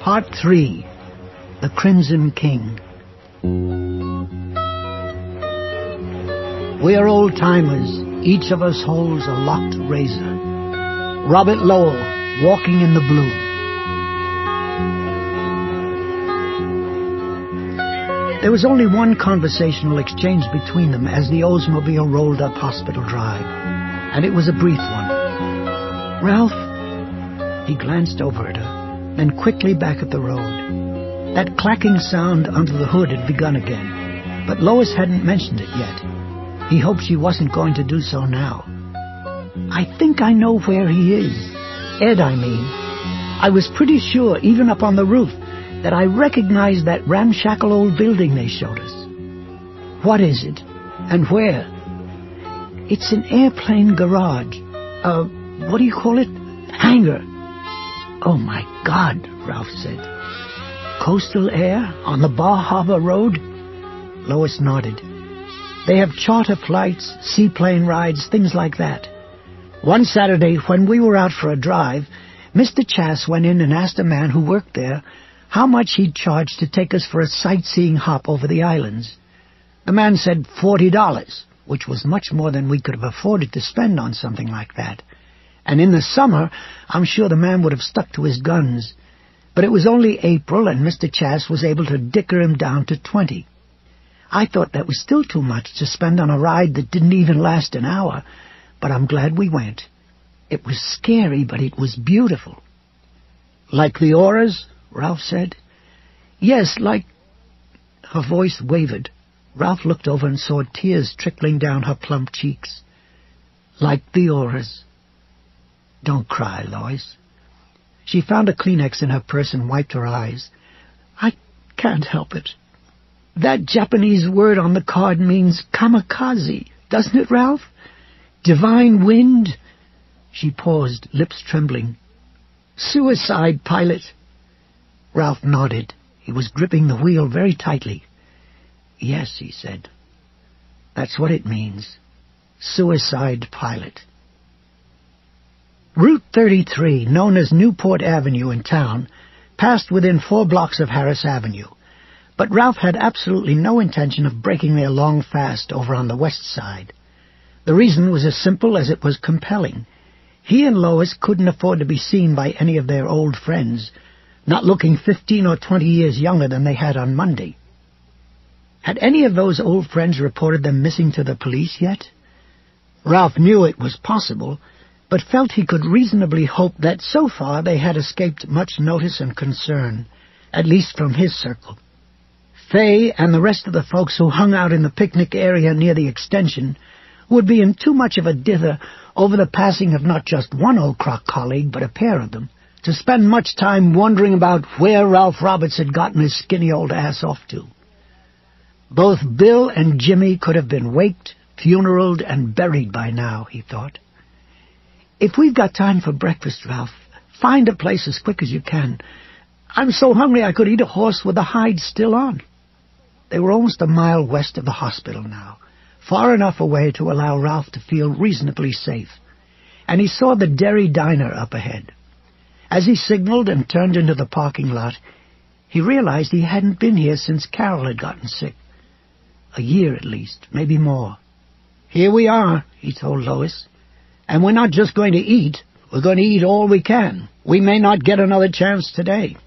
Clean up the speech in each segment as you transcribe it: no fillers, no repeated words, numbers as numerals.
Part 3. The Crimson King. We are old-timers. Each of us holds a locked razor. Robert Lowell, walking in the blue. There was only one conversational exchange between them as the Oldsmobile rolled up Hospital Drive, and it was a brief one. "Ralph," he glanced over at her, then quickly back at the road. That clacking sound under the hood had begun again, but Lois hadn't mentioned it yet. He hoped she wasn't going to do so now. "I think I know where he is. Ed, I mean. I was pretty sure, even up on the roof, that I recognized that ramshackle old building they showed us." "What is it? And where?" "It's an airplane garage. What do you call it? Hangar." "Oh, my God," Ralph said. "Coastal air on the Bar Harbor Road?" Lois nodded. "They have charter flights, seaplane rides, things like that. One Saturday, when we were out for a drive, Mr. Chass went in and asked a man who worked there how much he'd charge to take us for a sightseeing hop over the islands. The man said $40, which was much more than we could have afforded to spend on something like that. And in the summer, I'm sure the man would have stuck to his guns. But it was only April, and Mr. Chass was able to dicker him down to 20. I thought that was still too much to spend on a ride that didn't even last an hour, but I'm glad we went. It was scary, but it was beautiful." "Like the auras?" Ralph said. "Yes, like—" Her voice wavered. Ralph looked over and saw tears trickling down her plump cheeks. "Like the auras. Don't cry, Lois." She found a Kleenex in her purse and wiped her eyes. "I can't help it. That Japanese word on the card means kamikaze, doesn't it, Ralph? Divine wind." She paused, lips trembling. "Suicide pilot." Ralph nodded. He was gripping the wheel very tightly. "Yes," he said. "That's what it means. Suicide pilot." Route 33, known as Newport Avenue in town, passed within 4 blocks of Harris Avenue, but Ralph had absolutely no intention of breaking their long fast over on the west side. The reason was as simple as it was compelling. He and Lois couldn't afford to be seen by any of their old friends, not looking 15 or 20 years younger than they had on Monday. Had any of those old friends reported them missing to the police yet? Ralph knew it was possible, but felt he could reasonably hope that so far they had escaped much notice and concern, at least from his circle. Fay and the rest of the folks who hung out in the picnic area near the extension would be in too much of a dither over the passing of not just one old crock colleague, but a pair of them, to spend much time wondering about where Ralph Roberts had gotten his skinny old ass off to. Both Bill and Jimmy could have been waked, funeraled, and buried by now, he thought. "If we've got time for breakfast, Ralph, find a place as quick as you can. I'm so hungry I could eat a horse with the hide still on." They were almost a mile west of the hospital now, far enough away to allow Ralph to feel reasonably safe, and he saw the Derry Diner up ahead. As he signaled and turned into the parking lot, he realized he hadn't been here since Carol had gotten sick. A year at least, maybe more. "Here we are," he told Lois. "And we're not just going to eat. We're going to eat all we can. We may not get another chance today."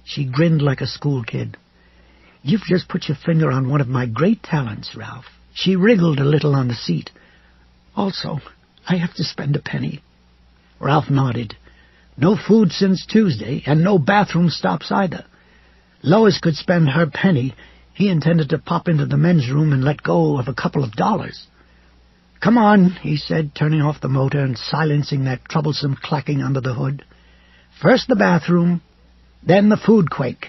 She grinned like a school kid. "You've just put your finger on one of my great talents, Ralph." She wriggled a little on the seat. "Also, I have to spend a penny." Ralph nodded. No food since Tuesday, and no bathroom stops either. Lois could spend her penny. He intended to pop into the men's room and let go of a couple of dollars. "Come on," he said, turning off the motor and silencing that troublesome clacking under the hood. "First the bathroom, then the food quake."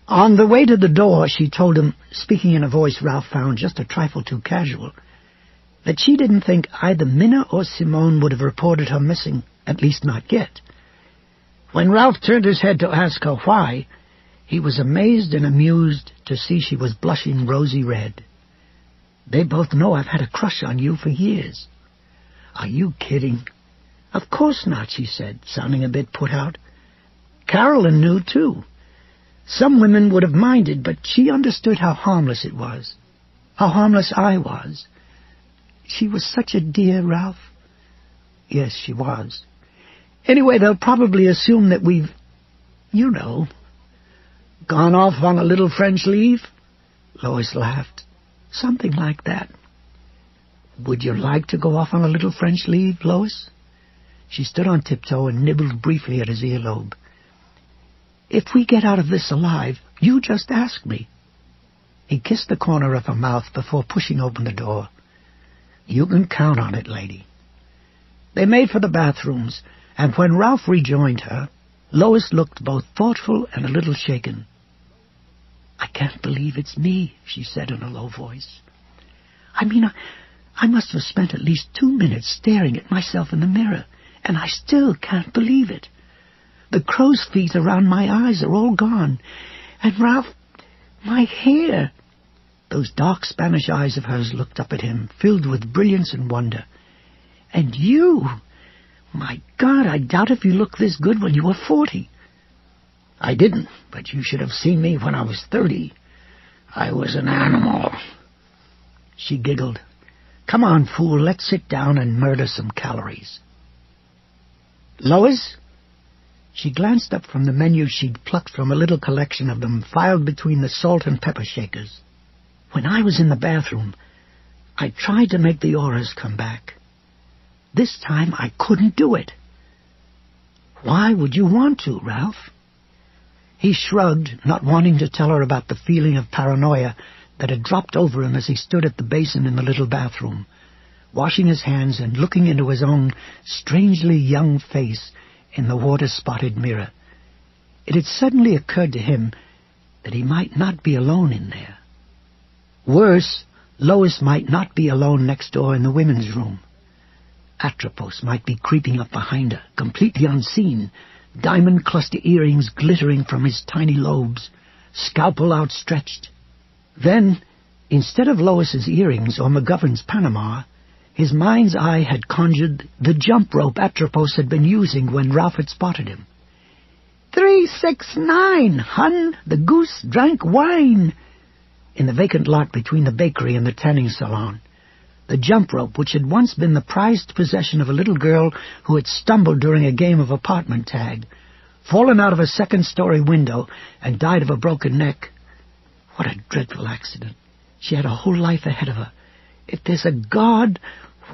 On the way to the door, she told him, speaking in a voice Ralph found just a trifle too casual, that she didn't think either Minna or Simone would have reported her missing, at least not yet. When Ralph turned his head to ask her why, he was amazed and amused to see she was blushing rosy red. "They both know I've had a crush on you for years." "Are you kidding?" "Of course not," she said, sounding a bit put out. Carolyn knew, too. Some women would have minded, but she understood how harmless it was. How harmless I was. She was such a dear, Ralph. Yes, she was. Anyway, they'll probably assume that we've, gone off on a little French leave. Lois laughed. Something like that. Would you like to go off on a little French leave, Lois? She stood on tiptoe and nibbled briefly at his earlobe. If we get out of this alive, you just ask me. He kissed the corner of her mouth before pushing open the door. You can count on it, lady. They made for the bathrooms, and when Ralph rejoined her, Lois looked both thoughtful and a little shaken. I can't believe it's me, she said in a low voice. I must have spent at least 2 minutes staring at myself in the mirror, and I still can't believe it. The crow's feet around my eyes are all gone. And Ralph, my hair. Those dark Spanish eyes of hers looked up at him, filled with brilliance and wonder. And you! My God, I doubt if you looked this good when you were 40. I didn't, but you should have seen me when I was 30. I was an animal. She giggled. Come on, fool, let's sit down and murder some calories. Lois? She glanced up from the menu she'd plucked from a little collection of them filed between the salt and pepper shakers. When I was in the bathroom, I tried to make the auras come back. This time I couldn't do it. Why would you want to, Ralph? He shrugged, not wanting to tell her about the feeling of paranoia that had dropped over him as he stood at the basin in the little bathroom, washing his hands and looking into his own strangely young face in the water-spotted mirror. It had suddenly occurred to him that he might not be alone in there. Worse, Lois might not be alone next door in the women's room. Atropos might be creeping up behind her, completely unseen, diamond cluster earrings glittering from his tiny lobes, scalpel outstretched. Then, instead of Lois's earrings or McGovern's Panama, his mind's eye had conjured the jump rope Atropos had been using when Ralph had spotted him. 369, hun! The goose drank wine! In the vacant lot between the bakery and the tanning salon, the jump rope, which had once been the prized possession of a little girl who had stumbled during a game of apartment tag, fallen out of a second-story window, and died of a broken neck. What a dreadful accident. She had a whole life ahead of her. If there's a God,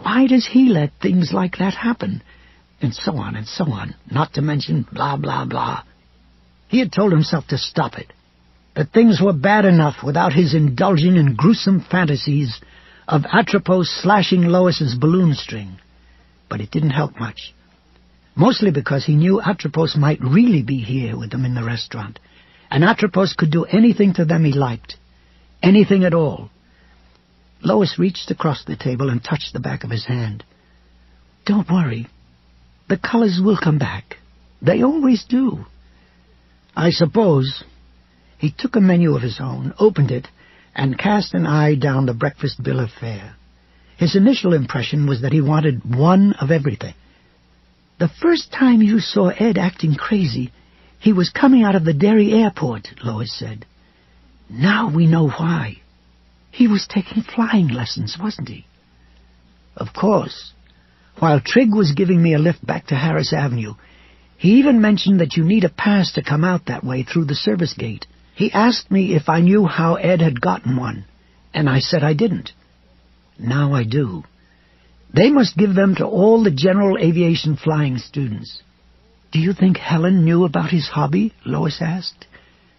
why does he let things like that happen? And so on, not to mention blah, blah, blah. He had told himself to stop it, that things were bad enough without his indulging in gruesome fantasies of Atropos slashing Lois's balloon string. But it didn't help much, mostly because he knew Atropos might really be here with them in the restaurant, and Atropos could do anything to them he liked, anything at all. Lois reached across the table and touched the back of his hand. Don't worry. The colors will come back. They always do. I suppose. He took a menu of his own, opened it, and cast an eye down the breakfast bill of fare. His initial impression was that he wanted one of everything. The first time you saw Ed acting crazy, he was coming out of the Derry airport, Lois said. Now we know why. He was taking flying lessons, wasn't he? Of course. While Trigg was giving me a lift back to Harris Avenue, he even mentioned that you need a pass to come out that way through the service gate. He asked me if I knew how Ed had gotten one, and I said I didn't. Now I do. They must give them to all the general aviation flying students. Do you think Helen knew about his hobby? Lois asked.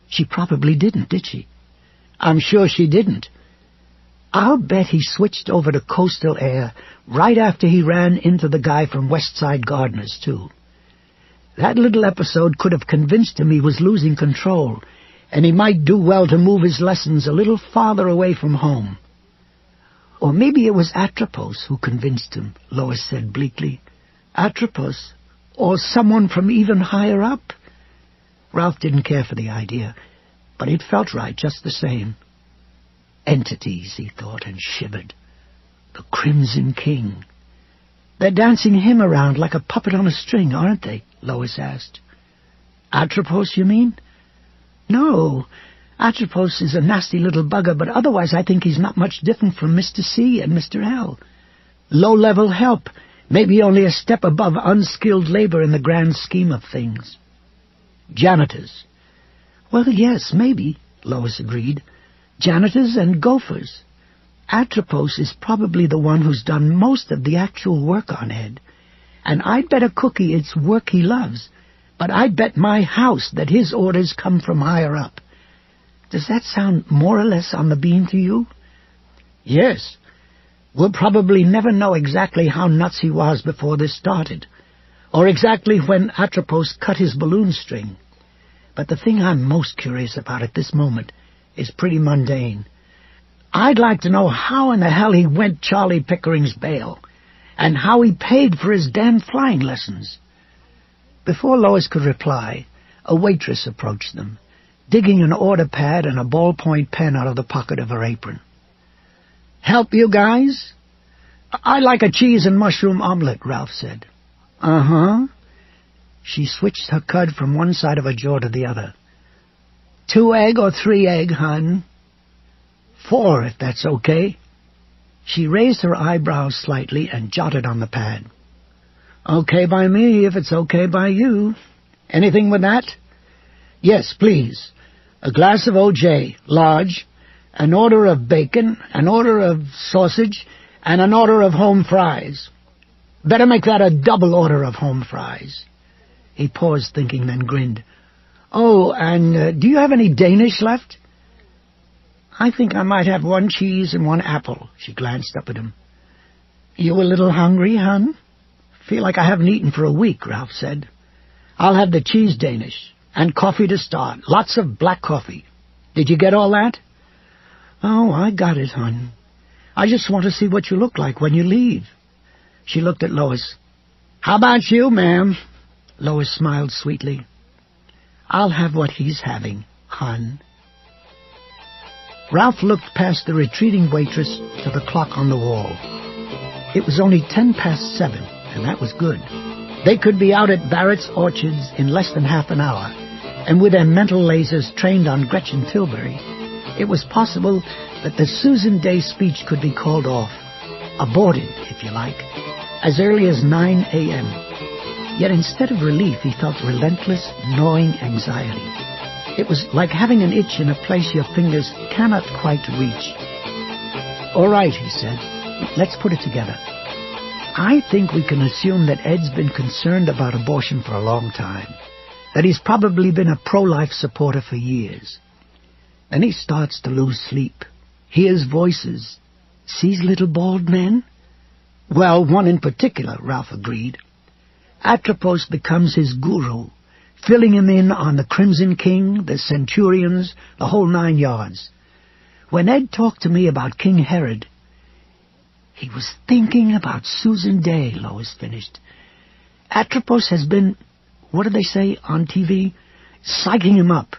She probably didn't, did she? I'm sure she didn't. I'll bet he switched over to coastal air right after he ran into the guy from West Side Gardeners, too. That little episode could have convinced him he was losing control, and he might do well to move his lessons a little farther away from home. Or maybe it was Atropos who convinced him, Lois said bleakly. Atropos, or someone from even higher up. Ralph didn't care for the idea, but it felt right just the same. Entities, he thought, and shivered. The Crimson King. They're dancing him around like a puppet on a string, aren't they? Lois asked. Atropos, you mean? No, Atropos is a nasty little bugger, but otherwise I think he's not much different from Mr. C and Mr. L. Low-level help, maybe only a step above unskilled labor in the grand scheme of things. Janitors. Well, yes, maybe, Lois agreed. Janitors and gophers. Atropos is probably the one who's done most of the actual work on Ed. And I'd bet a cookie it's work he loves, but I'd bet my house that his orders come from higher up. Does that sound more or less on the beam to you? Yes. We'll probably never know exactly how nuts he was before this started, or exactly when Atropos cut his balloon string. But the thing I'm most curious about at this moment is pretty mundane. I'd like to know how in the hell he went Charlie Pickering's bail, and how he paid for his damn flying lessons. Before Lois could reply, a waitress approached them, digging an order pad and a ballpoint pen out of the pocket of her apron. "Help you guys?" "I'd like a cheese and mushroom omelet," Ralph said. "Uh-huh." She switched her cud from one side of her jaw to the other. 2 egg or 3 egg, hun?" 4, if that's okay." She raised her eyebrows slightly and jotted on the pad. "Okay by me, if it's okay by you. Anything with that?" "Yes, please. A glass of O.J., large, an order of bacon, an order of sausage, and an order of home fries. Better make that a double order of home fries." He paused, thinking, then grinned. "Oh, and do you have any Danish left?" "I think I might have 1 cheese and 1 apple." She glanced up at him. "You a little hungry, hun?" "Feel like I haven't eaten for a week," Ralph said. "I'll have the cheese Danish, and coffee to start. Lots of black coffee. Did you get all that?" "Oh, I got it, hun. I just want to see what you look like when you leave." She looked at Lois. "How about you, ma'am?" Lois smiled sweetly. "I'll have what he's having, hun." Ralph looked past the retreating waitress to the clock on the wall. It was only 7:10, and that was good. They could be out at Barrett's Orchards in less than half an hour, and with their mental lasers trained on Gretchen Tilbury, it was possible that the Susan Day speech could be called off, aborted, if you like, as early as 9 a.m. Yet instead of relief, he felt relentless, gnawing anxiety. It was like having an itch in a place your fingers cannot quite reach. "All right," he said. "Let's put it together. I think we can assume that Ed's been concerned about abortion for a long time, that he's probably been a pro-life supporter for years. Then he starts to lose sleep, hears voices, sees little bald men." "Well, one in particular," Ralph agreed. Atropos becomes his guru, filling him in on the Crimson King, the Centurions, the whole 9 yards. When Ed talked to me about King Herod, he was thinking about Susan Day, Lois finished. Atropos has been, what do they say on TV, psyching him up,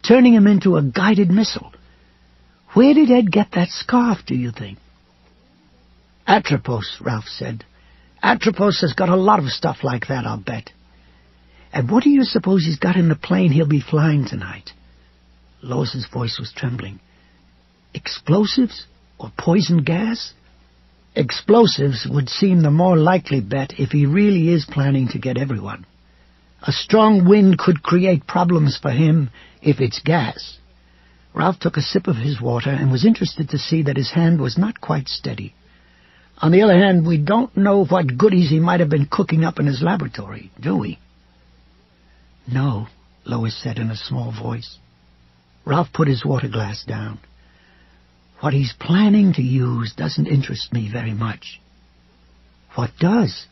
turning him into a guided missile. Where did Ed get that scarf, do you think? Atropos, Ralph said. Atropos has got a lot of stuff like that, I'll bet. And what do you suppose he's got in the plane he'll be flying tonight? Lois's voice was trembling. Explosives or poison gas? Explosives would seem the more likely bet if he really is planning to get everyone. A strong wind could create problems for him if it's gas. Ralph took a sip of his water and was interested to see that his hand was not quite steady. On the other hand, we don't know what goodies he might have been cooking up in his laboratory, do we? No, Lois said in a small voice. Ralph put his water glass down. What he's planning to use doesn't interest me very much. What does?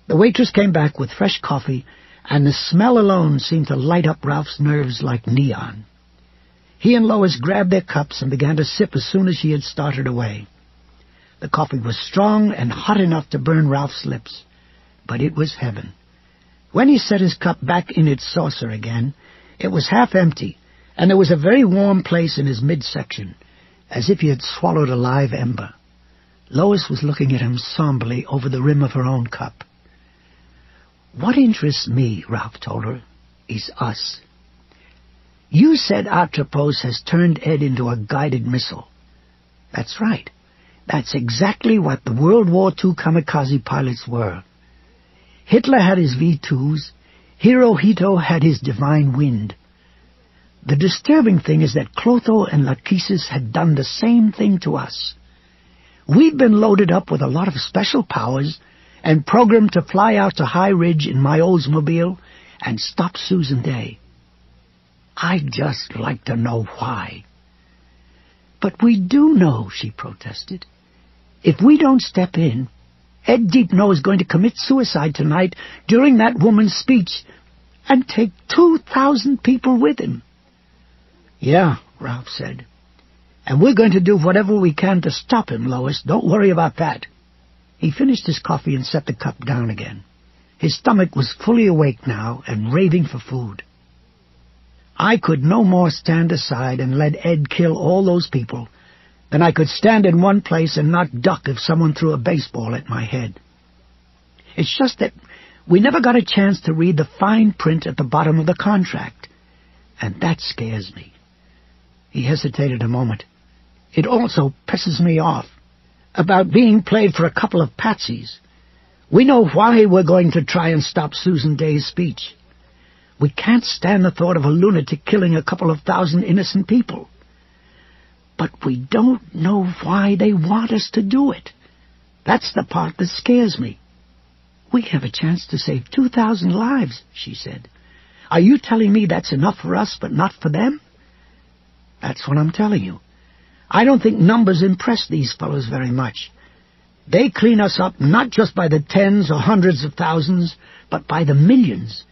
The waitress came back with fresh coffee, and the smell alone seemed to light up Ralph's nerves like neon. He and Lois grabbed their cups and began to sip as soon as she had started away. The coffee was strong and hot enough to burn Ralph's lips, but it was heaven. When he set his cup back in its saucer again, it was half empty, and there was a very warm place in his midsection, as if he had swallowed a live ember. Lois was looking at him somberly over the rim of her own cup. What interests me, Ralph told her, is us. You said Atropos has turned Ed into a guided missile. That's right. That's exactly what the World War II kamikaze pilots were. Hitler had his V-2s. Hirohito had his Divine Wind. The disturbing thing is that Clotho and Lachesis had done the same thing to us. We've been loaded up with a lot of special powers and programmed to fly out to High Ridge in my Oldsmobile and stop Susan Day. I'd just like to know why. But we do know, she protested. If we don't step in, Ed Deepno is going to commit suicide tonight during that woman's speech and take 2,000 people with him. Yeah, Ralph said. And we're going to do whatever we can to stop him, Lois. Don't worry about that. He finished his coffee and set the cup down again. His stomach was fully awake now and raving for food. I could no more stand aside and let Ed kill all those people than I could stand in one place and not duck if someone threw a baseball at my head. It's just that we never got a chance to read the fine print at the bottom of the contract, and that scares me. He hesitated a moment. It also pisses me off about being played for a couple of patsies. We know why we're going to try and stop Susan Day's speech. We can't stand the thought of a lunatic killing a couple of thousand innocent people. But we don't know why they want us to do it. That's the part that scares me. We have a chance to save 2,000 lives, she said. Are you telling me that's enough for us but not for them? That's what I'm telling you. I don't think numbers impress these fellows very much. They clean us up not just by the tens or hundreds of thousands, but by the millions.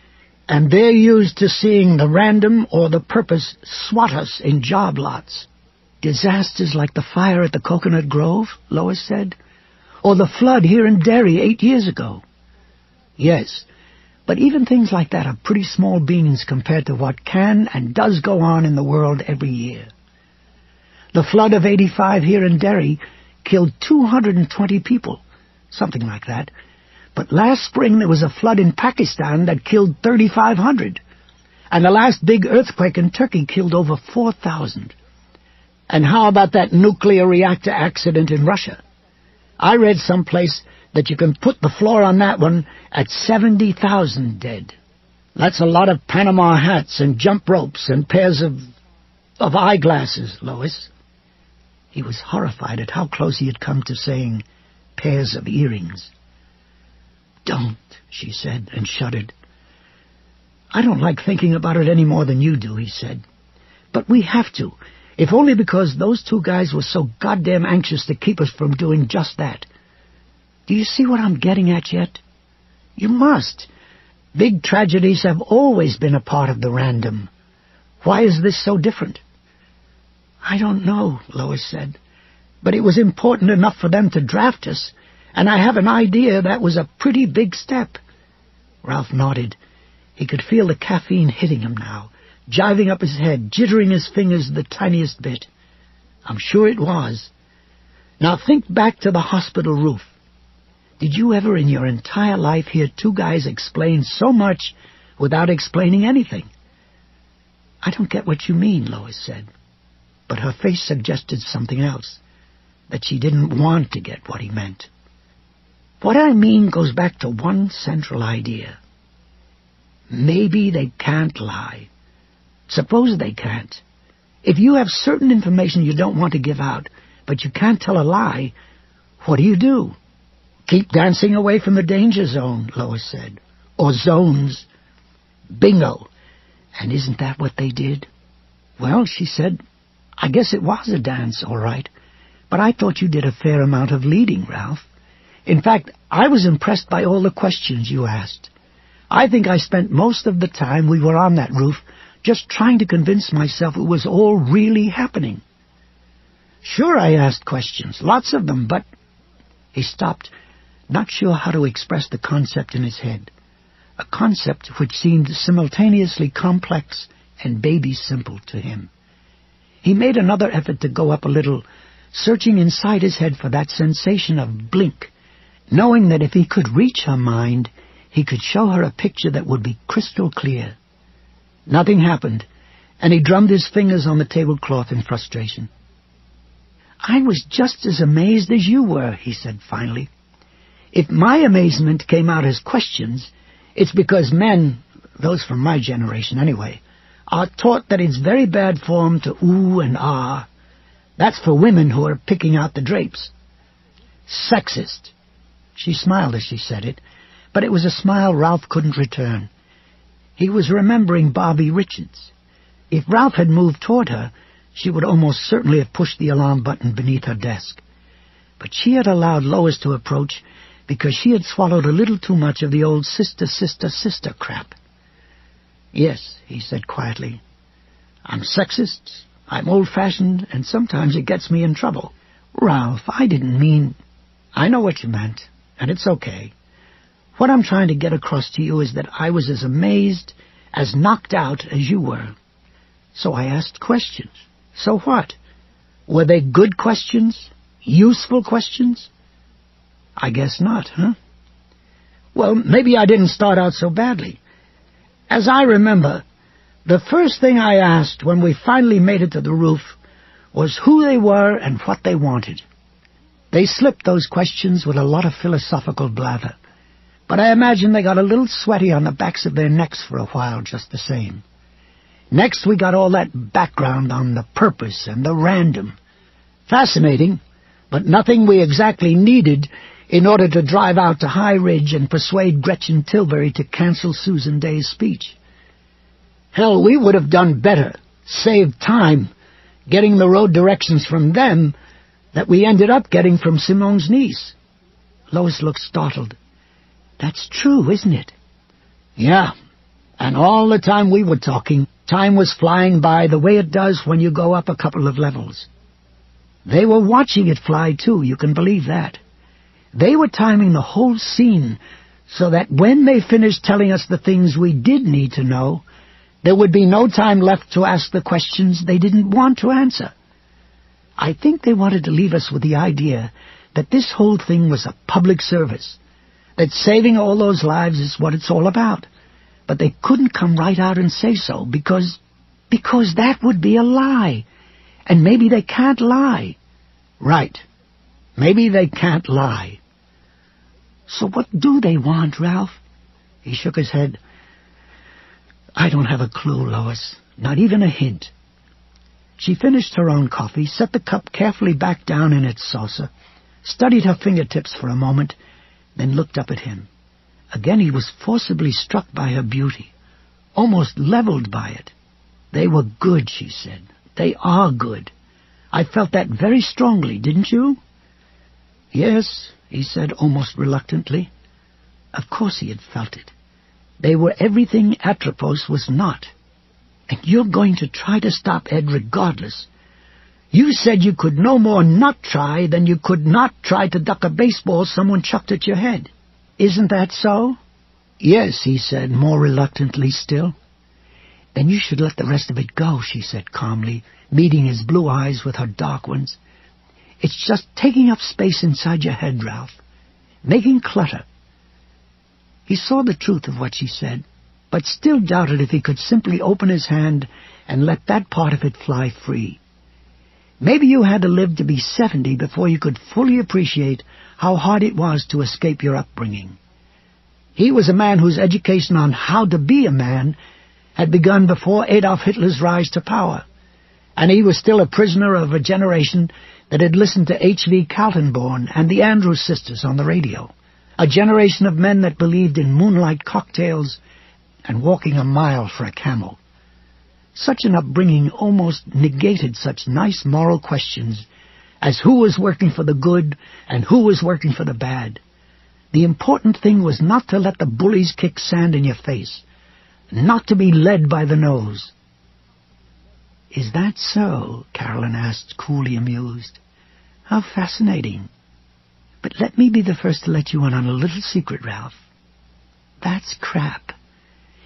And they're used to seeing the random or the purpose swat us in job lots. Disasters like the fire at the Coconut Grove, Lois said, or the flood here in Derry 8 years ago. Yes, but even things like that are pretty small beans compared to what can and does go on in the world every year. The flood of 85 here in Derry killed 220 people, something like that. But last spring there was a flood in Pakistan that killed 3,500. And the last big earthquake in Turkey killed over 4,000. And how about that nuclear reactor accident in Russia? I read someplace that you can put the floor on that one at 70,000 dead. That's a lot of Panama hats and jump ropes and pairs of eyeglasses, Lois. He was horrified at how close he had come to saying pairs of earrings. Don't, she said, and shuddered. I don't like thinking about it any more than you do, he said. But we have to, if only because those two guys were so goddamn anxious to keep us from doing just that. Do you see what I'm getting at yet? You must. Big tragedies have always been a part of the random. Why is this so different? I don't know, Lois said. But it was important enough for them to draft us, and I have an idea that was a pretty big step. Ralph nodded. He could feel the caffeine hitting him now, jiving up his head, jittering his fingers the tiniest bit. I'm sure it was. Now think back to the hospital roof. Did you ever in your entire life hear two guys explain so much without explaining anything? I don't get what you mean, Lois said. But her face suggested something else, that she didn't want to get what he meant. What I mean goes back to one central idea. Maybe they can't lie. Suppose they can't. If you have certain information you don't want to give out, but you can't tell a lie, what do? Keep dancing away from the danger zone, Lois said. Or zones. Bingo. And isn't that what they did? Well, she said, I guess it was a dance, all right. But I thought you did a fair amount of leading, Ralph. In fact, I was impressed by all the questions you asked. I think I spent most of the time we were on that roof just trying to convince myself it was all really happening. Sure, I asked questions, lots of them, but... He stopped, not sure how to express the concept in his head, a concept which seemed simultaneously complex and baby-simple to him. He made another effort to go up a little, searching inside his head for that sensation of blink, knowing that if he could reach her mind, he could show her a picture that would be crystal clear. Nothing happened, and he drummed his fingers on the tablecloth in frustration. "I was just as amazed as you were," he said finally. "If my amazement came out as questions, it's because men, those from my generation anyway, are taught that it's very bad form to ooh and ah. That's for women who are picking out the drapes. Sexist." She smiled as she said it, but it was a smile Ralph couldn't return. He was remembering Bobby Richards. If Ralph had moved toward her, she would almost certainly have pushed the alarm button beneath her desk. But she had allowed Lois to approach because she had swallowed a little too much of the old sister, sister, sister crap. "Yes," he said quietly. "I'm sexist, I'm old-fashioned, and sometimes it gets me in trouble." "Ralph, I didn't mean—" "I know what you meant, and it's okay. What I'm trying to get across to you is that I was as amazed, as knocked out as you were. So I asked questions. So what? Were they good questions? Useful questions?" "I guess not, huh?" "Well, maybe I didn't start out so badly. As I remember, the first thing I asked when we finally made it to the roof was who they were and what they wanted. They slipped those questions with a lot of philosophical blather, but I imagine they got a little sweaty on the backs of their necks for a while just the same. Next we got all that background on the purpose and the random. Fascinating, but nothing we exactly needed in order to drive out to High Ridge and persuade Gretchen Tilbury to cancel Susan Day's speech. Hell, we would have done better, saved time, getting the road directions from them that we ended up getting from Simone's niece." Lois looked startled. "That's true, isn't it?" "Yeah, and all the time we were talking, time was flying by the way it does when you go up a couple of levels. They were watching it fly, too, you can believe that. They were timing the whole scene so that when they finished telling us the things we did need to know, there would be no time left to ask the questions they didn't want to answer. I think they wanted to leave us with the idea that this whole thing was a public service, that saving all those lives is what it's all about. But they couldn't come right out and say so, because that would be a lie. And maybe they can't lie." "Right. Maybe they can't lie." "So what do they want, Ralph?" He shook his head. "I don't have a clue, Lois. Not even a hint." She finished her own coffee, set the cup carefully back down in its saucer, studied her fingertips for a moment, then looked up at him. Again he was forcibly struck by her beauty, almost leveled by it. "They were good," she said. "They are good. I felt that very strongly, didn't you?" "Yes," he said almost reluctantly. Of course he had felt it. They were everything Atropos was not. "And you're going to try to stop Ed regardless. You said you could no more not try than you could not try to duck a baseball someone chucked at your head. Isn't that so?" "Yes," he said, more reluctantly still. "Then you should let the rest of it go," she said calmly, meeting his blue eyes with her dark ones. "It's just taking up space inside your head, Ralph. Making clutter." He saw the truth of what she said, but still doubted if he could simply open his hand and let that part of it fly free. Maybe you had to live to be 70 before you could fully appreciate how hard it was to escape your upbringing. He was a man whose education on how to be a man had begun before Adolf Hitler's rise to power, and he was still a prisoner of a generation that had listened to H.V. Kaltenborn and the Andrews Sisters on the radio, a generation of men that believed in moonlight cocktails and walking a mile for a camel. Such an upbringing almost negated such nice moral questions as who was working for the good and who was working for the bad. The important thing was not to let the bullies kick sand in your face, not to be led by the nose. "Is that so?" Carolyn asked, coolly amused. "How fascinating. But let me be the first to let you in on a little secret, Ralph. That's crap.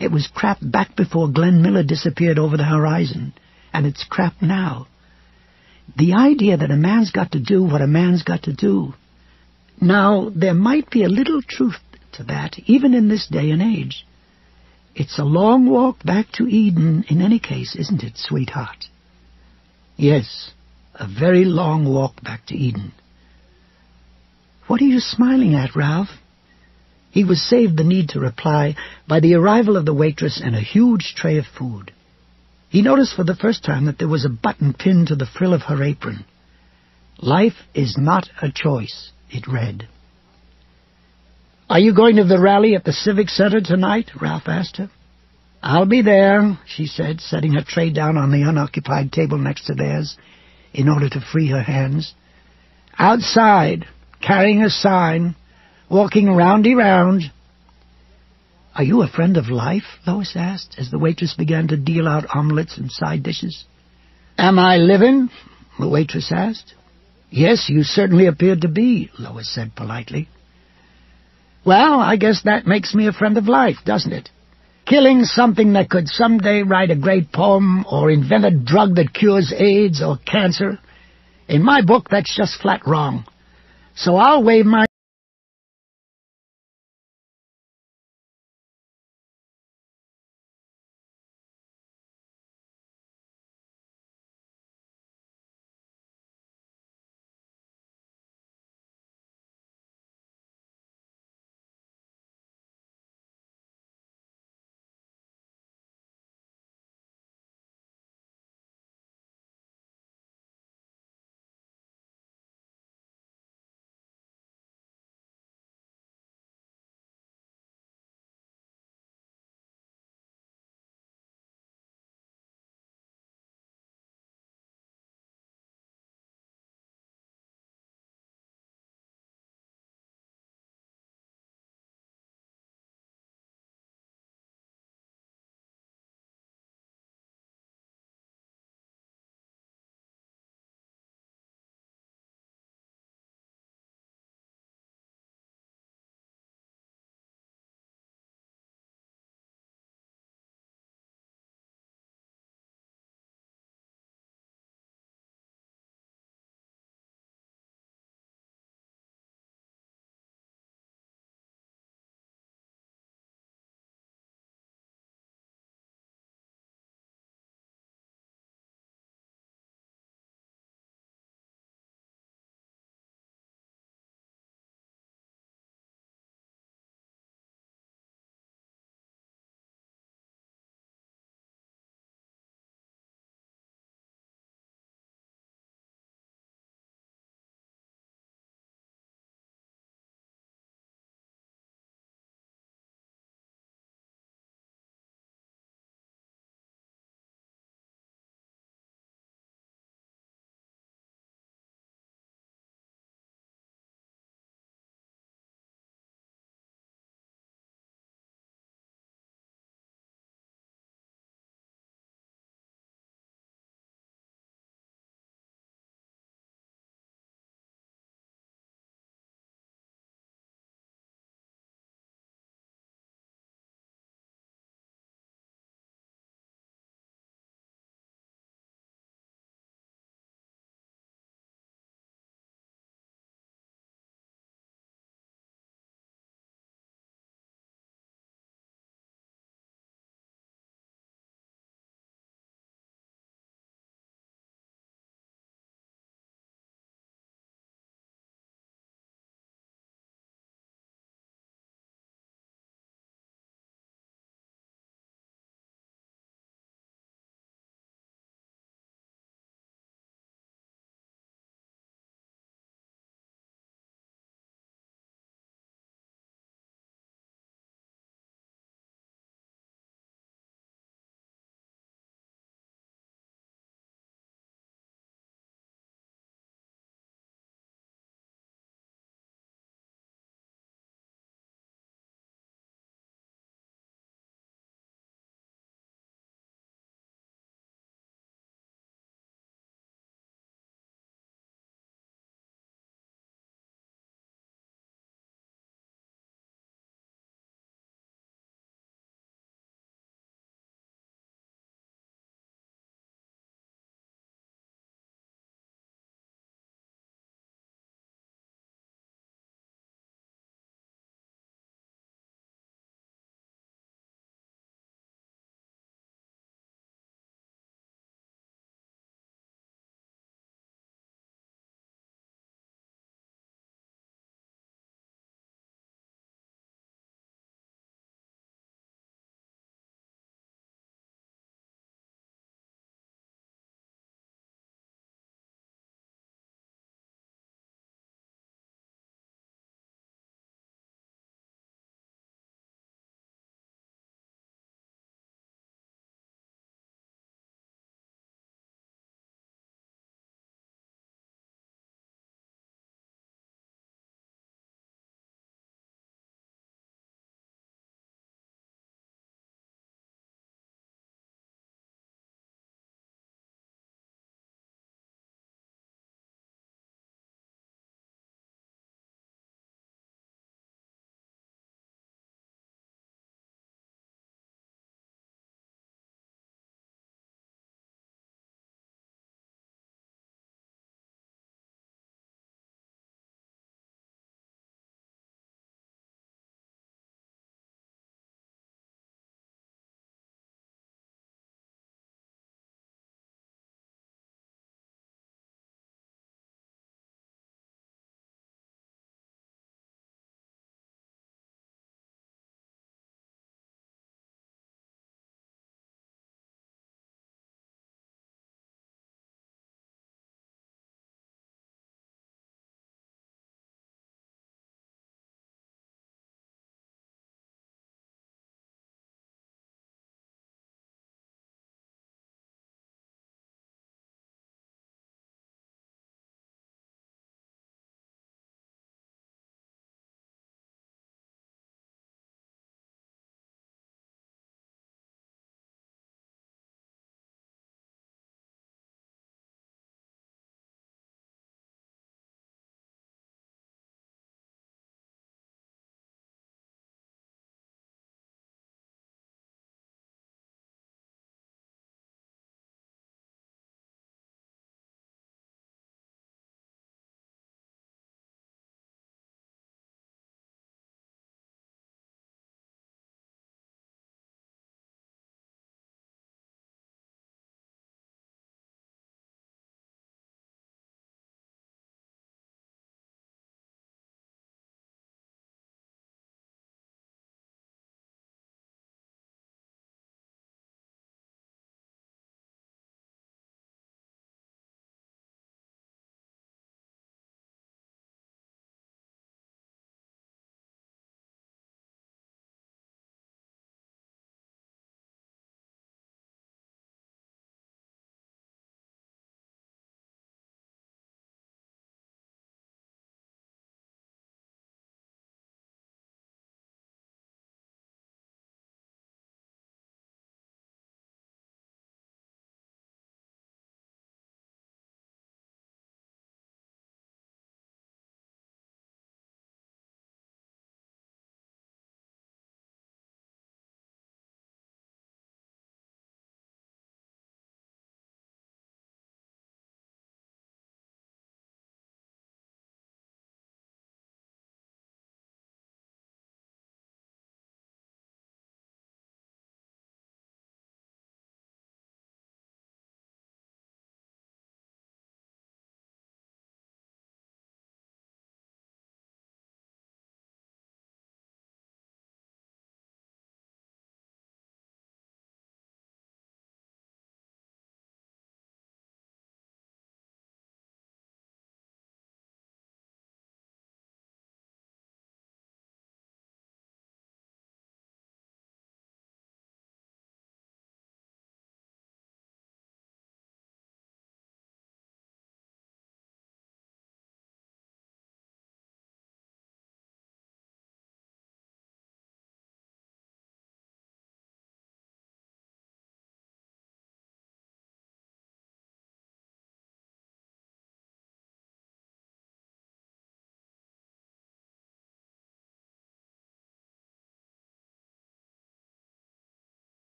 It was crap back before Glenn Miller disappeared over the horizon, and it's crap now. The idea that a man's got to do what a man's got to do. Now, there might be a little truth to that, even in this day and age. It's a long walk back to Eden in any case, isn't it, sweetheart? Yes, a very long walk back to Eden. What are you smiling at, Ralph? He was saved the need to reply by the arrival of the waitress and a huge tray of food. He noticed for the first time that there was a button pinned to the frill of her apron. "Life is not a choice," it read. "Are you going to the rally at the Civic Center tonight?" Ralph asked her. "I'll be there," she said, setting her tray down on the unoccupied table next to theirs in order to free her hands. "Outside, carrying a sign, walking roundy-round." "Are you a friend of life?" Lois asked, as the waitress began to deal out omelettes and side dishes. "Am I living?" the waitress asked. "Yes, you certainly appeared to be," Lois said politely. "Well, I guess that makes me a friend of life, doesn't it? Killing something that could someday write a great poem or invent a drug that cures AIDS or cancer. In my book, that's just flat wrong. So I'll wave my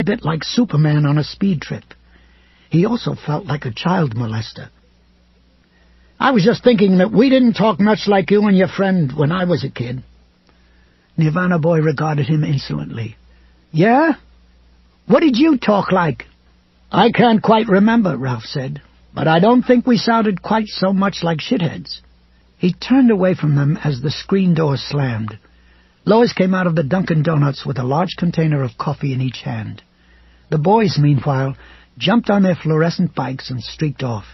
a bit like Superman on a speed trip. He also felt like a child molester. "I was just thinking that we didn't talk much like you and your friend when I was a kid." Nirvana Boy regarded him insolently. "Yeah? What did you talk like?" "I can't quite remember," Ralph said, "but I don't think we sounded quite so much like shitheads." He turned away from them as the screen door slammed. Lois came out of the Dunkin' Donuts with a large container of coffee in each hand. The boys, meanwhile, jumped on their fluorescent bikes and streaked off,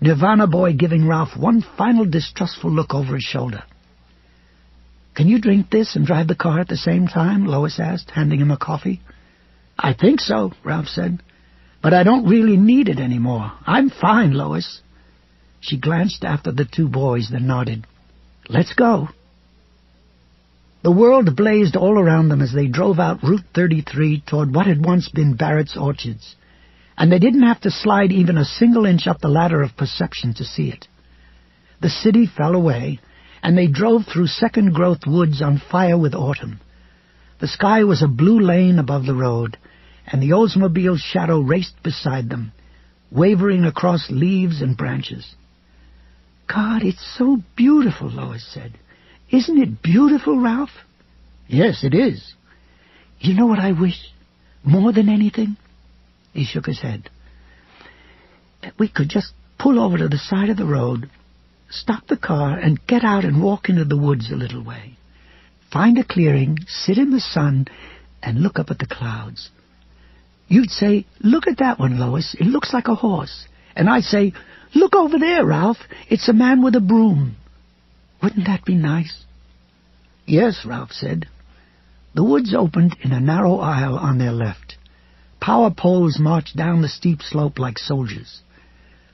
Nirvana Boy giving Ralph one final distrustful look over his shoulder. "Can you drink this and drive the car at the same time?" Lois asked, handing him a coffee. "I think so," Ralph said, "but I don't really need it anymore. I'm fine, Lois." She glanced after the two boys, then nodded. "Let's go." The world blazed all around them as they drove out Route 33 toward what had once been Barrett's Orchards, and they didn't have to slide even a single inch up the ladder of perception to see it. The city fell away, and they drove through second-growth woods on fire with autumn. The sky was a blue lane above the road, and the Oldsmobile's shadow raced beside them, wavering across leaves and branches. "God, it's so beautiful," Lois said. "Isn't it beautiful, Ralph?" "Yes, it is." "You know what I wish, more than anything?" He shook his head. "That we could just pull over to the side of the road, stop the car, and get out and walk into the woods a little way. Find a clearing, sit in the sun, and look up at the clouds. You'd say, 'Look at that one, Lois. It looks like a horse.' And I'd say, 'Look over there, Ralph. It's a man with a broom.' Wouldn't that be nice?" "Yes," Ralph said. The woods opened in a narrow aisle on their left. Power poles marched down the steep slope like soldiers.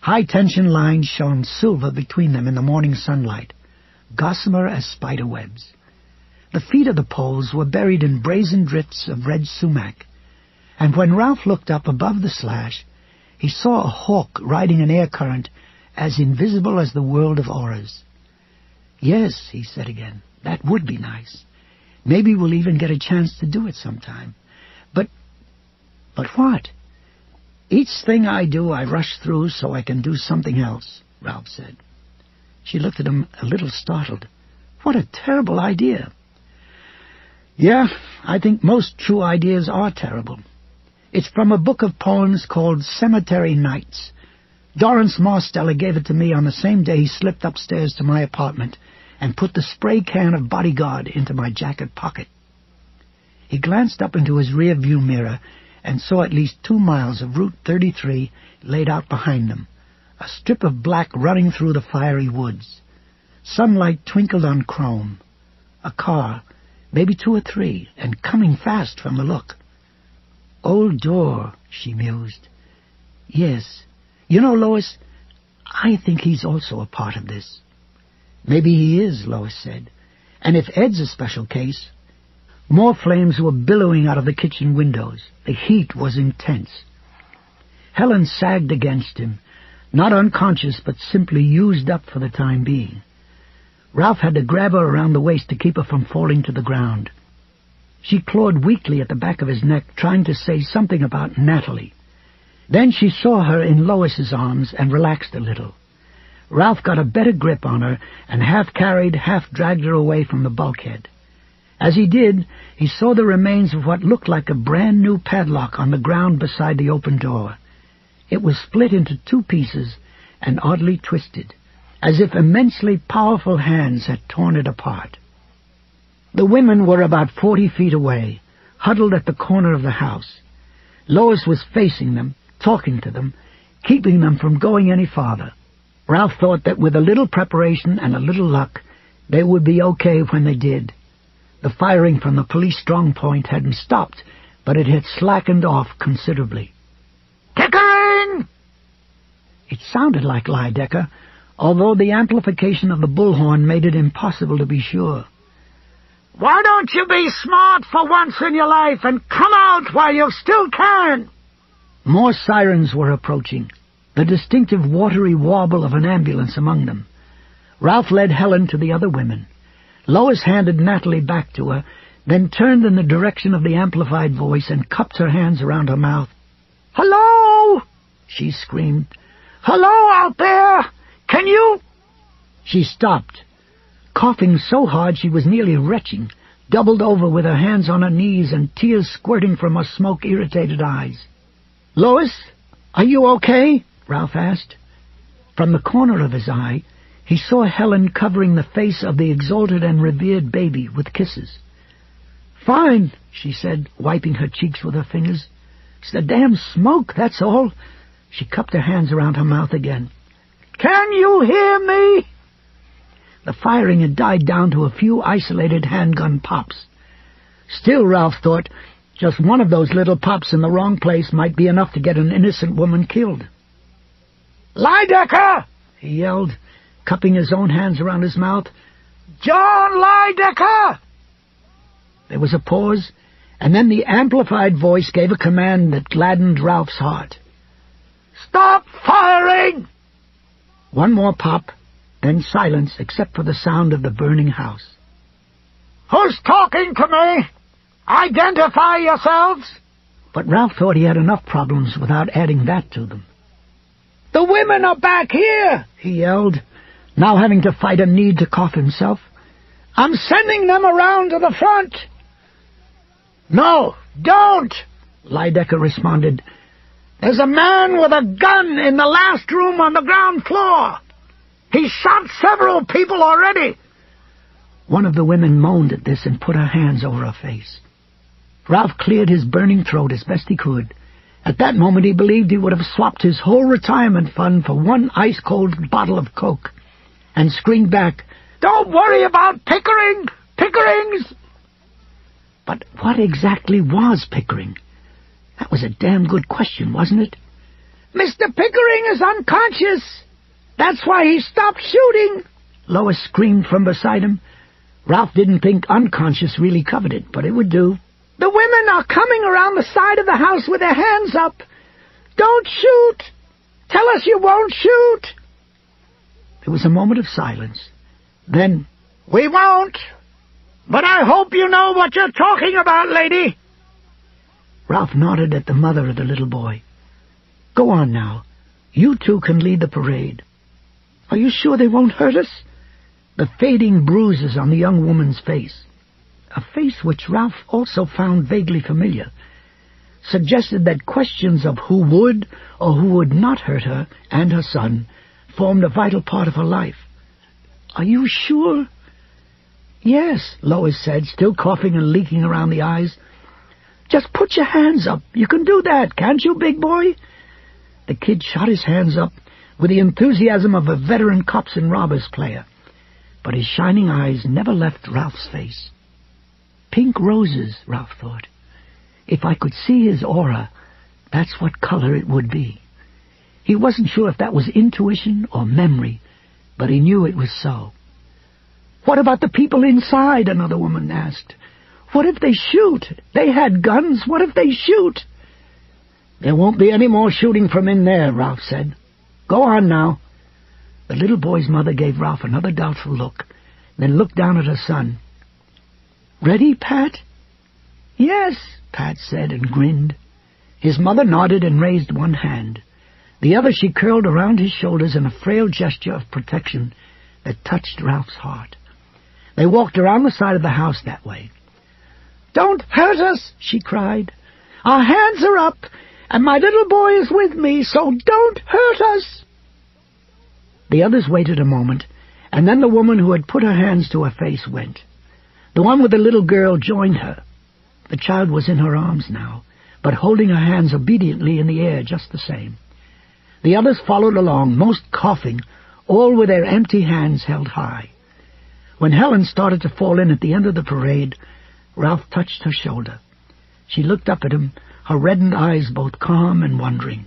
High-tension lines shone silver between them in the morning sunlight, gossamer as spider webs. The feet of the poles were buried in brazen drifts of red sumac, and when Ralph looked up above the slash, he saw a hawk riding an air current as invisible as the world of auras. "Yes," he said again, "that would be nice. Maybe we'll even get a chance to do it sometime. But what?" "Each thing I do I rush through so I can do something else," Ralph said. She looked at him a little startled. "What a terrible idea." "Yeah, I think most true ideas are terrible. It's from a book of poems called Cemetery Nights. Dorrance Marsteller gave it to me on the same day he slipped upstairs to my apartment and put the spray can of Bodyguard into my jacket pocket." He glanced up into his rear-view mirror and saw at least 2 miles of Route 33 laid out behind them, a strip of black running through the fiery woods. Sunlight twinkled on chrome. A car, maybe 2 or 3, and coming fast from the look. "Old door," she mused. "Yes. You know, Lois, I think he's also a part of this." "Maybe he is," Lois said. "And if Ed's a special case—" More flames were billowing out of the kitchen windows. The heat was intense. Helen sagged against him, not unconscious but simply used up for the time being. Ralph had to grab her around the waist to keep her from falling to the ground. She clawed weakly at the back of his neck, trying to say something about Natalie. Then she saw her in Lois's arms and relaxed a little. Ralph got a better grip on her and half carried, half dragged her away from the bulkhead. As he did, he saw the remains of what looked like a brand-new padlock on the ground beside the open door. It was split into 2 pieces and oddly twisted, as if immensely powerful hands had torn it apart. The women were about 40 feet away, huddled at the corner of the house. Lois was facing them, talking to them, keeping them from going any farther. Ralph thought that with a little preparation and a little luck, they would be okay when they did. The firing from the police strong point hadn't stopped, but it had slackened off considerably. "Kick her in!" It sounded like Lydecker, although the amplification of the bullhorn made it impossible to be sure. "Why don't you be smart for once in your life and come out while you still can?" More sirens were approaching, the distinctive watery warble of an ambulance among them. Ralph led Helen to the other women. Lois handed Natalie back to her, then turned in the direction of the amplified voice and cupped her hands around her mouth. "Hello!" she screamed. "Hello out there! Can you—" She stopped, coughing so hard she was nearly retching, doubled over with her hands on her knees and tears squirting from her smoke-irritated eyes. "Lois, are you okay?" Ralph asked. From the corner of his eye, he saw Helen covering the face of the exalted and revered baby with kisses. "Fine," she said, wiping her cheeks with her fingers. "It's the damn smoke, that's all." She cupped her hands around her mouth again. "Can you hear me?" The firing had died down to a few isolated handgun pops. Still, Ralph thought, just one of those little pops in the wrong place might be enough to get an innocent woman killed. "Lydecker!" he yelled, cupping his own hands around his mouth. "John Lydecker!" There was a pause, and then the amplified voice gave a command that gladdened Ralph's heart. "Stop firing!" One more pop, then silence except for the sound of the burning house. "Who's talking to me? Identify yourselves!" But Ralph thought he had enough problems without adding that to them. "The women are back here!" he yelled, now having to fight a need to cough himself. "I'm sending them around to the front." "No, don't!" Lydecker responded. "There's a man with a gun in the last room on the ground floor. He's shot several people already." One of the women moaned at this and put her hands over her face. Ralph cleared his burning throat as best he could. At that moment he believed he would have swapped his whole retirement fund for one ice-cold bottle of Coke, and screamed back, "Don't worry about Pickering! Pickering's—" But what exactly was Pickering? That was a damn good question, wasn't it? "Mr. Pickering is unconscious. That's why he stopped shooting," Lois screamed from beside him. Ralph didn't think unconscious really covered it, but it would do. "The women are coming around the side of the house with their hands up. Don't shoot! Tell us you won't shoot!" There was a moment of silence. Then, "We won't, but I hope you know what you're talking about, lady." Ralph nodded at the mother of the little boy. "Go on now. You two can lead the parade. Are you sure they won't hurt us?" The fading bruises on the young woman's face, a face which Ralph also found vaguely familiar, suggested that questions of who would or who would not hurt her and her son formed a vital part of her life. "Are you sure?" "Yes," Lois said, still coughing and leaking around the eyes. "Just put your hands up. You can do that, can't you, big boy?" The kid shot his hands up with the enthusiasm of a veteran cops and robbers player, but his shining eyes never left Ralph's face. Pink roses, Ralph thought. If I could see his aura, that's what color it would be. He wasn't sure if that was intuition or memory, but he knew it was so. "What about the people inside?" another woman asked. "What if they shoot? They had guns. What if they shoot?" "There won't be any more shooting from in there," Ralph said. "Go on now." The little boy's mother gave Ralph another doubtful look, then looked down at her son. "Ready, Pat?" "Yes," Pat said and grinned. His mother nodded and raised one hand. The other she curled around his shoulders in a frail gesture of protection that touched Ralph's heart. They walked around the side of the house that way. "Don't hurt us," she cried. "Our hands are up, and my little boy is with me, so don't hurt us." The others waited a moment, and then the woman who had put her hands to her face went. The one with the little girl joined her. The child was in her arms now, but holding her hands obediently in the air just the same. The others followed along, most coughing, all with their empty hands held high. When Helen started to fall in at the end of the parade, Ralph touched her shoulder. She looked up at him, her reddened eyes both calm and wondering.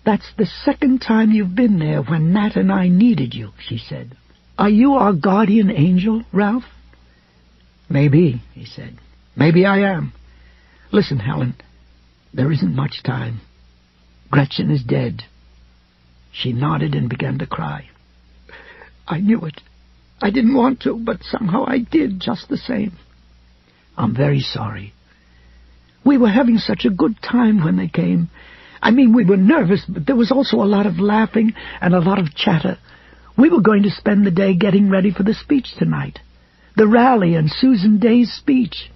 "That's the second time you've been there when Nat and I needed you," she said. "Are you our guardian angel, Ralph?" "Maybe," he said. "Maybe I am. Listen, Helen, there isn't much time. Gretchen is dead." She nodded and began to cry. "I knew it. I didn't want to, but somehow I did just the same. I'm very sorry. We were having such a good time when they came. I mean, we were nervous, but there was also a lot of laughing and a lot of chatter. We were going to spend the day getting ready for the speech tonight. The rally and Susan Day's speech.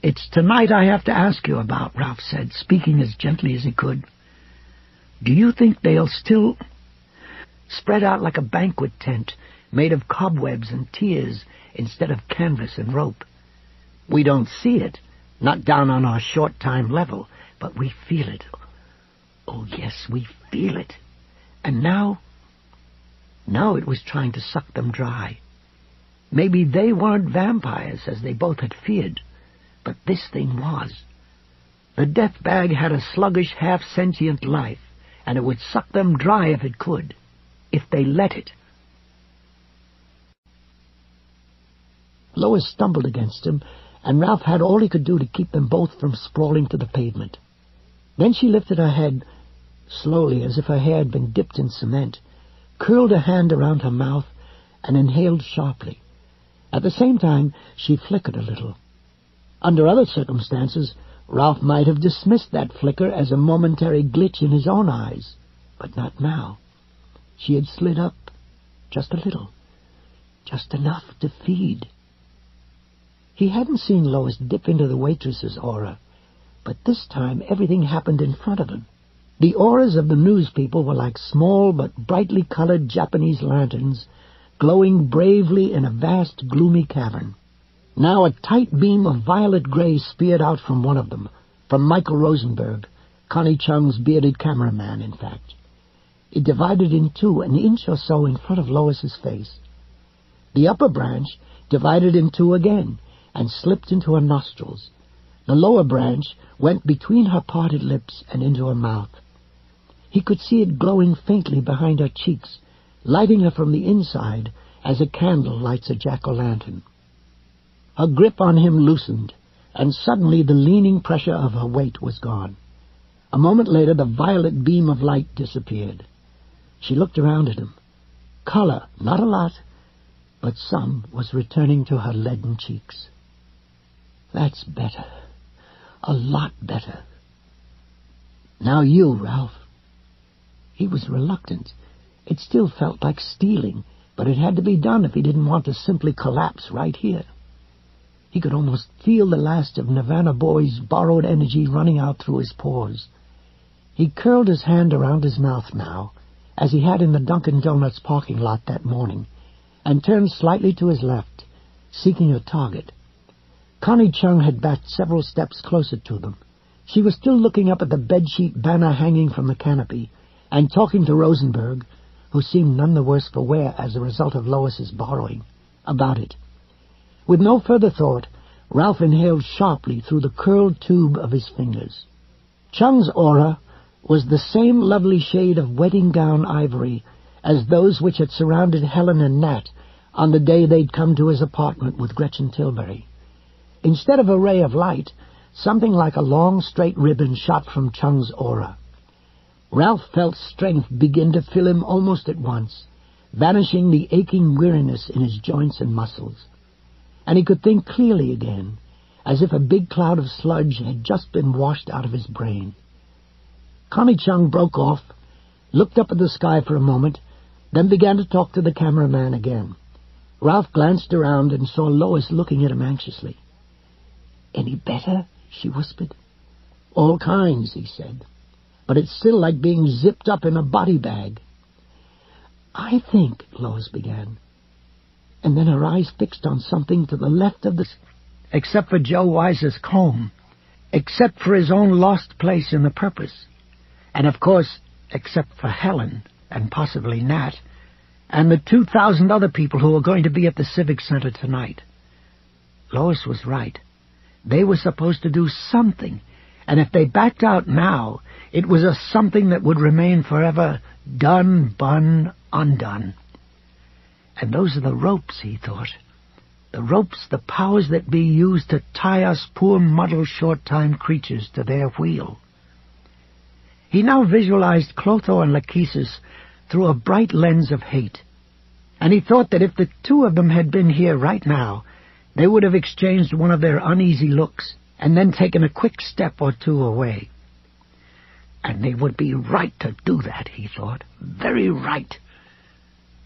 It's tonight I have to ask you about, Ralph said, speaking as gently as he could. Do you think they'll still spread out like a banquet tent made of cobwebs and tiers instead of canvas and rope? We don't see it, not down on our short-time level, but we feel it. Oh, yes, we feel it. And now it was trying to suck them dry. Maybe they weren't vampires, as they both had feared, but this thing was. The death bag had a sluggish, half-sentient life, and it would suck them dry if it could, if they let it. Lois stumbled against him, and Ralph had all he could do to keep them both from sprawling to the pavement. Then she lifted her head, slowly, as if her hair had been dipped in cement, curled a hand around her mouth, and inhaled sharply. At the same time, she flickered a little. Under other circumstances, Ralph might have dismissed that flicker as a momentary glitch in his own eyes, but not now. She had slid up, just a little, just enough to feed. He hadn't seen Lois dip into the waitress's aura, but this time everything happened in front of him. The auras of the news people were like small but brightly colored Japanese lanterns, glowing bravely in a vast, gloomy cavern. Now a tight beam of violet gray speared out from one of them, from Michael Rosenberg, Connie Chung's bearded cameraman, in fact. It divided in two, an inch or so in front of Lois's face. The upper branch divided in two again, and slipped into her nostrils. The lower branch went between her parted lips and into her mouth. He could see it glowing faintly behind her cheeks, lighting her from the inside as a candle lights a jack-o'-lantern. Her grip on him loosened, and suddenly the leaning pressure of her weight was gone. A moment later the violet beam of light disappeared. She looked around at him. Color, not a lot, but some, was returning to her leaden cheeks. That's better. A lot better. Now you, Ralph. He was reluctant. It still felt like stealing, but it had to be done if he didn't want to simply collapse right here. He could almost feel the last of Nirvana Boy's borrowed energy running out through his pores. He curled his hand around his mouth now, as he had in the Dunkin' Donuts parking lot that morning, and turned slightly to his left, seeking a target. Connie Chung had backed several steps closer to them. She was still looking up at the bedsheet banner hanging from the canopy, and talking to Rosenberg, who seemed none the worse for wear as a result of Lois's borrowing, about it. With no further thought, Ralph inhaled sharply through the curled tube of his fingers. Chung's aura was the same lovely shade of wedding gown ivory as those which had surrounded Helen and Nat on the day they'd come to his apartment with Gretchen Tilbury. Instead of a ray of light, something like a long, straight ribbon shot from Chung's aura. Ralph felt strength begin to fill him almost at once, vanishing the aching weariness in his joints and muscles. And he could think clearly again, as if a big cloud of sludge had just been washed out of his brain. Connie Chung broke off, looked up at the sky for a moment, then began to talk to the cameraman again. Ralph glanced around and saw Lois looking at him anxiously. "Any better?" she whispered. "All kinds," he said. "But it's still like being zipped up in a body bag." "I think," Lois began, and then her eyes fixed on something to the left of the... Except for Joe Wise's comb, except for his own lost place in the purpose, and of course, except for Helen, and possibly Nat, and the 2,000 other people who were going to be at the Civic Center tonight. Lois was right. They were supposed to do something, and if they backed out now, it was a something that would remain forever done, bun, undone. And those are the ropes, he thought. The ropes, the powers that be used to tie us poor, muddled, short-time creatures to their wheel. He now visualized Clotho and Lachesis through a bright lens of hate, and he thought that if the two of them had been here right now, They would have exchanged one of their uneasy looks, and then taken a quick step or two away. And they would be right to do that, he thought. Very right.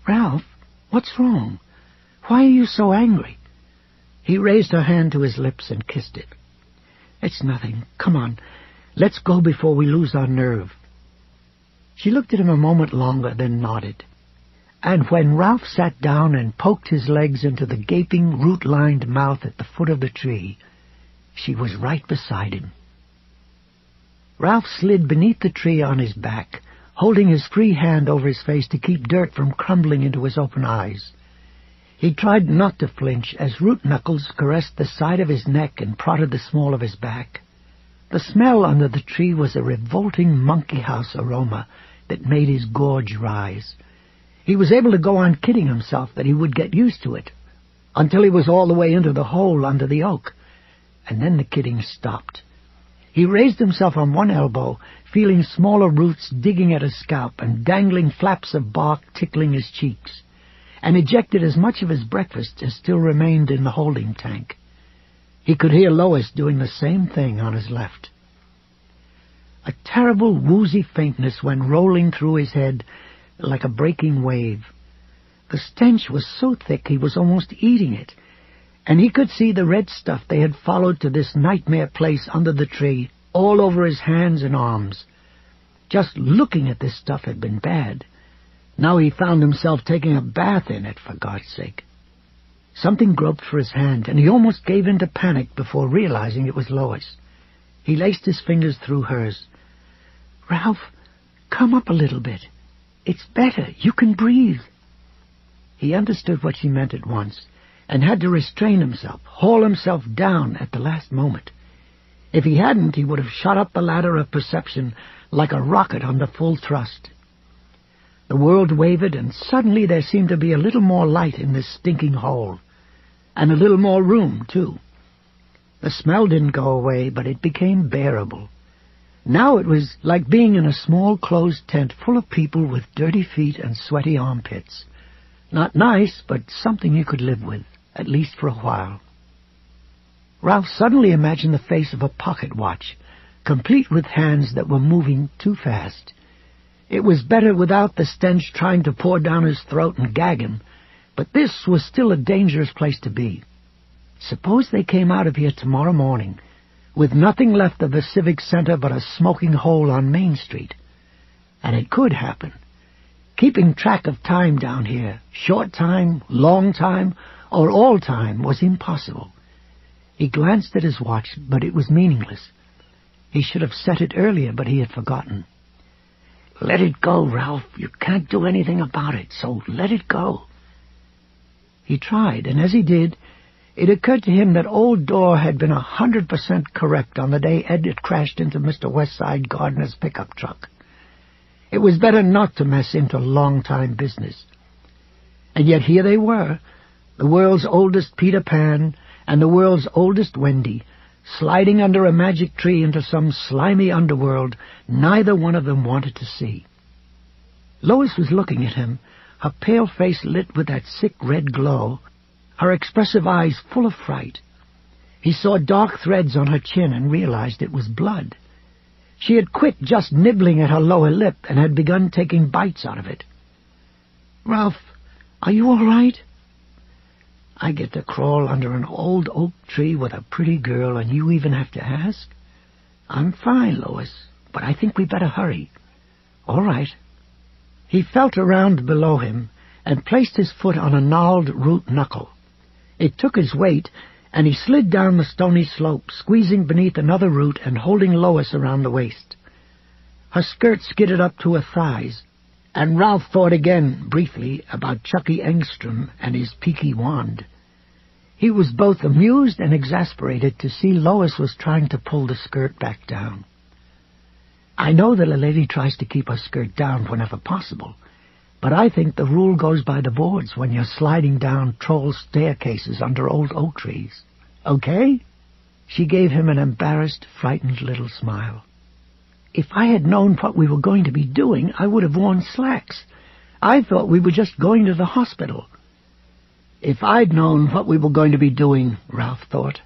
Ralph, what's wrong? Why are you so angry? He raised her hand to his lips and kissed it. It's nothing. Come on. Let's go before we lose our nerve. She looked at him a moment longer, then nodded. And when Ralph sat down and poked his legs into the gaping, root-lined mouth at the foot of the tree, she was right beside him. Ralph slid beneath the tree on his back, holding his free hand over his face to keep dirt from crumbling into his open eyes. He tried not to flinch as root knuckles caressed the side of his neck and prodded the small of his back. The smell under the tree was a revolting monkey house aroma that made his gorge rise. He was able to go on kidding himself that he would get used to it, until he was all the way into the hole under the oak, and then the kidding stopped. He raised himself on one elbow, feeling smaller roots digging at his scalp and dangling flaps of bark tickling his cheeks, and ejected as much of his breakfast as still remained in the holding tank. He could hear Lois doing the same thing on his left. A terrible woozy faintness went rolling through his head like a breaking wave. The stench was so thick he was almost eating it, and he could see the red stuff they had followed to this nightmare place under the tree all over his hands and arms. Just looking at this stuff had been bad. Now he found himself taking a bath in it, for God's sake. Something groped for his hand, and he almost gave in to panic before realizing it was Lois. He laced his fingers through hers. "Ralph, come up a little bit. It's better. You can breathe." He understood what she meant at once, and had to restrain himself, haul himself down at the last moment. If he hadn't, he would have shot up the ladder of perception like a rocket under full thrust. The world wavered, and suddenly there seemed to be a little more light in this stinking hole, and a little more room, too. The smell didn't go away, but it became bearable. Now it was like being in a small closed tent full of people with dirty feet and sweaty armpits. Not nice, but something you could live with, at least for a while. Ralph suddenly imagined the face of a pocket watch, complete with hands that were moving too fast. It was better without the stench trying to pour down his throat and gag him, but this was still a dangerous place to be. Suppose they came out of here tomorrow morning, with nothing left of the civic center but a smoking hole on Main Street. And it could happen. Keeping track of time down here, short time, long time, or all time, was impossible. He glanced at his watch, but it was meaningless. He should have set it earlier, but he had forgotten. "Let it go, Ralph. You can't do anything about it, so let it go." He tried, and as he did, it occurred to him that Old Door had been 100% correct on the day Ed had crashed into Mr. Westside Gardner's pickup truck. It was better not to mess into long-time business. And yet here they were, the world's oldest Peter Pan and the world's oldest Wendy, sliding under a magic tree into some slimy underworld neither one of them wanted to see. Lois was looking at him, her pale face lit with that sick red glow, her expressive eyes full of fright. He saw dark threads on her chin and realized it was blood. She had quit just nibbling at her lower lip and had begun taking bites out of it. "Ralph, are you all right?" "I get to crawl under an old oak tree with a pretty girl, and you even have to ask?" "I'm fine, Lois, but I think we better hurry." "All right." He felt around below him and placed his foot on a gnarled root knuckle. It took his weight, and he slid down the stony slope, squeezing beneath another root and holding Lois around the waist. Her skirt skidded up to her thighs, and Ralph thought again, briefly, about Chucky Engstrom and his peaky wand. He was both amused and exasperated to see Lois was trying to pull the skirt back down. I know that a lady tries to keep her skirt down whenever possible, but I think the rule goes by the boards when you're sliding down troll staircases under old oak trees. Okay? She gave him an embarrassed, frightened little smile. "If I had known what we were going to be doing, I would have worn slacks. I thought we were just going to the hospital." If I'd known what we were going to be doing, Ralph thought,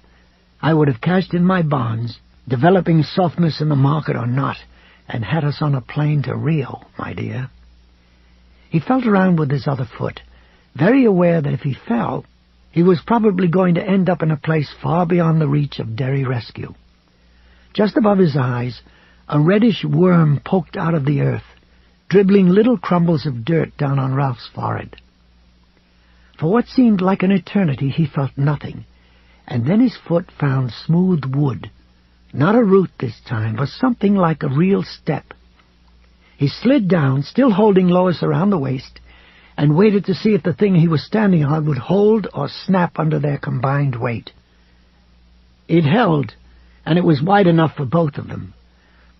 I would have cashed in my bonds, developing softness in the market or not, and had us on a plane to Rio, my dear. He felt around with his other foot, very aware that if he fell, he was probably going to end up in a place far beyond the reach of Derry rescue. Just above his eyes, a reddish worm poked out of the earth, dribbling little crumbles of dirt down on Ralph's forehead. For what seemed like an eternity, he felt nothing, and then his foot found smooth wood. Not a root this time, but something like a real step. He slid down, still holding Lois around the waist, and waited to see if the thing he was standing on would hold or snap under their combined weight. It held, and it was wide enough for both of them.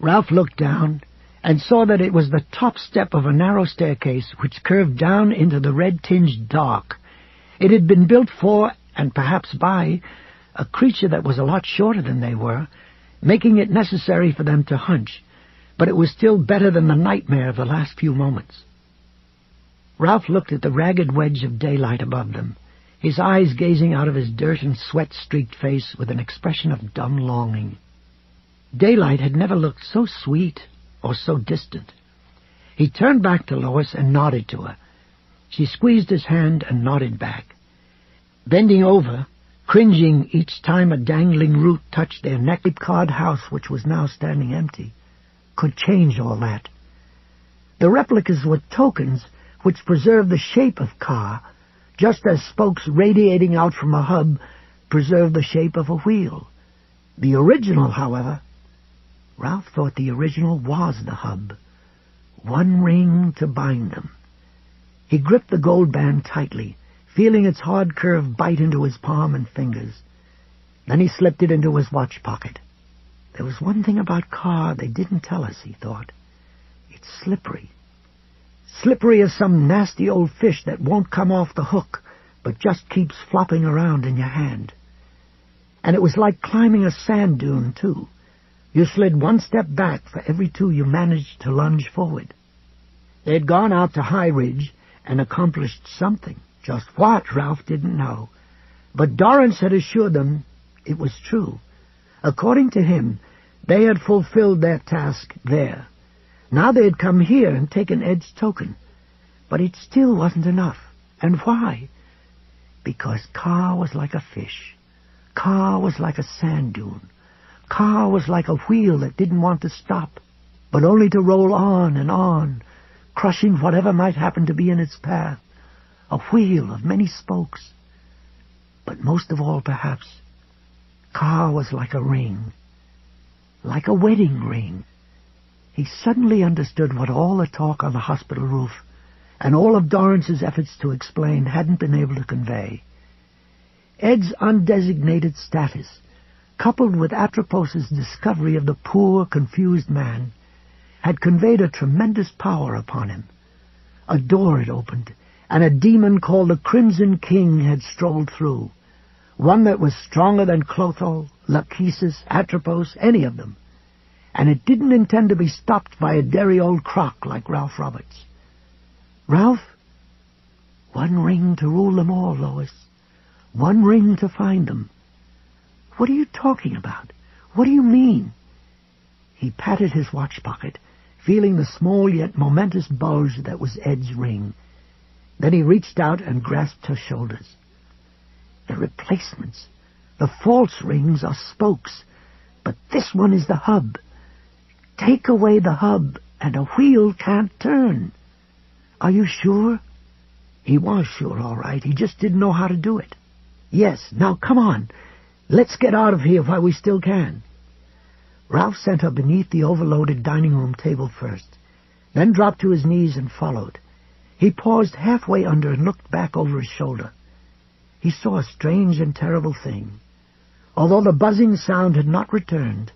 Ralph looked down and saw that it was the top step of a narrow staircase which curved down into the red-tinged dark. It had been built for, and perhaps by, a creature that was a lot shorter than they were, making it necessary for them to hunch, but it was still better than the nightmare of the last few moments. Ralph looked at the ragged wedge of daylight above them, his eyes gazing out of his dirt and sweat-streaked face with an expression of dumb longing. Daylight had never looked so sweet or so distant. He turned back to Lois and nodded to her. She squeezed his hand and nodded back. Bending over, cringing each time a dangling root touched their neck-cod house, which was now standing empty, could change all that. The replicas were tokens which preserved the shape of Ka, just as spokes radiating out from a hub preserve the shape of a wheel. The original, however, Ralph thought the original was the hub. One ring to bind them. He gripped the gold band tightly, feeling its hard curve bite into his palm and fingers. Then he slipped it into his watch pocket. There was one thing about Ka they didn't tell us, he thought. It's slippery. Slippery as some nasty old fish that won't come off the hook, but just keeps flopping around in your hand. And it was like climbing a sand dune, too. You slid one step back for every two you managed to lunge forward. They had gone out to High Ridge and accomplished something. Just what, Ralph didn't know. But Dorrance had assured them it was true. According to him, they had fulfilled their task there. Now they had come here and taken Ed's token. But it still wasn't enough. And why? Because Ka was like a fish. Ka was like a sand dune. Ka was like a wheel that didn't want to stop, but only to roll on, crushing whatever might happen to be in its path. A wheel of many spokes. But most of all, perhaps, Ka was like a ring. Like a wedding ring. He suddenly understood what all the talk on the hospital roof and all of Dorrance's efforts to explain hadn't been able to convey. Ed's undesignated status, coupled with Atropos's discovery of the poor, confused man, had conveyed a tremendous power upon him. A door had opened, and a demon called the Crimson King had strolled through, one that was stronger than Clotho, Lachesis, Atropos, any of them, and it didn't intend to be stopped by a derry old crock like Ralph Roberts. Ralph? One ring to rule them all, Lois. One ring to find them. What are you talking about? What do you mean? He patted his watch pocket, feeling the small yet momentous bulge that was Ed's ring. Then he reached out and grasped her shoulders. The replacements, the false rings are spokes, but this one is the hub. Take away the hub, and a wheel can't turn. Are you sure? He was sure, all right. He just didn't know how to do it. Yes, now come on. Let's get out of here while we still can. Ralph sent her beneath the overloaded dining-room table first, then dropped to his knees and followed. He paused halfway under and looked back over his shoulder. He saw a strange and terrible thing. Although the buzzing sound had not returned,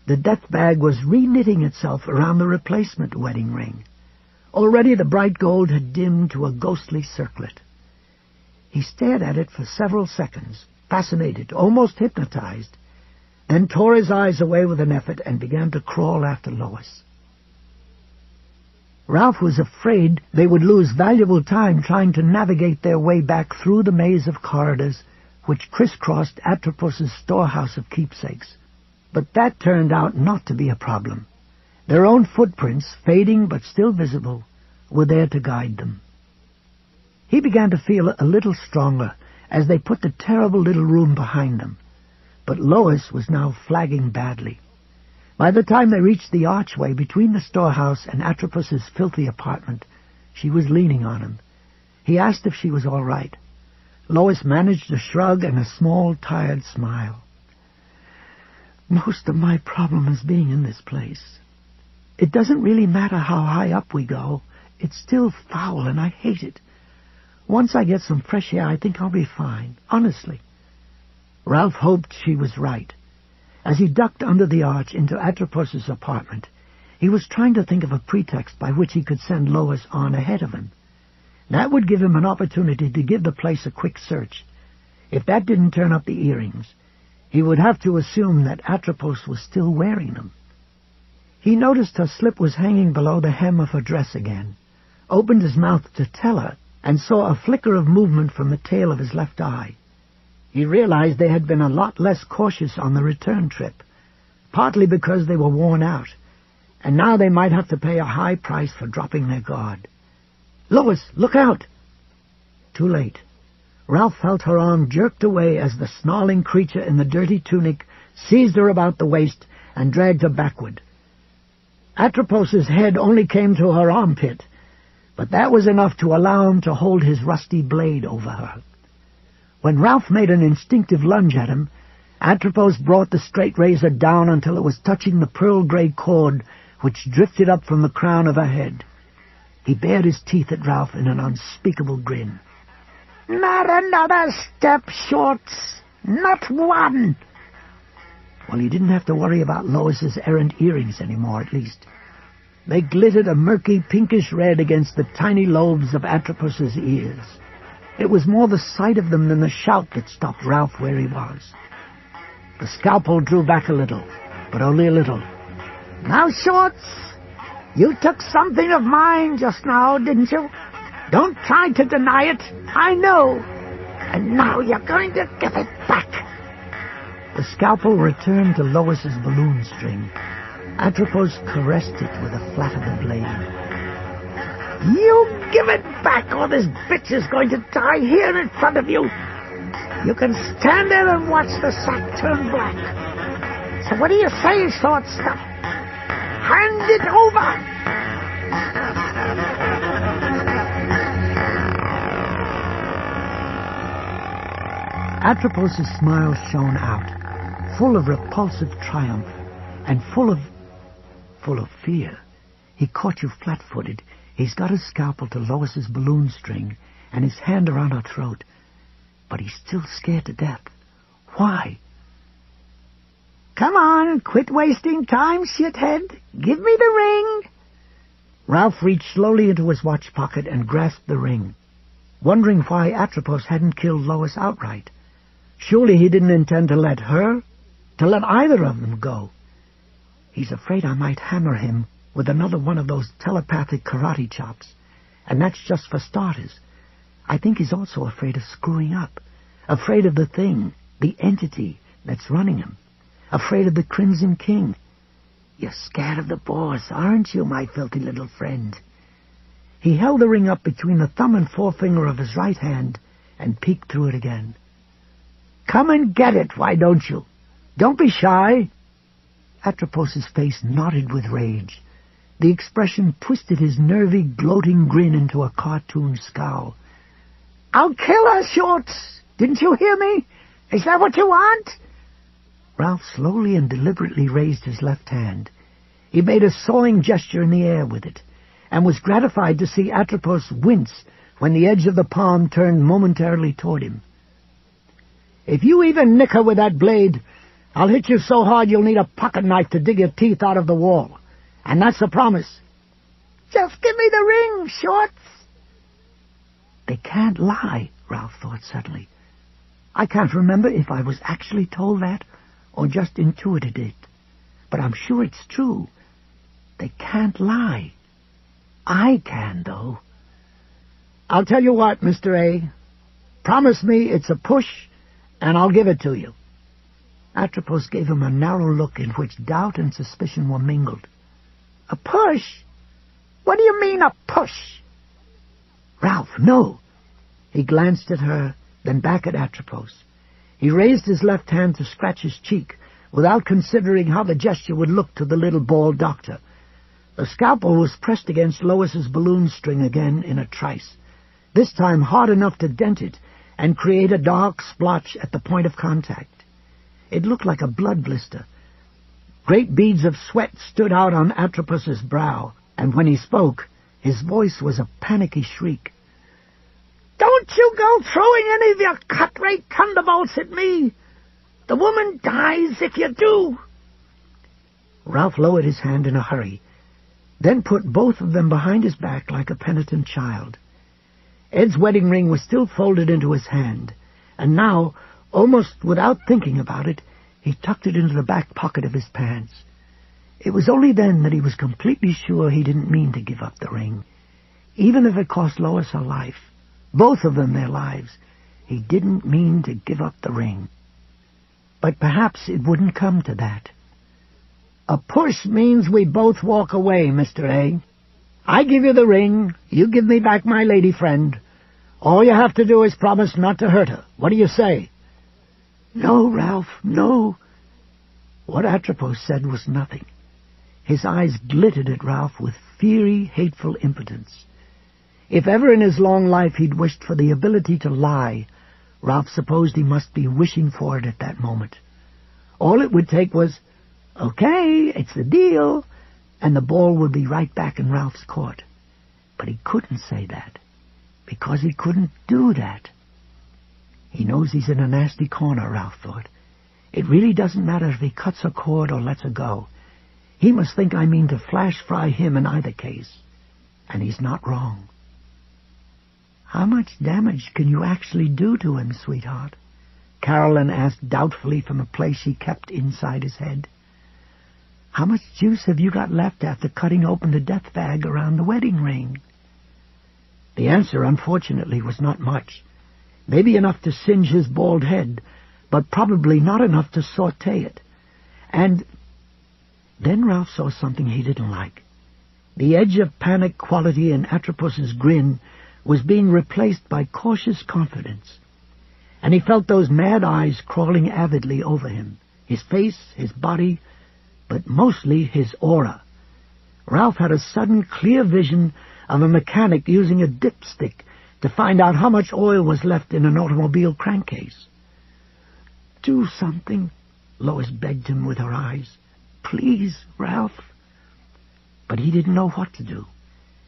the death bag was re-knitting itself around the replacement wedding ring. Already the bright gold had dimmed to a ghostly circlet. He stared at it for several seconds, fascinated, almost hypnotized, then tore his eyes away with an effort and began to crawl after Lois. Ralph was afraid they would lose valuable time trying to navigate their way back through the maze of corridors which crisscrossed Atropus's storehouse of keepsakes. But that turned out not to be a problem. Their own footprints, fading but still visible, were there to guide them. He began to feel a little stronger as they put the terrible little room behind them. But Lois was now flagging badly. By the time they reached the archway between the storehouse and Atropus's filthy apartment, she was leaning on him. He asked if she was all right. Lois managed a shrug and a small, tired smile. "Most of my problem is being in this place. It doesn't really matter how high up we go. It's still foul, and I hate it. Once I get some fresh air, I think I'll be fine, honestly." Ralph hoped she was right. As he ducked under the arch into Atropus's apartment, he was trying to think of a pretext by which he could send Lois on ahead of him. That would give him an opportunity to give the place a quick search. If that didn't turn up the earrings, he would have to assume that Atropus was still wearing them. He noticed her slip was hanging below the hem of her dress again, opened his mouth to tell her, and saw a flicker of movement from the tail of his left eye. He realized they had been a lot less cautious on the return trip, partly because they were worn out, and now they might have to pay a high price for dropping their guard. "Lois, look out!" Too late. Ralph felt her arm jerked away as the snarling creature in the dirty tunic seized her about the waist and dragged her backward. Atropus's head only came to her armpit, but that was enough to allow him to hold his rusty blade over her. When Ralph made an instinctive lunge at him, Atropus brought the straight razor down until it was touching the pearl-gray cord which drifted up from the crown of her head. He bared his teeth at Ralph in an unspeakable grin. "Not another step, Shorts! Not one!" Well, he didn't have to worry about Lois's errant earrings anymore, at least. They glittered a murky pinkish red against the tiny lobes of Atropus's ears. It was more the sight of them than the shout that stopped Ralph where he was. The scalpel drew back a little, but only a little. "Now, Shorts, you took something of mine just now, didn't you? Don't try to deny it. I know. And now you're going to give it back." The scalpel returned to Lois's balloon string. Atropus caressed it with the flat of the blade. "You give it back, or this bitch is going to die here in front of you. You can stand there and watch the sack turn black. So what do you say, short stuff? Hand it over!" Atropus's smile shone out, full of repulsive triumph, and full of fear. He caught you flat-footed. He's got his scalpel to Lois's balloon string and his hand around her throat, but he's still scared to death. Why? "Come on, quit wasting time, shithead. Give me the ring." Ralph reached slowly into his watch pocket and grasped the ring, wondering why Atropus hadn't killed Lois outright. Surely he didn't intend to let either of them go. "He's afraid I might hammer him with another one of those telepathic karate chops, and that's just for starters. I think he's also afraid of screwing up, afraid of the thing, the entity that's running him, afraid of the Crimson King. You're scared of the boss, aren't you, my filthy little friend?" He held the ring up between the thumb and forefinger of his right hand and peeked through it again. "Come and get it, why don't you? Don't be shy." Atropus's face knotted with rage. The expression twisted his nervy, gloating grin into a cartoon scowl. "I'll kill her, Shorts! Didn't you hear me? Is that what you want?" Ralph slowly and deliberately raised his left hand. He made a sawing gesture in the air with it, and was gratified to see Atropus wince when the edge of the palm turned momentarily toward him. "If you even nick her with that blade, I'll hit you so hard you'll need a pocket knife to dig your teeth out of the wall. And that's a promise." "Just give me the ring, Shorts." They can't lie, Ralph thought suddenly. I can't remember if I was actually told that or just intuited it, but I'm sure it's true. They can't lie. I can, though. I'll tell you what, Mr. A. Promise me it's a push, and I'll give it to you. Atropos gave him a narrow look in which doubt and suspicion were mingled. A push? What do you mean, a push? Ralph, no. He glanced at her, then back at Atropos. He raised his left hand to scratch his cheek, without considering how the gesture would look to the little bald doctor. The scalpel was pressed against Lois's balloon string again in a trice, this time hard enough to dent it and create a dark splotch at the point of contact. It looked like a blood blister. Great beads of sweat stood out on Atropos's brow, and when he spoke, his voice was a panicky shriek. "Don't you go throwing any of your cut-rate thunderbolts at me! The woman dies if you do!" Ralph lowered his hand in a hurry, then put both of them behind his back like a penitent child. Ed's wedding ring was still folded into his hand, and now, almost without thinking about it, he tucked it into the back pocket of his pants. It was only then that he was completely sure he didn't mean to give up the ring. Even if it cost Lois her life, both of them their lives, he didn't mean to give up the ring. But perhaps it wouldn't come to that. "A push means we both walk away, Mr. A. I give you the ring, you give me back my lady friend. All you have to do is promise not to hurt her. What do you say?" "No, Ralph, no." What Atropos said was nothing. His eyes glittered at Ralph with fiery, hateful impotence. If ever in his long life he'd wished for the ability to lie, Ralph supposed he must be wishing for it at that moment. All it would take was, "Okay, it's the deal," and the ball would be right back in Ralph's court. But he couldn't say that, because he couldn't do that. He knows he's in a nasty corner, Ralph thought. It really doesn't matter if he cuts a cord or lets her go. He must think I mean to flash-fry him in either case. And he's not wrong. "How much damage can you actually do to him, sweetheart?" Carolyn asked doubtfully from a place she kept inside his head. "How much juice have you got left after cutting open the death bag around the wedding ring?" The answer, unfortunately, was not much. Maybe enough to singe his bald head, but probably not enough to saute it. And then Ralph saw something he didn't like. The edge of panic quality in Atropos's grin was being replaced by cautious confidence, and he felt those mad eyes crawling avidly over him, his face, his body, but mostly his aura. Ralph had a sudden clear vision of a mechanic using a dipstick to find out how much oil was left in an automobile crankcase. "Do something," Lois begged him with her eyes. "Please, Ralph." But he didn't know what to do.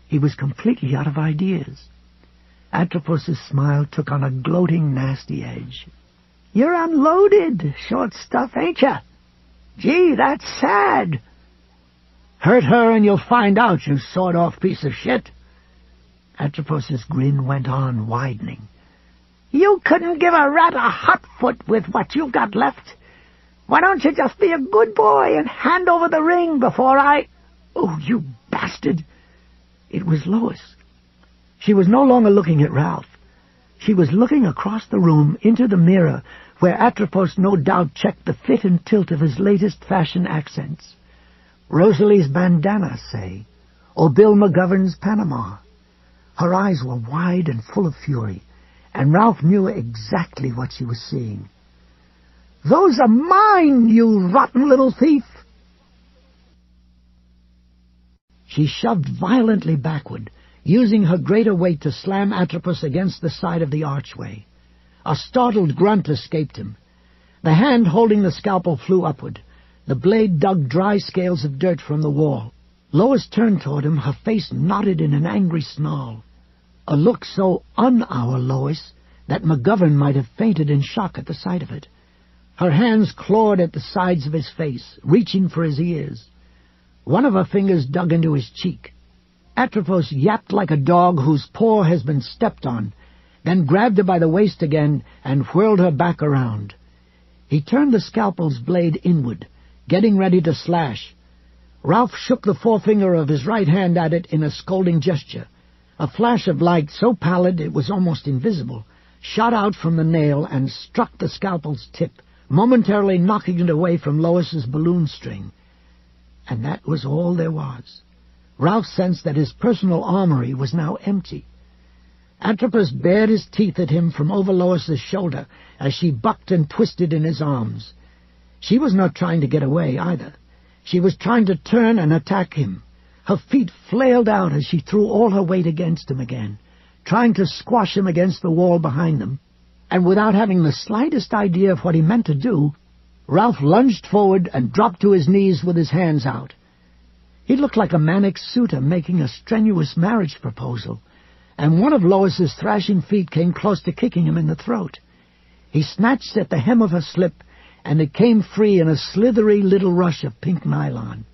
He was completely out of ideas. Atropos's smile took on a gloating, nasty edge. "You're unloaded, short stuff, ain't you? Gee, that's sad." "Hurt her and you'll find out, you sawed-off piece of shit." Atropos's grin went on, widening. "You couldn't give a rat a hot foot with what you've got left. Why don't you just be a good boy and hand over the ring before I—" "Oh, you bastard!" It was Lois. She was no longer looking at Ralph. She was looking across the room into the mirror where Atropos no doubt checked the fit and tilt of his latest fashion accents. Rosalie's bandana, say, or Bill McGovern's Panama. Her eyes were wide and full of fury, and Ralph knew exactly what she was seeing. "Those are mine, you rotten little thief!" She shoved violently backward, using her greater weight to slam Atropos against the side of the archway. A startled grunt escaped him. The hand holding the scalpel flew upward. The blade dug dry scales of dirt from the wall. Lois turned toward him, her face knotted in an angry snarl. A look so un-our Lois that McGovern might have fainted in shock at the sight of it. Her hands clawed at the sides of his face, reaching for his ears. One of her fingers dug into his cheek. Atropos yapped like a dog whose paw has been stepped on, then grabbed her by the waist again and whirled her back around. He turned the scalpel's blade inward, getting ready to slash, Ralph shook the forefinger of his right hand at it in a scolding gesture. A flash of light, so pallid it was almost invisible, shot out from the nail and struck the scalpel's tip, momentarily knocking it away from Lois's balloon string. And that was all there was. Ralph sensed that his personal armory was now empty. Atropos bared his teeth at him from over Lois's shoulder as she bucked and twisted in his arms. She was not trying to get away either. She was trying to turn and attack him. Her feet flailed out as she threw all her weight against him again, trying to squash him against the wall behind them. And without having the slightest idea of what he meant to do, Ralph lunged forward and dropped to his knees with his hands out. He looked like a manic suitor making a strenuous marriage proposal, and one of Lois's thrashing feet came close to kicking him in the throat. He snatched at the hem of her slip, and it came free in a slithery little rush of pink nylon.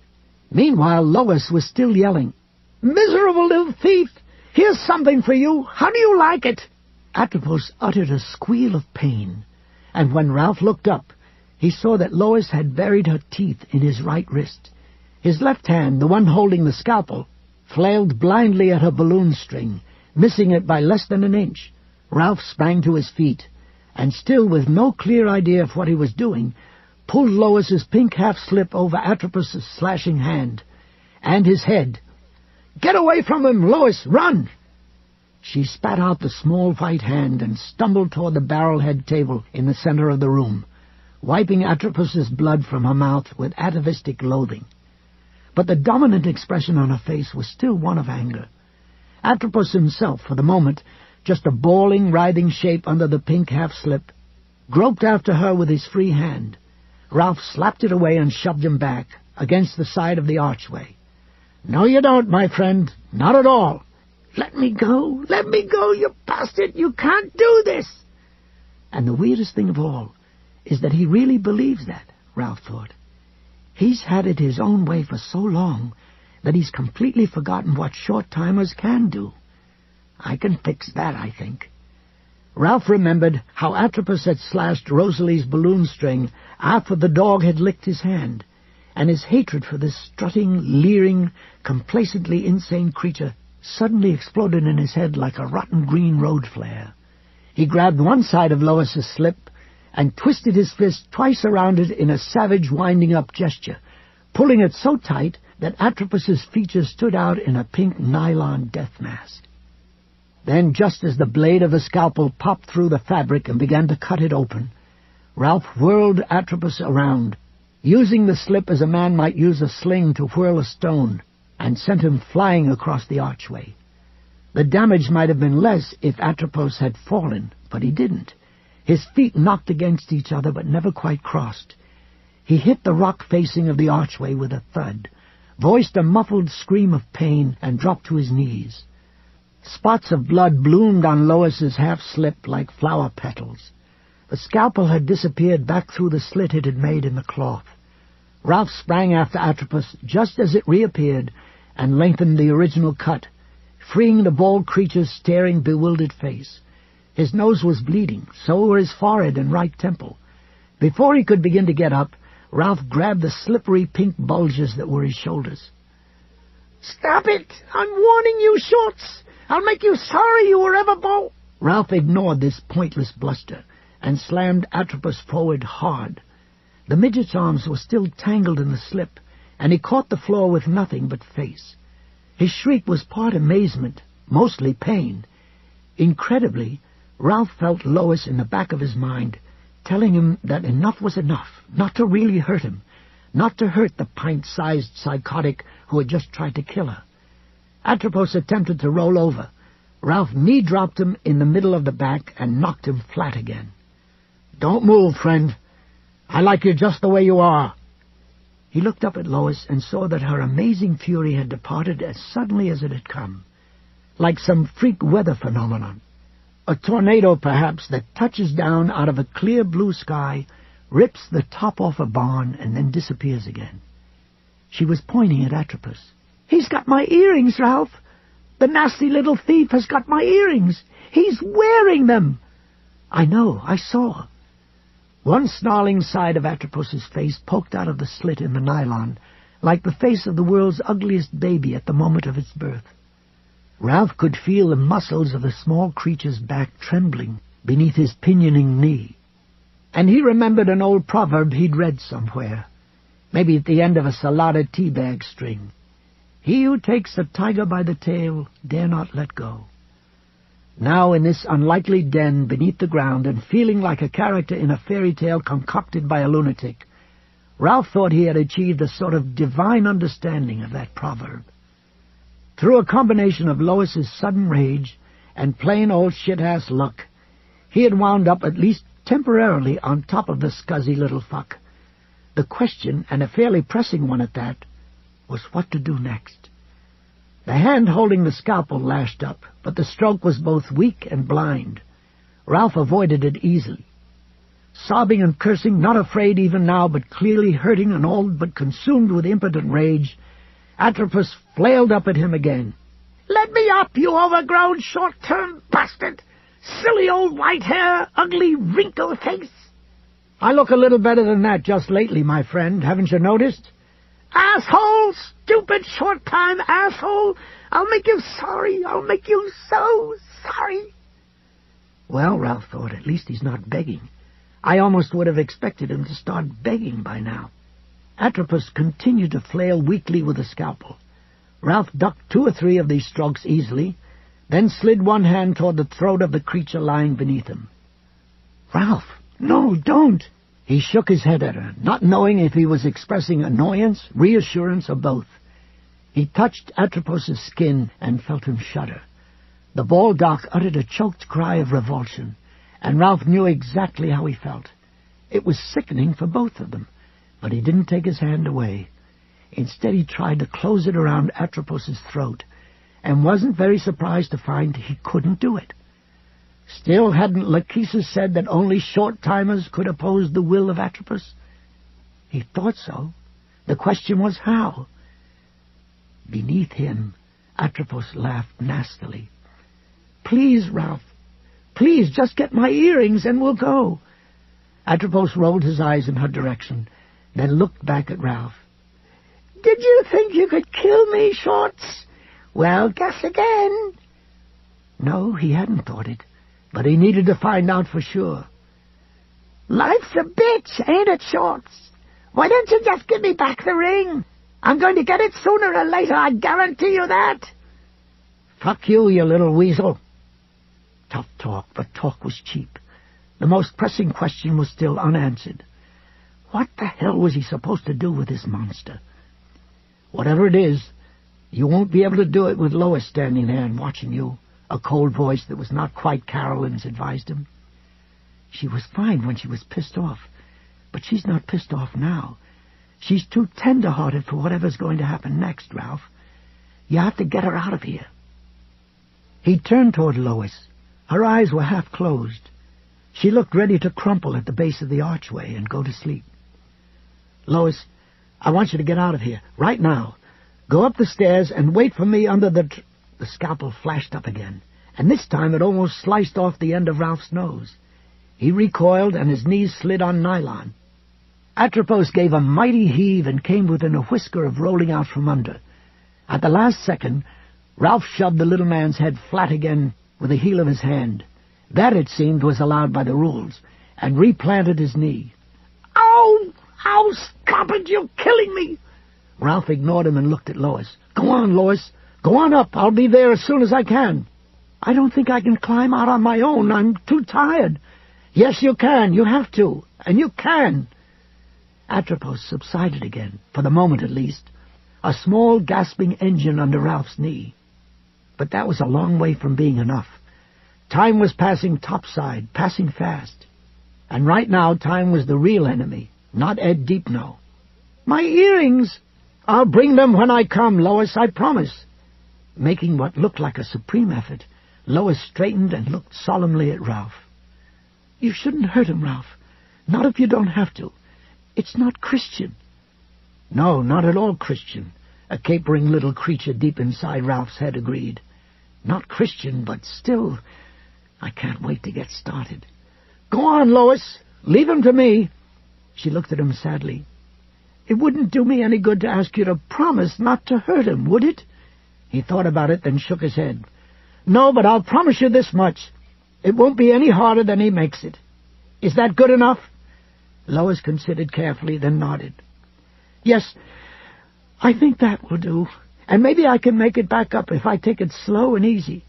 Meanwhile, Lois was still yelling, "Miserable little thief! Here's something for you! How do you like it?" Atropos uttered a squeal of pain, and when Ralph looked up, he saw that Lois had buried her teeth in his right wrist. His left hand, the one holding the scalpel, flailed blindly at her balloon string, missing it by less than an inch. Ralph sprang to his feet, and still with no clear idea of what he was doing, pulled Lois's pink half-slip over Atropos's slashing hand, and his head. "Get away from him, Lois! Run!" She spat out the small white hand and stumbled toward the barrel-head table in the center of the room, wiping Atropos's blood from her mouth with atavistic loathing. But the dominant expression on her face was still one of anger. Atropos himself, for the moment, just a bawling, writhing shape under the pink half-slip, groped after her with his free hand. Ralph slapped it away and shoved him back against the side of the archway. "No, you don't, my friend. Not at all." "Let me go! Let me go, you bastard! You can't do this!" And the weirdest thing of all is that he really believes that, Ralph thought. He's had it his own way for so long that he's completely forgotten what short-timers can do. I can fix that, I think. Ralph remembered how Atropos had slashed Rosalie's balloon string after the dog had licked his hand, and his hatred for this strutting, leering, complacently insane creature suddenly exploded in his head like a rotten green road flare. He grabbed one side of Lois's slip and twisted his fist twice around it in a savage winding-up gesture, pulling it so tight that Atropos's features stood out in a pink nylon death mask. Then, just as the blade of the scalpel popped through the fabric and began to cut it open, Ralph whirled Atropos around, using the slip as a man might use a sling to whirl a stone, and sent him flying across the archway. The damage might have been less if Atropos had fallen, but he didn't. His feet knocked against each other but never quite crossed. He hit the rock facing of the archway with a thud, voiced a muffled scream of pain, and dropped to his knees. Spots of blood bloomed on Lois's half-slip like flower petals. The scalpel had disappeared back through the slit it had made in the cloth. Ralph sprang after Atropos just as it reappeared and lengthened the original cut, freeing the bald creature's staring, bewildered face. His nose was bleeding, so were his forehead and right temple. Before he could begin to get up, Ralph grabbed the slippery pink bulges that were his shoulders. "Stop it! I'm warning you, Schultz! I'll make you sorry you were ever born." Ralph ignored this pointless bluster and slammed Atropos forward hard. The midget's arms were still tangled in the slip, and he caught the floor with nothing but face. His shriek was part amazement, mostly pain. Incredibly, Ralph felt Lois in the back of his mind, telling him that enough was enough, not to really hurt him, not to hurt the pint-sized psychotic who had just tried to kill her. Atropos attempted to roll over. Ralph knee-dropped him in the middle of the back and knocked him flat again. "Don't move, friend. I like you just the way you are." He looked up at Lois and saw that her amazing fury had departed as suddenly as it had come, like some freak weather phenomenon. A tornado, perhaps, that touches down out of a clear blue sky, rips the top off a barn, and then disappears again. She was pointing at Atropos. "He's got my earrings, Ralph. The nasty little thief has got my earrings. He's wearing them." "I know, I saw." One snarling side of Atropos's face poked out of the slit in the nylon, like the face of the world's ugliest baby at the moment of its birth. Ralph could feel the muscles of the small creature's back trembling beneath his pinioning knee. And he remembered an old proverb he'd read somewhere, maybe at the end of a Salada tea-bag string. He who takes a tiger by the tail dare not let go. Now in this unlikely den beneath the ground, and feeling like a character in a fairy tale concocted by a lunatic, Ralph thought he had achieved a sort of divine understanding of that proverb. Through a combination of Lois's sudden rage and plain old shit-ass luck, he had wound up, at least temporarily, on top of the scuzzy little fuck. The question, and a fairly pressing one at that, was what to do next. The hand holding the scalpel lashed up, but the stroke was both weak and blind. Ralph avoided it easily. Sobbing and cursing, not afraid even now, but clearly hurting and all but consumed with impotent rage, Atropos flailed up at him again. "Let me up, you overgrown, short-term bastard! Silly old white hair, ugly wrinkle face!" "I look a little better than that just lately, my friend. Haven't you noticed?" "Asshole! Stupid short-time asshole! I'll make you sorry! I'll make you so sorry!" Well, Ralph thought, at least he's not begging. I almost would have expected him to start begging by now. Atropos continued to flail weakly with the scalpel. Ralph ducked 2 or 3 of these strokes easily, then slid one hand toward the throat of the creature lying beneath him. "Ralph, no, don't!" He shook his head at her, not knowing if he was expressing annoyance, reassurance, or both. He touched Atropos's skin and felt him shudder. The bald doc uttered a choked cry of revulsion, and Ralph knew exactly how he felt. It was sickening for both of them, but he didn't take his hand away. Instead, he tried to close it around Atropos's throat, and wasn't very surprised to find he couldn't do it. Still, hadn't Lachesis said that only short-timers could oppose the will of Atropos? He thought so. The question was how. Beneath him, Atropos laughed nastily. "Please, Ralph, please, just get my earrings and we'll go." Atropos rolled his eyes in her direction, then looked back at Ralph. "Did you think you could kill me, Shorts? Well, guess again." No, he hadn't thought it, but he needed to find out for sure. "Life's a bitch, ain't it, Shorts? Why don't you just give me back the ring? I'm going to get it sooner or later, I guarantee you that." "Fuck you, you little weasel." Tough talk, but talk was cheap. The most pressing question was still unanswered. What the hell was he supposed to do with this monster? "Whatever it is, you won't be able to do it with Lois standing there and watching you," a cold voice that was not quite Carolyn's advised him. She was fine when she was pissed off, but she's not pissed off now. She's too tender-hearted for whatever's going to happen next, Ralph. You have to get her out of here. He turned toward Lois. Her eyes were half closed. She looked ready to crumple at the base of the archway and go to sleep. "Lois, I want you to get out of here, right now. Go up the stairs and wait for me under the..." The scalpel flashed up again, and this time it almost sliced off the end of Ralph's nose. He recoiled, and his knees slid on nylon. Atropos gave a mighty heave and came within a whisker of rolling out from under. At the last second, Ralph shoved the little man's head flat again with the heel of his hand. That, it seemed, was allowed by the rules, and replanted his knee. "Ow! Ow! Stop it! You're killing me!" Ralph ignored him and looked at Lois. "Go on, Lois. Go on up. I'll be there as soon as I can." "I don't think I can climb out on my own. I'm too tired." "Yes, you can. You have to. And you can." Atropos subsided again, for the moment at least, a small gasping engine under Ralph's knee. But that was a long way from being enough. Time was passing topside, passing fast. And right now time was the real enemy, not Ed Deepno. "My earrings!" "I'll bring them when I come, Lois, I promise." Making what looked like a supreme effort, Lois straightened and looked solemnly at Ralph. "You shouldn't hurt him, Ralph. Not if you don't have to. It's not Christian." "No, not at all Christian," a capering little creature deep inside Ralph's head agreed. "Not Christian, but still, I can't wait to get started." "Go on, Lois. Leave him to me." She looked at him sadly. It wouldn't do me any good to ask you to promise not to hurt him, would it?" He thought about it, then shook his head. "No, but I'll promise you this much. It won't be any harder than he makes it. Is that good enough?" Lois considered carefully, then nodded. "Yes, I think that will do. And maybe I can make it back up if I take it slow and easy.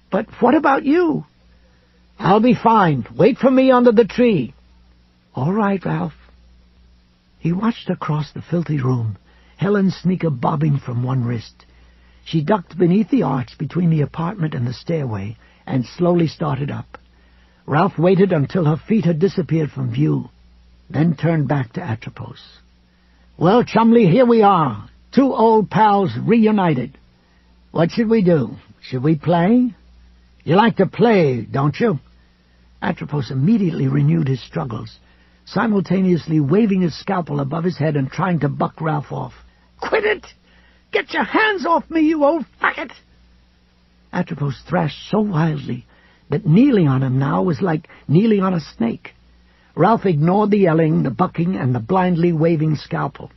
But what about you?" "I'll be fine. Wait for me under the tree." "All right, Ralph." He watched across the filthy room, Helen's sneaker bobbing from one wrist. She ducked beneath the arch between the apartment and the stairway and slowly started up. Ralph waited until her feet had disappeared from view, then turned back to Atropos. "Well, Chumley, here we are, two old pals reunited. What should we do? Should we play? You like to play, don't you?" Atropos immediately renewed his struggles, simultaneously waving his scalpel above his head and trying to buck Ralph off. "Quit it! Get your hands off me, you old faggot!" Atropos thrashed so wildly that kneeling on him now was like kneeling on a snake. Ralph ignored the yelling, the bucking, and the blindly waving scalpel.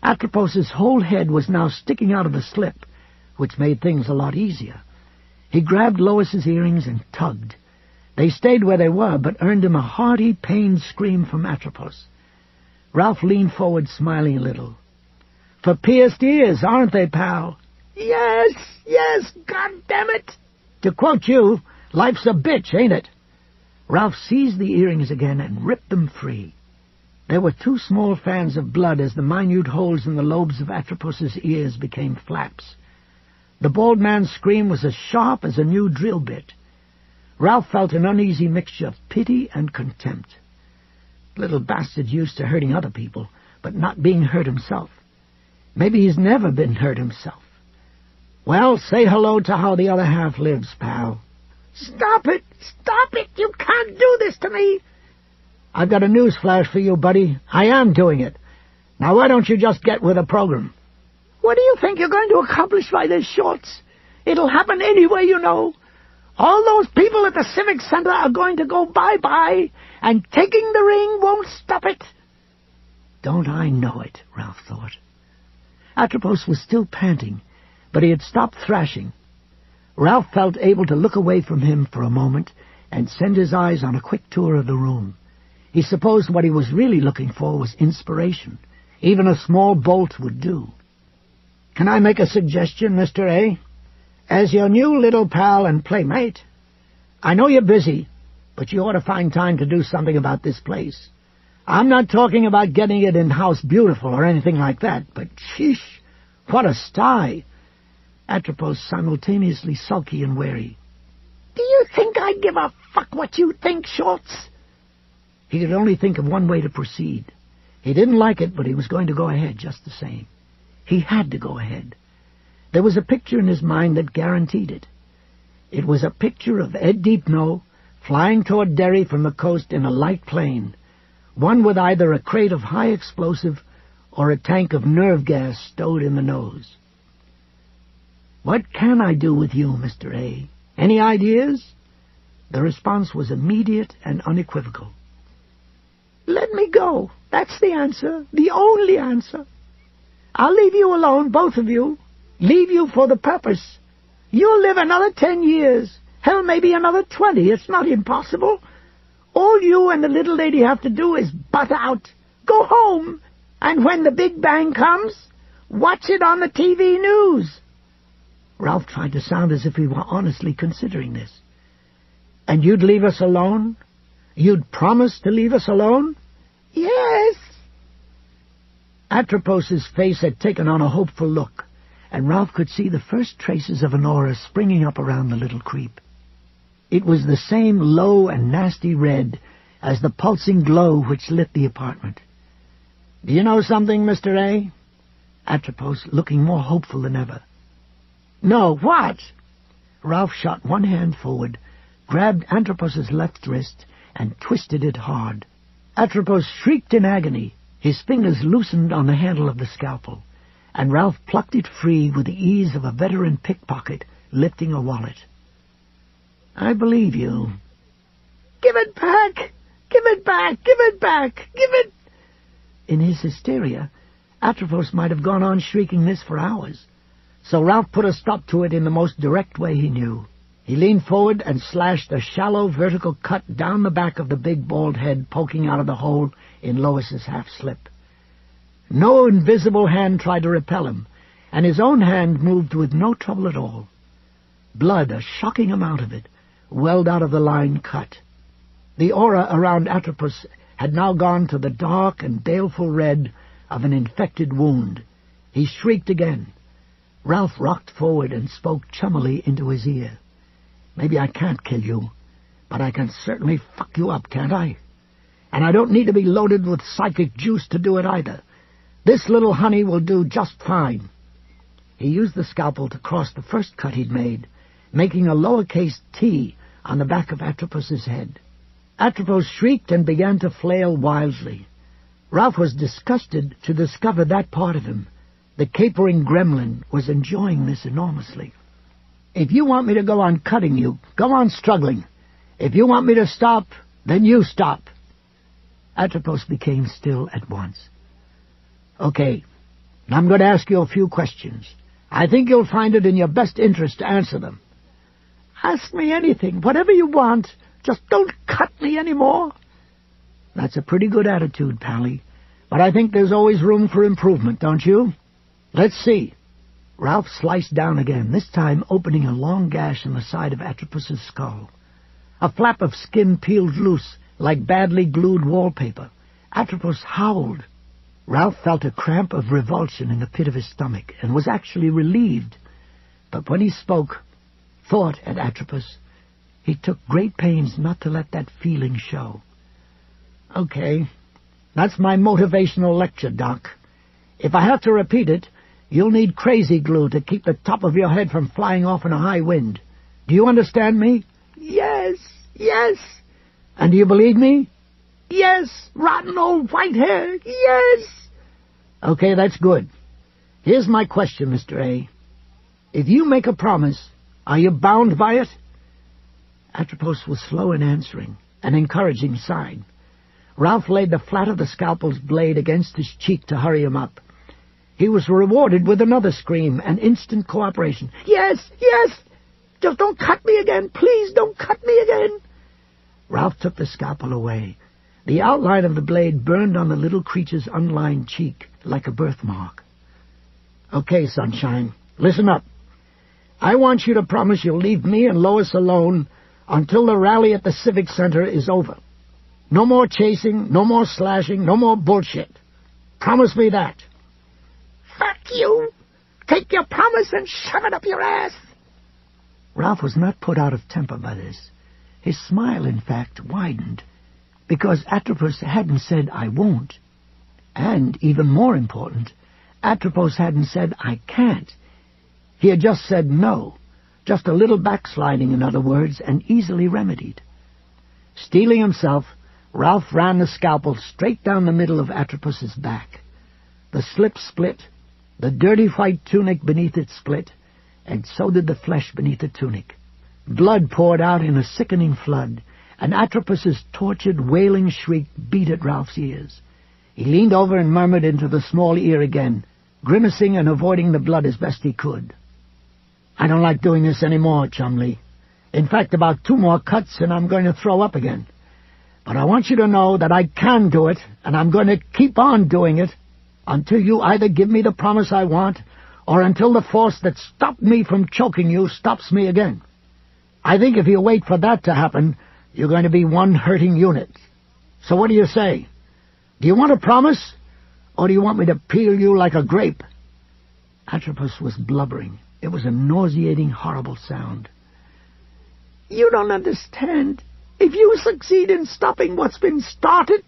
Atropos's whole head was now sticking out of the slip, which made things a lot easier. He grabbed Lois's earrings and tugged. They stayed where they were, but earned him a hearty, pained scream from Atropos. Ralph leaned forward, smiling a little. "For pierced ears, aren't they, pal?" "Yes, God damn it!" "To quote you, life's a bitch, ain't it?" Ralph seized the earrings again and ripped them free. There were two small fans of blood as the minute holes in the lobes of Atropos's ears became flaps. The bald man's scream was as sharp as a new drill bit. Ralph felt an uneasy mixture of pity and contempt. Little bastard's used to hurting other people, but not being hurt himself. Maybe he's never been hurt himself. "Well, say hello to how the other half lives, pal." "Stop it! Stop it! You can't do this to me!" "I've got a news flash for you, buddy. I am doing it. Now why don't you just get with the program?" "What do you think you're going to accomplish by this, Shorts? It'll happen anyway, you know. All those people at the Civic Center are going to go bye-bye, and taking the ring won't stop it." Don't I know it, Ralph thought. Atropos was still panting, but he had stopped thrashing. Ralph felt able to look away from him for a moment and send his eyes on a quick tour of the room. He supposed what he was really looking for was inspiration. Even a small bolt would do. "Can I make a suggestion, Mr. A? As your new little pal and playmate, I know you're busy, but you ought to find time to do something about this place. I'm not talking about getting it in-house beautiful or anything like that, but sheesh, what a sty!" Atropos simultaneously sulky and wary. "Do you think I give a fuck what you think, Shorts?" He could only think of one way to proceed. He didn't like it, but he was going to go ahead just the same. He had to go ahead. There was a picture in his mind that guaranteed it. It was a picture of Ed Deepno flying toward Derry from the coast in a light plane, one with either a crate of high explosive or a tank of nerve gas stowed in the nose. "What can I do with you, Mr. A? Any ideas?" The response was immediate and unequivocal. "Let me go. That's the answer, the only answer. I'll leave you alone, both of you. Leave you for the purpose. You'll live another 10 years, hell, maybe another 20. It's not impossible. All you and the little lady have to do is butt out, go home, and when the Big Bang comes, watch it on the TV news." Ralph tried to sound as if he were honestly considering this. "And you'd leave us alone? You'd promise to leave us alone?" "Yes." Atropos's face had taken on a hopeful look, and Ralph could see the first traces of an aura springing up around the little creep. It was the same low and nasty red as the pulsing glow which lit the apartment. "Do you know something, Mr. A?" Atropos, looking more hopeful than ever. "No, what?" Ralph shot one hand forward, grabbed Atropos's left wrist, and twisted it hard. Atropos shrieked in agony. His fingers loosened on the handle of the scalpel, and Ralph plucked it free with the ease of a veteran pickpocket lifting a wallet. "I believe you." "Give it back! Give it back! Give it back! Give it—" In his hysteria, Atropos might have gone on shrieking this for hours. So Ralph put a stop to it in the most direct way he knew. He leaned forward and slashed a shallow vertical cut down the back of the big bald head poking out of the hole in Lois's half-slip. No invisible hand tried to repel him, and his own hand moved with no trouble at all. Blood, a shocking amount of it, welled out of the line cut. The aura around Atropos had now gone to the dark and baleful red of an infected wound. He shrieked again. Ralph rocked forward and spoke chummily into his ear. "Maybe I can't kill you, but I can certainly fuck you up, can't I? And I don't need to be loaded with psychic juice to do it either. This little honey will do just fine." He used the scalpel to cross the first cut he'd made, making a lowercase T on the back of Atropos's head. Atropos shrieked and began to flail wildly. Ralph was disgusted to discover that part of him. The capering gremlin was enjoying this enormously. "If you want me to go on cutting you, go on struggling. If you want me to stop, then you stop." Atropos became still at once. "Okay, I'm going to ask you a few questions. I think you'll find it in your best interest to answer them." "Ask me anything, whatever you want. Just don't cut me any more." "That's a pretty good attitude, Pally. But I think there's always room for improvement, don't you? Let's see." Ralph sliced down again, this time opening a long gash in the side of Atropos's skull. A flap of skin peeled loose, like badly glued wallpaper. Atropos howled. Ralph felt a cramp of revulsion in the pit of his stomach, and was actually relieved. But when he spoke, thought at Atropos, he took great pains not to let that feeling show. "Okay, that's my motivational lecture, Doc. If I have to repeat it, you'll need crazy glue to keep the top of your head from flying off in a high wind. Do you understand me?" "Yes, yes." "And do you believe me?" "Yes, rotten old white hair, yes." "Okay, that's good. Here's my question, Mr. A. If you make a promise, are you bound by it?" Atropos was slow in answering, an encouraging sign. Ralph laid the flat of the scalpel's blade against his cheek to hurry him up. He was rewarded with another scream and instant cooperation. "Yes, yes! Just don't cut me again! Please don't cut me again!" Ralph took the scalpel away. The outline of the blade burned on the little creature's unlined cheek like a birthmark. "Okay, Sunshine, listen up. I want you to promise you'll leave me and Lois alone until the rally at the Civic Center is over. No more chasing, no more slashing, no more bullshit. Promise me that." "Fuck you! Take your promise and shove it up your ass!" Ralph was not put out of temper by this. His smile, in fact, widened, because Atropos hadn't said, "I won't." And, even more important, Atropos hadn't said, "I can't." He had just said no, just a little backsliding, in other words, and easily remedied. Steeling himself, Ralph ran the scalpel straight down the middle of Atropos's back. The slip split, the dirty white tunic beneath it split, and so did the flesh beneath the tunic. Blood poured out in a sickening flood, and Atropos's tortured, wailing shriek beat at Ralph's ears. He leaned over and murmured into the small ear again, grimacing and avoiding the blood as best he could. "I don't like doing this any more, Chumley. In fact, about 2 more cuts and I'm going to throw up again. But I want you to know that I can do it, and I'm going to keep on doing it until you either give me the promise I want, or until the force that stopped me from choking you stops me again. I think if you wait for that to happen, you're going to be one hurting unit. So what do you say? Do you want a promise, or do you want me to peel you like a grape?" Atropos was blubbering. It was a nauseating, horrible sound. "You don't understand. If you succeed in stopping what's been started,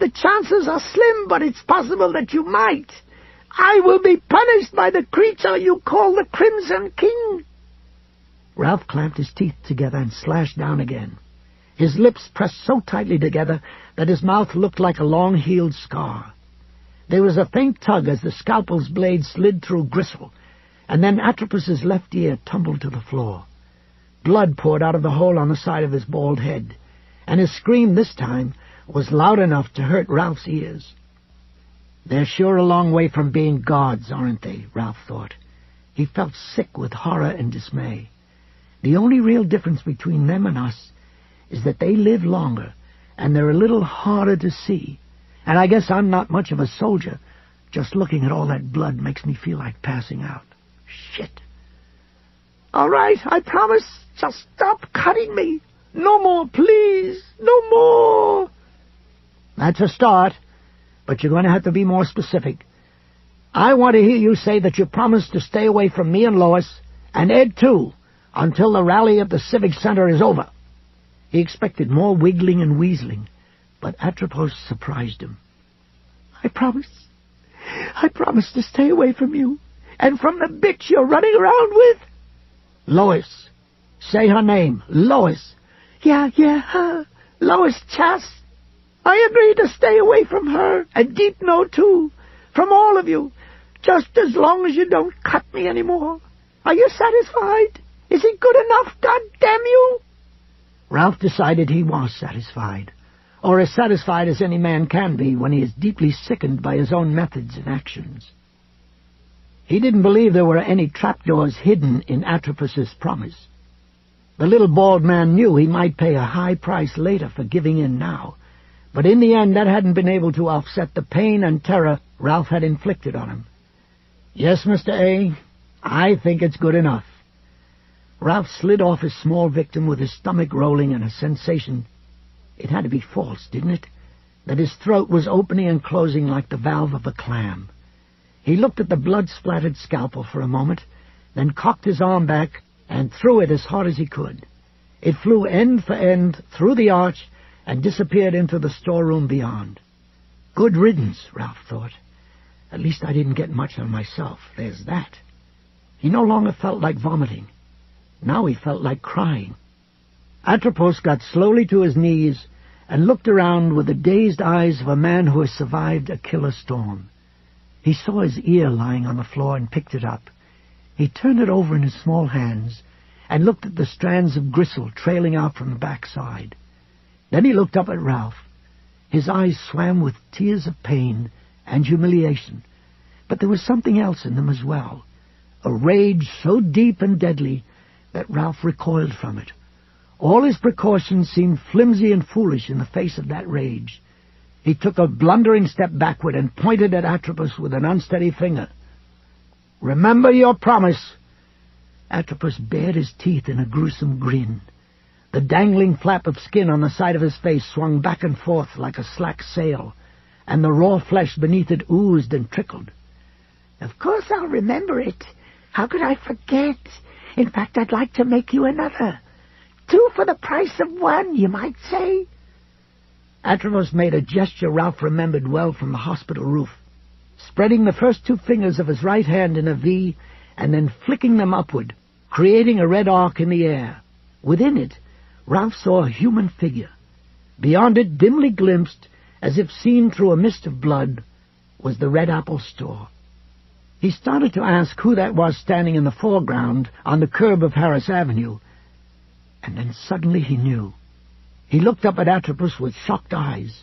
the chances are slim, but it's possible that you might. I will be punished by the creature you call the Crimson King." Ralph clamped his teeth together and slashed down again. His lips pressed so tightly together that his mouth looked like a long-healed scar. There was a faint tug as the scalpel's blade slid through gristle, and then Atropos's left ear tumbled to the floor. Blood poured out of the hole on the side of his bald head, and his scream this time was loud enough to hurt Ralph's ears. They're sure a long way from being gods, aren't they? Ralph thought. He felt sick with horror and dismay. The only real difference between them and us is that they live longer, and they're a little harder to see. And I guess I'm not much of a soldier. Just looking at all that blood makes me feel like passing out. Shit. All right, I promise. Just stop cutting me. No more, please. No more. That's a start, but you're going to have to be more specific. I want to hear you say that you promise to stay away from me and Lois, and Ed too, until the rally at the Civic Center is over. He expected more wiggling and weaseling, but Atropos surprised him. I promise to stay away from you, and from the bitch you're running around with. Lois. Say her name. Lois. Yeah, her. Lois Chass. I agree to stay away from her, and Deep No too, from all of you, just as long as you don't cut me anymore. Are you satisfied? Is it good enough, God damn you? Ralph decided he was satisfied, or as satisfied as any man can be when he is deeply sickened by his own methods and actions. He didn't believe there were any trapdoors hidden in Atropos's promise. The little bald man knew he might pay a high price later for giving in now, but in the end that hadn't been able to offset the pain and terror Ralph had inflicted on him. Yes, Mr. A, I think it's good enough. Ralph slid off his small victim with his stomach rolling and a sensation, it had to be false, didn't it, that his throat was opening and closing like the valve of a clam. He looked at the blood-splattered scalpel for a moment, then cocked his arm back and threw it as hard as he could. It flew end for end through the arch and disappeared into the storeroom beyond. Good riddance, Ralph thought. At least I didn't get much on myself. There's that. He no longer felt like vomiting. Now he felt like crying. Atropos got slowly to his knees and looked around with the dazed eyes of a man who has survived a killer storm. He saw his ear lying on the floor and picked it up. He turned it over in his small hands and looked at the strands of gristle trailing out from the backside. Then he looked up at Ralph. His eyes swam with tears of pain and humiliation, but there was something else in them as well, a rage so deep and deadly that Ralph recoiled from it. All his precautions seemed flimsy and foolish in the face of that rage. He took a blundering step backward and pointed at Atropos with an unsteady finger. Remember your promise. Atropos bared his teeth in a gruesome grin. The dangling flap of skin on the side of his face swung back and forth like a slack sail, and the raw flesh beneath it oozed and trickled. Of course I'll remember it. How could I forget? In fact, I'd like to make you another. 2 for the price of 1, you might say. Atropos made a gesture Ralph remembered well from the hospital roof, spreading the first 2 fingers of his right hand in a V and then flicking them upward, creating a red arc in the air. Within it, Ralph saw a human figure. Beyond it, dimly glimpsed, as if seen through a mist of blood, was the Red Apple store. He started to ask who that was standing in the foreground on the curb of Harris Avenue, and then suddenly he knew. He looked up at Atropos with shocked eyes.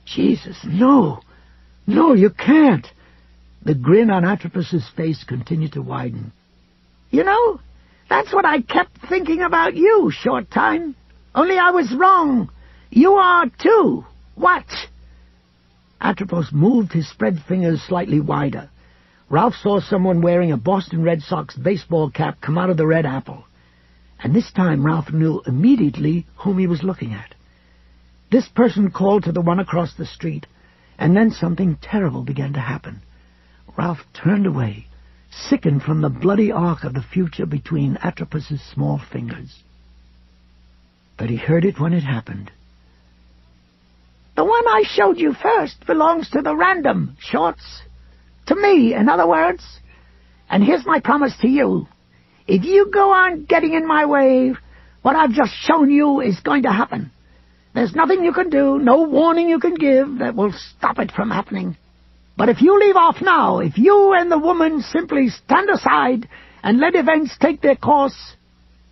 Jesus, no! No, you can't! The grin on Atropos's face continued to widen. You know, that's what I kept thinking about you, Short Time. Only I was wrong. You are, too. What? Atropos moved his spread fingers slightly wider. Ralph saw someone wearing a Boston Red Sox baseball cap come out of the Red Apple. And this time Ralph knew immediately whom he was looking at. This person called to the one across the street, and then something terrible began to happen. Ralph turned away, sickened from the bloody arc of the future between Atropos's small fingers. But he heard it when it happened. The one I showed you first belongs to the random, Shorts. To me, in other words. And here's my promise to you. If you go on getting in my way, what I've just shown you is going to happen. There's nothing you can do, no warning you can give that will stop it from happening. But if you leave off now, if you and the woman simply stand aside and let events take their course,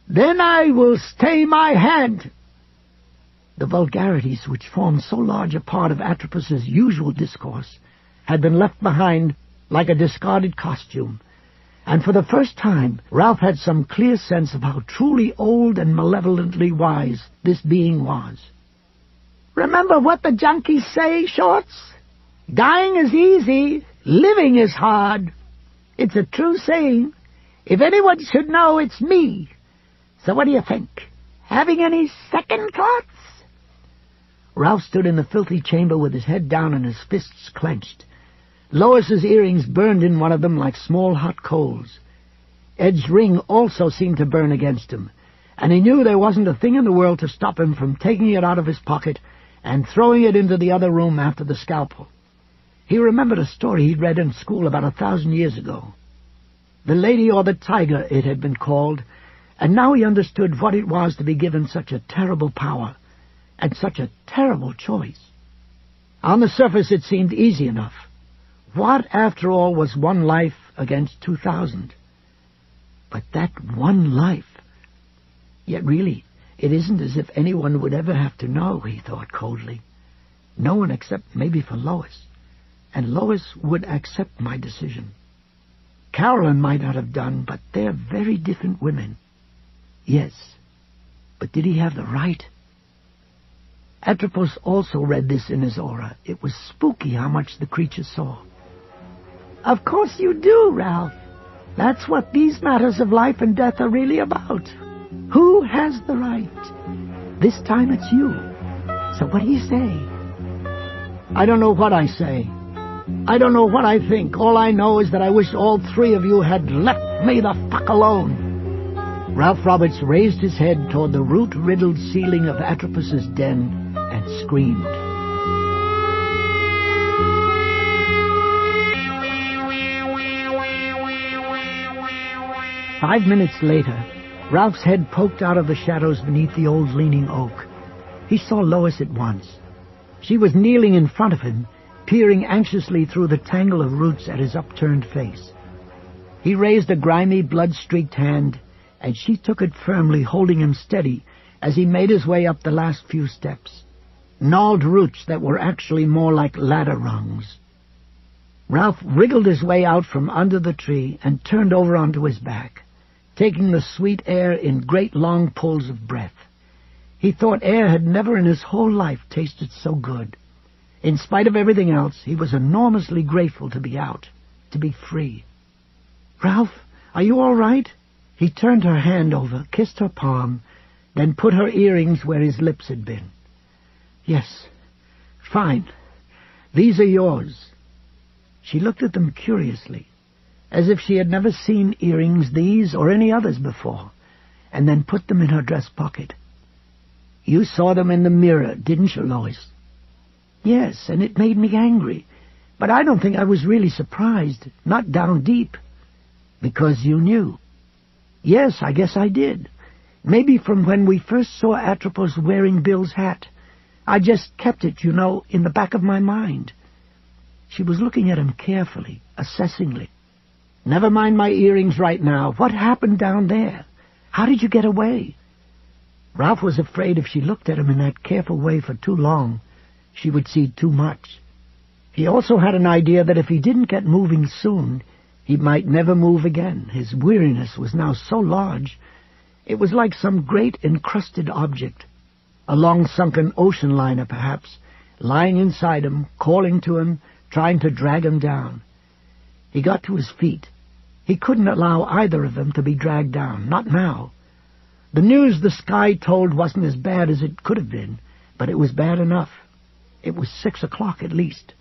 then I will stay my hand. The vulgarities which formed so large a part of Atropos's usual discourse had been left behind like a discarded costume, and for the first time Ralph had some clear sense of how truly old and malevolently wise this being was. "Remember what the junkies say, Shorts? Dying is easy, living is hard. It's a true saying. If anyone should know, it's me. So what do you think? Having any second thoughts?" Ralph stood in the filthy chamber with his head down and his fists clenched. Lois's earrings burned in one of them like small hot coals. Ed's ring also seemed to burn against him, and he knew there wasn't a thing in the world to stop him from taking it out of his pocket and throwing it into the other room after the scalpel. He remembered a story he'd read in school about 1,000 years ago. The Lady or the Tiger, it had been called, and now he understood what it was to be given such a terrible power, and such a terrible choice. On the surface it seemed easy enough. What, after all, was one life against 2,000? But that one life... Yet really, it isn't as if anyone would ever have to know, he thought coldly. No one except maybe for Lois. And Lois would accept my decision. Carolyn might not have done, but they're very different women. Yes, but did he have the right? Atropos also read this in his aura. It was spooky how much the creature saw. "Of course you do, Ralph. That's what these matters of life and death are really about. Who has the right? This time it's you. So what do you say?" "I don't know what I say. I don't know what I think. All I know is that I wish all three of you had left me the fuck alone." Ralph Roberts raised his head toward the root-riddled ceiling of Atropos's den and screamed. "5 minutes later, Ralph's head poked out of the shadows beneath the old leaning oak. He saw Lois at once. She was kneeling in front of him, peering anxiously through the tangle of roots at his upturned face. He raised a grimy, blood-streaked hand, and she took it firmly, holding him steady as he made his way up the last few steps. Gnawed roots that were actually more like ladder rungs. Ralph wriggled his way out from under the tree and turned over onto his back, taking the sweet air in great long pulls of breath. He thought air had never in his whole life tasted so good. In spite of everything else, he was enormously grateful to be out, to be free. "Ralph, are you all right?" He turned her hand over, kissed her palm, then put her earrings where his lips had been. "Yes, fine. These are yours." She looked at them curiously, as if she had never seen earrings these or any others before, and then put them in her dress pocket. "You saw them in the mirror, didn't you, Lois?" "Yes, and it made me angry. But I don't think I was really surprised, not down deep." "Because you knew." "Yes, I guess I did. Maybe from when we first saw Atropos wearing Bill's hat. I just kept it, in the back of my mind." She was looking at him carefully, assessingly. "Never mind my earrings right now. What happened down there? How did you get away?" Ralph was afraid if she looked at him in that careful way for too long, she would see too much. He also had an idea that if he didn't get moving soon, he might never move again. His weariness was now so large, it was like some great encrusted object, a long-sunken ocean liner, perhaps, lying inside him, calling to him, trying to drag him down. He got to his feet. He couldn't allow either of them to be dragged down, not now. The news the sky told wasn't as bad as it could have been, but it was bad enough. It was 6 o'clock at least.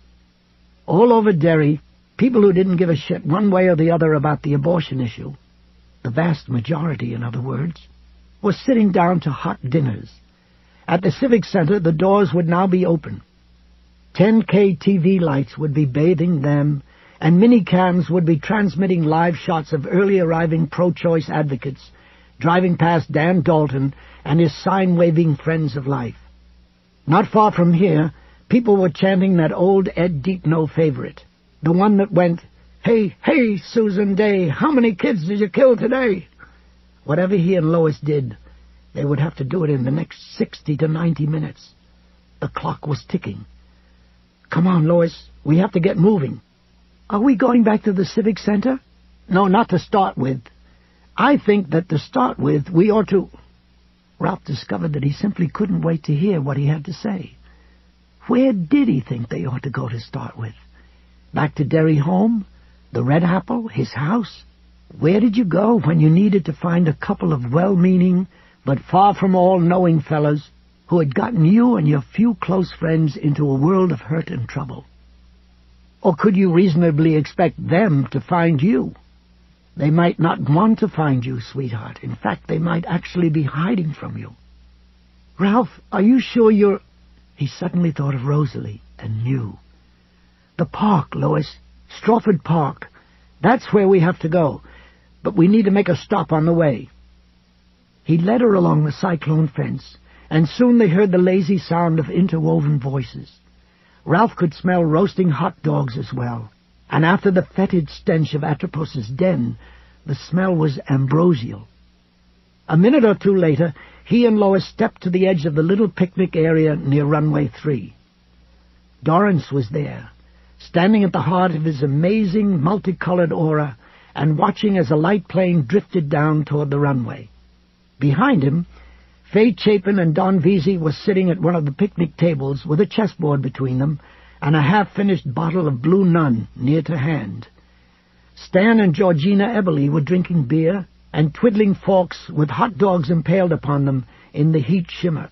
All over Derry, people who didn't give a shit one way or the other about the abortion issue, the vast majority, in other words, were sitting down to hot dinners. At the Civic Center, the doors would now be open. 10K TV lights would be bathing them, and minicams would be transmitting live shots of early arriving pro-choice advocates driving past Dan Dalton and his sign-waving Friends of Life. Not far from here, people were chanting that old Ed Deepno favorite, the one that went, "Hey, hey, Susan Day, how many kids did you kill today?" Whatever he and Lois did, they would have to do it in the next 60 to 90 minutes. The clock was ticking. Come on, Lois. We have to get moving. Are we going back to the Civic Center? No, not to start with. I think that to start with, we ought to... Ralph discovered that he simply couldn't wait to hear what he had to say. Where did he think they ought to go to start with? Back to Derry home? The Red Apple? His house? Where did you go when you needed to find a couple of well-meaning, but far-from-all-knowing fellows who had gotten you and your few close friends into a world of hurt and trouble? Or could you reasonably expect them to find you? They might not want to find you, sweetheart. In fact, they might actually be hiding from you. Ralph, are you sure you're... He suddenly thought of Rosalie and knew. The park, Lois. Strawford Park. That's where we have to go. But we need to make a stop on the way. He led her along the cyclone fence, and soon they heard the lazy sound of interwoven voices. Ralph could smell roasting hot dogs as well, and after the fetid stench of Atropos's den, the smell was ambrosial. A minute or two later, he and Lois stepped to the edge of the little picnic area near runway 3. Dorrance was there, standing at the heart of his amazing multicolored aura and watching as a light plane drifted down toward the runway. Behind him, Faye Chapin and Don Vesey were sitting at one of the picnic tables with a chessboard between them and a half-finished bottle of Blue Nun near to hand. Stan and Georgina Eberly were drinking beer and twiddling forks with hot dogs impaled upon them in the heat shimmer.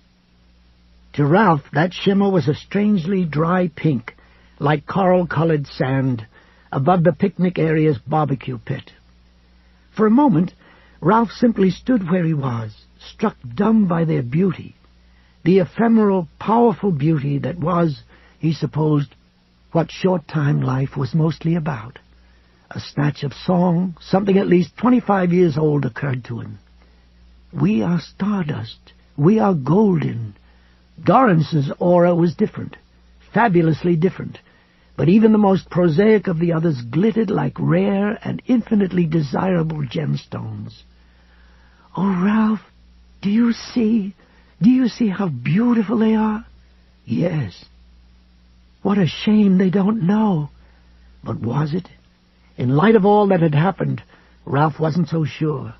To Ralph, that shimmer was a strangely dry pink, like coral-colored sand, above the picnic area's barbecue pit. For a moment, Ralph simply stood where he was, struck dumb by their beauty, the ephemeral, powerful beauty that was, he supposed, what short-time life was mostly about. A snatch of song, something at least 25 years old, occurred to him. We are stardust. We are golden. Dorrance's aura was different, fabulously different, but even the most prosaic of the others glittered like rare and infinitely desirable gemstones. Oh, Ralph, do you see how beautiful they are? Yes. What a shame they don't know. But was it? In light of all that had happened, Ralph wasn't so sure.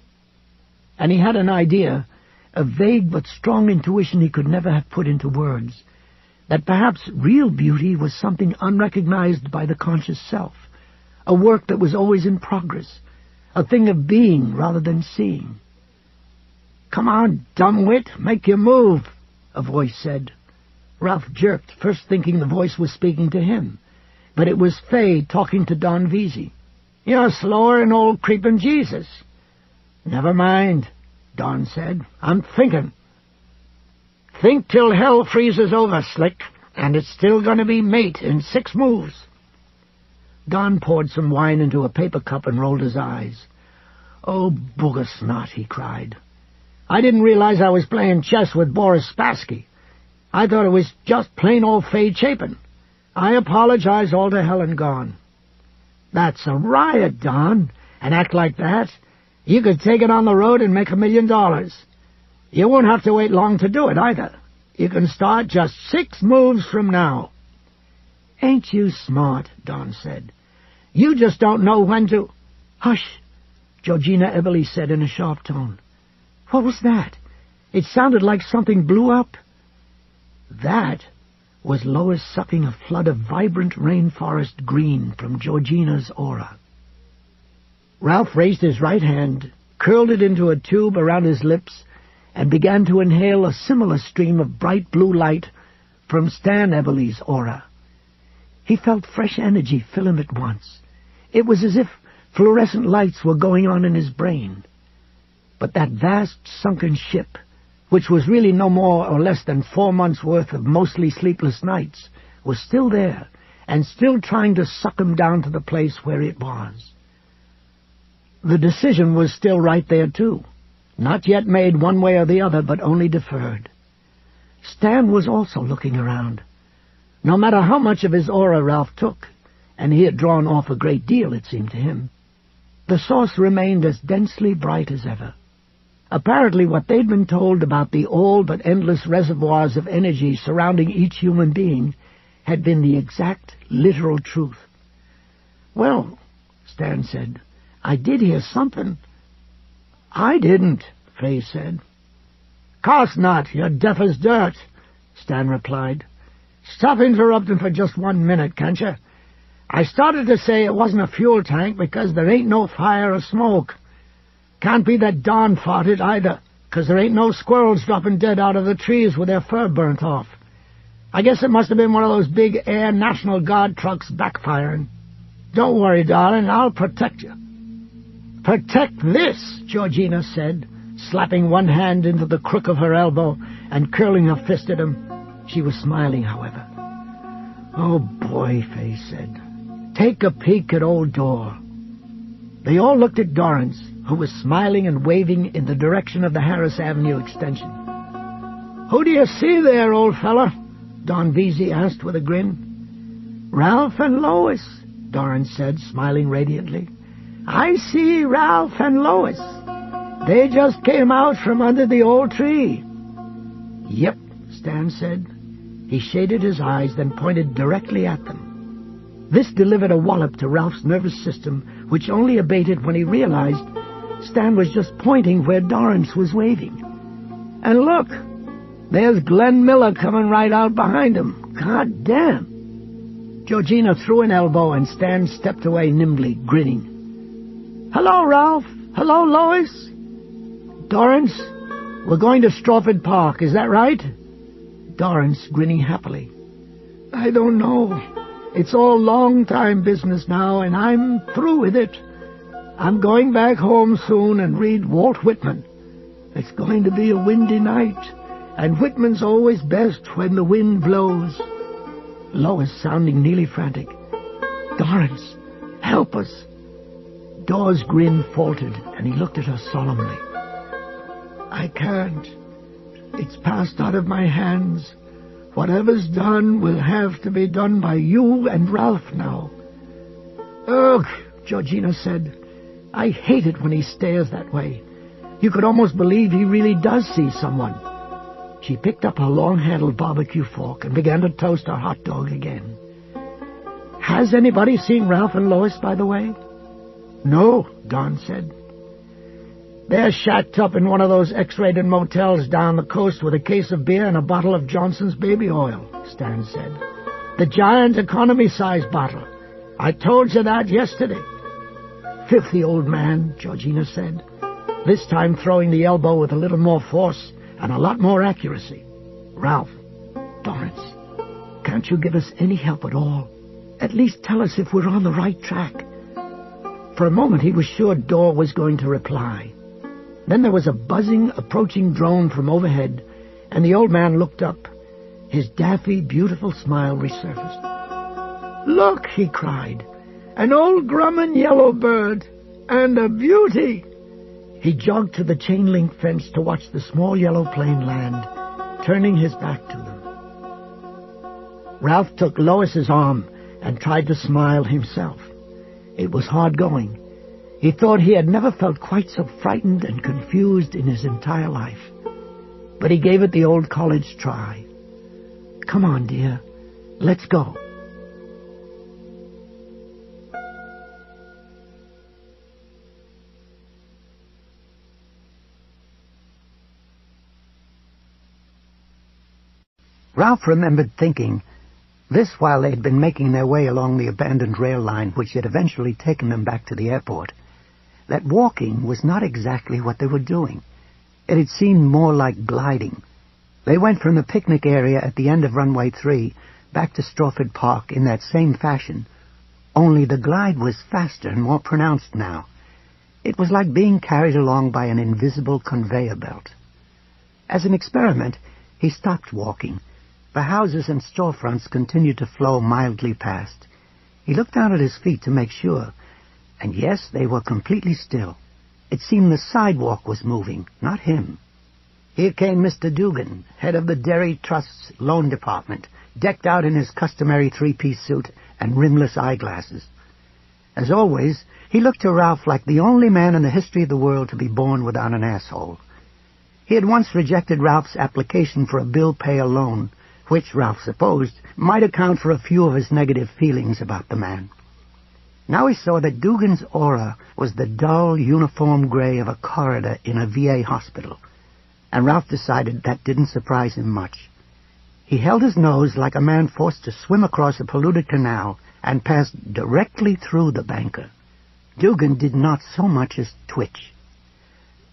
And he had an idea, a vague but strong intuition he could never have put into words, that perhaps real beauty was something unrecognized by the conscious self, a work that was always in progress, a thing of being rather than seeing. "Come on, dumbwit, make your move," a voice said. Ralph jerked, first thinking the voice was speaking to him, but it was Faye talking to Don Vesey. "You're slower than old creeping Jesus." "Never mind," Don said. "I'm thinking." "Think till hell freezes over, Slick, and it's still going to be mate in 6 moves. Don poured some wine into a paper cup and rolled his eyes. "Oh, booger snot," he cried. "I didn't realize I was playing chess with Boris Spassky. I thought it was just plain old Faye Chapin. I apologize all to hell and gone." "That's a riot, Don. An act like that, you could take it on the road and make $1 million. You won't have to wait long to do it, either. You can start just 6 moves from now." "Ain't you smart?" Don said. "You just don't know when to—" "Hush," Georgina Eberly said in a sharp tone. "What was that? It sounded like something blew up." That was Lois sucking a flood of vibrant rainforest green from Georgina's aura. Ralph raised his right hand, curled it into a tube around his lips, and began to inhale a similar stream of bright blue light from Stan Eberly's aura. He felt fresh energy fill him at once. It was as if fluorescent lights were going on in his brain. But that vast sunken ship, which was really no more or less than 4 months' worth of mostly sleepless nights, was still there, and still trying to suck him down to the place where it was. The decision was still right there, too. Not yet made one way or the other, but only deferred. Stan was also looking around. No matter how much of his aura Ralph took, and he had drawn off a great deal, it seemed to him, the source remained as densely bright as ever. Apparently what they'd been told about the all but endless reservoirs of energy surrounding each human being had been the exact, literal truth. "Well," Stan said, "I did hear something." "I didn't," Fay said. "Course not, you're deaf as dirt," Stan replied. "Stop interrupting for just 1 minute, can't you? I started to say it wasn't a fuel tank because there ain't no fire or smoke. Can't be that Don farted either, 'cause there ain't no squirrels dropping dead out of the trees with their fur burnt off. I guess it must have been one of those big Air National Guard trucks backfiring. Don't worry, darling, I'll protect you." "Protect this," Georgina said, slapping one hand into the crook of her elbow and curling her fist at him. She was smiling, however. "Oh, boy," Fay said. "Take a peek at old Dor." They all looked at Dorrance, who was smiling and waving in the direction of the Harris Avenue extension. "Who do you see there, old fella?" Don Vesey asked with a grin. "Ralph and Lois," Dorrance said, smiling radiantly. "I see Ralph and Lois. They just came out from under the old tree." "Yep," Stan said. He shaded his eyes, then pointed directly at them. This delivered a wallop to Ralph's nervous system, which only abated when he realized Stan was just pointing where Dorrance was waving. "And look, there's Glenn Miller coming right out behind him. God damn!" Georgina threw an elbow, and Stan stepped away nimbly, grinning. "Hello, Ralph. Hello, Lois." "Dorrance, we're going to Strawford Park, is that right?" Dorrance grinning happily. "I don't know. It's all long-time business now, and I'm through with it. I'm going back home soon and read Walt Whitman. It's going to be a windy night, and Whitman's always best when the wind blows." Lois sounding nearly frantic. "Dorrance, help us." Dor's grin faltered, and he looked at her solemnly. "I can't. It's passed out of my hands. Whatever's done will have to be done by you and Ralph now." "Ugh," Georgina said. "I hate it when he stares that way. You could almost believe he really does see someone." She picked up her long-handled barbecue fork and began to toast her hot dog again. "Has anybody seen Ralph and Lois, by the way?" "No," Don said. "They're shacked up in one of those X-rated motels down the coast with a case of beer and a bottle of Johnson's baby oil," Stan said. "The giant economy-size bottle. I told you that yesterday." "Filthy old man," Georgina said, this time throwing the elbow with a little more force and a lot more accuracy. "Ralph, Dorrance, can't you give us any help at all? At least tell us if we're on the right track." For a moment he was sure Dor was going to reply. Then there was a buzzing, approaching drone from overhead, and the old man looked up. His daffy, beautiful smile resurfaced. "Look," he cried, "an old Grumman yellow bird, and a beauty!" He jogged to the chain-link fence to watch the small yellow plane land, turning his back to them. Ralph took Lois's arm and tried to smile himself. It was hard going. He thought he had never felt quite so frightened and confused in his entire life. But he gave it the old college try. "Come on, dear. Let's go." Ralph remembered thinking, this while they had been making their way along the abandoned rail line which had eventually taken them back to the airport, that walking was not exactly what they were doing. It had seemed more like gliding. They went from the picnic area at the end of Runway 3 back to Strawford Park in that same fashion, only the glide was faster and more pronounced now. It was like being carried along by an invisible conveyor belt. As an experiment, he stopped walking. The houses and storefronts continued to flow mildly past. He looked down at his feet to make sure, and yes, they were completely still. It seemed the sidewalk was moving, not him. Here came Mr. Dugan, head of the Derry Trust's loan department, decked out in his customary three-piece suit and rimless eyeglasses. As always, he looked to Ralph like the only man in the history of the world to be born without an asshole. He had once rejected Ralph's application for a bill-payer loan, which Ralph supposed might account for a few of his negative feelings about the man. Now he saw that Dugan's aura was the dull, uniform gray of a corridor in a VA hospital, and Ralph decided that didn't surprise him much. He held his nose like a man forced to swim across a polluted canal and passed directly through the banker. Dugan did not so much as twitch.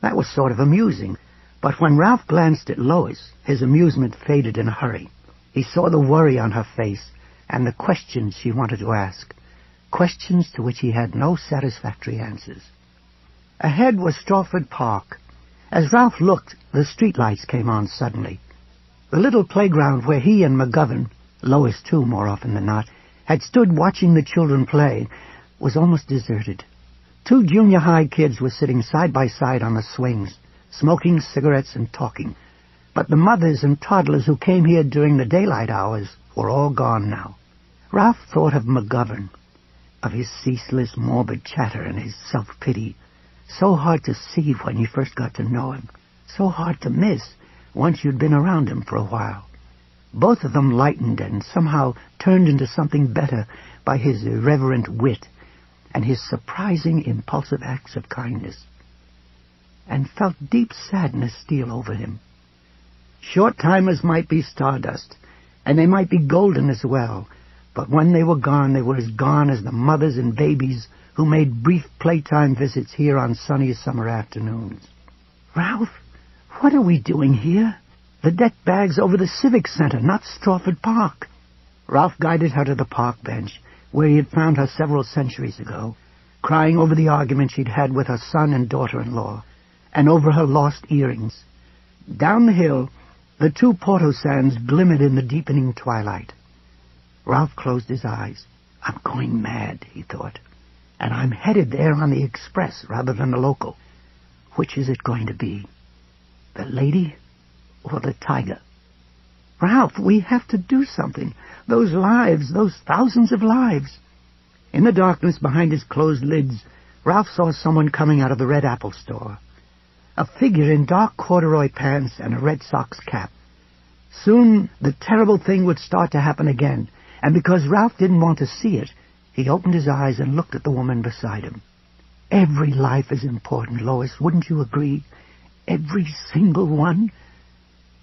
That was sort of amusing, but when Ralph glanced at Lois, his amusement faded in a hurry. He saw the worry on her face and the questions she wanted to ask, questions to which he had no satisfactory answers. Ahead was Strawford Park. As Ralph looked, the streetlights came on suddenly. The little playground where he and McGovern, Lois too more often than not, had stood watching the children play was almost deserted. 2 junior high kids were sitting side by side on the swings, smoking cigarettes and talking. But the mothers and toddlers who came here during the daylight hours were all gone now. Ralph thought of McGovern, of his ceaseless morbid chatter and his self-pity, so hard to see when you first got to know him, so hard to miss once you'd been around him for a while. Both of them lightened and somehow turned into something better by his irreverent wit and his surprising impulsive acts of kindness, and felt deep sadness steal over him. Short-timers might be stardust, and they might be golden as well, but when they were as gone as the mothers and babies who made brief playtime visits here on sunny summer afternoons. "Ralph, what are we doing here? The deck bag's over the Civic Center, not Strawford Park." Ralph guided her to the park bench, where he had found her several centuries ago, crying over the argument she'd had with her son and daughter-in-law, and over her lost earrings. Down the hill, the 2 Porto Sands glimmered in the deepening twilight. Ralph closed his eyes. "I'm going mad," he thought, "and I'm headed there on the express rather than the local. Which is it going to be? The lady or the tiger? Ralph, we have to do something. Those lives, those thousands of lives." In the darkness behind his closed lids, Ralph saw someone coming out of the Red Apple store. A figure in dark corduroy pants and a Red Sox cap. Soon the terrible thing would start to happen again, and because Ralph didn't want to see it, he opened his eyes and looked at the woman beside him. Every life is important, Lois, wouldn't you agree? Every single one.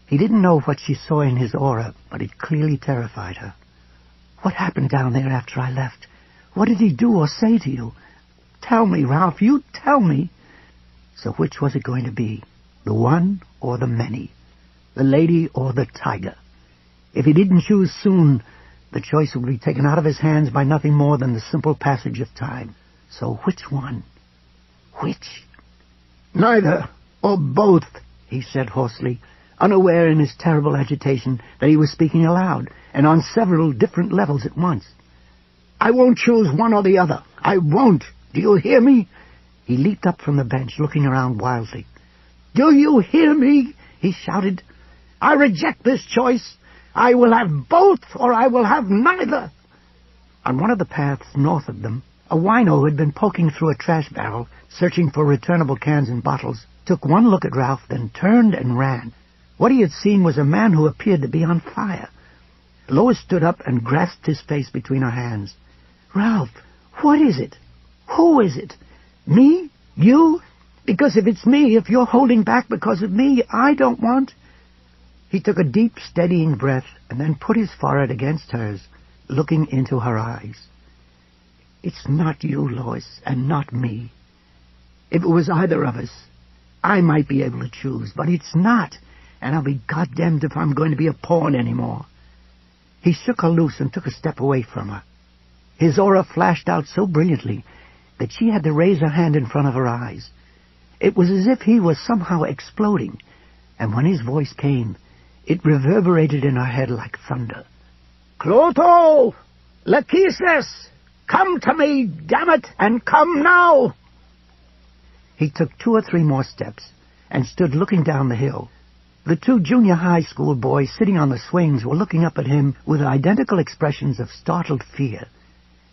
He didn't know what she saw in his aura, but it clearly terrified her. "What happened down there after I left? What did he do or say to you? Tell me, Ralph, you tell me." So which was it going to be? The one or the many? The lady or the tiger? If he didn't choose soon, the choice would be taken out of his hands by nothing more than the simple passage of time. So which one? Which? "Neither, or both," he said hoarsely, unaware in his terrible agitation that he was speaking aloud, and on several different levels at once. "I won't choose one or the other. I won't. Do you hear me?" He leaped up from the bench, looking around wildly. "Do you hear me?" he shouted. "I reject this choice. I will have both, or I will have neither." On one of the paths north of them, a wino who had been poking through a trash barrel, searching for returnable cans and bottles, took one look at Ralph, then turned and ran. What he had seen was a man who appeared to be on fire. Lois stood up and grasped his face between her hands. "Ralph, what is it? Who is it? Me? You? Because if it's me, if you're holding back because of me, I don't want—" He took a deep, steadying breath and then put his forehead against hers, looking into her eyes. "It's not you, Lois, and not me. If it was either of us, I might be able to choose, but it's not, and I'll be goddamned if I'm going to be a pawn anymore." He shook her loose and took a step away from her. His aura flashed out so brilliantly that she had to raise her hand in front of her eyes. It was as if he was somehow exploding, and when his voice came, it reverberated in her head like thunder. "Clotho! Lachesis! Come to me, damn it, and come now!" He took 2 or 3 more steps and stood looking down the hill. The 2 junior high school boys sitting on the swings were looking up at him with identical expressions of startled fear.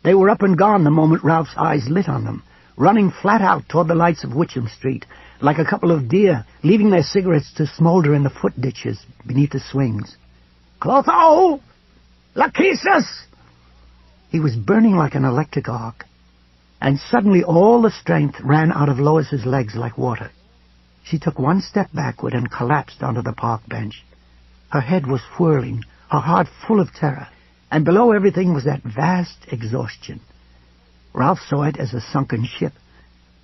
They were up and gone the moment Ralph's eyes lit on them, running flat out toward the lights of Witcham Street, like a couple of deer leaving their cigarettes to smolder in the foot ditches beneath the swings. Clotho! Lachesis! He was burning like an electric arc, and suddenly all the strength ran out of Lois's legs like water. She took one step backward and collapsed onto the park bench. Her head was whirling, her heart full of terror, and below everything was that vast exhaustion. Ralph saw it as a sunken ship.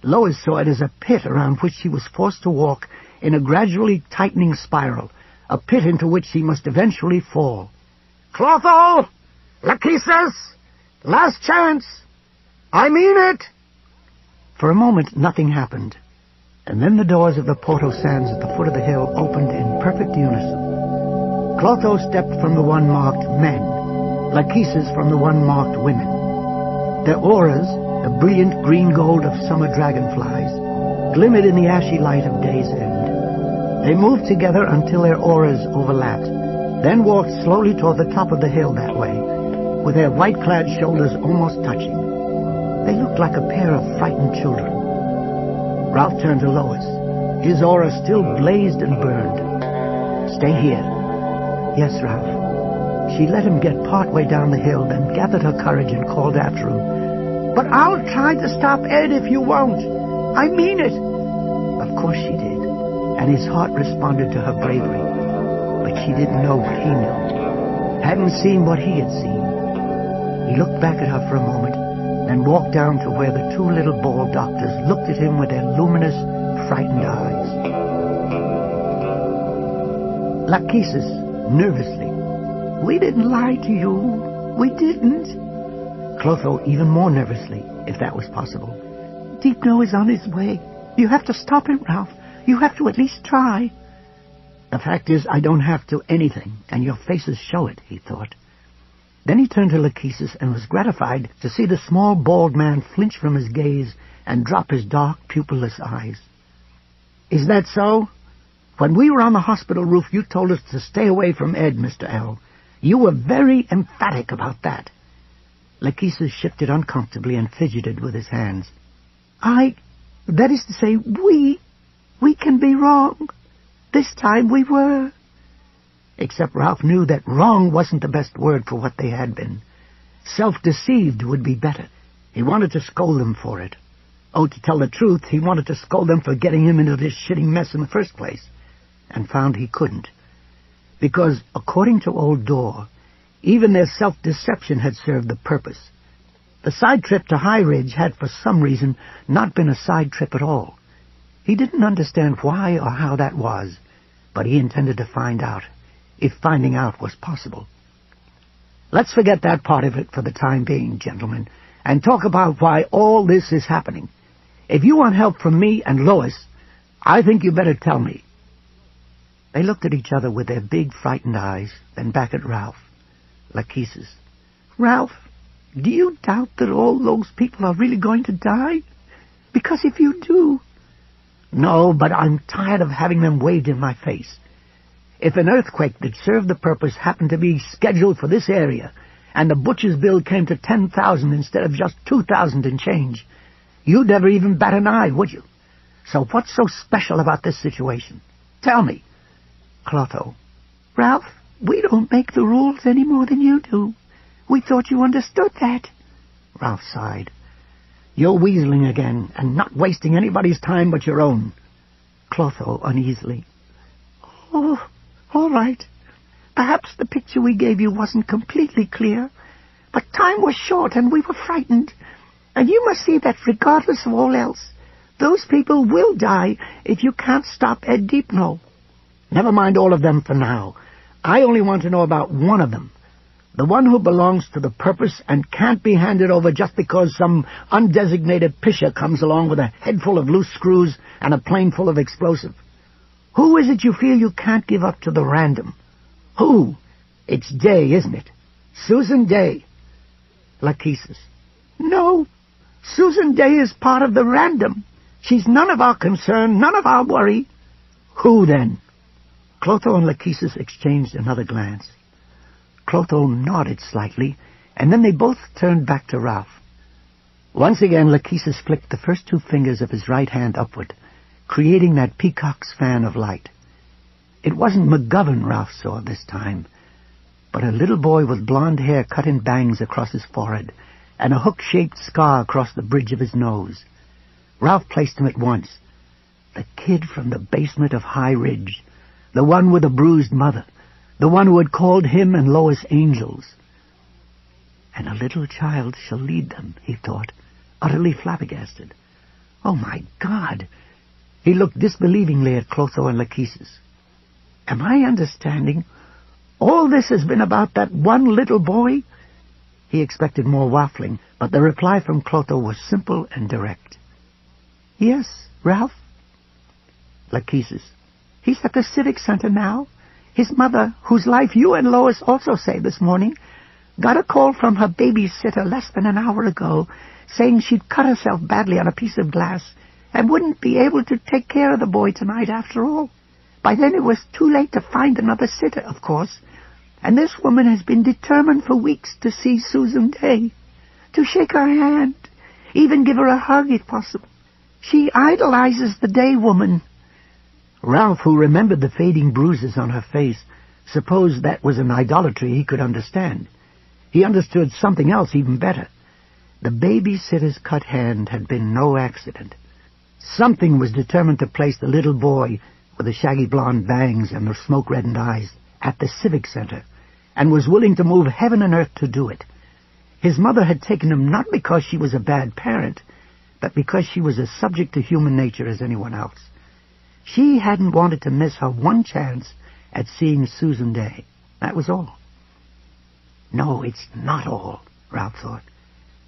Lois saw it as a pit around which she was forced to walk in a gradually tightening spiral, a pit into which she must eventually fall. Clotho! Lachesis! Last chance! I mean it! For a moment, nothing happened, and then the doors of the Porto Sands at the foot of the hill opened in perfect unison. Clotho stepped from the one marked men, Lachesis from the one marked women. Their auras, the brilliant green gold of summer dragonflies, glimmered in the ashy light of day's end. They moved together until their auras overlapped, then walked slowly toward the top of the hill that way, with their white-clad shoulders almost touching. They looked like a pair of frightened children. Ralph turned to Lois. His aura still blazed and burned. "Stay here." "Yes, Ralph." She let him get partway down the hill, then gathered her courage and called after him. "But I'll try to stop Ed if you won't. I mean it." Of course she did, and his heart responded to her bravery. But she didn't know what he knew, hadn't seen what he had seen. He looked back at her for a moment, then walked down to where the two little bald doctors looked at him with their luminous, frightened eyes. Lachesis, nervously. "We didn't lie to you. We didn't." Clotho, even more nervously, if that was possible. "Deepno is on his way. You have to stop him, Ralph. You have to at least try." "The fact is, I don't have to anything, and your faces show it," he thought. Then he turned to Lachesis and was gratified to see the small, bald man flinch from his gaze and drop his dark, pupilless eyes. "Is that so? When we were on the hospital roof, you told us to stay away from Ed, Mr. L. You were very emphatic about that." Lachesis shifted uncomfortably and fidgeted with his hands. That is to say, we can be wrong. This time we were." Except Ralph knew that wrong wasn't the best word for what they had been. Self-deceived would be better. He wanted to scold them for it. Oh, to tell the truth, he wanted to scold them for getting him into this shitty mess in the first place, and found he couldn't. Because, according to Old Door, even their self-deception had served the purpose. The side trip to High Ridge had, for some reason, not been a side trip at all. He didn't understand why or how that was, but he intended to find out, if finding out was possible. Let's forget that part of it for the time being, gentlemen, and talk about why all this is happening. If you want help from me and Lois, I think you better tell me." They looked at each other with their big, frightened eyes, then back at Ralph. Lachesis. "Ralph, do you doubt that all those people are really going to die? Because if you do..." "No, but I'm tired of having them waved in my face. If an earthquake that served the purpose happened to be scheduled for this area, and the butcher's bill came to 10,000 instead of just 2,000 and change, you'd never even bat an eye, would you? So what's so special about this situation? Tell me." Clotho. "Ralph, we don't make the rules any more than you do. We thought you understood that." Ralph sighed. "You're weaseling again, and not wasting anybody's time but your own." Clotho, uneasily. "Oh, all right. Perhaps the picture we gave you wasn't completely clear, but time was short and we were frightened. And you must see that regardless of all else, those people will die if you can't stop Ed Deepno." "Never mind all of them for now. I only want to know about one of them. The one who belongs to the purpose and can't be handed over just because some undesignated pisher comes along with a head full of loose screws and a plane full of explosive. Who is it you feel you can't give up to the random? Who? It's Day, isn't it? Susan Day." Lachesis. "No. Susan Day is part of the random. She's none of our concern, none of our worry." "Who, then?" Clotho and Lachesis exchanged another glance. Clotho nodded slightly, and then they both turned back to Ralph. Once again, Lachesis flicked the first two fingers of his right hand upward, creating that peacock's fan of light. It wasn't McGovern Ralph saw this time, but a little boy with blonde hair cut in bangs across his forehead and a hook-shaped scar across the bridge of his nose. Ralph placed him at once. The kid from the basement of High Ridge, the one with a bruised mother, the one who had called him and Lois angels. And a little child shall lead them, he thought, utterly flabbergasted. Oh, my God! He looked disbelievingly at Clotho and Lachesis. Am I understanding? All this has been about that one little boy? He expected more waffling, but the reply from Clotho was simple and direct. Yes, Ralph. Lachesis. He's at the Civic Center now. His mother, whose life you and Lois also saved this morning, got a call from her babysitter less than an hour ago, saying she'd cut herself badly on a piece of glass and wouldn't be able to take care of the boy tonight after all. By then it was too late to find another sitter, of course, and this woman has been determined for weeks to see Susan Day, to shake her hand, even give her a hug if possible. She idolizes the Day woman. Ralph, who remembered the fading bruises on her face, supposed that was an idolatry he could understand. He understood something else even better. The babysitter's cut hand had been no accident. Something was determined to place the little boy with the shaggy blonde bangs and the smoke-reddened eyes at the Civic Center, and was willing to move heaven and earth to do it. His mother had taken him not because she was a bad parent, but because she was as subject to human nature as anyone else. She hadn't wanted to miss her one chance at seeing Susan Day. That was all. No, it's not all, Ralph thought.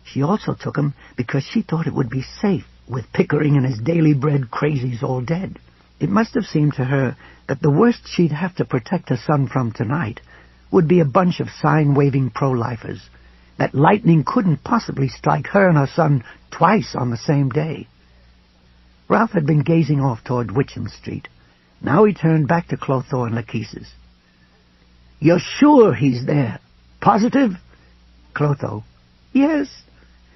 She also took him because she thought it would be safe with Pickering and his daily bred crazies all dead. It must have seemed to her that the worst she'd have to protect her son from tonight would be a bunch of sign-waving pro-lifers, that lightning couldn't possibly strike her and her son twice on the same day. Ralph had been gazing off toward Witcham Street. Now he turned back to Clotho and Lachesis. You're sure he's there? Positive? Clotho. Yes,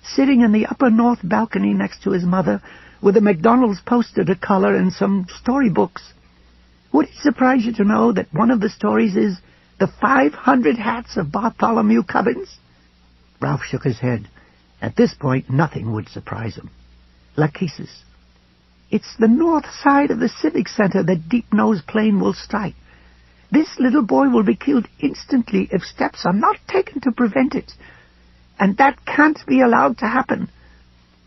sitting in the upper north balcony next to his mother, with a McDonald's poster to color and some storybooks. Would it surprise you to know that one of the stories is The 500 Hats of Bartholomew Cubbins? Ralph shook his head. At this point, nothing would surprise him. Lachesis. It's the north side of the Civic Center that Deep Nose Plane will strike. This little boy will be killed instantly if steps are not taken to prevent it. And that can't be allowed to happen.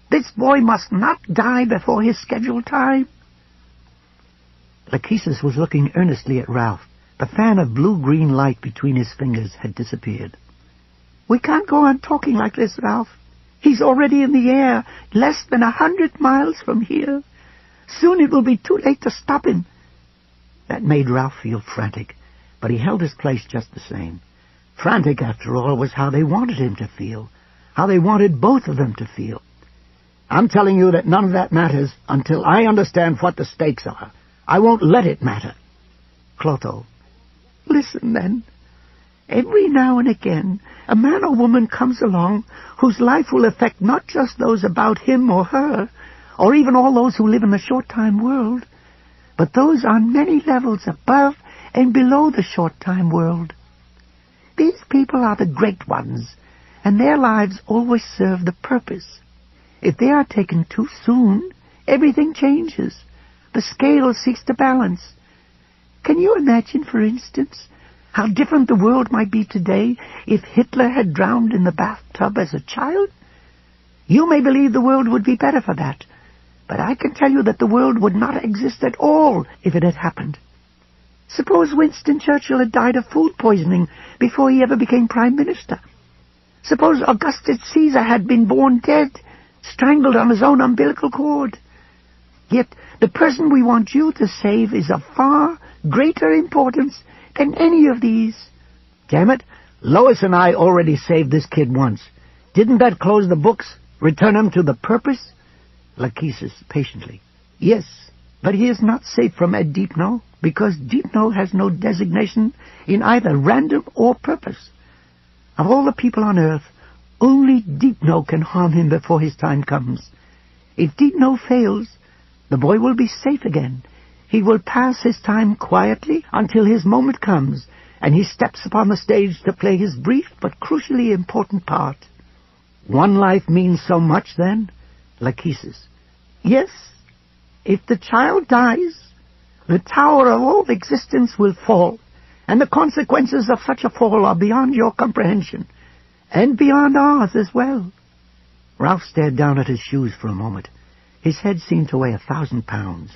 This boy must not die before his scheduled time. Lachesis was looking earnestly at Ralph. The fan of blue-green light between his fingers had disappeared. We can't go on talking like this, Ralph. He's already in the air, less than 100 miles from here. Soon it will be too late to stop him. That made Ralph feel frantic, but he held his place just the same. Frantic, after all, was how they wanted him to feel, how they wanted both of them to feel. I'm telling you that none of that matters until I understand what the stakes are. I won't let it matter. Clotho. Listen, then. Every now and again, a man or woman comes along whose life will affect not just those about him or her, or even all those who live in the short-time world, but those on many levels above and below the short-time world. These people are the great ones, and their lives always serve the purpose. If they are taken too soon, everything changes. The scale seeks to balance. Can you imagine, for instance, how different the world might be today if Hitler had drowned in the bathtub as a child? You may believe the world would be better for that, but I can tell you that the world would not exist at all if it had happened. Suppose Winston Churchill had died of food poisoning before he ever became Prime Minister. Suppose Augustus Caesar had been born dead, strangled on his own umbilical cord. Yet the person we want you to save is of far greater importance than any of these. Damn it, Lois and I already saved this kid once. Didn't that close the books? Return him to the purpose? Lachesis, patiently. Yes, but he is not safe from Ed Deepno, because Deepno has no designation in either random or purpose. Of all the people on earth, only Deepno can harm him before his time comes. If Deepno fails, the boy will be safe again. He will pass his time quietly until his moment comes, and he steps upon the stage to play his brief but crucially important part. One life means so much, then? Lachesis. Yes. If the child dies, the tower of all existence will fall, and the consequences of such a fall are beyond your comprehension, and beyond ours as well. Ralph stared down at his shoes for a moment. His head seemed to weigh 1,000 pounds.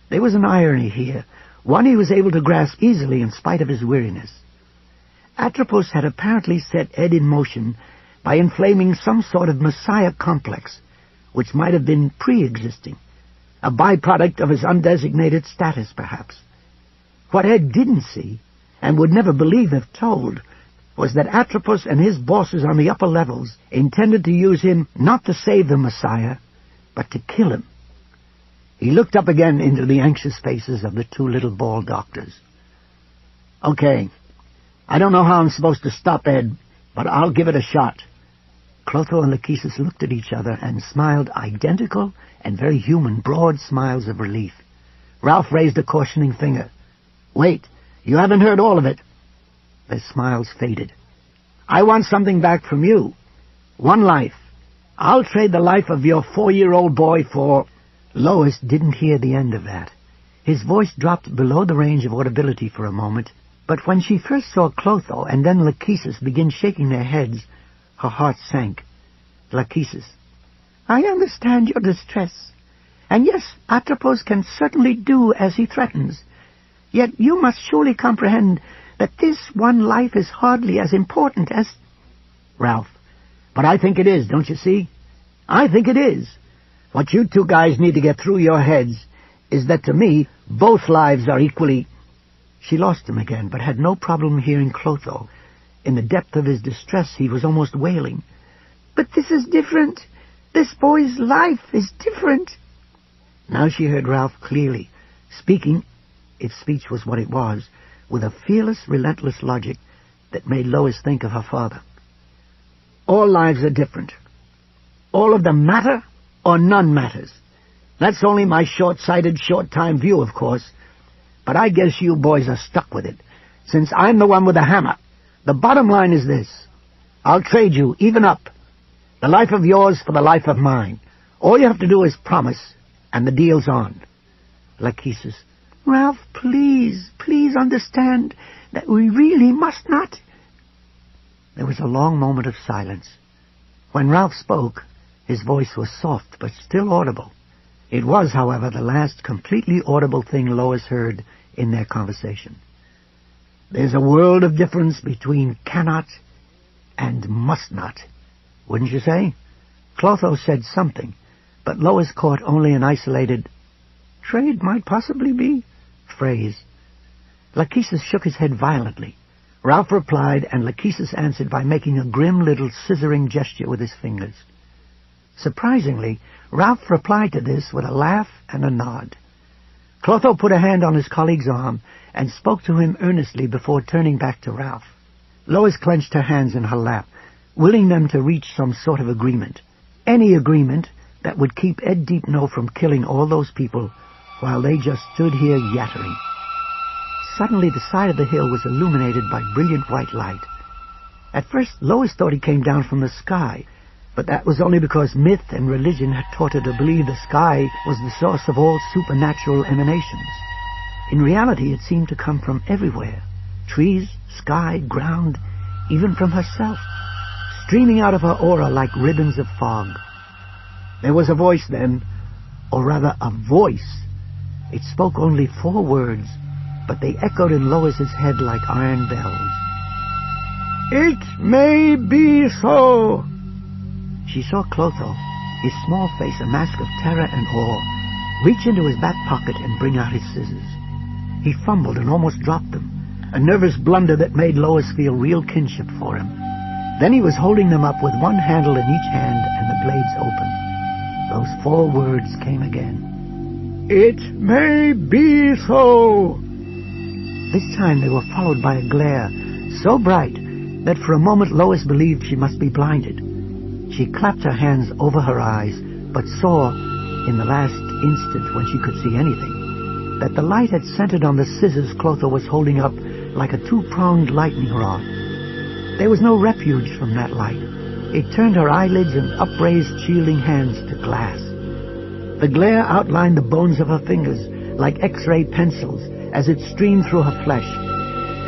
There was an irony here, one he was able to grasp easily in spite of his weariness. Atropos had apparently set Ed in motion by inflaming some sort of messiah complex, which might have been pre-existing, a byproduct of his undesignated status, perhaps. What Ed didn't see, and would never believe if told, was that Atropos and his bosses on the upper levels intended to use him not to save the messiah, but to kill him. He looked up again into the anxious faces of the two little bald doctors. Okay, I don't know how I'm supposed to stop Ed, but I'll give it a shot. Clotho and Lachesis looked at each other and smiled identical and very human broad smiles of relief. Ralph raised a cautioning finger. Wait, you haven't heard all of it. Their smiles faded. I want something back from you. One life. I'll trade the life of your 4-year-old boy for... Lois didn't hear the end of that. His voice dropped below the range of audibility for a moment, but when she first saw Clotho and then Lachesis begin shaking their heads, her heart sank. Lachesis. I understand your distress. And yes, Atropos can certainly do as he threatens. Yet you must surely comprehend that this one life is hardly as important as... Ralph. But I think it is, don't you see? I think it is. What you two guys need to get through your heads is that, to me, both lives are equally... She lost him again, but had no problem hearing Clotho. In the depth of his distress, he was almost wailing. But this is different. This boy's life is different. Now she heard Ralph clearly, speaking, if speech was what it was, with a fearless, relentless logic that made Lois think of her father. All lives are different. All of them matter, or none matters. That's only my short-sighted, short-time view, of course. But I guess you boys are stuck with it, since I'm the one with the hammer. The bottom line is this. I'll trade you, even up, the life of yours for the life of mine. All you have to do is promise, and the deal's on. Lachesis. Ralph, please, please understand that we really must not... There was a long moment of silence. When Ralph spoke, his voice was soft but still audible. It was, however, the last completely audible thing Lois heard in their conversation. There's a world of difference between cannot and must not, wouldn't you say? Clotho said something, but Lois caught only an isolated, trade might possibly be, phrase. Lachesis shook his head violently. Ralph replied, and Lachesis answered by making a grim little scissoring gesture with his fingers. Surprisingly, Ralph replied to this with a laugh and a nod. Clotho put a hand on his colleague's arm and spoke to him earnestly before turning back to Ralph. Lois clenched her hands in her lap, willing them to reach some sort of agreement. Any agreement that would keep Ed Deepno from killing all those people while they just stood here yattering. Suddenly the side of the hill was illuminated by brilliant white light. At first Lois thought he came down from the sky, but that was only because myth and religion had taught her to believe the sky was the source of all supernatural emanations. In reality, it seemed to come from everywhere. Trees, sky, ground, even from herself, streaming out of her aura like ribbons of fog. There was a voice then, or rather a voice. It spoke only 4 words, but they echoed in Lois's head like iron bells. It may be so. She saw Clotho, his small face a mask of terror and awe, reach into his back pocket and bring out his scissors. He fumbled and almost dropped them, a nervous blunder that made Lois feel real kinship for him. Then he was holding them up with one handle in each hand and the blades open. Those 4 words came again. It may be so. This time they were followed by a glare so bright that for a moment Lois believed she must be blinded. She clapped her hands over her eyes, but saw, in the last instant when she could see anything, that the light had centered on the scissors Clotho was holding up like a two-pronged lightning rod. There was no refuge from that light. It turned her eyelids and upraised shielding hands to glass. The glare outlined the bones of her fingers like X-ray pencils as it streamed through her flesh.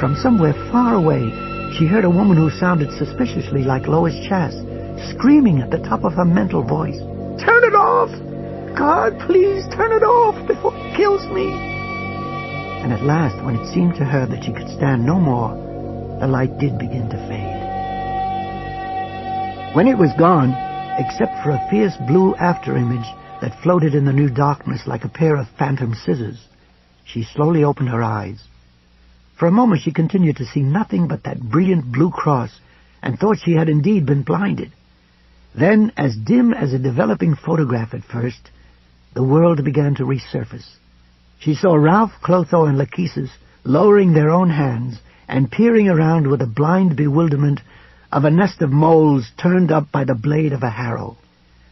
From somewhere far away, she heard a woman who sounded suspiciously like Lois Chass, screaming at the top of her mental voice, "Turn it off! God, please turn it off before it kills me!" And at last, when it seemed to her that she could stand no more, the light did begin to fade. When it was gone, except for a fierce blue afterimage that floated in the new darkness like a pair of phantom scissors, she slowly opened her eyes. For a moment she continued to see nothing but that brilliant blue cross, and thought she had indeed been blinded. Then, as dim as a developing photograph at first, the world began to resurface. She saw Ralph, Clotho, and Lachesis lowering their own hands and peering around with the blind bewilderment of a nest of moles turned up by the blade of a harrow.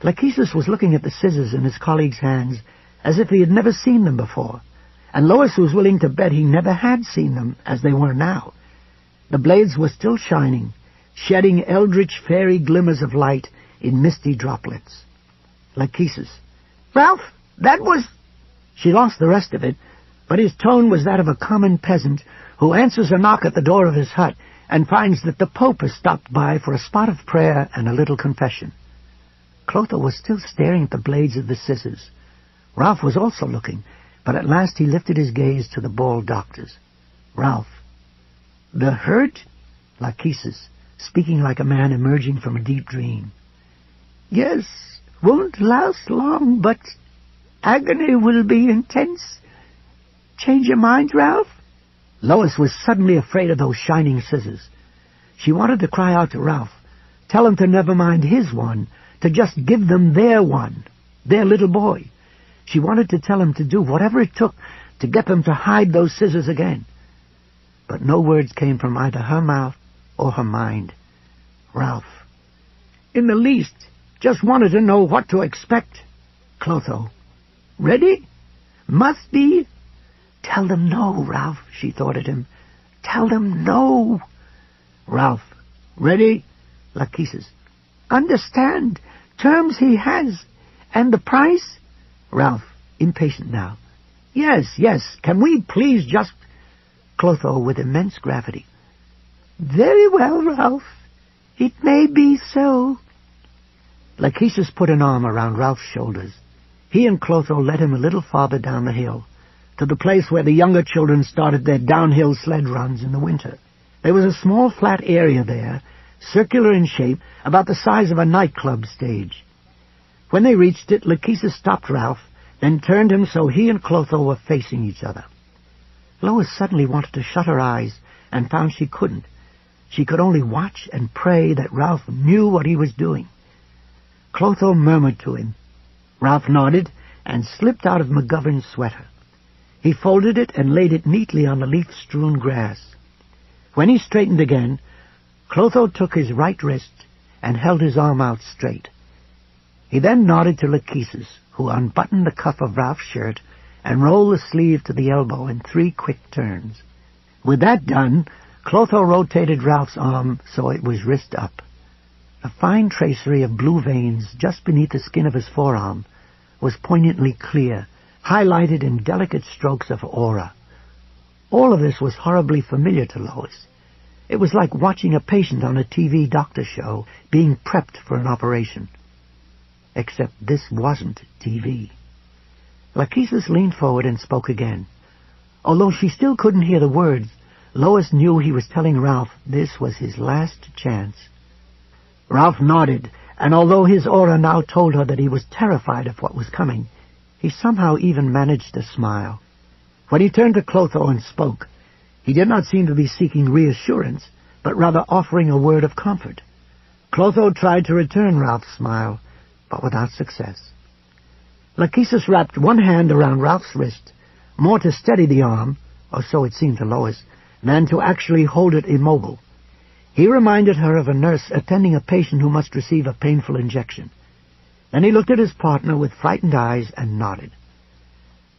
Lachesis was looking at the scissors in his colleague's hands as if he had never seen them before, and Lois was willing to bet he never had seen them as they were now. The blades were still shining, shedding eldritch fairy glimmers of light in misty droplets. Lachesis: "Ralph, that was—" She lost the rest of it, but his tone was that of a common peasant who answers a knock at the door of his hut and finds that the Pope has stopped by for a spot of prayer and a little confession. Clotho was still staring at the blades of the scissors. Ralph was also looking, but at last he lifted his gaze to the bald doctors. "Ralph." "The hurt?" Lachesis, speaking like a man emerging from a deep dream. "Yes, won't last long, but agony will be intense. Change your mind, Ralph?" Lois was suddenly afraid of those shining scissors. She wanted to cry out to Ralph, tell him to never mind his one, to just give them their one, their little boy. She wanted to tell him to do whatever it took to get them to hide those scissors again. But no words came from either her mouth or her mind. "Ralph." "In the least. Just wanted to know what to expect." Clotho. "Ready? Must be." "Tell them no, Ralph," she thought at him. "Tell them no." Ralph. "Ready?" Lachesis. "Understand. Terms he has. And the price?" Ralph, impatient now. Yes. Can we please just—" Clotho, with immense gravity. "Very well, Ralph. It may be so." Lachesis put an arm around Ralph's shoulders. He and Clotho led him a little farther down the hill, to the place where the younger children started their downhill sled runs in the winter. There was a small flat area there, circular in shape, about the size of a nightclub stage. When they reached it, Lachesis stopped Ralph, then turned him so he and Clotho were facing each other. Lois suddenly wanted to shut her eyes, and found she couldn't. She could only watch and pray that Ralph knew what he was doing. Clotho murmured to him. Ralph nodded and slipped out of McGovern's sweater. He folded it and laid it neatly on the leaf-strewn grass. When he straightened again, Clotho took his right wrist and held his arm out straight. He then nodded to Lachesis, who unbuttoned the cuff of Ralph's shirt and rolled the sleeve to the elbow in 3 quick turns. With that done, Clotho rotated Ralph's arm so it was wrist up. A fine tracery of blue veins just beneath the skin of his forearm was poignantly clear, highlighted in delicate strokes of aura. All of this was horribly familiar to Lois. It was like watching a patient on a TV doctor show being prepped for an operation. Except this wasn't TV. Lachesis leaned forward and spoke again. Although she still couldn't hear the words, Lois knew he was telling Ralph this was his last chance. Ralph nodded, and although his aura now told her that he was terrified of what was coming, he somehow even managed to smile. When he turned to Clotho and spoke, he did not seem to be seeking reassurance, but rather offering a word of comfort. Clotho tried to return Ralph's smile, but without success. Lachesis wrapped one hand around Ralph's wrist, more to steady the arm, or so it seemed to Lois, than to actually hold it immobile. He reminded her of a nurse attending a patient who must receive a painful injection. Then he looked at his partner with frightened eyes and nodded.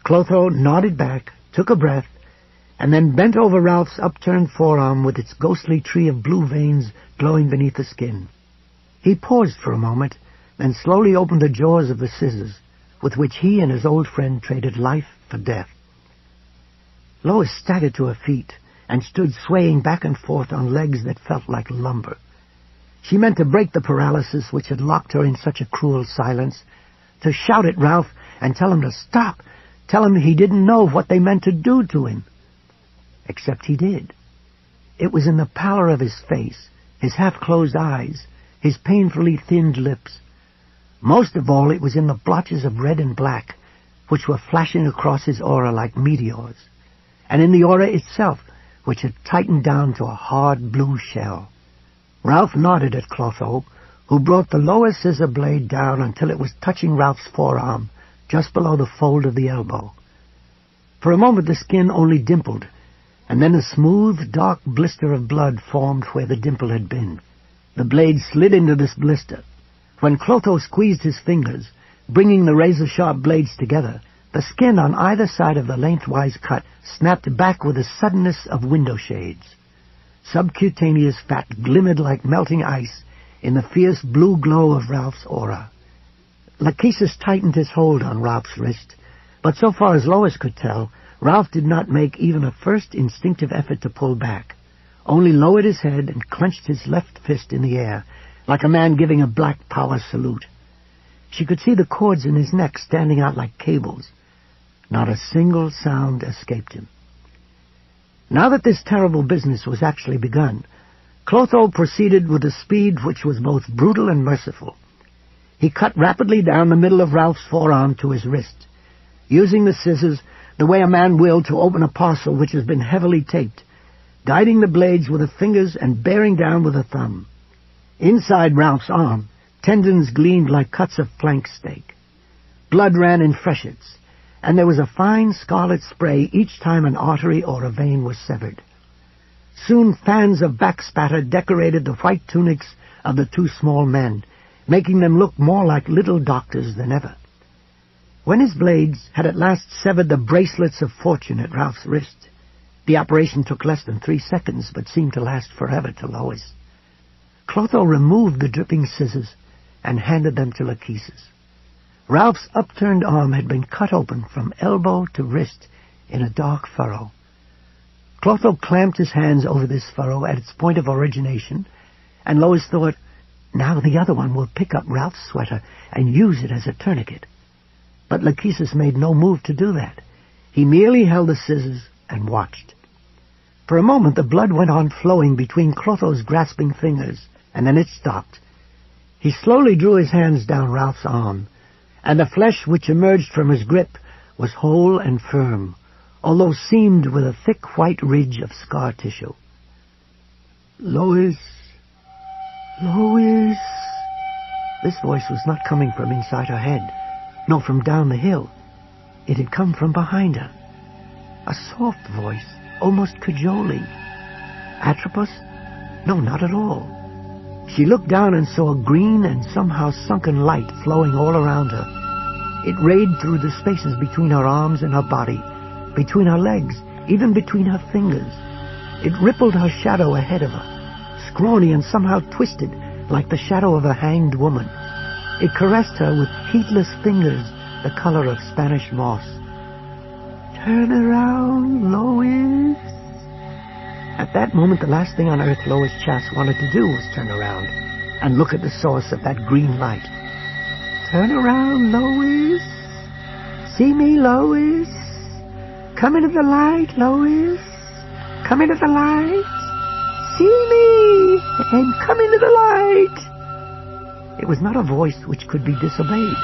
Clotho nodded back, took a breath, and then bent over Ralph's upturned forearm with its ghostly tree of blue veins glowing beneath the skin. He paused for a moment, then slowly opened the jaws of the scissors, with which he and his old friend traded life for death. Lois staggered to her feet and stood swaying back and forth on legs that felt like lumber. She meant to break the paralysis which had locked her in such a cruel silence, to shout at Ralph and tell him to stop, tell him he didn't know what they meant to do to him. Except he did. It was in the pallor of his face, his half-closed eyes, his painfully thinned lips. Most of all, it was in the blotches of red and black, which were flashing across his aura like meteors, and in the aura itself, which had tightened down to a hard blue shell. Ralph nodded at Clotho, who brought the lower scissor blade down until it was touching Ralph's forearm, just below the fold of the elbow. For a moment the skin only dimpled, and then a smooth, dark blister of blood formed where the dimple had been. The blade slid into this blister. When Clotho squeezed his fingers, bringing the razor-sharp blades together, the skin on either side of the lengthwise cut snapped back with the suddenness of window shades. Subcutaneous fat glimmered like melting ice in the fierce blue glow of Ralph's aura. Lachesis tightened his hold on Ralph's wrist, but so far as Lois could tell, Ralph did not make even a first instinctive effort to pull back, only lowered his head and clenched his left fist in the air, like a man giving a black power salute. She could see the cords in his neck standing out like cables. Not a single sound escaped him. Now that this terrible business was actually begun, Clotho proceeded with a speed which was both brutal and merciful. He cut rapidly down the middle of Ralph's forearm to his wrist, using the scissors the way a man will to open a parcel which has been heavily taped, guiding the blades with the fingers and bearing down with the thumb. Inside Ralph's arm, tendons gleamed like cuts of flank steak. Blood ran in freshets, and there was a fine scarlet spray each time an artery or a vein was severed. Soon fans of backspatter decorated the white tunics of the two small men, making them look more like little doctors than ever. When his blades had at last severed the bracelets of fortune at Ralph's wrist, the operation took less than 3 seconds, but seemed to last forever to Lois. Clotho removed the dripping scissors and handed them to Lachesis. Ralph's upturned arm had been cut open from elbow to wrist in a dark furrow. Clotho clamped his hands over this furrow at its point of origination, and Lois thought, now the other one will pick up Ralph's sweater and use it as a tourniquet. But Lachesis made no move to do that. He merely held the scissors and watched. For a moment the blood went on flowing between Clotho's grasping fingers, and then it stopped. He slowly drew his hands down Ralph's arm, and the flesh which emerged from his grip was whole and firm, although seamed with a thick white ridge of scar tissue. "Lois, Lois." This voice was not coming from inside her head, nor from down the hill. It had come from behind her. A soft voice, almost cajoling. Atropos? No, not at all. She looked down and saw a green and somehow sunken light flowing all around her. It rayed through the spaces between her arms and her body, between her legs, even between her fingers. It rippled her shadow ahead of her, scrawny and somehow twisted, like the shadow of a hanged woman. It caressed her with heedless fingers the color of Spanish moss. "Turn around, Lois." At that moment, the last thing on earth Lois Chass wanted to do was turn around and look at the source of that green light. "Turn around, Lois. See me, Lois. Come into the light, Lois. Come into the light. See me, and come into the light." It was not a voice which could be disobeyed.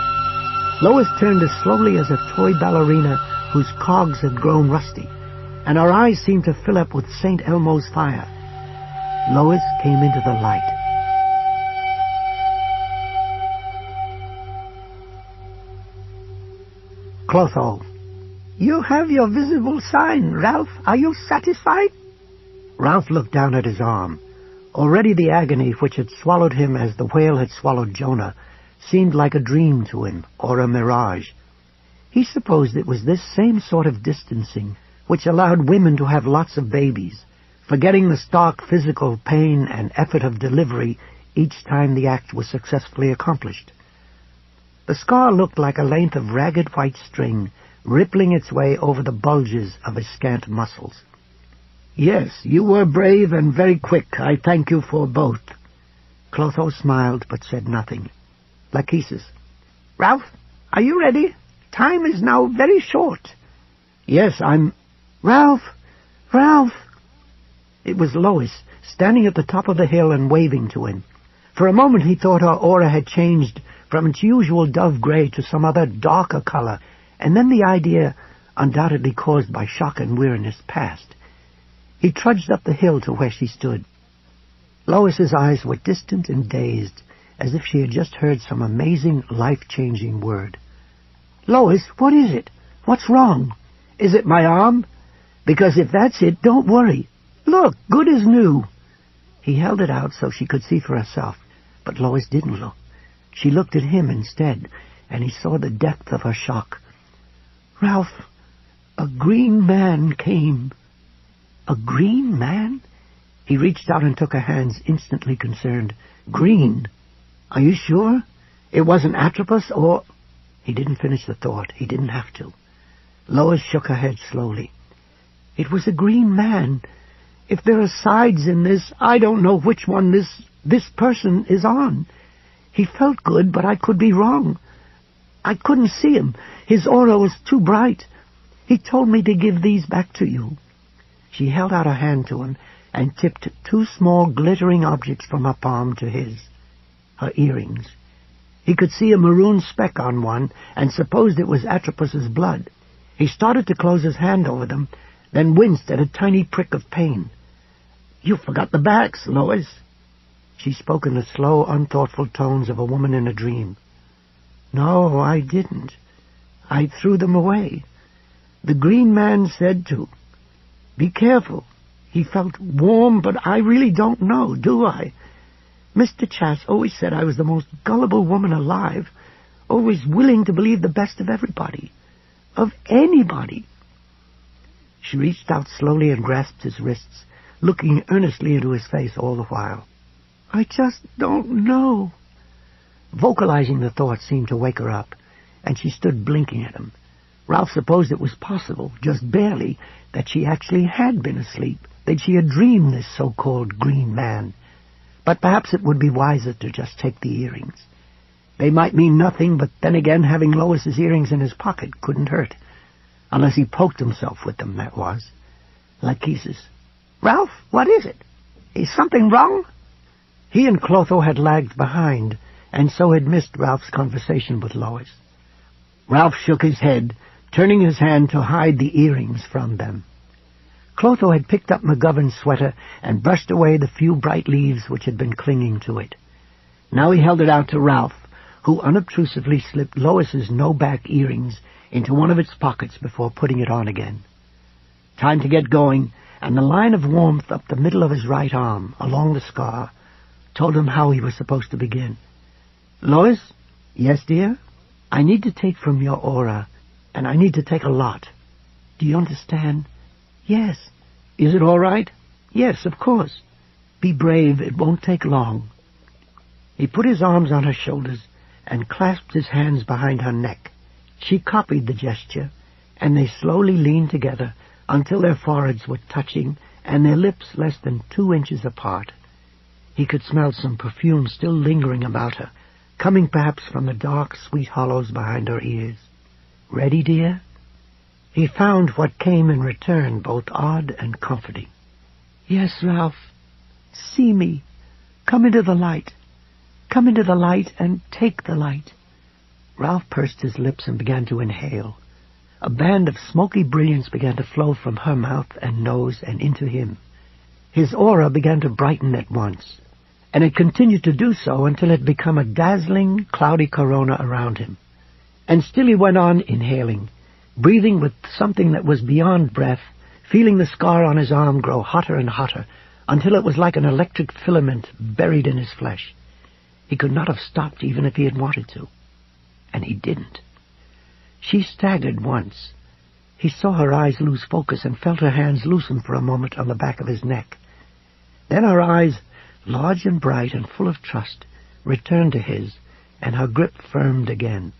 Lois turned as slowly as a toy ballerina whose cogs had grown rusty, and her eyes seemed to fill up with St. Elmo's fire. Lois came into the light. Clotho. "You have your visible sign, Ralph. Are you satisfied?" Ralph looked down at his arm. Already the agony which had swallowed him as the whale had swallowed Jonah seemed like a dream to him, or a mirage. He supposed it was this same sort of distancing which allowed women to have lots of babies, forgetting the stark physical pain and effort of delivery each time the act was successfully accomplished. The scar looked like a length of ragged white string rippling its way over the bulges of his scant muscles. "Yes, you were brave and very quick. I thank you for both." Clotho smiled but said nothing. Lachesis: "Ralph, are you ready? Time is now very short." "Yes, I'm—" "Ralph! Ralph!" It was Lois, standing at the top of the hill and waving to him. For a moment he thought her aura had changed from its usual dove-gray to some other darker color, and then the idea, undoubtedly caused by shock and weariness, passed. He trudged up the hill to where she stood. Lois's eyes were distant and dazed, as if she had just heard some amazing, life-changing word. "Lois, what is it? What's wrong? Is it my arm? Because if that's it, don't worry. Look, good as new." He held it out so she could see for herself, but Lois didn't look. She looked at him instead, and he saw the depth of her shock. "Ralph, a green man came." "A green man?" He reached out and took her hands, instantly concerned. "Green? Are you sure? It wasn't Atropos or—" He didn't finish the thought. He didn't have to. Lois shook her head slowly. "It was a green man. If there are sides in this, I don't know which one this person is on. He felt good, but I could be wrong. I couldn't see him. His aura was too bright. He told me to give these back to you." She held out her hand to him and tipped 2 small glittering objects from her palm to his. Her earrings. He could see a maroon speck on one and supposed it was Atropos's blood. He started to close his hand over them, then winced at a tiny prick of pain. "You forgot the backs, Lois." She spoke in the slow, unthoughtful tones of a woman in a dream. "No, I didn't. I threw them away. The green man said to. Be careful. He felt warm, but I really don't know, do I? Mr. Chass always said I was the most gullible woman alive, always willing to believe the best of everybody. Of anybody." She reached out slowly and grasped his wrists, looking earnestly into his face all the while. "I just don't know." Vocalizing the thought seemed to wake her up, and she stood blinking at him. Ralph supposed it was possible, just barely, that she actually had been asleep, that she had dreamed this so-called green man. But perhaps it would be wiser to just take the earrings. They might mean nothing, but then again having Lois's earrings in his pocket couldn't hurt. Unless he poked himself with them, that was. Lachesis: "Ralph, what is it? Is something wrong?" He and Clotho had lagged behind, and so had missed Ralph's conversation with Lois. Ralph shook his head, turning his hand to hide the earrings from them. Clotho had picked up McGovern's sweater and brushed away the few bright leaves which had been clinging to it. Now he held it out to Ralph, who unobtrusively slipped Lois's no-back earrings into one of its pockets before putting it on again. Time to get going, and the line of warmth up the middle of his right arm, along the scar, told him how he was supposed to begin. "Lois?" "Yes, dear? I need to take from your aura, and I need to take a lot. Do you understand?" "Yes." "Is it all right?" "Yes, of course. Be brave. It won't take long." He put his arms on her shoulders and clasped his hands behind her neck. She copied the gesture, and they slowly leaned together until their foreheads were touching and their lips less than 2 inches apart. He could smell some perfume still lingering about her, coming perhaps from the dark, sweet hollows behind her ears. "Ready, dear?" He found what came in return both odd and comforting. "Yes, Ralph. See me. Come into the light. Come into the light and take the light." Ralph pursed his lips and began to inhale. A band of smoky brilliance began to flow from her mouth and nose and into him. His aura began to brighten at once, and it continued to do so until it had become a dazzling, cloudy corona around him. And still he went on inhaling, breathing with something that was beyond breath, feeling the scar on his arm grow hotter and hotter, until it was like an electric filament buried in his flesh. He could not have stopped even if he had wanted to. And he didn't. She staggered once. He saw her eyes lose focus and felt her hands loosen for a moment on the back of his neck. Then her eyes, large and bright and full of trust, returned to his, and her grip firmed again.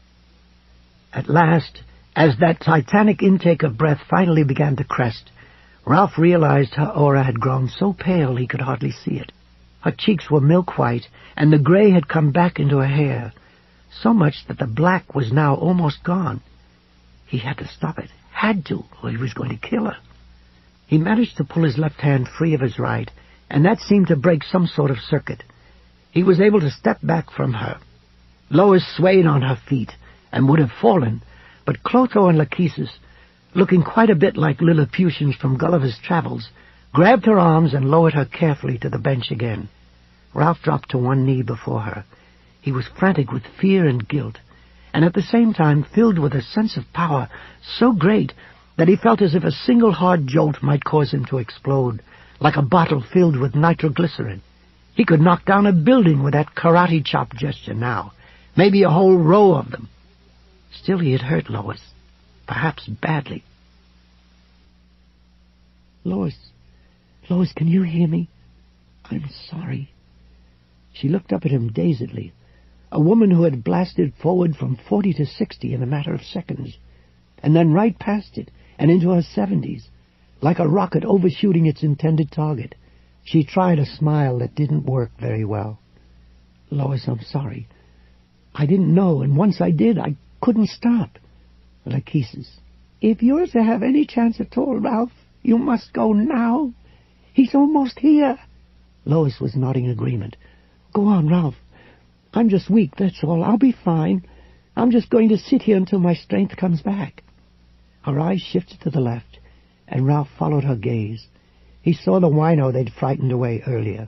At last, as that titanic intake of breath finally began to crest, Ralph realized her aura had grown so pale he could hardly see it. Her cheeks were milk-white, and the gray had come back into her hair, so much that the black was now almost gone. He had to stop it, had to, or he was going to kill her. He managed to pull his left hand free of his right, and that seemed to break some sort of circuit. He was able to step back from her. Lois swayed on her feet, and would have fallen, but Clotho and Lachesis, looking quite a bit like Lilliputians from Gulliver's Travels, grabbed her arms and lowered her carefully to the bench again. Ralph dropped to one knee before her. He was frantic with fear and guilt, and at the same time filled with a sense of power so great that he felt as if a single hard jolt might cause him to explode, like a bottle filled with nitroglycerin. He could knock down a building with that karate chop gesture now, maybe a whole row of them. Still, he had hurt Lois, perhaps badly. Lois, can you hear me? I'm sorry. She looked up at him dazedly, a woman who had blasted forward from 40 to 60 in a matter of seconds, and then right past it and into her 70s, like a rocket overshooting its intended target. She tried a smile that didn't work very well. Lois, I'm sorry. I didn't know, and once I did, I couldn't stop. Lachesis, if you're to have any chance at all, Ralph, you must go now. He's almost here. Lois was nodding agreement. Go on, Ralph. I'm just weak, that's all. I'll be fine. I'm just going to sit here until my strength comes back. Her eyes shifted to the left, and Ralph followed her gaze. He saw the wino they'd frightened away earlier.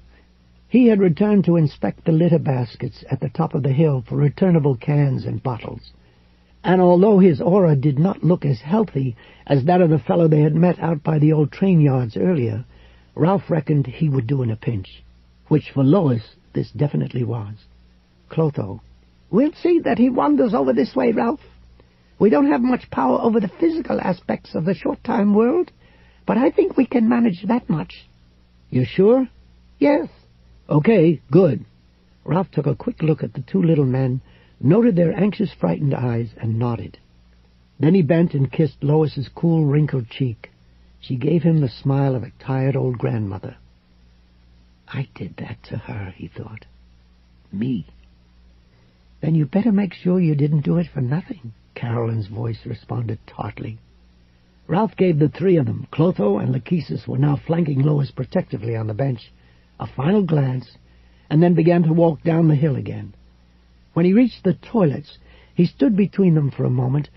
He had returned to inspect the litter baskets at the top of the hill for returnable cans and bottles. And although his aura did not look as healthy as that of the fellow they had met out by the old train yards earlier, Ralph reckoned he would do in a pinch, which for Lois this definitely was. Clotho, we'll see that he wanders over this way, Ralph. We don't have much power over the physical aspects of the short-time world, but I think we can manage that much. You sure? Yes. Okay, good. Ralph took a quick look at the two little men, noted their anxious, frightened eyes, and nodded. Then he bent and kissed Lois's cool, wrinkled cheek. She gave him the smile of a tired old grandmother. I did that to her, he thought. Me. Then you better make sure you didn't do it for nothing, Carolyn's voice responded tartly. Ralph gave the three of them, Clotho and Lachesis were now flanking Lois protectively on the bench, a final glance, and then began to walk down the hill again. When he reached the toilets, he stood between them for a moment,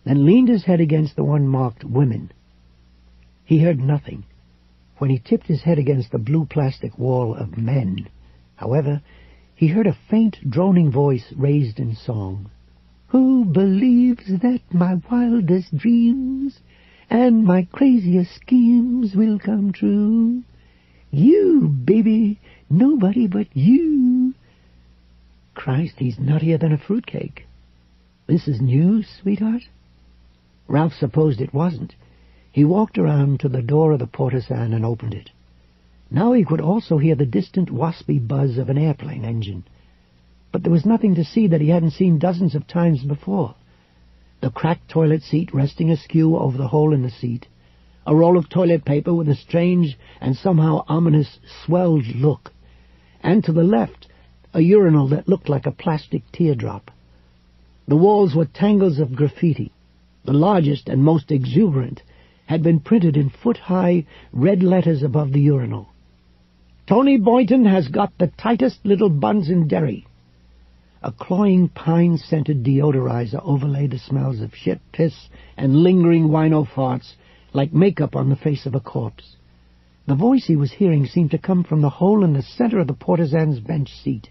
then leaned his head against the one marked Women. He heard nothing. When he tipped his head against the blue plastic wall of Men, however, he heard a faint, droning voice raised in song. Who believes that my wildest dreams and my craziest schemes will come true? You, baby, nobody but you. Christ, he's nuttier than a fruitcake. This is news, sweetheart? Ralph supposed it wasn't. He walked around to the door of the portisan and opened it. Now he could also hear the distant waspy buzz of an airplane engine. But there was nothing to see that he hadn't seen dozens of times before. The cracked toilet seat resting askew over the hole in the seat, a roll of toilet paper with a strange and somehow ominous swelled look, and to the left, a urinal that looked like a plastic teardrop. The walls were tangles of graffiti. The largest and most exuberant had been printed in foot-high red letters above the urinal. Tony Boynton has got the tightest little buns in Derry. A cloying pine-scented deodorizer overlaid the smells of shit, piss, and lingering wino farts like makeup on the face of a corpse. The voice he was hearing seemed to come from the hole in the center of the portisan's bench seat.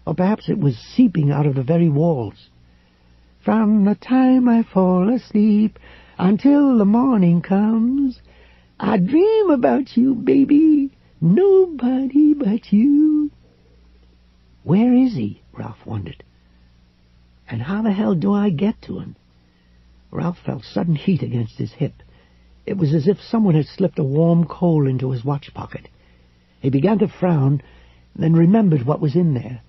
Or perhaps it was seeping out of the very walls. From the time I fall asleep until the morning comes, I dream about you, baby, nobody but you. Where is he? Ralph wondered. And how the hell do I get to him? Ralph felt sudden heat against his hip. It was as if someone had slipped a warm coal into his watch pocket. He began to frown, then remembered what was in there.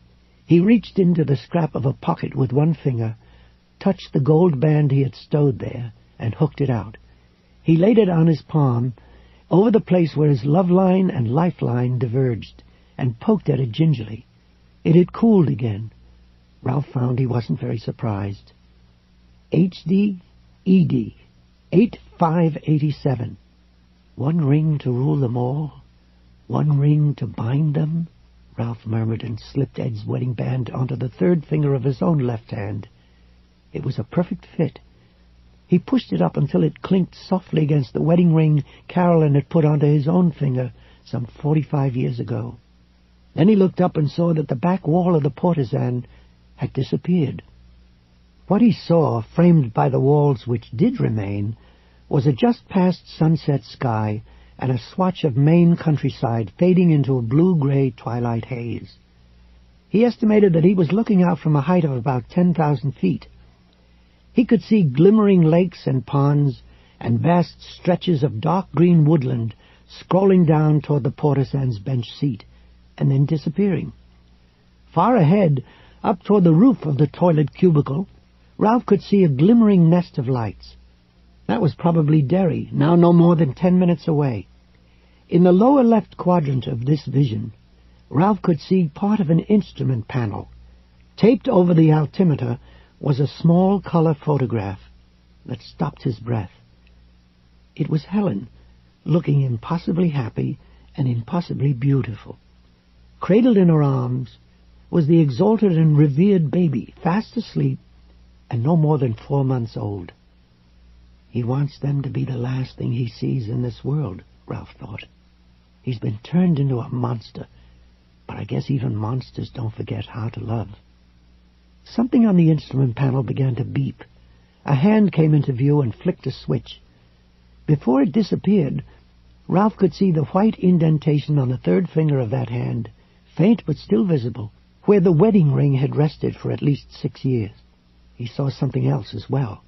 He reached into the scrap of a pocket with one finger, touched the gold band he had stowed there, and hooked it out. He laid it on his palm, over the place where his love line and lifeline diverged, and poked at it gingerly. It had cooled again. Ralph found he wasn't very surprised. HD, ED, 8587. One ring to rule them all, one ring to bind them, Ralph murmured and slipped Ed's wedding band onto the third finger of his own left hand. It was a perfect fit. He pushed it up until it clinked softly against the wedding ring Carolyn had put onto his own finger some 45 years ago. Then he looked up and saw that the back wall of the courtesan had disappeared. What he saw, framed by the walls which did remain, was a just-past sunset sky and a swatch of Maine countryside fading into a blue-gray twilight haze. He estimated that he was looking out from a height of about 10,000 feet. He could see glimmering lakes and ponds and vast stretches of dark green woodland scrolling down toward the courtesan's bench seat and then disappearing. Far ahead, up toward the roof of the toilet cubicle, Ralph could see a glimmering nest of lights. That was probably Derry, now no more than 10 minutes away. In the lower left quadrant of this vision, Ralph could see part of an instrument panel. Taped over the altimeter was a small color photograph that stopped his breath. It was Helen, looking impossibly happy and impossibly beautiful. Cradled in her arms was the exalted and revered baby, fast asleep and no more than 4 months old. He wants them to be the last thing he sees in this world, Ralph thought. He's been turned into a monster, but I guess even monsters don't forget how to love. Something on the instrument panel began to beep. A hand came into view and flicked a switch. Before it disappeared, Ralph could see the white indentation on the third finger of that hand, faint but still visible, where the wedding ring had rested for at least 6 years. He saw something else as well.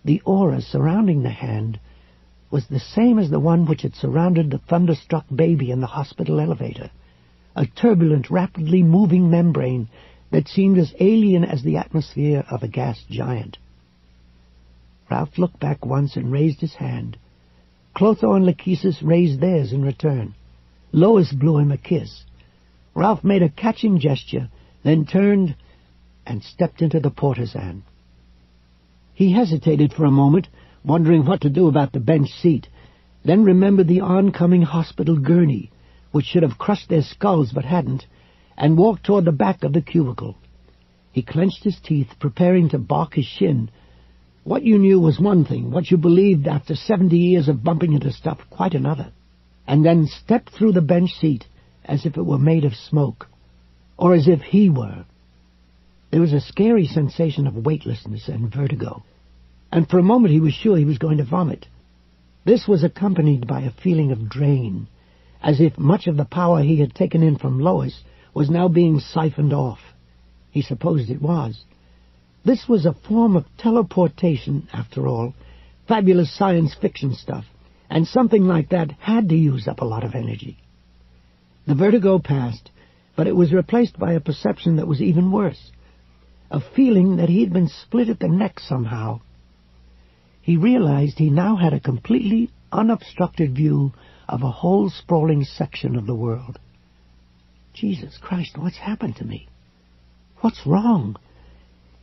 The aura surrounding the hand was the same as the one which had surrounded the thunderstruck baby in the hospital elevator, a turbulent, rapidly moving membrane that seemed as alien as the atmosphere of a gas giant. Ralph looked back once and raised his hand. Clotho and Lachesis raised theirs in return. Lois blew him a kiss. Ralph made a catching gesture, then turned and stepped into the courtesan. He hesitated for a moment, wondering what to do about the bench seat, then remembered the oncoming hospital gurney, which should have crushed their skulls but hadn't, and walked toward the back of the cubicle. He clenched his teeth, preparing to bark his shin. What you knew was one thing, what you believed after 70 years of bumping into stuff quite another, and then stepped through the bench seat as if it were made of smoke, or as if he were. There was a scary sensation of weightlessness and vertigo, and for a moment he was sure he was going to vomit. This was accompanied by a feeling of drain, as if much of the power he had taken in from Lois was now being siphoned off. He supposed it was. This was a form of teleportation, after all, fabulous science fiction stuff, and something like that had to use up a lot of energy. The vertigo passed, but it was replaced by a perception that was even worse, a feeling that he had been split at the neck somehow. He realized he now had a completely unobstructed view of a whole sprawling section of the world. Jesus Christ, what's happened to me? What's wrong?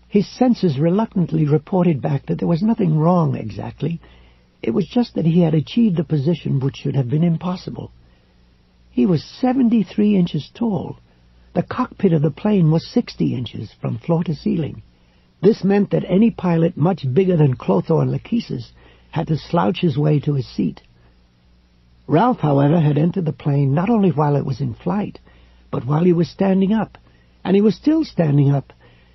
His senses reluctantly reported back that there was nothing wrong exactly. It was just that he had achieved a position which should have been impossible. He was 73 inches tall. The cockpit of the plane was 60 inches from floor to ceiling. This meant that any pilot much bigger than Clotho and Lachesis had to slouch his way to his seat. Ralph, however, had entered the plane not only while it was in flight, but while he was standing up, and he was still standing up,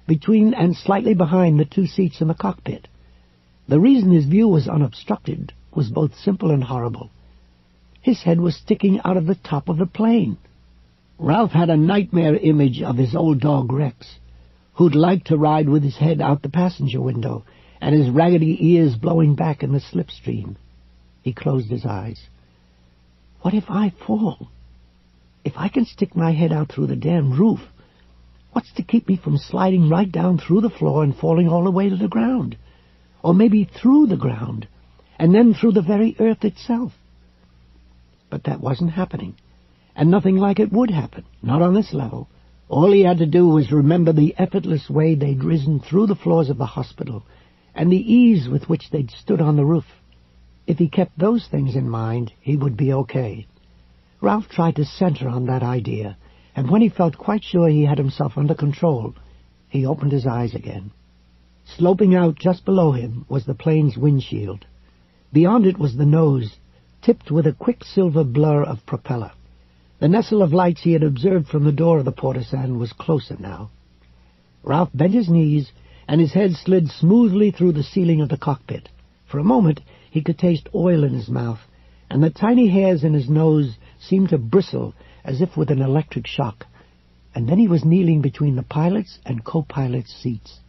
between and slightly behind the 2 seats in the cockpit. The reason his view was unobstructed was both simple and horrible. His head was sticking out of the top of the plane. Ralph had a nightmare image of his old dog Rex, who'd like to ride with his head out the passenger window, and his raggedy ears blowing back in the slipstream. He closed his eyes. What if I fall? If I can stick my head out through the damn roof, what's to keep me from sliding right down through the floor and falling all the way to the ground? Or maybe through the ground, and then through the very earth itself. But that wasn't happening, and nothing like it would happen, not on this level. All he had to do was remember the effortless way they'd risen through the floors of the hospital, and the ease with which they'd stood on the roof. If he kept those things in mind, he would be okay. Ralph tried to center on that idea, and when he felt quite sure he had himself under control, he opened his eyes again. Sloping out just below him was the plane's windshield. Beyond it was the nose, tipped with a quicksilver blur of propeller. The nestle of lights he had observed from the door of the portisan was closer now. Ralph bent his knees, and his head slid smoothly through the ceiling of the cockpit. For a moment he could taste oil in his mouth, and the tiny hairs in his nose seemed to bristle as if with an electric shock. And then he was kneeling between the pilot's and co-pilot's seats.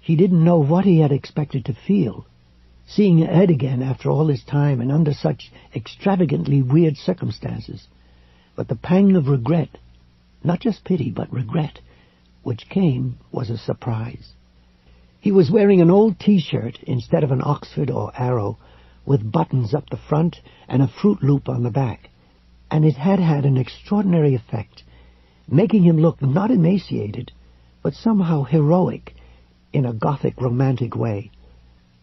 He didn't know what he had expected to feel, seeing Ed again after all this time and under such extravagantly weird circumstances. But the pang of regret, not just pity, but regret, which came, was a surprise. He was wearing an old T-shirt instead of an Oxford or Arrow, with buttons up the front and a Fruit Loop on the back, and it had had an extraordinary effect, making him look not emaciated, but somehow heroic in a Gothic romantic way.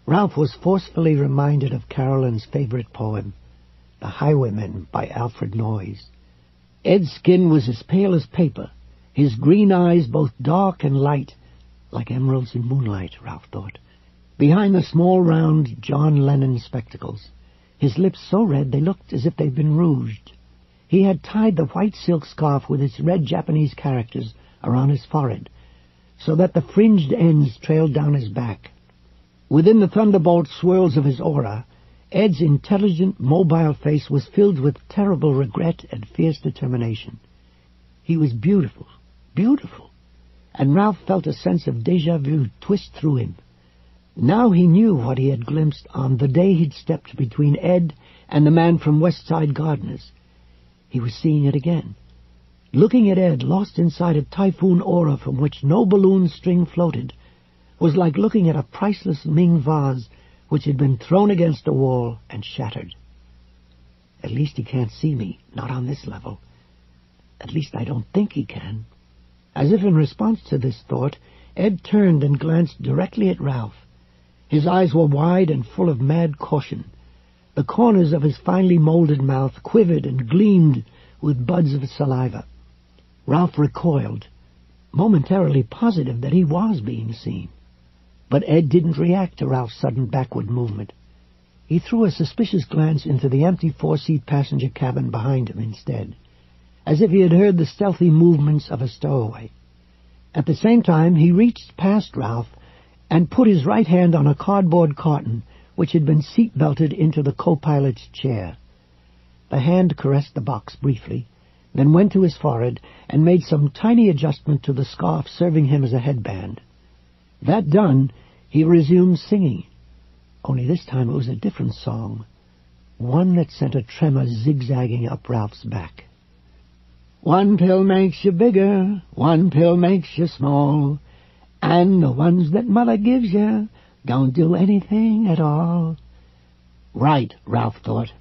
Ralph was forcefully reminded of Carolyn's favorite poem, The Highwayman by Alfred Noyes. Ed's skin was as pale as paper, his green eyes both dark and light, like emeralds in moonlight, Ralph thought, behind the small round John Lennon spectacles, his lips so red they looked as if they'd been rouged. He had tied the white silk scarf with its red Japanese characters around his forehead, so that the fringed ends trailed down his back. Within the thunderbolt swirls of his aura, Ed's intelligent, mobile face was filled with terrible regret and fierce determination. He was beautiful, beautiful, and Ralph felt a sense of déjà vu twist through him. Now he knew what he had glimpsed on the day he'd stepped between Ed and the man from West Side Gardeners. He was seeing it again. Looking at Ed, lost inside a typhoon aura from which no balloon string floated, was like looking at a priceless Ming vase which had been thrown against a wall and shattered. At least he can't see me, not on this level. At least I don't think he can. As if in response to this thought, Ed turned and glanced directly at Ralph. His eyes were wide and full of mad caution. The corners of his finely molded mouth quivered and gleamed with buds of saliva. Ralph recoiled, momentarily positive that he was being seen. But Ed didn't react to Ralph's sudden backward movement. He threw a suspicious glance into the empty four-seat passenger cabin behind him instead, as if he had heard the stealthy movements of a stowaway. At the same time, he reached past Ralph and put his right hand on a cardboard carton which had been seat-belted into the co-pilot's chair. The hand caressed the box briefly, then went to his forehead and made some tiny adjustment to the scarf serving him as a headband. That done, he resumed singing, only this time it was a different song, one that sent a tremor zigzagging up Ralph's back. One pill makes you bigger, one pill makes you small, and the ones that mother gives you don't do anything at all. Right, Ralph thought.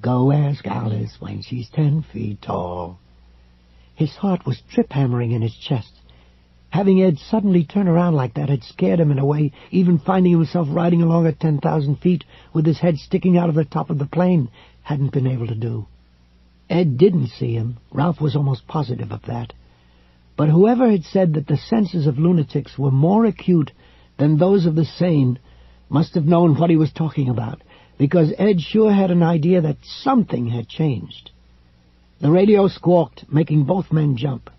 Go ask Alice when she's 10 feet tall. His heart was trip-hammering in his chest. Having Ed suddenly turn around like that had scared him in a way even finding himself riding along at 10,000 feet with his head sticking out of the top of the plane hadn't been able to do. Ed didn't see him. Ralph was almost positive of that. But whoever had said that the senses of lunatics were more acute than those of the sane must have known what he was talking about, because Ed sure had an idea that something had changed. The radio squawked, making both men jump.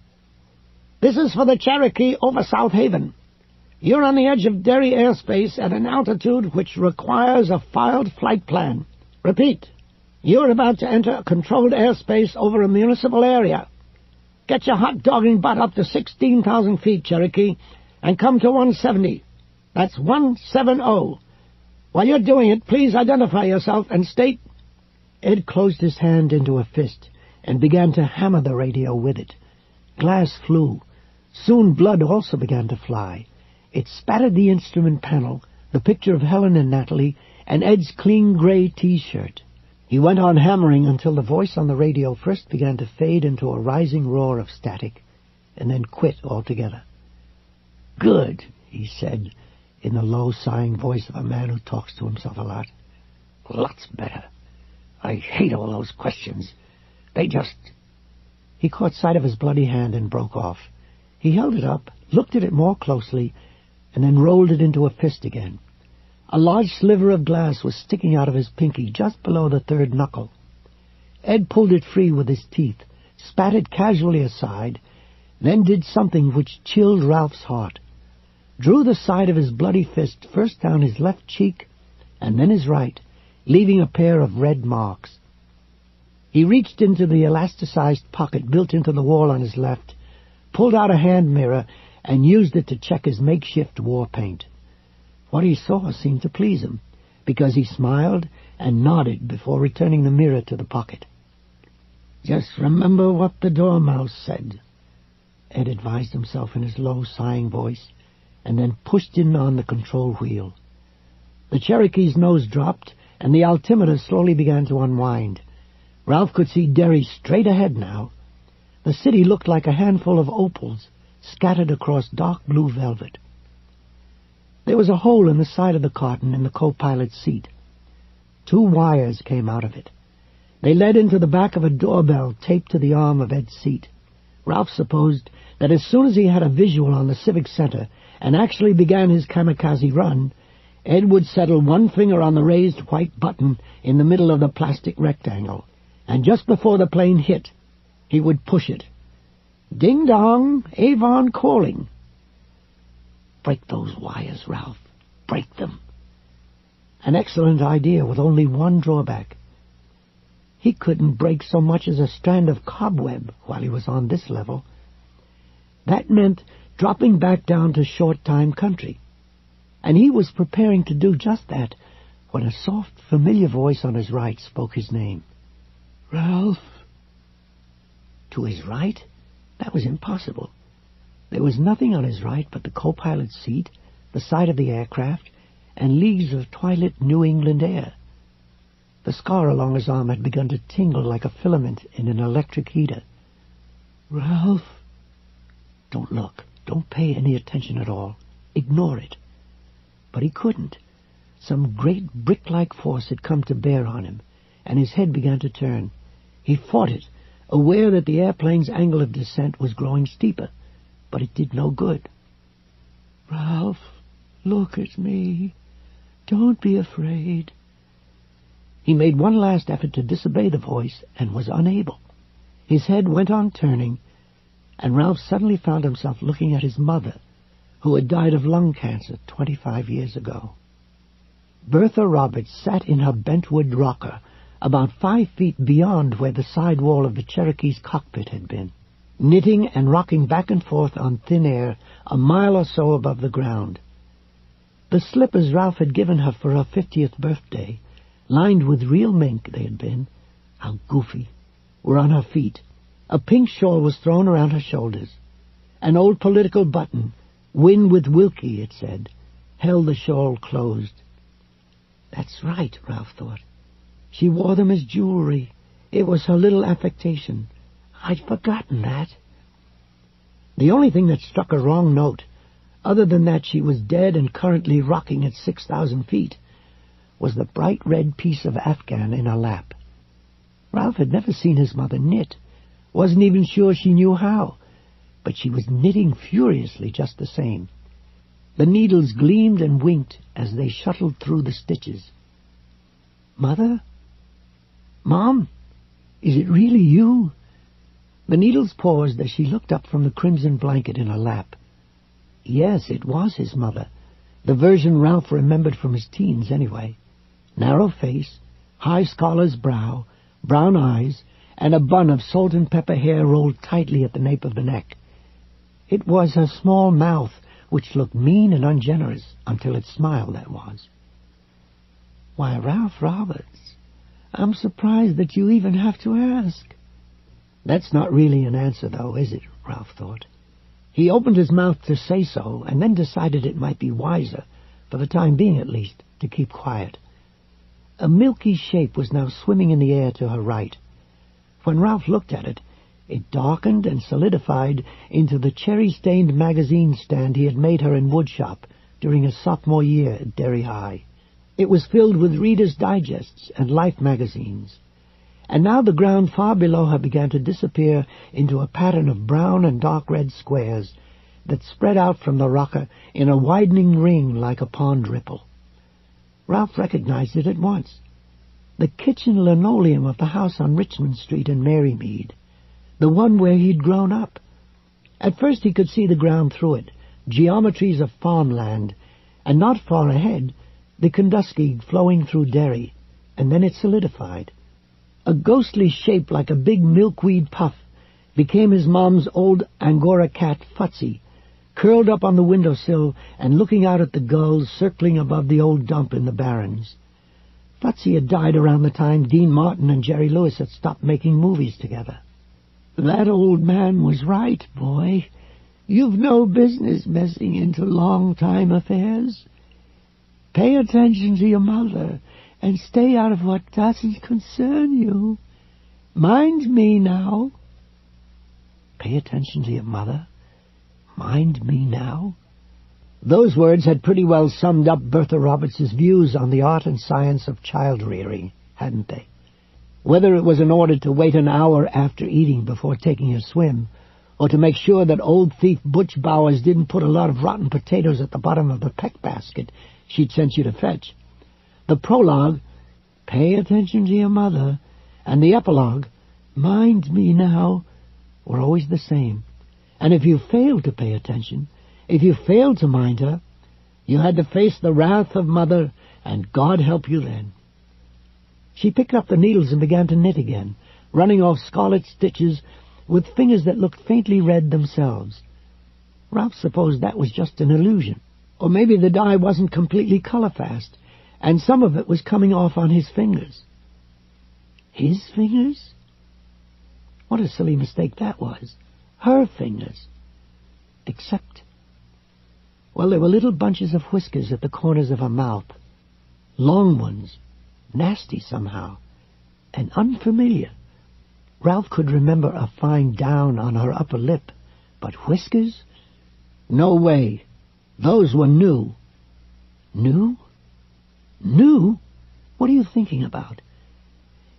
This is for the Cherokee over South Haven. You're on the edge of Derry airspace at an altitude which requires a filed flight plan. Repeat, you're about to enter a controlled airspace over a municipal area. Get your hot-dogging butt up to 16,000 feet, Cherokee, and come to 170. That's 170. While you're doing it, please identify yourself and state... Ed closed his hand into a fist and began to hammer the radio with it. Glass flew. Soon blood also began to fly. It spattered the instrument panel, the picture of Helen and Natalie, and Ed's clean gray T-shirt. He went on hammering until the voice on the radio first began to fade into a rising roar of static, and then quit altogether. "Good," he said, in the low, sighing voice of a man who talks to himself a lot. "Lots better. I hate all those questions. They just..." He caught sight of his bloody hand and broke off. He held it up, looked at it more closely, and then rolled it into a fist again. A large sliver of glass was sticking out of his pinky just below the third knuckle. Ed pulled it free with his teeth, spat it casually aside, then did something which chilled Ralph's heart. Drew the side of his bloody fist first down his left cheek and then his right, leaving a pair of red marks. He reached into the elasticized pocket built into the wall on his left, pulled out a hand mirror, and used it to check his makeshift war paint. What he saw seemed to please him, because he smiled and nodded before returning the mirror to the pocket. "Just remember what the Dormouse said," Ed advised himself in his low, sighing voice, and then pushed in on the control wheel. The Cherokee's nose dropped, and the altimeter slowly began to unwind. Ralph could see Derry straight ahead now. The city looked like a handful of opals scattered across dark blue velvet. There was a hole in the side of the carton in the co-pilot's seat. 2 wires came out of it. They led into the back of a doorbell taped to the arm of Ed's seat. Ralph supposed that as soon as he had a visual on the Civic Center and actually began his kamikaze run, Ed would settle one finger on the raised white button in the middle of the plastic rectangle, and just before the plane hit, he would push it. "Ding dong, Avon calling." Break those wires, Ralph. Break them. An excellent idea with only one drawback. He couldn't break so much as a strand of cobweb while he was on this level. That meant dropping back down to short-time country. And he was preparing to do just that when a soft, familiar voice on his right spoke his name. "Ralph." To his right? That was impossible. There was nothing on his right but the co-pilot's seat, the side of the aircraft, and leagues of twilit New England air. The scar along his arm had begun to tingle like a filament in an electric heater. "Ralph." Don't look. Don't pay any attention at all. Ignore it. But he couldn't. Some great brick-like force had come to bear on him, and his head began to turn. He fought it, aware that the airplane's angle of descent was growing steeper, but it did no good. "Ralph, look at me. Don't be afraid." He made one last effort to disobey the voice and was unable. His head went on turning, and Ralph suddenly found himself looking at his mother, who had died of lung cancer 25 years ago. Bertha Roberts sat in her bentwood rocker, about 5 feet beyond where the side wall of the Cherokee's cockpit had been, knitting and rocking back and forth on thin air a mile or so above the ground. The slippers Ralph had given her for her 50th birthday, lined with real mink they had been, how goofy, were on her feet. A pink shawl was thrown around her shoulders. An old political button, "Win with Wilkie," it said, held the shawl closed. That's right, Ralph thought. She wore them as jewelry. It was her little affectation. I'd forgotten that. The only thing that struck a wrong note, other than that she was dead and currently rocking at 6,000 feet, was the bright red piece of afghan in her lap. Ralph had never seen his mother knit, wasn't even sure she knew how, but she was knitting furiously just the same. The needles gleamed and winked as they shuttled through the stitches. "Mother? Mom? Is it really you?" The needles paused as she looked up from the crimson blanket in her lap. Yes, it was his mother, the version Ralph remembered from his teens anyway. Narrow face, high scholar's brow, brown eyes, and a bun of salt and pepper hair rolled tightly at the nape of the neck. It was her small mouth which looked mean and ungenerous until it smiled, that was. "Why, Ralph Roberts, I'm surprised that you even have to ask." That's not really an answer, though, is it? Ralph thought. He opened his mouth to say so, and then decided it might be wiser, for the time being at least, to keep quiet. A milky shape was now swimming in the air to her right. When Ralph looked at it, it darkened and solidified into the cherry-stained magazine stand he had made her in woodshop during his sophomore year at Derry High. It was filled with Reader's Digests and Life magazines. And now the ground far below her began to disappear into a pattern of brown and dark red squares that spread out from the rocker in a widening ring like a pond ripple. Ralph recognized it at once. The kitchen linoleum of the house on Richmond Street in Marymead, the one where he'd grown up. At first he could see the ground through it, geometries of farmland, and not far ahead, the Kenduskeag flowing through Derry, and then it solidified. A ghostly shape like a big milkweed puff became his mom's old Angora cat, Futsy, curled up on the windowsill and looking out at the gulls circling above the old dump in the Barrens. Futsy had died around the time Dean Martin and Jerry Lewis had stopped making movies together. "That old man was right, boy. You've no business messing into long-time affairs. Pay attention to your mother and stay out of what doesn't concern you. Mind me now." Pay attention to your mother? Mind me now? Those words had pretty well summed up Bertha Roberts' views on the art and science of child-rearing, hadn't they? Whether it was in order to wait an hour after eating before taking a swim, or to make sure that old thief Butch Bowers didn't put a lot of rotten potatoes at the bottom of the peck basket she'd sent you to fetch. The prologue, "Pay attention to your mother," and the epilogue, "Mind me now," were always the same. And if you failed to pay attention, if you failed to mind her, you had to face the wrath of Mother, and God help you then. She picked up the needles and began to knit again, running off scarlet stitches with fingers that looked faintly red themselves. Ralph supposed that was just an illusion, or maybe the dye wasn't completely color-fast, and some of it was coming off on his fingers. His fingers? What a silly mistake that was. Her fingers. Except, well, there were little bunches of whiskers at the corners of her mouth. Long ones. Nasty somehow. And unfamiliar. Ralph could remember a fine down on her upper lip, but whiskers? No way. Those were new. New? New? What are you thinking about?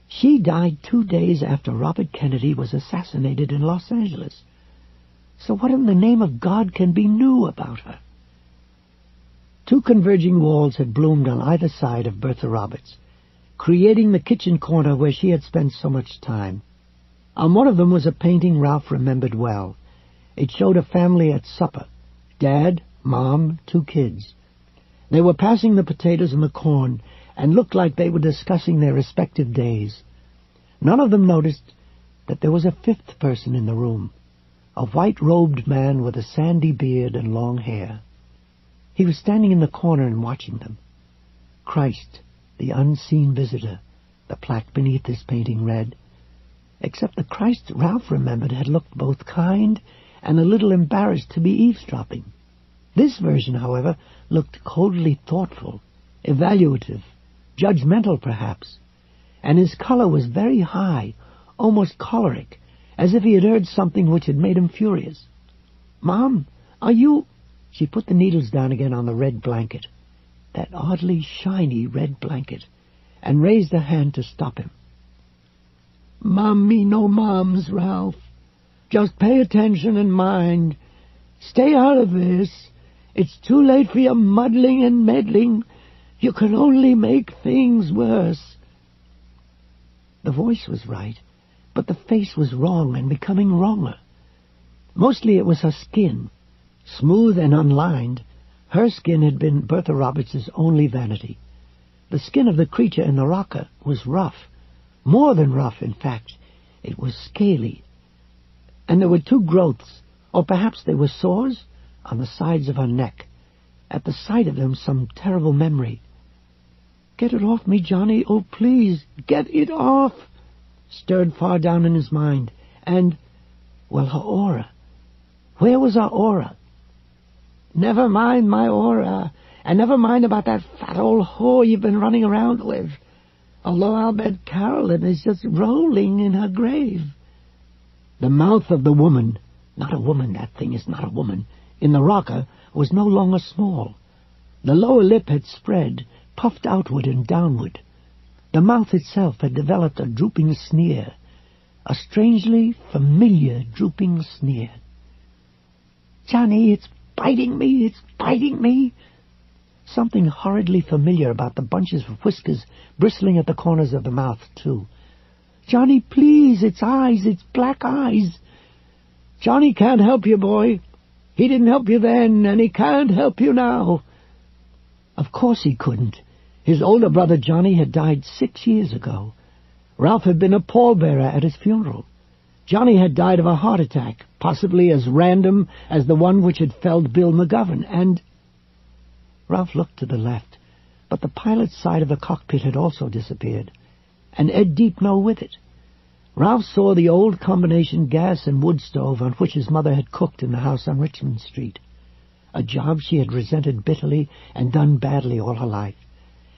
She died 2 days after Robert Kennedy was assassinated in Los Angeles. So what in the name of God can be new about her? 2 converging walls had bloomed on either side of Bertha Roberts, creating the kitchen corner where she had spent so much time. On one of them was a painting Ralph remembered well. It showed a family at supper. Dad, Mom, 2 kids. They were passing the potatoes and the corn and looked like they were discussing their respective days. None of them noticed that there was a 5th person in the room, a white-robed man with a sandy beard and long hair. He was standing in the corner and watching them. Christ, the unseen visitor, the plaque beneath this painting read, except the Christ Ralph remembered had looked both kind and a little embarrassed to be eavesdropping. This version, however, looked coldly thoughtful, evaluative, judgmental perhaps, and his color was very high, almost choleric, as if he had heard something which had made him furious. "Mom, are you—" She put the needles down again on the red blanket, that oddly shiny red blanket, and raised a hand to stop him. "Mom me no moms, Ralph. Just pay attention and mind. Stay out of this. It's too late for your muddling and meddling. You can only make things worse." The voice was right, but the face was wrong and becoming wronger. Mostly it was her skin. Smooth and unlined, her skin had been Bertha Roberts' only vanity. The skin of the creature in the rocker was rough. More than rough, in fact. It was scaly. And there were 2 growths, or perhaps they were sores, on the sides of her neck. At the sight of them, some terrible memory. "Get it off me, Johnny. Oh, please, get it off," stirred far down in his mind. And, well, her aura. Where was her aura? "Never mind my aura, and never mind about that fat old whore you've been running around with. Although I'll bet Carolyn is just rolling in her grave." The mouth of the woman, not a woman, that thing is not a woman, in the rocker was no longer small. The lower lip had spread, puffed outward and downward. The mouth itself had developed a drooping sneer, a strangely familiar drooping sneer. "Johnny, it's biting me, it's biting me." Something horridly familiar about the bunches of whiskers bristling at the corners of the mouth, too. "Johnny, please, it's eyes, it's black eyes." "Johnny can't help you, boy. He didn't help you then, and he can't help you now." Of course he couldn't. His older brother Johnny had died 6 years ago. Ralph had been a pallbearer at his funeral. Johnny had died of a heart attack, possibly as random as the one which had felled Bill McGovern, and... Ralph looked to the left, but the pilot's side of the cockpit had also disappeared, and Ed Deepno with it. Ralph saw the old combination gas and wood stove on which his mother had cooked in the house on Richmond Street, a job she had resented bitterly and done badly all her life,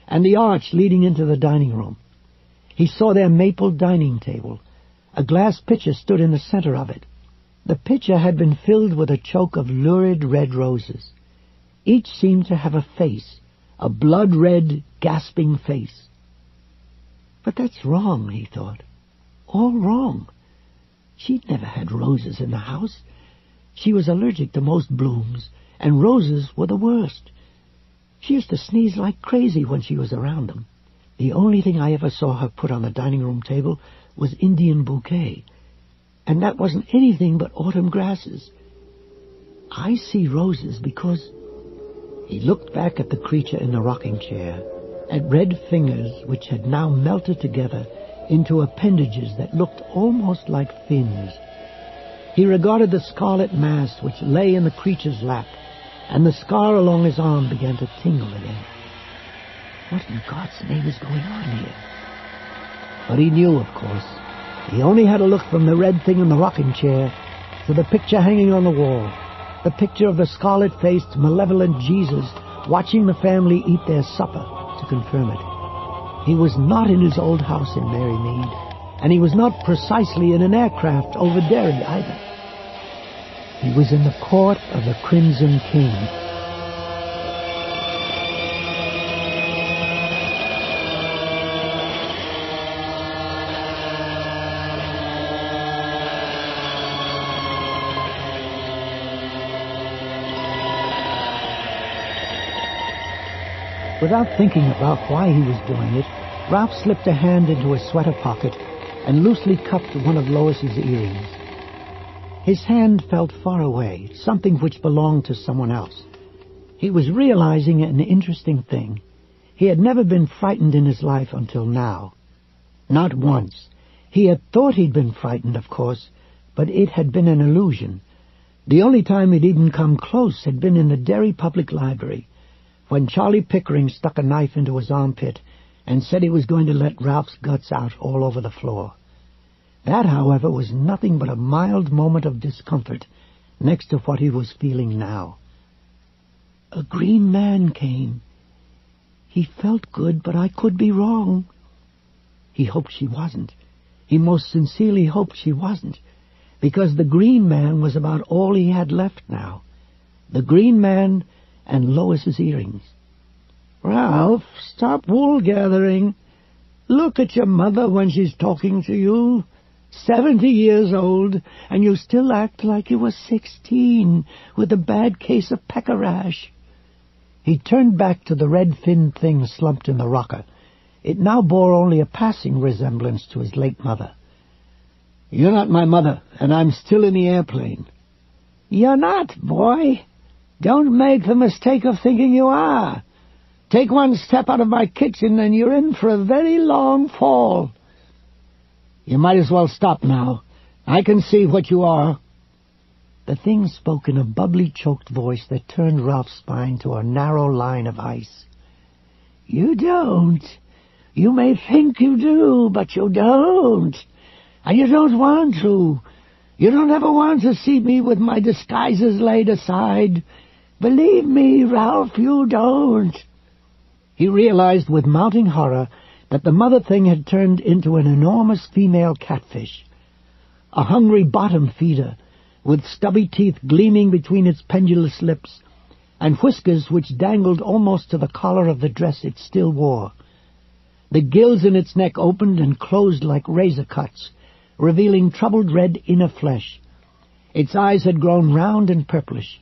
and the arch leading into the dining room. He saw their maple dining table. A glass pitcher stood in the center of it. The pitcher had been filled with a choke of lurid red roses. Each seemed to have a face, a blood-red, gasping face. But that's wrong, he thought. All wrong. She'd never had roses in the house. She was allergic to most blooms, and roses were the worst. She used to sneeze like crazy when she was around them. The only thing I ever saw her put on the dining room table was Indian bouquet, and that wasn't anything but autumn grasses. I see roses because... He looked back at the creature in the rocking chair, at red fingers which had now melted together into appendages that looked almost like fins. He regarded the scarlet mass which lay in the creature's lap, and the scar along his arm began to tingle again. What in God's name is going on here? But he knew, of course. He only had to look from the red thing in the rocking chair to the picture hanging on the wall, the picture of the scarlet-faced, malevolent Jesus watching the family eat their supper, to confirm it. He was not in his old house in Marymead, and he was not precisely in an aircraft over Derry either. He was in the court of the Crimson King. Without thinking about why he was doing it, Ralph slipped a hand into his sweater pocket and loosely cupped one of Lois's earrings. His hand felt far away, something which belonged to someone else. He was realizing an interesting thing. He had never been frightened in his life until now. Not once. He had thought he'd been frightened, of course, but it had been an illusion. The only time he'd even come close had been in the Derry Public Library, when Charlie Pickering stuck a knife into his armpit and said he was going to let Ralph's guts out all over the floor. That, however, was nothing but a mild moment of discomfort next to what he was feeling now. A green man came. He felt good, but I could be wrong. He hoped she wasn't. He most sincerely hoped she wasn't, because the green man was about all he had left now. The green man and Lois's earrings. Ralph, stop wool gathering. Look at your mother when she's talking to you. 70 years old, and you still act like you were 16, with a bad case of pecker rash. He turned back to the red-finned thing slumped in the rocker. It now bore only a passing resemblance to his late mother. You're not my mother, and I'm still in the airplane. You're not, boy. Don't make the mistake of thinking you are. Take one step out of my kitchen and you're in for a very long fall. You might as well stop now. I can see what you are. The thing spoke in a bubbly, choked voice that turned Ralph's spine to a narrow line of ice. "You don't. You may think you do, but you don't. And you don't want to. You don't ever want to see me with my disguises laid aside. Believe me, Ralph, you don't." He realized with mounting horror that the mother thing had turned into an enormous female catfish, a hungry bottom feeder, with stubby teeth gleaming between its pendulous lips, and whiskers which dangled almost to the collar of the dress it still wore. The gills in its neck opened and closed like razor cuts, revealing troubled red inner flesh. Its eyes had grown round and purplish,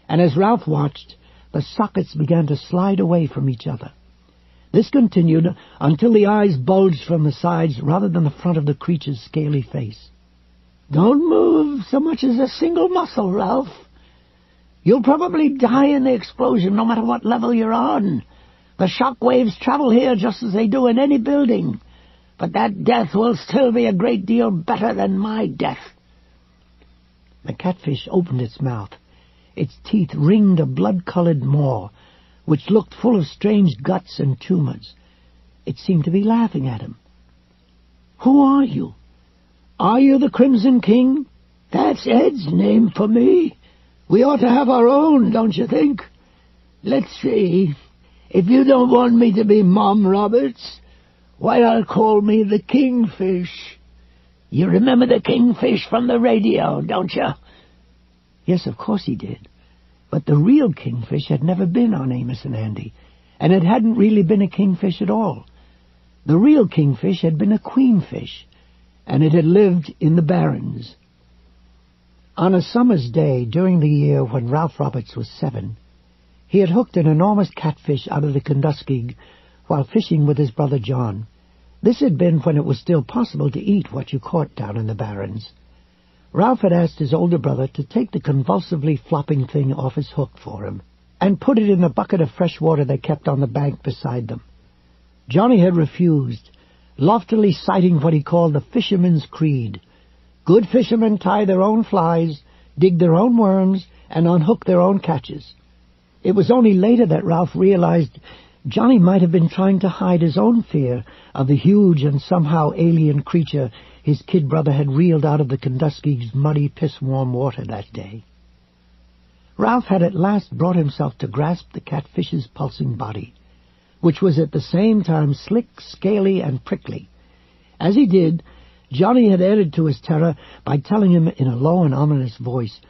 and as Ralph watched, the sockets began to slide away from each other. This continued until the eyes bulged from the sides rather than the front of the creature's scaly face. "Don't move so much as a single muscle, Ralph. You'll probably die in the explosion no matter what level you're on. The shock waves travel here just as they do in any building, but that death will still be a great deal better than my death." The catfish opened its mouth. Its teeth ringed a blood-colored maw, which looked full of strange guts and tumors. It seemed to be laughing at him. "Who are you? Are you the Crimson King?" "That's Ed's name for me. We ought to have our own, don't you think? Let's see. If you don't want me to be Mom Roberts, why, I'll call me the Kingfish. You remember the Kingfish from the radio, don't you?" Yes, of course he did. But the real Kingfish had never been on Amos and Andy, and it hadn't really been a kingfish at all. The real Kingfish had been a queenfish, and it had lived in the barrens. On a summer's day during the year when Ralph Roberts was 7, he had hooked an enormous catfish out of the Kenduskeag while fishing with his brother John. This had been when it was still possible to eat what you caught down in the barrens. Ralph had asked his older brother to take the convulsively flopping thing off his hook for him and put it in a bucket of fresh water they kept on the bank beside them. Johnny had refused, loftily citing what he called the fisherman's creed. Good fishermen tie their own flies, dig their own worms, and unhook their own catches. It was only later that Ralph realized Johnny might have been trying to hide his own fear of the huge and somehow alien creature his kid brother had reeled out of the Kenduskeag's muddy, piss-warm water that day. Ralph had at last brought himself to grasp the catfish's pulsing body, which was at the same time slick, scaly, and prickly. As he did, Johnny had added to his terror by telling him in a low and ominous voice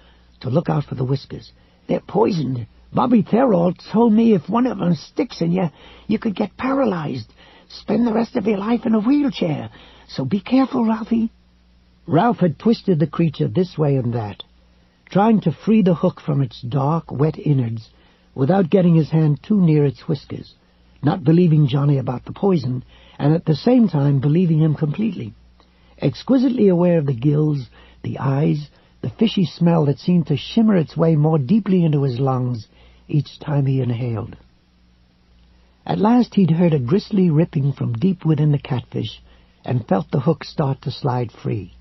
to look out for the whiskers. "They're poisoned. Bobby Theriault told me if one of them sticks in you, you could get paralyzed, spend the rest of your life in a wheelchair. So be careful, Ralphie." Ralph had twisted the creature this way and that, trying to free the hook from its dark, wet innards without getting his hand too near its whiskers, not believing Johnny about the poison, and at the same time believing him completely. Exquisitely aware of the gills, the eyes, the fishy smell that seemed to shimmer its way more deeply into his lungs each time he inhaled. At last he'd heard a grisly ripping from deep within the catfish and felt the hook start to slide free.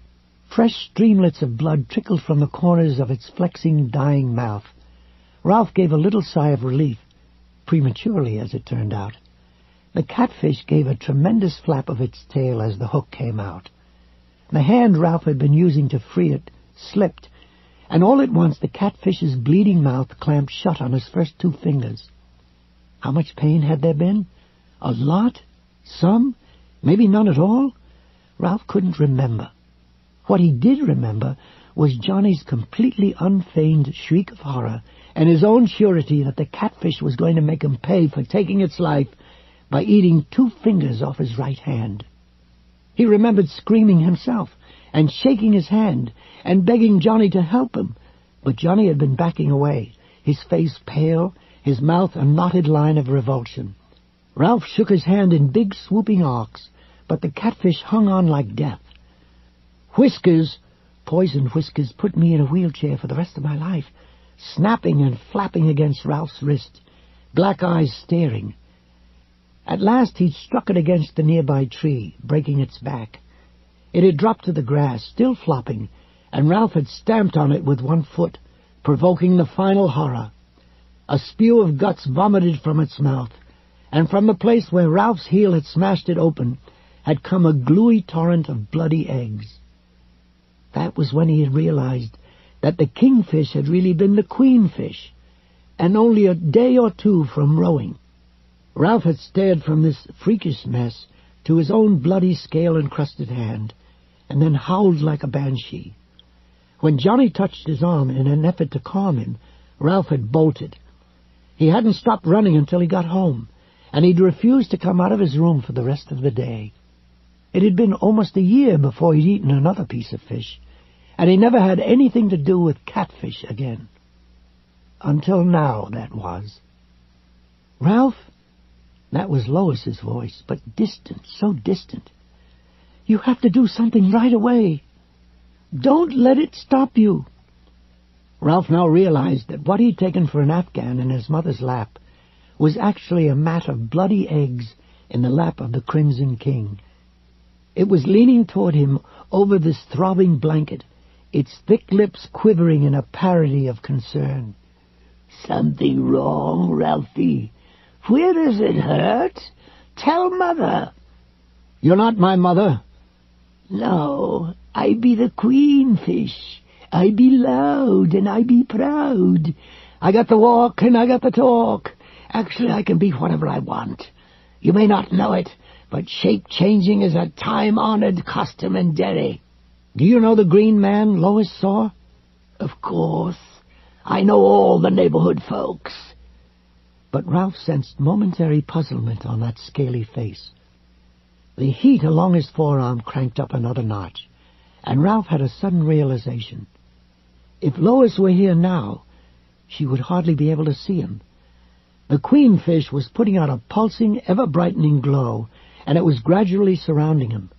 Fresh streamlets of blood trickled from the corners of its flexing, dying mouth. Ralph gave a little sigh of relief, prematurely as it turned out. The catfish gave a tremendous flap of its tail as the hook came out. The hand Ralph had been using to free it slipped, and all at once the catfish's bleeding mouth clamped shut on his first 2 fingers. How much pain had there been? A lot? Some? Maybe none at all? Ralph couldn't remember. What he did remember was Johnny's completely unfeigned shriek of horror and his own surety that the catfish was going to make him pay for taking its life by eating 2 fingers off his right hand. He remembered screaming himself and shaking his hand and begging Johnny to help him, but Johnny had been backing away, his face pale, his mouth a knotted line of revulsion. Ralph shook his hand in big swooping arcs, but the catfish hung on like death. Whiskers, poisoned whiskers, put me in a wheelchair for the rest of my life, snapping and flapping against Ralph's wrist, black eyes staring. At last he'd struck it against the nearby tree, breaking its back. It had dropped to the grass, still flopping, and Ralph had stamped on it with one foot, provoking the final horror. A spew of guts vomited from its mouth, and from the place where Ralph's heel had smashed it open had come a gluey torrent of bloody eggs. That was when he had realized that the kingfish had really been the queenfish, and only a day or two from rowing. Ralph had stared from this freakish mess to his own bloody scale-encrusted hand, and then howled like a banshee. When Johnny touched his arm in an effort to calm him, Ralph had bolted. He hadn't stopped running until he got home, and he'd refused to come out of his room for the rest of the day. It had been almost a year before he'd eaten another piece of fish, and he never had anything to do with catfish again. Until now, that was. "Ralph?" That was Lois's voice, but distant, so distant. "You have to do something right away. Don't let it stop you." Ralph now realized that what he'd taken for an Afghan in his mother's lap was actually a mat of bloody eggs in the lap of the Crimson King. It was leaning toward him over this throbbing blanket, its thick lips quivering in a parody of concern. "Something wrong, Ralphie? Where does it hurt? Tell Mother." "You're not my mother." "No, I be the queenfish. I be loud and I be proud. I got the walk and I got the talk. Actually, I can be whatever I want. You may not know it, but shape-changing is a time-honored custom in Derry." "Do you know the green man Lois saw?" "Of course. I know all the neighborhood folks." But Ralph sensed momentary puzzlement on that scaly face. The heat along his forearm cranked up another notch, and Ralph had a sudden realization. If Lois were here now, she would hardly be able to see him. The queenfish was putting out a pulsing, ever-brightening glow, and it was gradually surrounding him.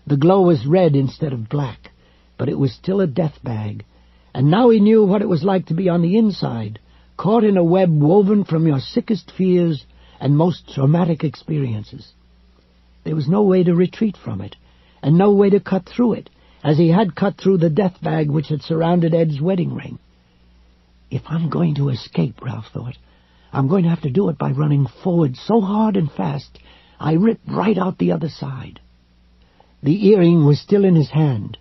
The glow was red instead of black, but it was still a death bag, and now he knew what it was like to be on the inside, caught in a web woven from your sickest fears and most traumatic experiences. There was no way to retreat from it, and no way to cut through it, as he had cut through the death bag which had surrounded Ed's wedding ring. If I'm going to escape, Ralph thought, I'm going to have to do it by running forward so hard and fast I rip right out the other side. The earring was still in his hand.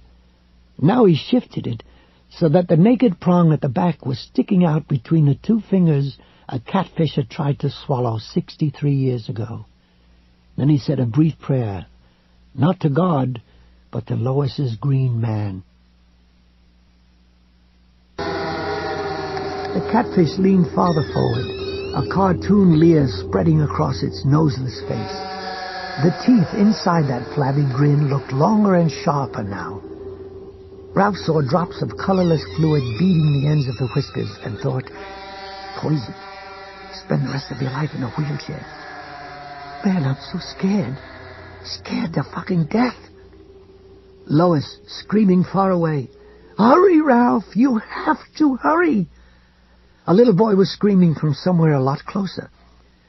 Now he shifted it so that the naked prong at the back was sticking out between the two fingers a catfish had tried to swallow 63 years ago. Then he said a brief prayer, not to God, but to Lois's green man. The catfish leaned farther forward, a cartoon leer spreading across its noseless face. The teeth inside that flabby grin looked longer and sharper now. Ralph saw drops of colorless fluid beading the ends of the whiskers and thought, poison. Spend the rest of your life in a wheelchair. Man, I'm so scared. Scared to fucking death. Lois, screaming far away. Hurry, Ralph! You have to hurry! A little boy was screaming from somewhere a lot closer.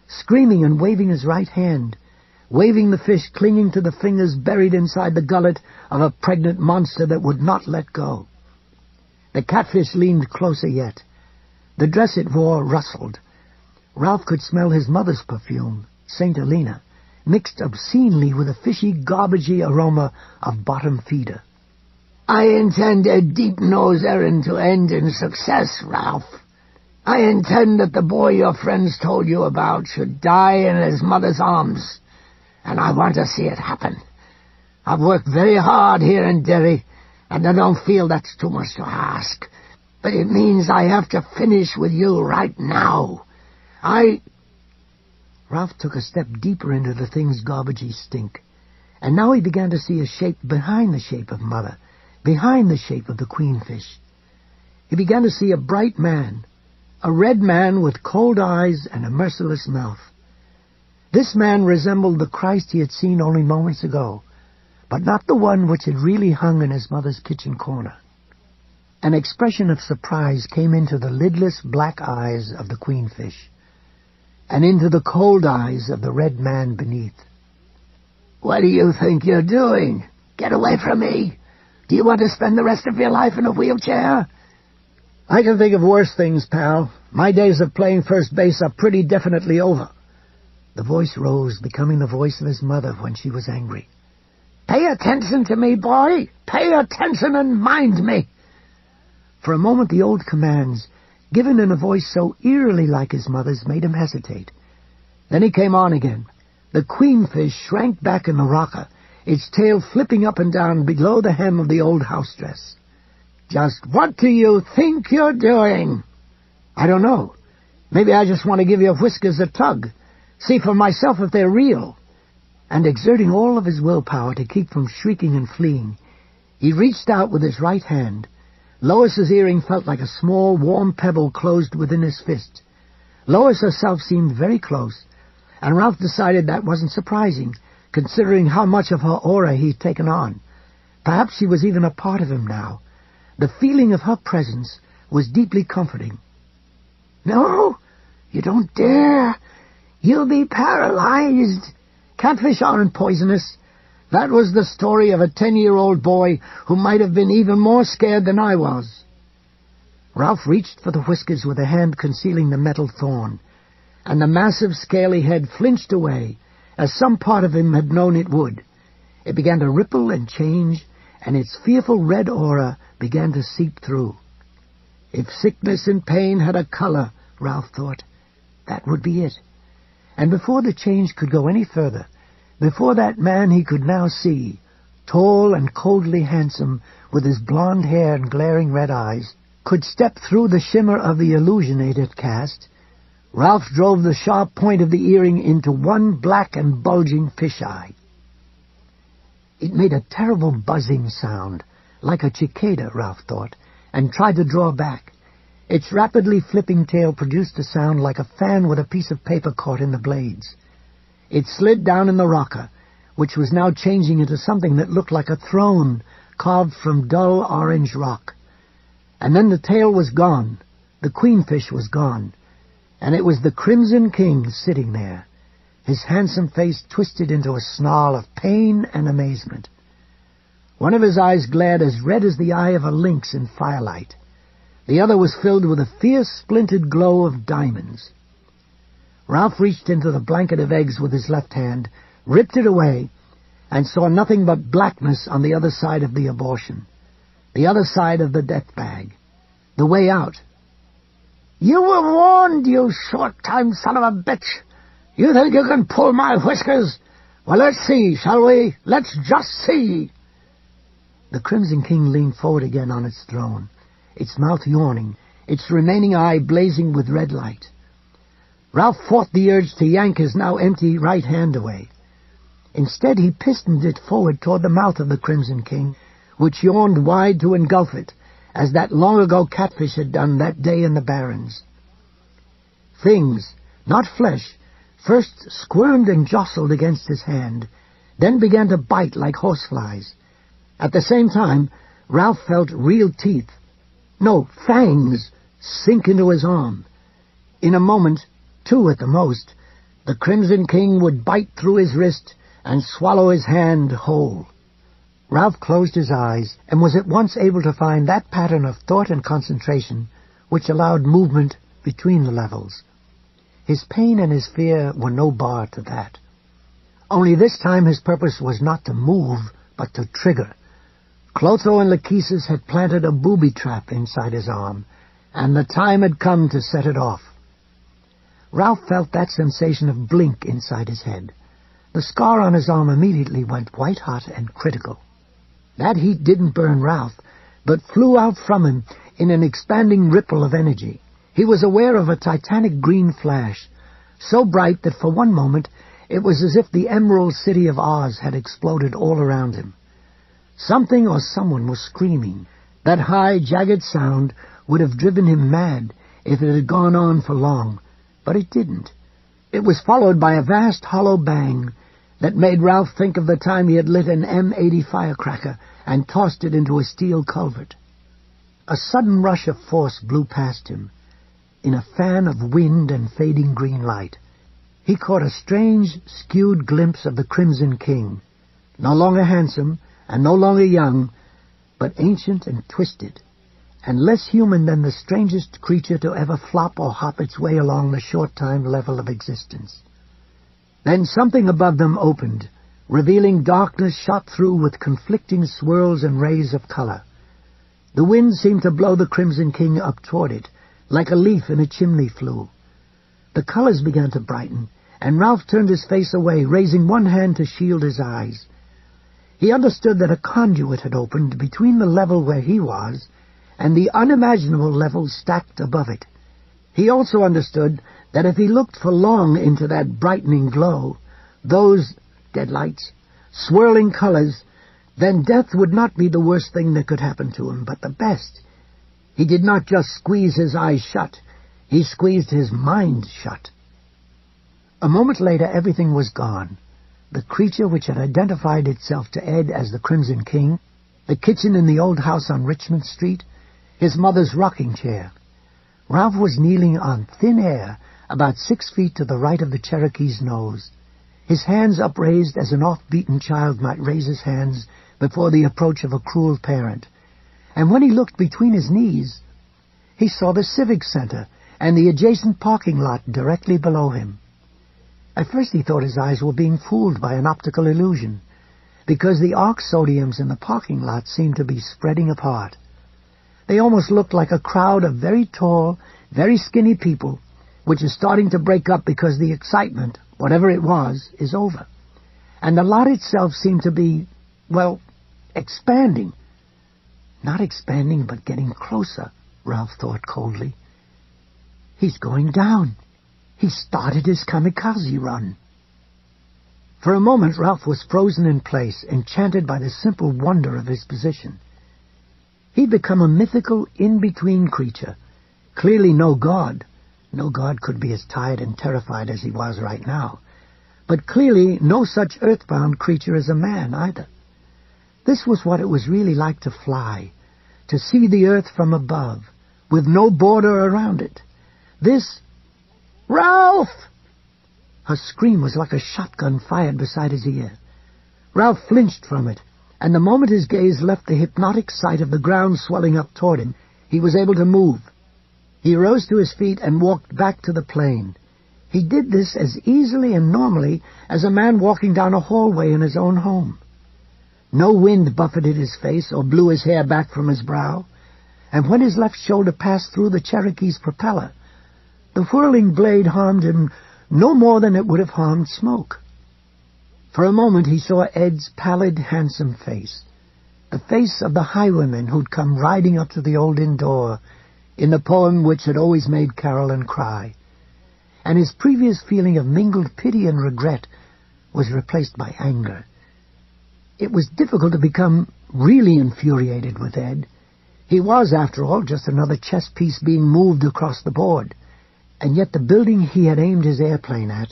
Screaming and waving his right hand. Waving the fish clinging to the fingers buried inside the gullet of a pregnant monster that would not let go. The catfish leaned closer yet. The dress it wore rustled. Ralph could smell his mother's perfume, St. Helena, mixed obscenely with a fishy, garbagey aroma of bottom feeder. I intend a deep-nose errand to end in success, Ralph. I intend that the boy your friends told you about should die in his mother's arms, and I want to see it happen. I've worked very hard here in Derry, and I don't feel that's too much to ask, but it means I have to finish with you right now. Ralph took a step deeper into the thing's garbagey stink, and now he began to see a shape behind the shape of Mother, behind the shape of the queenfish. He began to see a bright man, a red man with cold eyes and a merciless mouth. This man resembled the Christ he had seen only moments ago, but not the one which had really hung in his mother's kitchen corner. An expression of surprise came into the lidless black eyes of the queenfish, and into the cold eyes of the red man beneath. What do you think you're doing? Get away from me! Do you want to spend the rest of your life in a wheelchair? I can think of worse things, pal. My days of playing first base are pretty definitely over. The voice rose, becoming the voice of his mother when she was angry. Pay attention to me, boy. Pay attention and mind me. For a moment the old commands, given in a voice so eerily like his mother's, made him hesitate. Then he came on again. The queenfish shrank back in the rocker, its tail flipping up and down below the hem of the old house dress. Just what do you think you're doing? I don't know. Maybe I just want to give your whiskers a tug. See for myself if they're real. And exerting all of his willpower to keep from shrieking and fleeing, he reached out with his right hand. Lois's earring felt like a small, warm pebble closed within his fist. Lois herself seemed very close, and Ralph decided that wasn't surprising, considering how much of her aura he'd taken on. Perhaps she was even a part of him now. The feeling of her presence was deeply comforting. No, you don't dare. You'll be paralyzed. Catfish aren't poisonous. That was the story of a 10-year-old boy who might have been even more scared than I was. Ralph reached for the whiskers with a hand concealing the metal thorn, and the massive scaly head flinched away, as some part of him had known it would. It began to ripple and change, and its fearful red aura began to seep through. If sickness and pain had a color, Ralph thought, that would be it. And before the change could go any further, before that man he could now see, tall and coldly handsome, with his blonde hair and glaring red eyes, could step through the shimmer of the illusion it had cast, Ralph drove the sharp point of the earring into one black and bulging fisheye. It made a terrible buzzing sound, like a cicada, Ralph thought, and tried to draw back. Its rapidly flipping tail produced a sound like a fan with a piece of paper caught in the blades. It slid down in the rocker, which was now changing into something that looked like a throne carved from dull orange rock. And then the tail was gone, the queenfish was gone, and it was the Crimson King sitting there, his handsome face twisted into a snarl of pain and amazement. One of his eyes glared as red as the eye of a lynx in firelight. The other was filled with a fierce, splintered glow of diamonds. Ralph reached into the blanket of eggs with his left hand, ripped it away, and saw nothing but blackness on the other side of the abortion, the other side of the death bag, the way out. You were warned, you short-time son of a bitch. You think you can pull my whiskers? Well, let's see, shall we? Let's just see. The Crimson King leaned forward again on its throne, its mouth yawning, its remaining eye blazing with red light. Ralph fought the urge to yank his now empty right hand away. Instead, he pistoned it forward toward the mouth of the Crimson King, which yawned wide to engulf it, as that long-ago catfish had done that day in the barrens. Things, not flesh, first squirmed and jostled against his hand, then began to bite like horseflies. At the same time, Ralph felt real teeth, no, fangs, sink into his arm. In a moment, 2 at the most, the Crimson King would bite through his wrist and swallow his hand whole. Ralph closed his eyes and was at once able to find that pattern of thought and concentration which allowed movement between the levels. His pain and his fear were no bar to that. Only this time his purpose was not to move, but to trigger. Clotho and Lachesis had planted a booby trap inside his arm, and the time had come to set it off. Ralph felt that sensation of blink inside his head. The scar on his arm immediately went white-hot and critical. That heat didn't burn Ralph, but flew out from him in an expanding ripple of energy. He was aware of a titanic green flash, so bright that for one moment it was as if the Emerald City of Oz had exploded all around him. Something or someone was screaming. That high, jagged sound would have driven him mad if it had gone on for long, but it didn't. It was followed by a vast hollow bang that made Ralph think of the time he had lit an M80 firecracker and tossed it into a steel culvert. A sudden rush of force blew past him. In a fan of wind and fading green light, he caught a strange, skewed glimpse of the Crimson King, no longer handsome and no longer young, but ancient and twisted, and less human than the strangest creature to ever flop or hop its way along the short-time level of existence. Then something above them opened, revealing darkness shot through with conflicting swirls and rays of color. The wind seemed to blow the Crimson King up toward it, like a leaf in a chimney flue. The colors began to brighten, and Ralph turned his face away, raising one hand to shield his eyes. He understood that a conduit had opened between the level where he was and the unimaginable level stacked above it. He also understood that if he looked for long into that brightening glow, those deadlights, swirling colors, then death would not be the worst thing that could happen to him, but the best. He did not just squeeze his eyes shut, he squeezed his mind shut. A moment later everything was gone. The creature which had identified itself to Ed as the Crimson King, the kitchen in the old house on Richmond Street, his mother's rocking chair. Ralph was kneeling on thin air, about 6 feet to the right of the Cherokee's nose, his hands upraised as an off-beaten child might raise his hands before the approach of a cruel parent. And when he looked between his knees, he saw the Civic Center and the adjacent parking lot directly below him. At first he thought his eyes were being fooled by an optical illusion, because the arc sodiums in the parking lot seemed to be spreading apart. They almost looked like a crowd of very tall, very skinny people, which is starting to break up because the excitement, whatever it was, is over. And the lot itself seemed to be, well, expanding. Not expanding, but getting closer, Ralph thought coldly. He's going down. He started his kamikaze run. For a moment Ralph was frozen in place, enchanted by the simple wonder of his position. He'd become a mythical in-between creature. Clearly no god. No god could be as tired and terrified as he was right now. But clearly no such earthbound creature as a man either. This was what it was really like to fly, to see the earth from above, with no border around it. This... "Ralph!" Her scream was like a shotgun fired beside his ear. Ralph flinched from it, and the moment his gaze left the hypnotic sight of the ground swelling up toward him, he was able to move. He rose to his feet and walked back to the plane. He did this as easily and normally as a man walking down a hallway in his own home. No wind buffeted his face or blew his hair back from his brow, and when his left shoulder passed through the Cherokee's propeller, the whirling blade harmed him no more than it would have harmed smoke. For a moment he saw Ed's pallid, handsome face, the face of the highwayman who'd come riding up to the old inn door in the poem which had always made Carolyn cry, and his previous feeling of mingled pity and regret was replaced by anger. It was difficult to become really infuriated with Ed. He was, after all, just another chess piece being moved across the board, and yet the building he had aimed his airplane at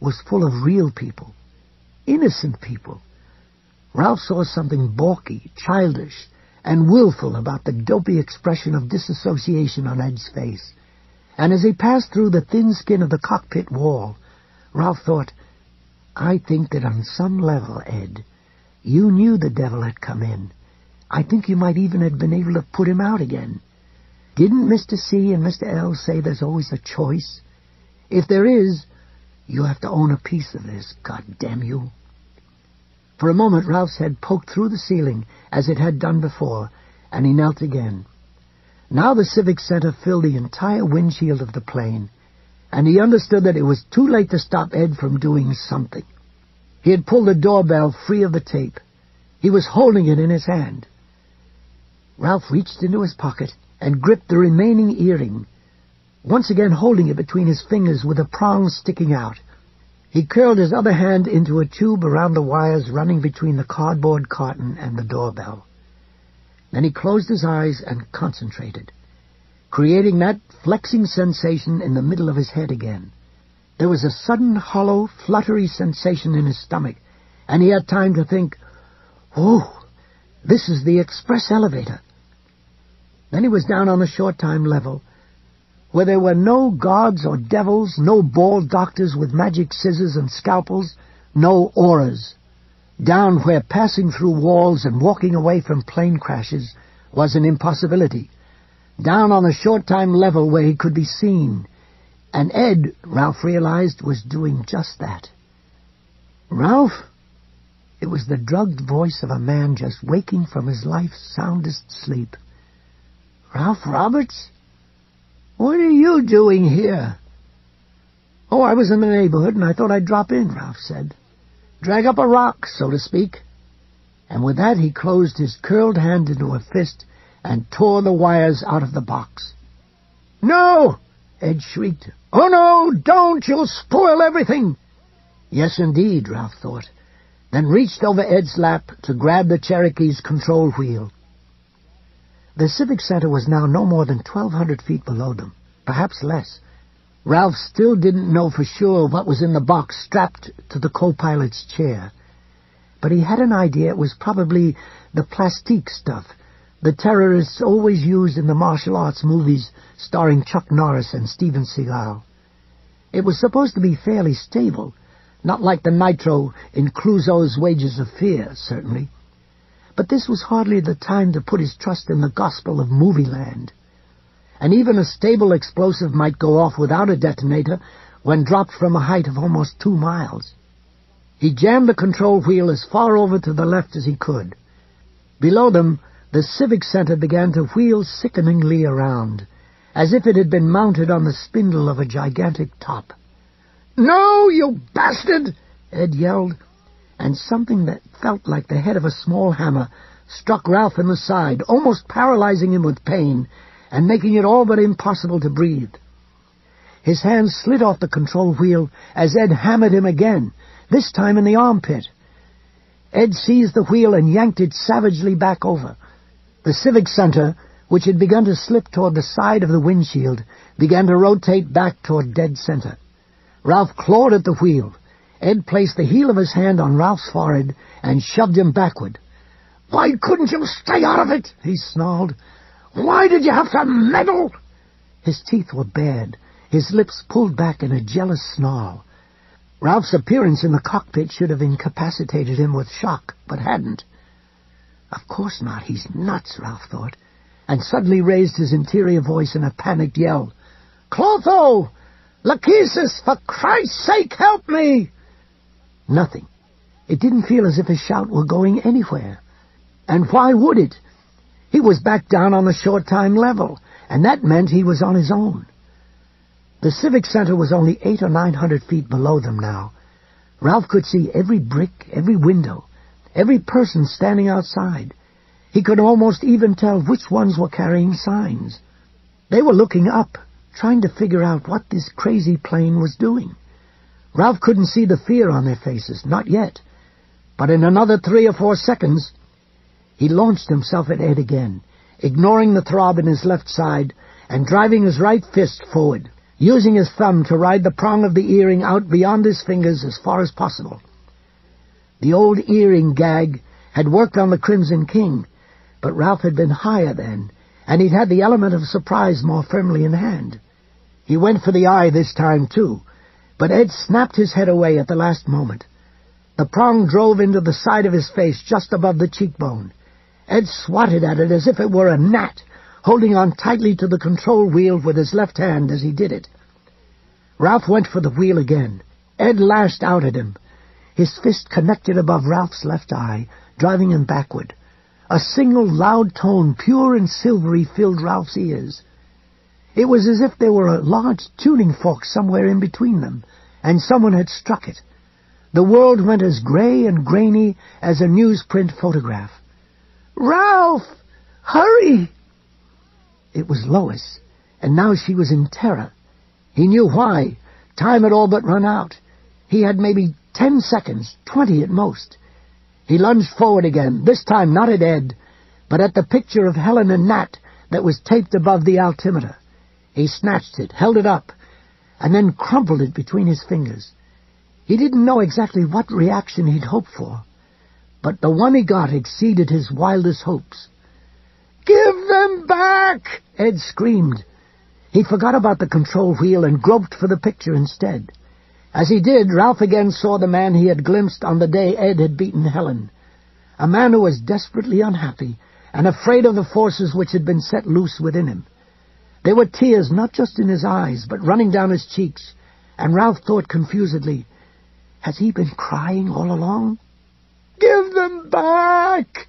was full of real people, innocent people. Ralph saw something balky, childish, and willful about the dopey expression of disassociation on Ed's face, and as he passed through the thin skin of the cockpit wall, Ralph thought, "I think that on some level, Ed, you knew the devil had come in. I think you might even have been able to put him out again. Didn't Mr. C and Mr. L say there's always a choice? If there is, you have to own a piece of this, God damn you." For a moment Ralph's head poked through the ceiling, as it had done before, and he knelt again. Now the Civic Center filled the entire windshield of the plane, and he understood that it was too late to stop Ed from doing something. He had pulled the doorbell free of the tape. He was holding it in his hand. Ralph reached into his pocket and gripped the remaining earring, once again holding it between his fingers with the prongs sticking out. He curled his other hand into a tube around the wires running between the cardboard carton and the doorbell. Then he closed his eyes and concentrated, creating that flexing sensation in the middle of his head again. There was a sudden hollow, fluttery sensation in his stomach, and he had time to think, "Oh, this is the express elevator." Then he was down on the short-time level, where there were no gods or devils, no bald doctors with magic scissors and scalpels, no auras. down where passing through walls and walking away from plane crashes was an impossibility, down on a short-time level where he could be seen. And Ed, Ralph realized, was doing just that. Ralph? It was the drugged voice of a man just waking from his life's soundest sleep. Ralph Roberts? What are you doing here? Oh, I was in the neighborhood, and I thought I'd drop in, Ralph said. Drag up a rock, so to speak. And with that he closed his curled hand into a fist and tore the wires out of the box. No! Ed shrieked. Oh, no, don't! You'll spoil everything! Yes, indeed, Ralph thought, then reached over Ed's lap to grab the Cherokee's control wheel. The Civic Center was now no more than 1,200 feet below them, perhaps less. Ralph still didn't know for sure what was in the box strapped to the co-pilot's chair, but he had an idea it was probably the plastique stuff the terrorists always used in the martial arts movies starring Chuck Norris and Steven Seagal. It was supposed to be fairly stable, not like the nitro in Clouseau's Wages of Fear, certainly. But this was hardly the time to put his trust in the gospel of movie land. And even a stable explosive might go off without a detonator when dropped from a height of almost 2 miles. He jammed the control wheel as far over to the left as he could. Below them, the Civic Center began to wheel sickeningly around, as if it had been mounted on the spindle of a gigantic top. No, you bastard! Ed yelled, and something that felt like the head of a small hammer struck Ralph in the side, almost paralyzing him with pain and making it all but impossible to breathe. His hand slid off the control wheel as Ed hammered him again, this time in the armpit. Ed seized the wheel and yanked it savagely back over. The Civic Center, which had begun to slip toward the side of the windshield, began to rotate back toward dead center. Ralph clawed at the wheel. Ed placed the heel of his hand on Ralph's forehead and shoved him backward. Why couldn't you stay out of it? He snarled. Why did you have to meddle? His teeth were bared, his lips pulled back in a jealous snarl. Ralph's appearance in the cockpit should have incapacitated him with shock, but hadn't. Of course not, he's nuts, Ralph thought, and suddenly raised his interior voice in a panicked yell. Clotho! Lachesis, for Christ's sake, help me! Nothing. It didn't feel as if his shout were going anywhere. And why would it? He was back down on the short-time level, and that meant he was on his own. The Civic Center was only 800 or 900 feet below them now. Ralph could see every brick, every window, every person standing outside. He could almost even tell which ones were carrying signs. They were looking up, trying to figure out what this crazy plane was doing. Ralph couldn't see the fear on their faces, not yet. But in another 3 or 4 seconds, he launched himself at Ed again, ignoring the throb in his left side and driving his right fist forward, using his thumb to ride the prong of the earring out beyond his fingers as far as possible. The old earring gag had worked on the Crimson King, but Ralph had been higher then, and he'd had the element of surprise more firmly in hand. He went for the eye this time, too, but Ed snapped his head away at the last moment. The prong drove into the side of his face just above the cheekbone. Ed swatted at it as if it were a gnat, holding on tightly to the control wheel with his left hand as he did it. Ralph went for the wheel again. Ed lashed out at him. His fist connected above Ralph's left eye, driving him backward. A single loud tone, pure and silvery, filled Ralph's ears. It was as if there were a large tuning fork somewhere in between them, and someone had struck it. The world went as gray and grainy as a newsprint photograph. Ralph! Hurry! It was Lois, and now she was in terror. He knew why. Time had all but run out. He had maybe 10 seconds, 20 at most. He lunged forward again, this time not at Ed, but at the picture of Helen and Nat that was taped above the altimeter. He snatched it, held it up, and then crumpled it between his fingers. He didn't know exactly what reaction he'd hoped for, but the one he got exceeded his wildest hopes. "Give them back!" Ed screamed. He forgot about the control wheel and groped for the picture instead. As he did, Ralph again saw the man he had glimpsed on the day Ed had beaten Helen. A man who was desperately unhappy and afraid of the forces which had been set loose within him. There were tears not just in his eyes, but running down his cheeks, and Ralph thought confusedly, has he been crying all along? "Give them back!"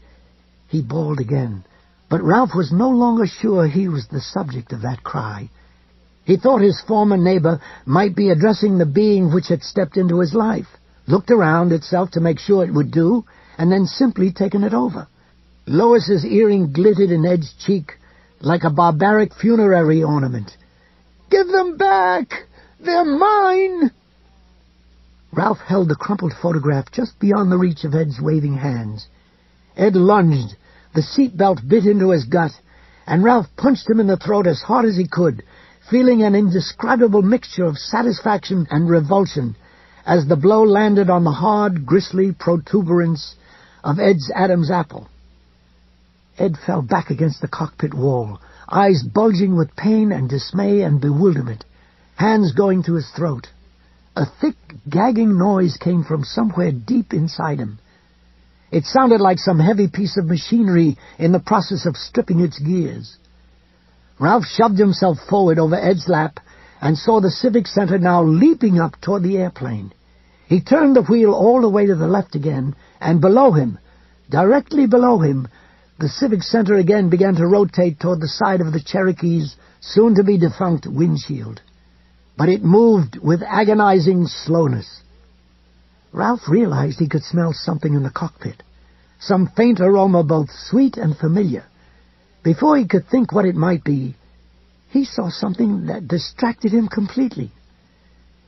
he bawled again, but Ralph was no longer sure he was the subject of that cry. He thought his former neighbor might be addressing the being which had stepped into his life, looked around itself to make sure it would do, and then simply taken it over. Lois's earring glittered in Ed's cheek like a barbaric funerary ornament. "Give them back! They're mine!" Ralph held the crumpled photograph just beyond the reach of Ed's waving hands. Ed lunged, the seat belt bit into his gut, and Ralph punched him in the throat as hard as he could, feeling an indescribable mixture of satisfaction and revulsion as the blow landed on the hard, gristly protuberance of Ed's Adam's apple. Ed fell back against the cockpit wall, eyes bulging with pain and dismay and bewilderment, hands going to his throat. A thick, gagging noise came from somewhere deep inside him. It sounded like some heavy piece of machinery in the process of stripping its gears. Ralph shoved himself forward over Ed's lap and saw the Civic Center now leaping up toward the airplane. He turned the wheel all the way to the left again, and below him, directly below him, the Civic Center again began to rotate toward the side of the Cherokee's soon-to-be-defunct windshield. But it moved with agonizing slowness. Ralph realized he could smell something in the cockpit, some faint aroma both sweet and familiar. Before he could think what it might be, he saw something that distracted him completely.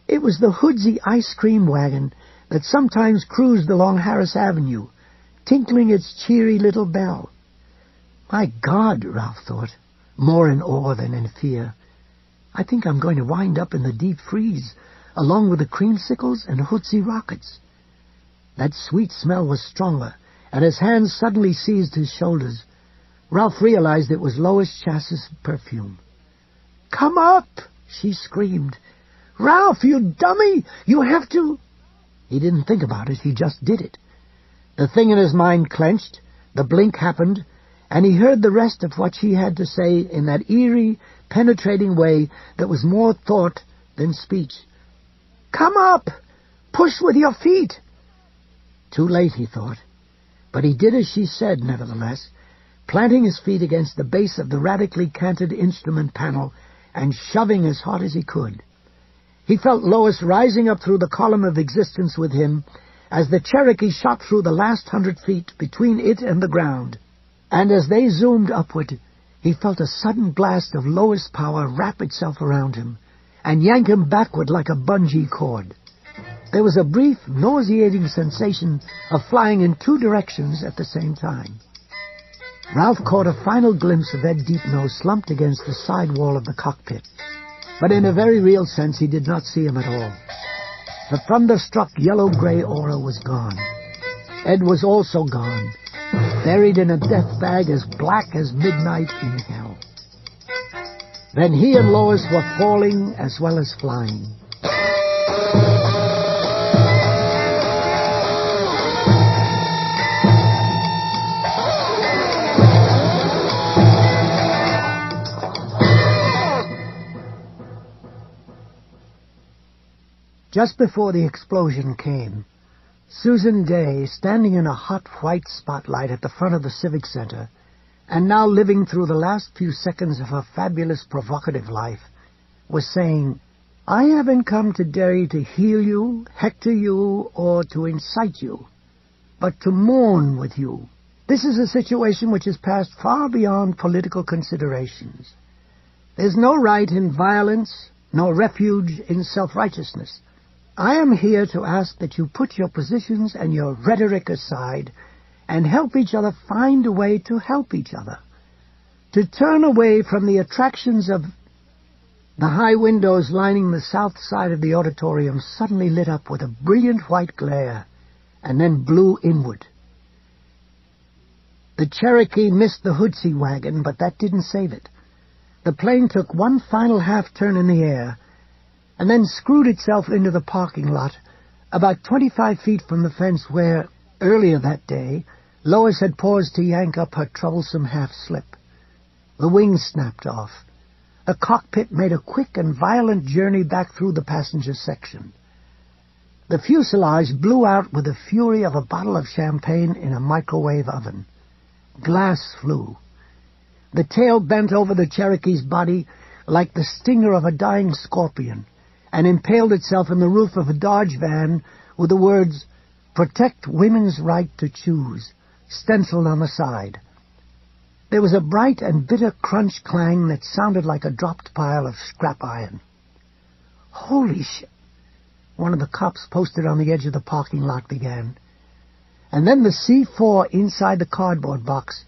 It was the Hoodsey ice cream wagon that sometimes cruised along Harris Avenue, tinkling its cheery little bell. My God, Ralph thought, more in awe than in fear. I think I'm going to wind up in the deep freeze, along with the creamsicles and Hoodsey rockets. That sweet smell was stronger, and his hands suddenly seized his shoulders. Ralph realized it was Lois Chass's perfume. "Come up!" she screamed. "Ralph, you dummy! You have to—" He didn't think about it, he just did it. The thing in his mind clenched, the blink happened, and he heard the rest of what she had to say in that eerie, penetrating way that was more thought than speech. "Come up! Push with your feet!" Too late, he thought. But he did as she said, nevertheless, planting his feet against the base of the radically canted instrument panel and shoving as hard as he could. He felt Lois rising up through the column of existence with him as the Cherokee shot through the last 100 feet between it and the ground. And as they zoomed upward, he felt a sudden blast of Lois power wrap itself around him and yank him backward like a bungee cord. There was a brief, nauseating sensation of flying in two directions at the same time. Ralph caught a final glimpse of Ed Deepno slumped against the side wall of the cockpit, but in a very real sense he did not see him at all. The thunderstruck yellow-gray aura was gone. Ed was also gone, buried in a death bag as black as midnight in hell. Then he and Lois were falling as well as flying. Just before the explosion came, Susan Day, standing in a hot white spotlight at the front of the Civic Center, and now living through the last few seconds of her fabulous, provocative life, was saying, "I haven't come to Derry to heal you, hector you, or to incite you, but to mourn with you. This is a situation which has passed far beyond political considerations. There's no right in violence, no refuge in self-righteousness. I am here to ask that you put your positions and your rhetoric aside and help each other find a way to help each other. To turn away from the attractions of..." The high windows lining the south side of the auditorium suddenly lit up with a brilliant white glare and then blew inward. The Cherokee missed the Hoodsey wagon, but that didn't save it. The plane took one final half-turn in the air, and then screwed itself into the parking lot about 25 feet from the fence where, earlier that day, Lois had paused to yank up her troublesome half-slip. The wings snapped off. The cockpit made a quick and violent journey back through the passenger section. The fuselage blew out with the fury of a bottle of champagne in a microwave oven. Glass flew. The tail bent over the Cherokee's body like the stinger of a dying scorpion, and impaled itself in the roof of a Dodge van with the words, "Protect women's right to choose," stenciled on the side. There was a bright and bitter crunch clang that sounded like a dropped pile of scrap iron. "Holy shit!" one of the cops posted on the edge of the parking lot began. And then the C-4 inside the cardboard box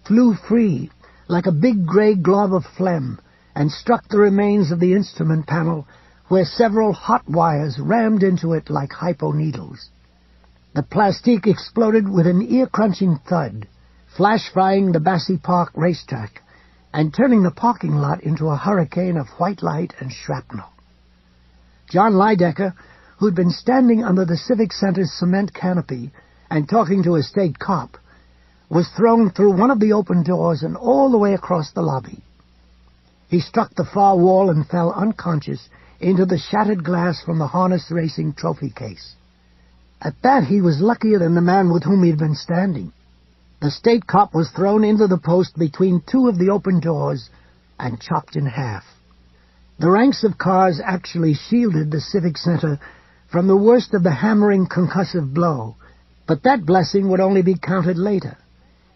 flew free like a big gray glob of phlegm and struck the remains of the instrument panel where several hot wires rammed into it like hypo needles. The plastique exploded with an ear-crunching thud, flash-frying the Bassey Park racetrack and turning the parking lot into a hurricane of white light and shrapnel. John Lydecker, who'd been standing under the Civic Center's cement canopy and talking to a state cop, was thrown through one of the open doors and all the way across the lobby. He struck the far wall and fell unconscious into the shattered glass from the harness racing trophy case. At that, he was luckier than the man with whom he'd been standing. The state cop was thrown into the post between two of the open doors and chopped in half. The ranks of cars actually shielded the Civic Center from the worst of the hammering concussive blow, but that blessing would only be counted later.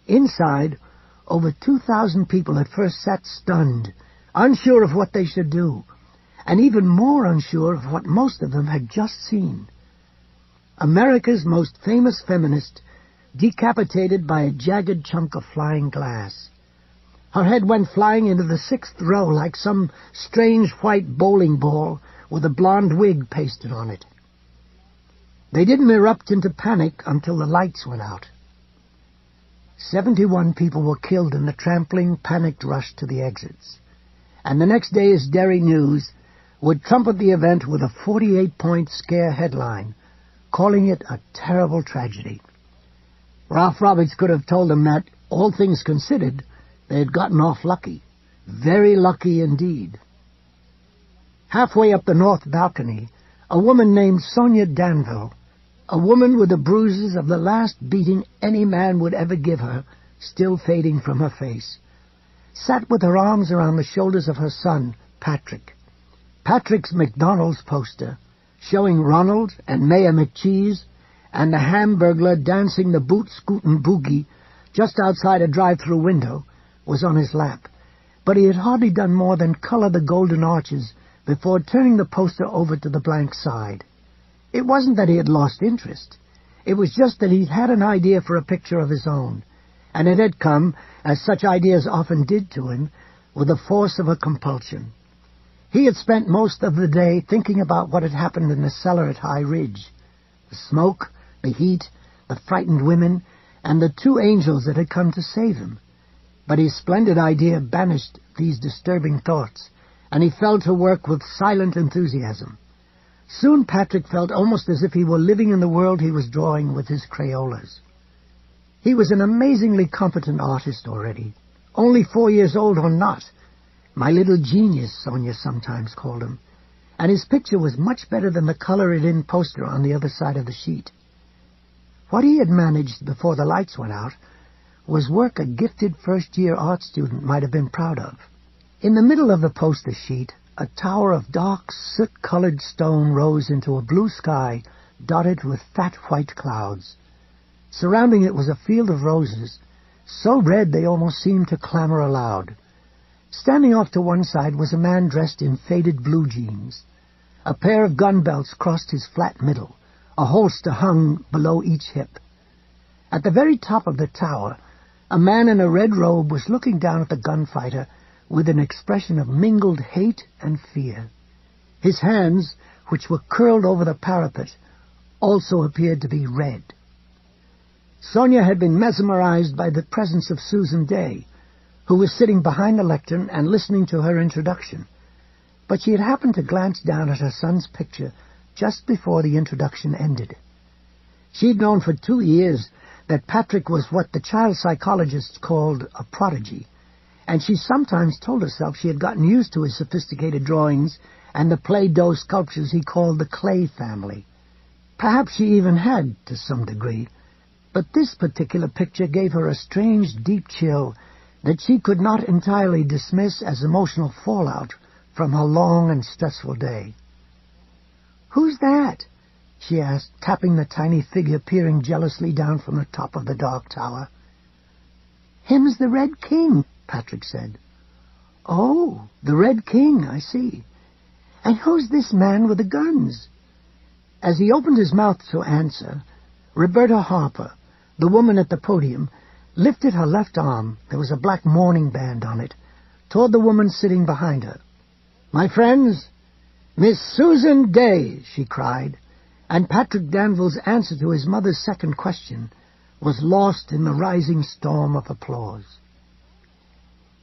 Inside, over 2,000 people at first sat stunned, unsure of what they should do, and even more unsure of what most of them had just seen. America's most famous feminist, decapitated by a jagged chunk of flying glass. Her head went flying into the 6th row like some strange white bowling ball with a blonde wig pasted on it. They didn't erupt into panic until the lights went out. 71 people were killed in the trampling, panicked rush to the exits, and the next day's Derry News would trumpet the event with a 48-point scare headline, calling it a terrible tragedy. Ralph Roberts could have told them that, all things considered, they had gotten off lucky. Very lucky indeed. Halfway up the north balcony, a woman named Sonia Danville, a woman with the bruises of the last beating any man would ever give her, still fading from her face, sat with her arms around the shoulders of her son, Patrick. Patrick's McDonald's poster, showing Ronald and Mayor McCheese and the Hamburglar dancing the boot-scootin' boogie just outside a drive-through window, was on his lap, but he had hardly done more than color the golden arches before turning the poster over to the blank side. It wasn't that he had lost interest. It was just that he'd had an idea for a picture of his own, and it had come, as such ideas often did to him, with the force of a compulsion. He had spent most of the day thinking about what had happened in the cellar at High Ridge. The smoke, the heat, the frightened women, and the two angels that had come to save him. But his splendid idea banished these disturbing thoughts, and he fell to work with silent enthusiasm. Soon Patrick felt almost as if he were living in the world he was drawing with his Crayolas. He was an amazingly competent artist already, only 4 years old or not. My little genius, Sonia sometimes called him, and his picture was much better than the color-it-in poster on the other side of the sheet. What he had managed before the lights went out was work a gifted first-year art student might have been proud of. In the middle of the poster sheet, a tower of dark, soot-colored stone rose into a blue sky dotted with fat white clouds. Surrounding it was a field of roses, so red they almost seemed to clamor aloud. Standing off to one side was a man dressed in faded blue jeans. A pair of gun belts crossed his flat middle. A holster hung below each hip. At the very top of the tower, a man in a red robe was looking down at the gunfighter with an expression of mingled hate and fear. His hands, which were curled over the parapet, also appeared to be red. Sonia had been mesmerized by the presence of Susan Day, who was sitting behind the lectern and listening to her introduction. but she had happened to glance down at her son's picture just before the introduction ended. She'd known for 2 years that Patrick was what the child psychologists called a prodigy, and she sometimes told herself she had gotten used to his sophisticated drawings and the Play-Doh sculptures he called the Clay family. Perhaps she even had, to some degree, but this particular picture gave her a strange, deep chill that she could not entirely dismiss as emotional fallout from her long and stressful day. "Who's that?" she asked, tapping the tiny figure peering jealously down from the top of the dark tower. "Him's the Red King," Patrick said. "Oh, the Red King, I see. And who's this man with the guns?" As he opened his mouth to answer, Roberta Harper, the woman at the podium, lifted her left arm, there was a black mourning band on it, toward the woman sitting behind her. "My friends, Miss Susan Day," she cried, and Patrick Danville's answer to his mother's second question was lost in the rising storm of applause.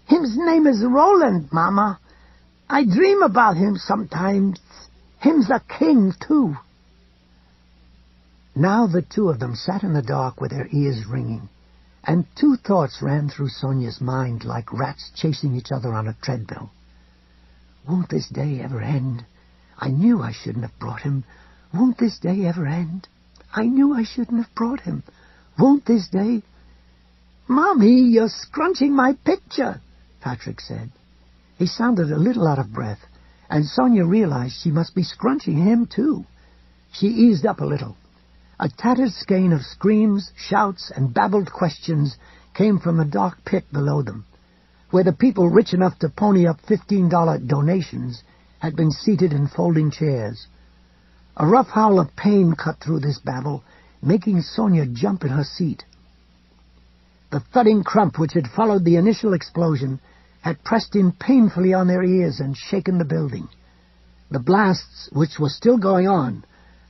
"Him's name is Roland, Mama. I dream about him sometimes. Him's a king, too." Now the two of them sat in the dark with their ears ringing, and 2 thoughts ran through Sonia's mind like rats chasing each other on a treadmill. "Won't this day ever end? I knew I shouldn't have brought him. Won't this day ever end? I knew I shouldn't have brought him. Won't this day—" "Mommy, you're scrunching my picture," Patrick said. He sounded a little out of breath, and Sonia realized she must be scrunching him, too. She eased up a little. A tattered skein of screams, shouts, and babbled questions came from the dark pit below them, where the people rich enough to pony up $15 donations had been seated in folding chairs. A rough howl of pain cut through this babble, making Sonia jump in her seat. The thudding crump which had followed the initial explosion had pressed in painfully on their ears and shaken the building. The blasts, which were still going on,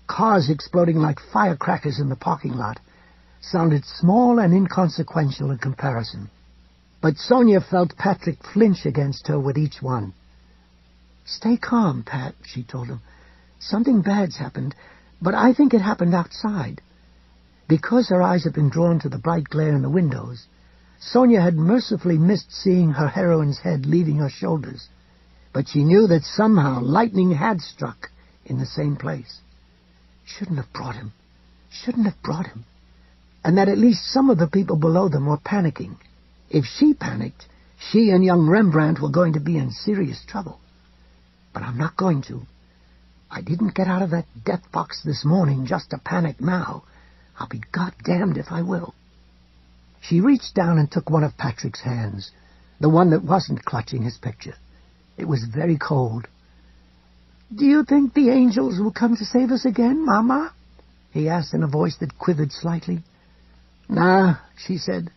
cars exploding like firecrackers in the parking lot, sounded small and inconsequential in comparison. But Sonia felt Patrick flinch against her with each one. "Stay calm, Pat," she told him. "Something bad's happened, but I think it happened outside." Because her eyes had been drawn to the bright glare in the windows, Sonia had mercifully missed seeing her heroine's head leaving her shoulders, but she knew that somehow lightning had struck in the same place. Shouldn't have brought him. And that at least some of the people below them were panicking. If she panicked, she and young Rembrandt were going to be in serious trouble. But I'm not going to. I didn't get out of that death box this morning just to panic now. I'll be goddamned if I will. She reached down and took one of Patrick's hands, the one that wasn't clutching his picture. It was very cold. "Do you think the angels will come to save us again, Mama?" he asked in a voice that quivered slightly. "Nah," she said.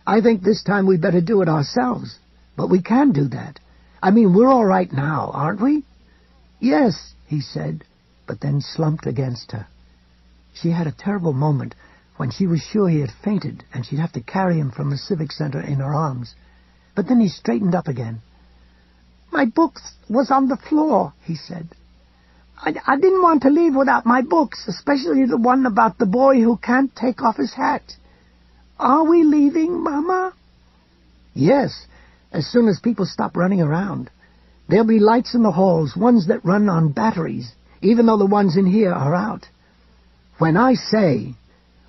"I think this time we better do it ourselves. But we can do that. I mean, we're all right now, aren't we?" "Yes," he said, but then slumped against her. She had a terrible moment when she was sure he had fainted and she'd have to carry him from the Civic Center in her arms. But then he straightened up again. "My books was on the floor," he said. I didn't want to leave without my books, especially the one about the boy who can't take off his hat. Are we leaving, Mama?" "Yes, as soon as people stop running around. There'll be lights in the halls, ones that run on batteries, even though the ones in here are out. When I say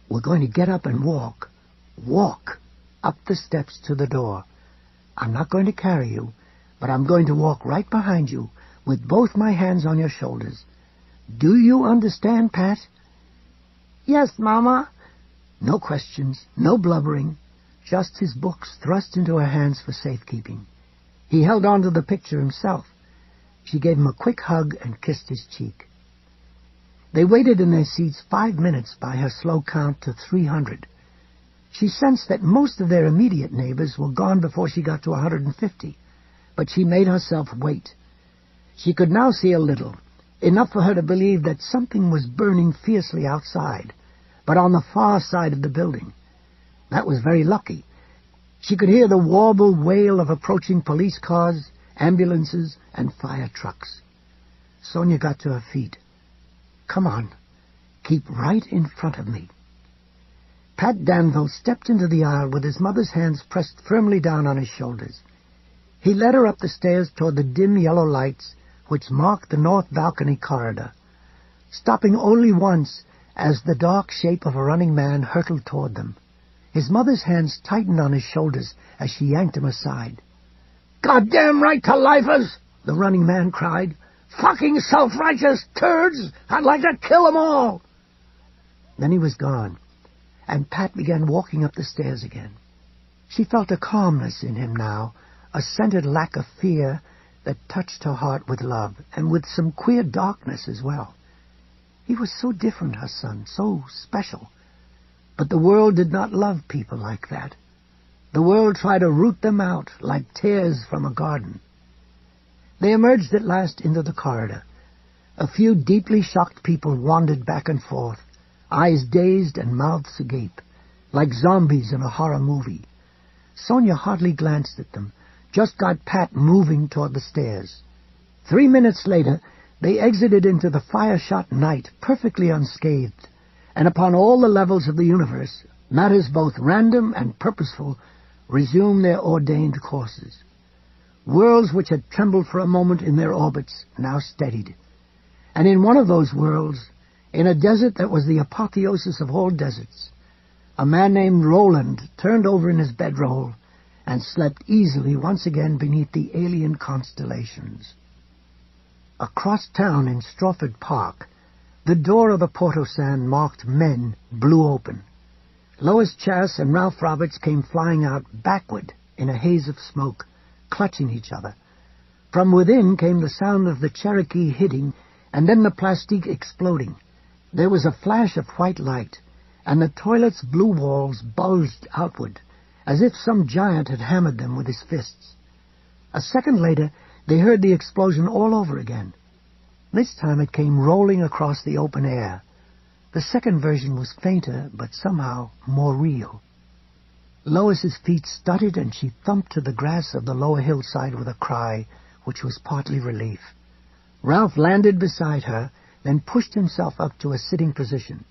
we're going to get up and walk up the steps to the door. I'm not going to carry you, but I'm going to walk right behind you with both my hands on your shoulders. Do you understand, Pat?" "Yes, Mama." No questions, no blubbering, just his books thrust into her hands for safekeeping. He held on to the picture himself. She gave him a quick hug and kissed his cheek. They waited in their seats 5 minutes by her slow count to 300. She sensed that most of their immediate neighbors were gone before she got to 150, but she made herself wait. She could now see a little, enough for her to believe that something was burning fiercely outside, but on the far side of the building. That was very lucky. She could hear the warble wail of approaching police cars ambulances, and fire trucks. Sonia got to her feet. "Come on. Keep right in front of me." Pat Danville stepped into the aisle with his mother's hands pressed firmly down on his shoulders. He led her up the stairs toward the dim yellow lights which marked the north balcony corridor, stopping only once as the dark shape of a running man hurtled toward them. His mother's hands tightened on his shoulders as she yanked him aside. "Goddamn right to lifers!" the running man cried. "Fucking self-righteous turds! I'd like to kill them all!" Then he was gone, and Pat began walking up the stairs again. She felt a calmness in him now, a scented lack of fear that touched her heart with love, and with some queer darkness as well. He was so different, her son, so special. But the world did not love people like that. The world tried to root them out like tares from a garden. They emerged at last into the corridor. A few deeply shocked people wandered back and forth, eyes dazed and mouths agape, like zombies in a horror movie. Sonia hardly glanced at them, just got Pat moving toward the stairs. 3 minutes later, they exited into the fire-shot night perfectly unscathed, and upon all the levels of the universe, matters both random and purposeful resumed their ordained courses. Worlds which had trembled for a moment in their orbits now steadied. And in one of those worlds, in a desert that was the apotheosis of all deserts, a man named Roland turned over in his bedroll and slept easily once again beneath the alien constellations. Across town in Strawford Park, the door of the Portosan marked Men blew open. Lois Chass and Ralph Roberts came flying out backward in a haze of smoke, clutching each other. From within came the sound of the Cherokee hitting, and then the plastique exploding. There was a flash of white light, and the toilet's blue walls bulged outward, as if some giant had hammered them with his fists. A second later, they heard the explosion all over again. This time it came rolling across the open air. The second version was fainter, but somehow more real. Lois's feet stuttered, and she thumped to the grass of the lower hillside with a cry, which was partly relief. Ralph landed beside her, then pushed himself up to a sitting position.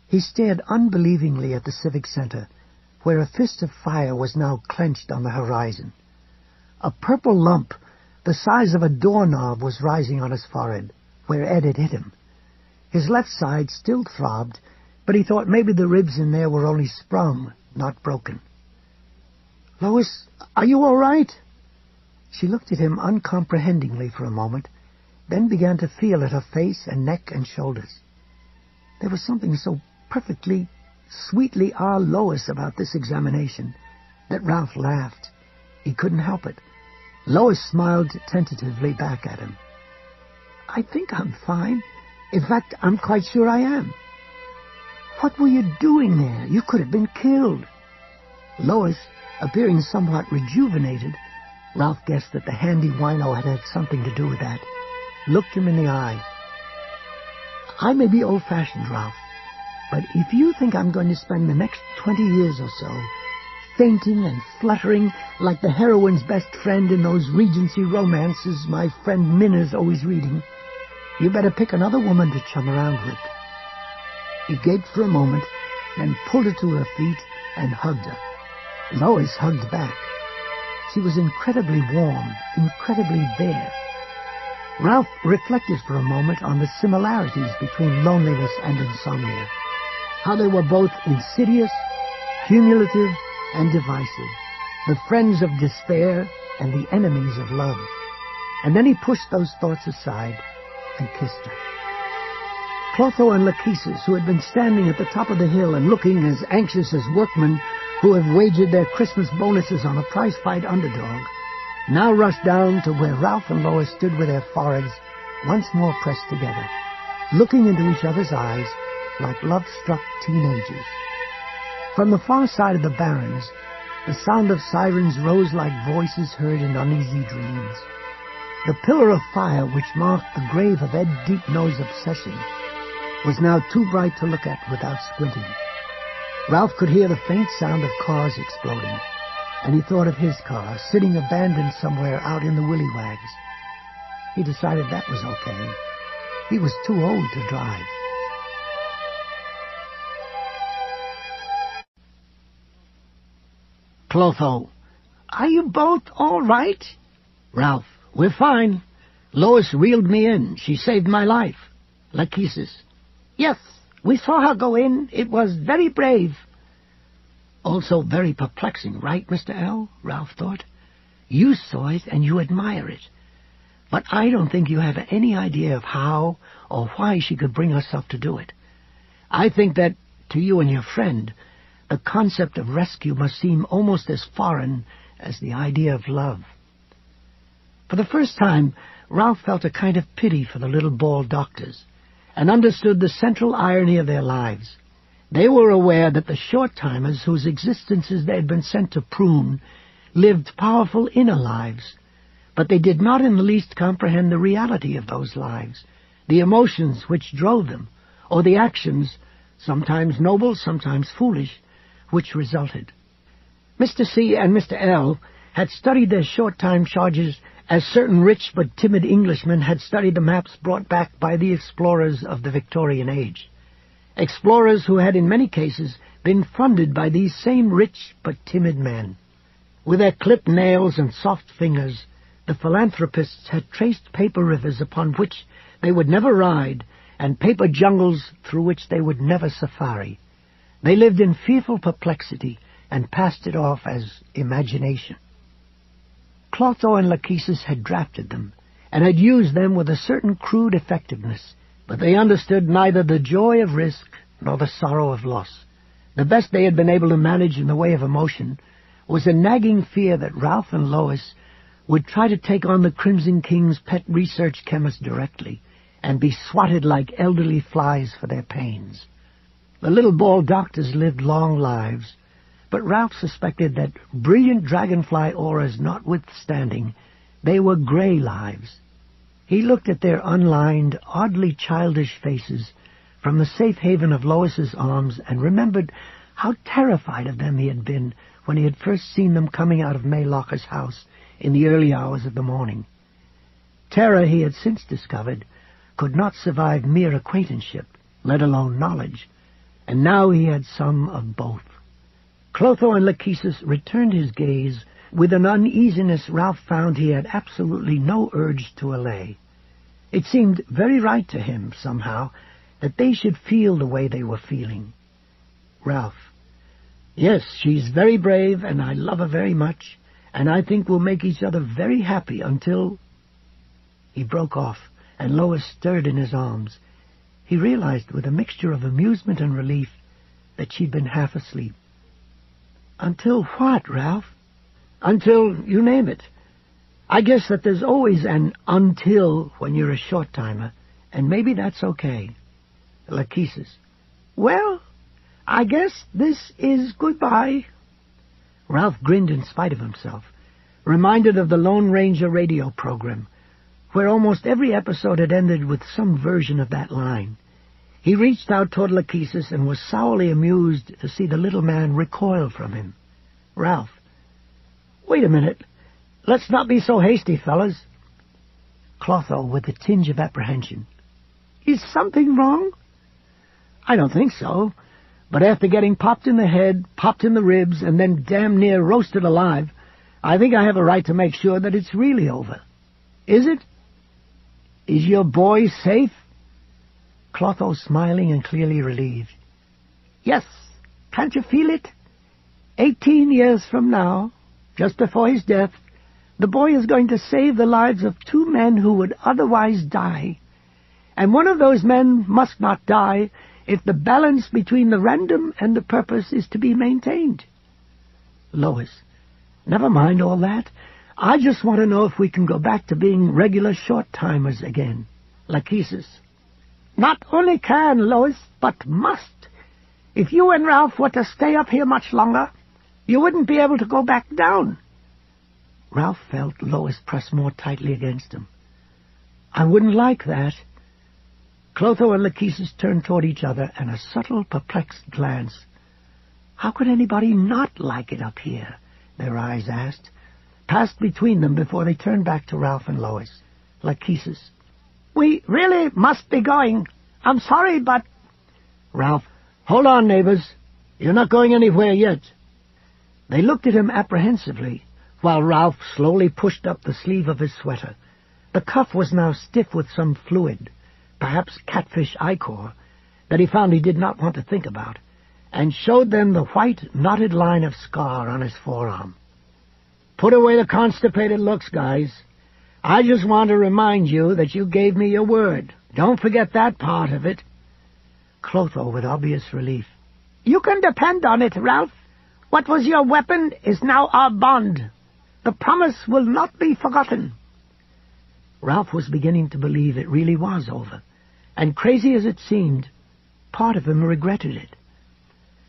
He stared unbelievingly at the Civic Center, where a fist of fire was now clenched on the horizon. A purple lump, the size of a doorknob, was rising on his forehead, where Ed had hit him. His left side still throbbed, but he thought maybe the ribs in there were only sprung, not broken. "Lois, are you all right?" She looked at him uncomprehendingly for a moment, then began to feel at her face and neck and shoulders. There was something so perfectly, sweetly Lois about this examination that Ralph laughed. He couldn't help it. Lois smiled tentatively back at him. "I think I'm fine. In fact, I'm quite sure I am." "What were you doing there? You could have been killed." Lois, appearing somewhat rejuvenated, Ralph guessed that the handy wino had had something to do with that, looked him in the eye. "I may be old-fashioned, Ralph, but if you think I'm going to spend the next 20 years or so fainting and fluttering like the heroine's best friend in those Regency romances my friend Minna's always reading, you better pick another woman to chum around with." He gaped for a moment, then pulled her to her feet and hugged her. Lois hugged back. She was incredibly warm, incredibly bare. Ralph reflected for a moment on the similarities between loneliness and insomnia, how they were both insidious, cumulative, and divisive, the friends of despair and the enemies of love. And then he pushed those thoughts aside and kissed her. Clotho and Lachesis, who had been standing at the top of the hill and looking as anxious as workmen who have wagered their Christmas bonuses on a prize-fight underdog, now rushed down to where Ralph and Lois stood with their foreheads once more pressed together, looking into each other's eyes like love-struck teenagers. From the far side of the barrens, the sound of sirens rose like voices heard in uneasy dreams. The pillar of fire which marked the grave of Ed Deep-Nose Obsession was now too bright to look at without squinting. Ralph could hear the faint sound of cars exploding. and he thought of his car sitting abandoned somewhere out in the willywags. He decided that was okay. He was too old to drive. Clotho, are you both all right? Ralph, we're fine. Lois reeled me in. She saved my life. Lachesis. Yes, we saw her go in. It was very brave. Also very perplexing, right, Mr. L? Ralph thought. You saw it and you admire it. But I don't think you have any idea of how or why she could bring herself to do it. I think that, to you and your friend, the concept of rescue must seem almost as foreign as the idea of love. For the first time, Ralph felt a kind of pity for the little bald doctors, and understood the central irony of their lives. They were aware that the short-timers whose existences they had been sent to prune lived powerful inner lives, but they did not in the least comprehend the reality of those lives, the emotions which drove them, or the actions, sometimes noble, sometimes foolish, which resulted. Mr. C. and Mr. L. had studied their short-time charges as certain rich but timid Englishmen had studied the maps brought back by the explorers of the Victorian age. Explorers who had in many cases been funded by these same rich but timid men. With their clipped nails and soft fingers, the philanthropists had traced paper rivers upon which they would never ride, and paper jungles through which they would never safari. They lived in fearful perplexity, and passed it off as imagination. Clotho and Lachesis had drafted them, and had used them with a certain crude effectiveness, but they understood neither the joy of risk nor the sorrow of loss. The best they had been able to manage in the way of emotion was a nagging fear that Ralph and Lois would try to take on the Crimson King's pet research chemist directly, and be swatted like elderly flies for their pains. The little bald doctors lived long lives, but Ralph suspected that, brilliant dragonfly auras notwithstanding, they were grey lives. He looked at their unlined, oddly childish faces from the safe haven of Lois's arms, and remembered how terrified of them he had been when he had first seen them coming out of May Locker's house in the early hours of the morning. Terror, he had since discovered, could not survive mere acquaintanceship, let alone knowledge, and now he had some of both. Clotho and Lachesis returned his gaze with an uneasiness Ralph found he had absolutely no urge to allay. It seemed very right to him, somehow, that they should feel the way they were feeling. Ralph. Yes, she's very brave, and I love her very much, and I think we'll make each other very happy until... He broke off, and Lois stirred in his arms. He realized with a mixture of amusement and relief that she'd been half asleep. Until what, Ralph? Until you name it. I guess that there's always an until when you're a short-timer, and maybe that's okay. Lachesis. Well, I guess this is goodbye. Ralph grinned in spite of himself, reminded of the Lone Ranger radio program, where almost every episode had ended with some version of that line. He reached out toward Lachesis and was sourly amused to see the little man recoil from him. Ralph. Wait a minute. Let's not be so hasty, fellas. Clotho, with a tinge of apprehension. Is something wrong? I don't think so. But after getting popped in the head, popped in the ribs, and then damn near roasted alive, I think I have a right to make sure that it's really over. Is it? Is your boy safe? Clotho smiling and clearly relieved. Yes, can't you feel it? 18 years from now, just before his death, the boy is going to save the lives of 2 men who would otherwise die. And one of those men must not die if the balance between the random and the purpose is to be maintained. Lois. Never mind all that. I just want to know if we can go back to being regular short-timers again. Lachesis. Not only can, Lois, but must. If you and Ralph were to stay up here much longer, you wouldn't be able to go back down. Ralph felt Lois press more tightly against him. I wouldn't like that. Clotho and Lachesis turned toward each other, and a subtle, perplexed glance. How could anybody not like it up here? their eyes asked, passed between them before they turned back to Ralph and Lois. Lachesis. We really must be going. I'm sorry, but... Ralph. Hold on, neighbors. You're not going anywhere yet. They looked at him apprehensively, while Ralph slowly pushed up the sleeve of his sweater. The cuff was now stiff with some fluid, perhaps catfish ichor, that he found he did not want to think about, and showed them the white, knotted line of scar on his forearm. Put away the constipated looks, guys. I just want to remind you that you gave me your word. Don't forget that part of it. Clotho, with obvious relief. You can depend on it, Ralph. What was your weapon is now our bond. The promise will not be forgotten. Ralph was beginning to believe it really was over, and crazy as it seemed, part of him regretted it.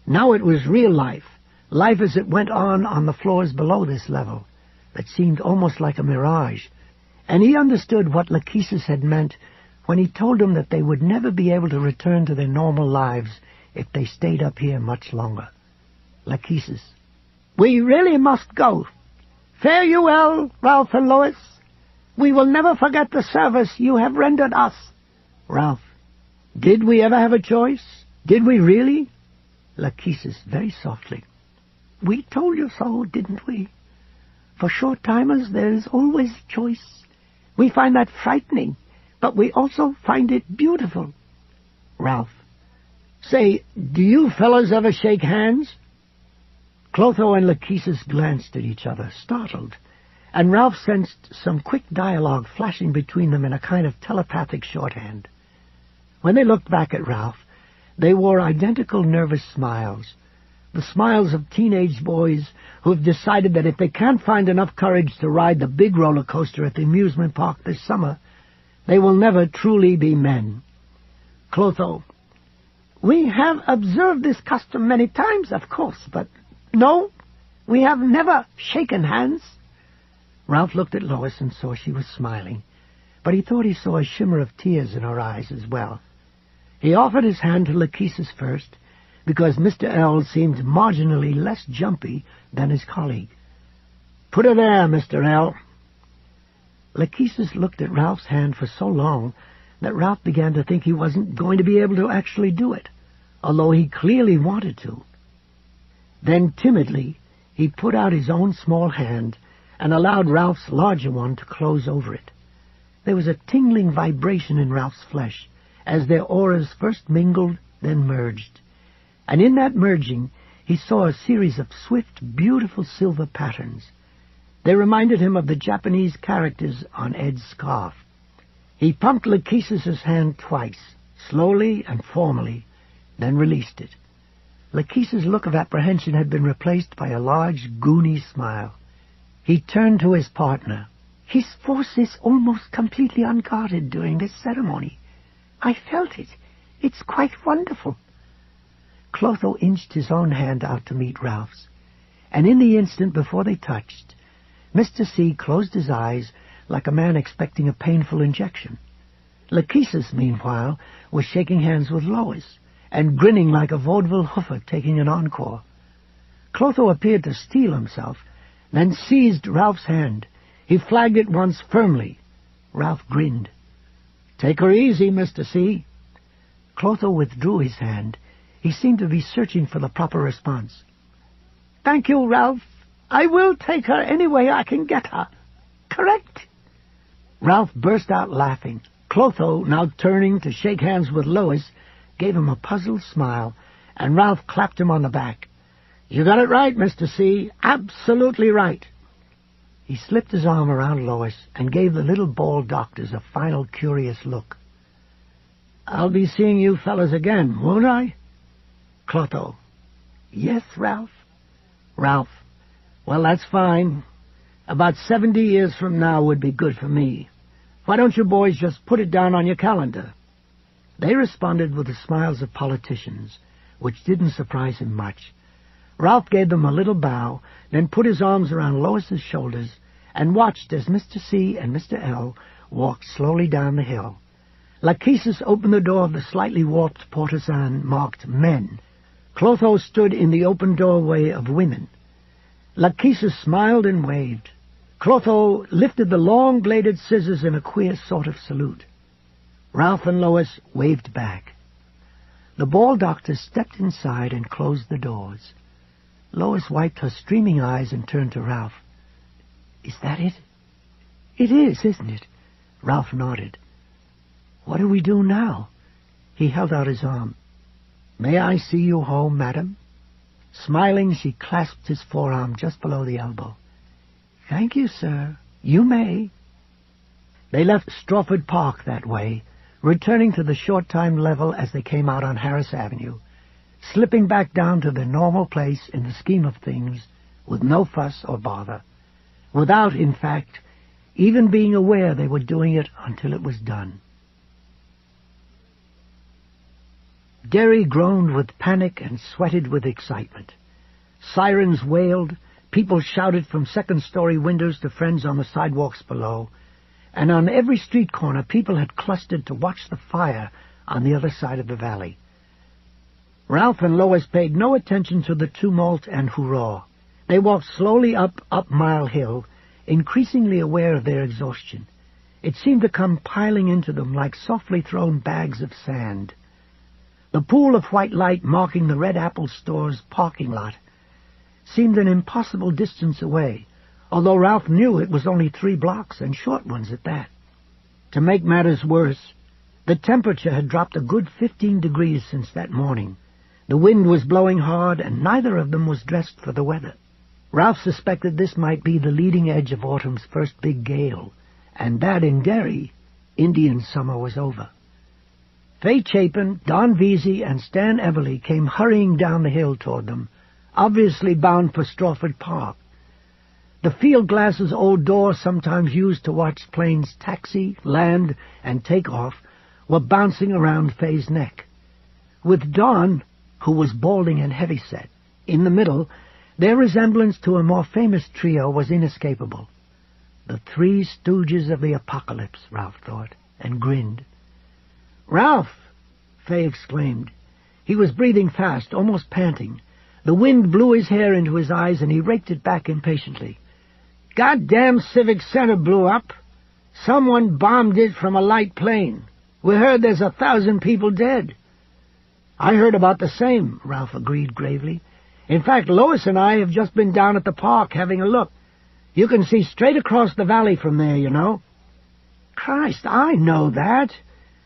Now it was real life, life as it went on the floors below this level, that seemed almost like a mirage, and he understood what Lachesis had meant when he told him that they would never be able to return to their normal lives if they stayed up here much longer. Lachesis. We really must go. Fare you well, Ralph and Lois. We will never forget the service you have rendered us. Ralph. Did we ever have a choice? Did we really? Lachesis, very softly. We told you so, didn't we? For short-timers, there is always choice. We find that frightening, but we also find it beautiful. Ralph. Say, do you fellas ever shake hands? Clotho and Lachesis glanced at each other, startled, and Ralph sensed some quick dialogue flashing between them in a kind of telepathic shorthand. When they looked back at Ralph, they wore identical nervous smiles, the smiles of teenage boys who have decided that if they can't find enough courage to ride the big roller coaster at the amusement park this summer, they will never truly be men. Clotho. We have observed this custom many times, of course, but no, we have never shaken hands. Ralph looked at Lois and saw she was smiling, but he thought he saw a shimmer of tears in her eyes as well. He offered his hand to Lachesis first, because Mr. L seemed marginally less jumpy than his colleague. Put her there, Mr. L. Lachesis looked at Ralph's hand for so long that Ralph began to think he wasn't going to be able to actually do it, although he clearly wanted to. Then, timidly, he put out his own small hand and allowed Ralph's larger one to close over it. There was a tingling vibration in Ralph's flesh as their auras first mingled, then merged. And in that merging, he saw a series of swift, beautiful silver patterns. They reminded him of the Japanese characters on Ed's scarf. He pumped Lachesis' hand twice, slowly and formally, then released it. Lachesis' look of apprehension had been replaced by a large, goony smile. He turned to his partner. His force is almost completely unguarded during this ceremony. I felt it. It's quite wonderful. Clotho inched his own hand out to meet Ralph's, and in the instant before they touched, Mr. C closed his eyes like a man expecting a painful injection. Lachesis, meanwhile, was shaking hands with Lois, and grinning like a vaudeville hoofer taking an encore. Clotho appeared to steel himself, then seized Ralph's hand. He flagged it once firmly. Ralph grinned. Take her easy, Mr. C. Clotho withdrew his hand. He seemed to be searching for the proper response. Thank you, Ralph. I will take her any way I can get her. Correct? Ralph burst out laughing. Clotho, now turning to shake hands with Lois, gave him a puzzled smile, and Ralph clapped him on the back. You got it right, Mr. C. Absolutely right. He slipped his arm around Lois and gave the little bald doctors a final curious look. I'll be seeing you fellas again, won't I? Clotho. Yes, Ralph. Ralph. Well, that's fine. About 70 years from now would be good for me. Why don't you boys just put it down on your calendar? They responded with the smiles of politicians, which didn't surprise him much. Ralph gave them a little bow, then put his arms around Lois's shoulders and watched as Mr. C and Mr. L walked slowly down the hill. Lachesis opened the door of the slightly warped portisan marked Men. Clotho stood in the open doorway of Women. Lachesis smiled and waved. Clotho lifted the long-bladed scissors in a queer sort of salute. Ralph and Lois waved back. The bald doctor stepped inside and closed the doors. Lois wiped her streaming eyes and turned to Ralph. "Is that it?" "It is, isn't it?" Ralph nodded. "What do we do now?" He held out his arm. "May I see you home, madam?" Smiling, she clasped his forearm just below the elbow. "Thank you, sir. You may." They left Strawford Park that way, returning to the short-time level as they came out on Harris Avenue, slipping back down to their normal place in the scheme of things, with no fuss or bother, without, in fact, even being aware they were doing it until it was done. Derry groaned with panic and sweated with excitement. Sirens wailed, people shouted from second-story windows to friends on the sidewalks below, and on every street corner people had clustered to watch the fire on the other side of the valley. Ralph and Lois paid no attention to the tumult and hurrah. They walked slowly up Mile Hill, increasingly aware of their exhaustion. It seemed to come piling into them like softly thrown bags of sand. The pool of white light marking the Red Apple Store's parking lot seemed an impossible distance away, although Ralph knew it was only 3 blocks, and short ones at that. To make matters worse, the temperature had dropped a good 15 degrees since that morning. The wind was blowing hard, and neither of them was dressed for the weather. Ralph suspected this might be the leading edge of autumn's first big gale, and that in Derry, Indian summer was over. Fay Chapin, Don Vesey, and Stan Everly came hurrying down the hill toward them, obviously bound for Strawford Park. The field-glass's old door, sometimes used to watch planes taxi, land, and take off, were bouncing around Fay's neck. With Don, who was balding and heavy-set, in the middle, their resemblance to a more famous trio was inescapable. The 3 stooges of the apocalypse, Ralph thought, and grinned. "Ralph!" Fay exclaimed. He was breathing fast, almost panting. The wind blew his hair into his eyes, and he raked it back impatiently. "Goddamn Civic Center blew up. Someone bombed it from a light plane. We heard there's 1,000 people dead." "I heard about the same," Ralph agreed gravely. "In fact, Lois and I have just been down at the park having a look. You can see straight across the valley from there, you know." "Christ, I know that.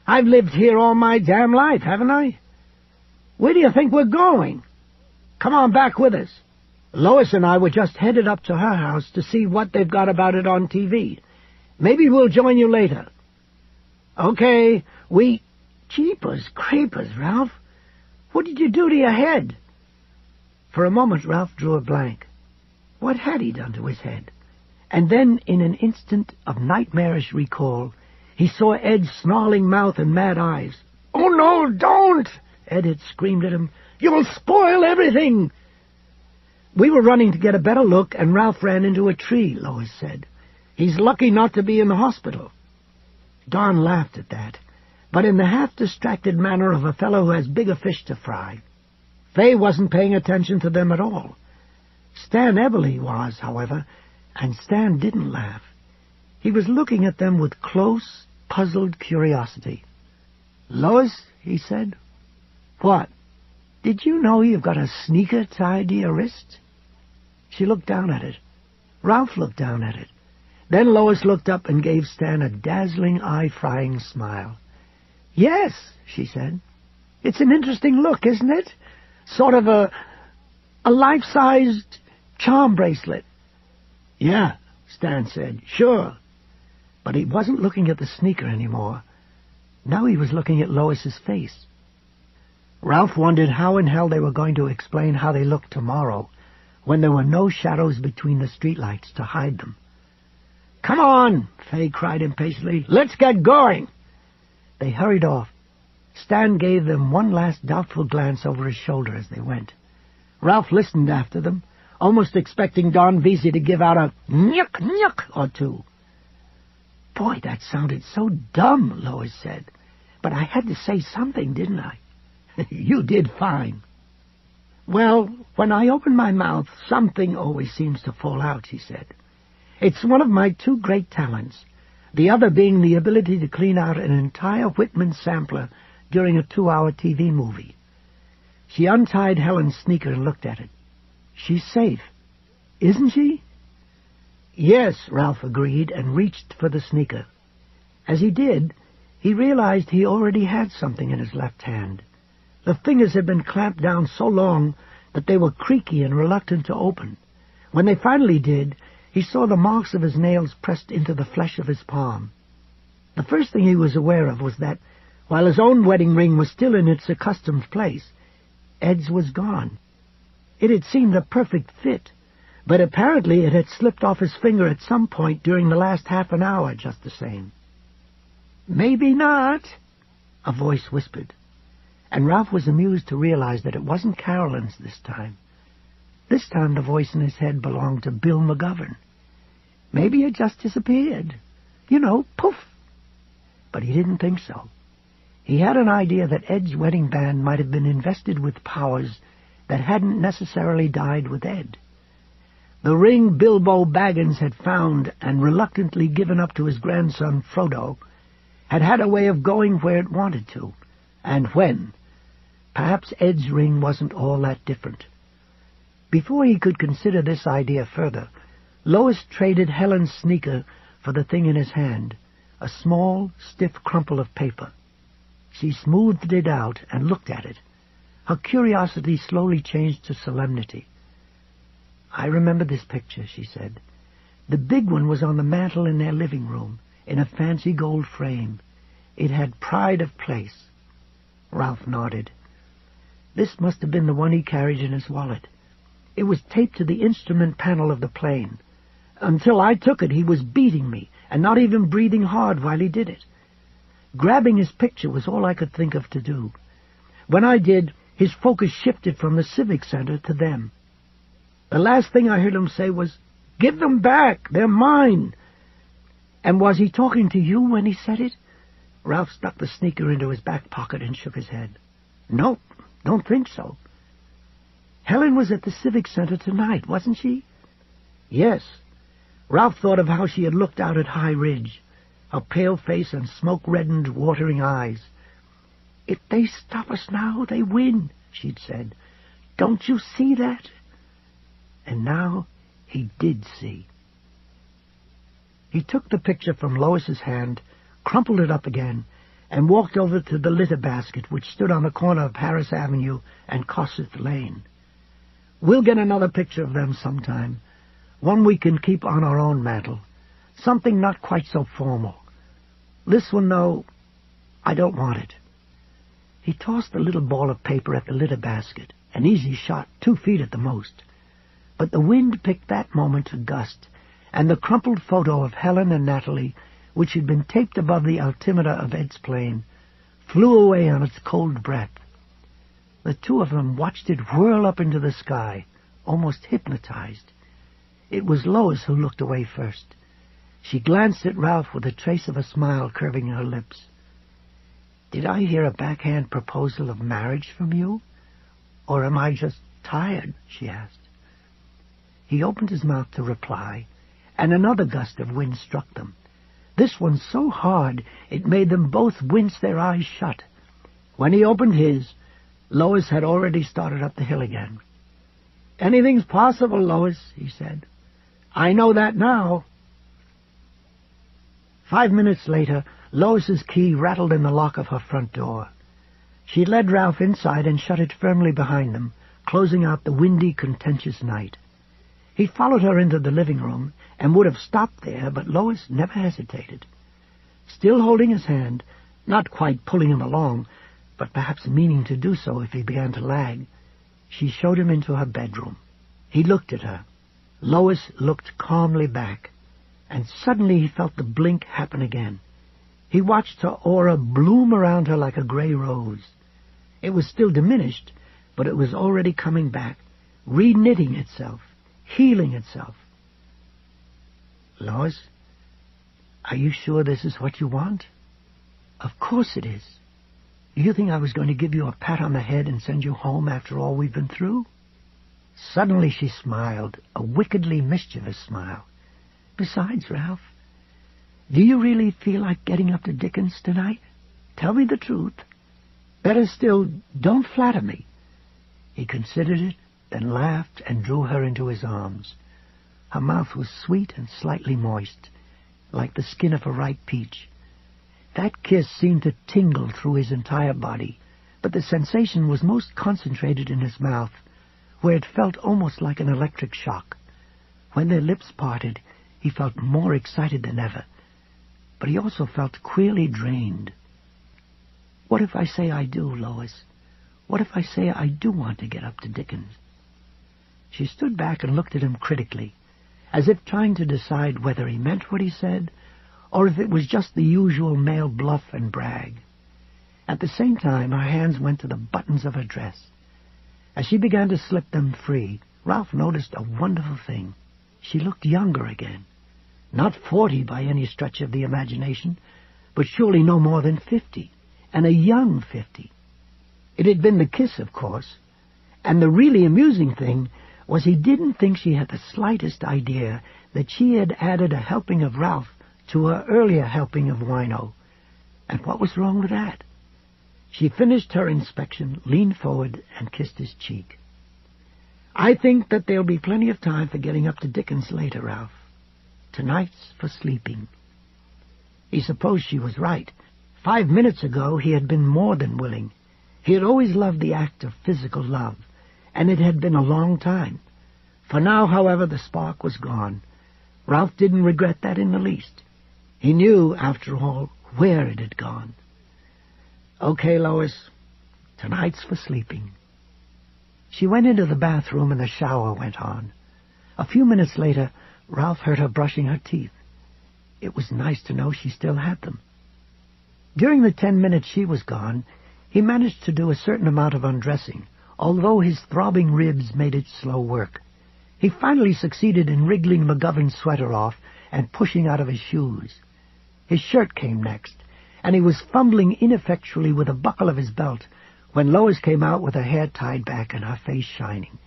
I've lived here all my damn life, haven't I? Where do you think we're going? Come on back with us. Lois and I were just headed up to her house to see what they've got about it on TV. Maybe we'll join you later." "Okay, Jeepers creepers, Ralph. What did you do to your head?" For a moment Ralph drew a blank. What had he done to his head? And then, in an instant of nightmarish recall, he saw Ed's snarling mouth and mad eyes. "Oh, no, don't!" Ed had screamed at him. "You'll spoil everything!" "We were running to get a better look, and Ralph ran into a tree," Lois said. "He's lucky not to be in the hospital." Don laughed at that, but in the half-distracted manner of a fellow who has bigger fish to fry. Fay wasn't paying attention to them at all. Stan Everly was, however, and Stan didn't laugh. He was looking at them with close, puzzled curiosity. "Lois," he said. "What? Did you know you've got a sneaker tied to your wrist?" She looked down at it. Ralph looked down at it. Then Lois looked up and gave Stan a dazzling, eye-frying smile. "Yes," she said. "It's an interesting look, isn't it? Sort of a life-sized charm bracelet." "Yeah," Stan said, "sure." But he wasn't looking at the sneaker anymore. Now he was looking at Lois's face. Ralph wondered how in hell they were going to explain how they looked tomorrow, when there were no shadows between the streetlights to hide them. "Come on," Fay cried impatiently. "Let's get going." They hurried off. Stan gave them one last doubtful glance over his shoulder as they went. Ralph listened after them, almost expecting Don Vesey to give out a "nyuk, nyuk" or two. "Boy, that sounded so dumb," Lois said. "But I had to say something, didn't I?" "You did fine." Well, when I open my mouth, something always seems to fall out, she said. It's one of my two great talents, the other being the ability to clean out an entire Whitman sampler during a 2-hour TV movie. She untied Helen's sneaker and looked at it. She's safe, isn't she? Yes, Ralph agreed and reached for the sneaker. As he did, he realized he already had something in his left hand. The fingers had been clamped down so long that they were creaky and reluctant to open. When they finally did, he saw the marks of his nails pressed into the flesh of his palm. The first thing he was aware of was that, while his own wedding ring was still in its accustomed place, Ed's was gone. It had seemed a perfect fit, but apparently it had slipped off his finger at some point during the last half an hour just the same. "Maybe not," a voice whispered, and Ralph was amused to realize that it wasn't Carolyn's this time. This time the voice in his head belonged to Bill McGovern. Maybe it just disappeared. You know, poof. But he didn't think so. He had an idea that Ed's wedding band might have been invested with powers that hadn't necessarily died with Ed. The ring Bilbo Baggins had found and reluctantly given up to his grandson Frodo had a way of going where it wanted to, and when. Perhaps Ed's ring wasn't all that different. Before he could consider this idea further, Lois traded Helen's sneaker for the thing in his hand, a small, stiff crumple of paper. She smoothed it out and looked at it. Her curiosity slowly changed to solemnity. "I remember this picture," she said. "The big one was on the mantel in their living room, in a fancy gold frame. It had pride of place." Ralph nodded. This must have been the one he carried in his wallet. It was taped to the instrument panel of the plane. Until I took it, he was beating me, and not even breathing hard while he did it. Grabbing his picture was all I could think of to do. When I did, his focus shifted from the Civic Center to them. The last thing I heard him say was, "Give them back, they're mine." And was he talking to you when he said it? Ralph stuck the sneaker into his back pocket and shook his head. "Nope, don't think so." "Helen was at the Civic Center tonight, wasn't she?" "Yes." Ralph thought of how she had looked out at High Ridge, her pale face and smoke-reddened, watering eyes. "If they stop us now, they win," she'd said. "Don't you see that?" And now he did see. He took the picture from Lois's hand, crumpled it up again, and walked over to the litter basket which stood on the corner of Harris Avenue and Kossuth Lane. "We'll get another picture of them sometime, one we can keep on our own mantel, something not quite so formal. This one, though, I don't want it." He tossed the little ball of paper at the litter basket, an easy shot, 2 feet at the most. But the wind picked that moment to gust, and the crumpled photo of Helen and Natalie, which had been taped above the altimeter of Ed's plane, flew away on its cold breath. The two of them watched it whirl up into the sky, almost hypnotized. It was Lois who looked away first. She glanced at Ralph with a trace of a smile curving her lips. "Did I hear a backhand proposal of marriage from you? Or am I just tired?" she asked. He opened his mouth to reply, and another gust of wind struck them. This one so hard it made them both wince their eyes shut. When he opened his, Lois had already started up the hill again. "Anything's possible, Lois," he said. "I know that now." 5 minutes later, Lois's key rattled in the lock of her front door. She led Ralph inside and shut it firmly behind them, closing out the windy, contentious night. He followed her into the living room and would have stopped there, but Lois never hesitated. Still holding his hand, not quite pulling him along, but perhaps meaning to do so if he began to lag, she showed him into her bedroom. He looked at her. Lois looked calmly back, and suddenly he felt the blink happen again. He watched her aura bloom around her like a gray rose. It was still diminished, but it was already coming back, re-knitting itself, healing itself. "Lois, are you sure this is what you want?" "Of course it is." You think I was going to give you a pat on the head and send you home after all we've been through? Suddenly she smiled, a wickedly mischievous smile. Besides, Ralph, do you really feel like getting up to Dickens tonight? Tell me the truth. Better still, don't flatter me. He considered it, then laughed and drew her into his arms. Her mouth was sweet and slightly moist, like the skin of a ripe peach. That kiss seemed to tingle through his entire body, but the sensation was most concentrated in his mouth, where it felt almost like an electric shock. When their lips parted, he felt more excited than ever, but he also felt queerly drained. What if I say I do, Lois? What if I say I do want to get up to Dickens? She stood back and looked at him critically, as if trying to decide whether he meant what he said, or if it was just the usual male bluff and brag. At the same time, her hands went to the buttons of her dress. As she began to slip them free, Ralph noticed a wonderful thing. She looked younger again. Not 40 by any stretch of the imagination, but surely no more than 50, and a young 50. It had been the kiss, of course, and the really amusing thing was he didn't think she had the slightest idea that she had added a helping of Ralph to her earlier helping of wino. And what was wrong with that? She finished her inspection, leaned forward, and kissed his cheek. I think that there'll be plenty of time for getting up to Dickens later, Ralph. Tonight's for sleeping. He supposed she was right. 5 minutes ago he had been more than willing. He had always loved the act of physical love, and it had been a long time. For now, however, the spark was gone. Ralph didn't regret that in the least. He knew, after all, where it had gone. Okay, Lois, tonight's for sleeping. She went into the bathroom and the shower went on. A few minutes later, Ralph heard her brushing her teeth. It was nice to know she still had them. During the 10 minutes she was gone, he managed to do a certain amount of undressing, although his throbbing ribs made it slow work. He finally succeeded in wriggling McGovern's sweater off and pushing out of his shoes. His shirt came next, and he was fumbling ineffectually with a buckle of his belt when Lois came out with her hair tied back and her face shining.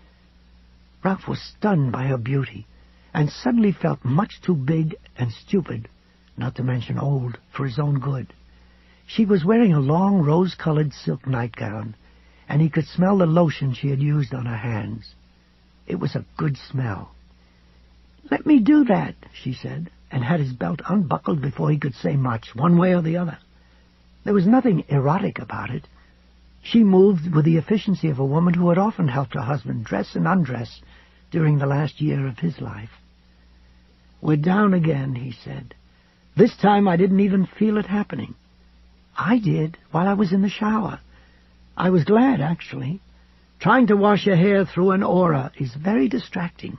Ralph was stunned by her beauty, and suddenly felt much too big and stupid, not to mention old, for his own good. She was wearing a long rose-colored silk nightgown, and he could smell the lotion she had used on her hands. It was a good smell. "Let me do that," she said, and had his belt unbuckled before he could say much, one way or the other. There was nothing erotic about it. She moved with the efficiency of a woman who had often helped her husband dress and undress during the last year of his life. "We're down again," he said. "This time I didn't even feel it happening." "I did, while I was in the shower. I was glad, actually. Trying to wash your hair through an aura is very distracting."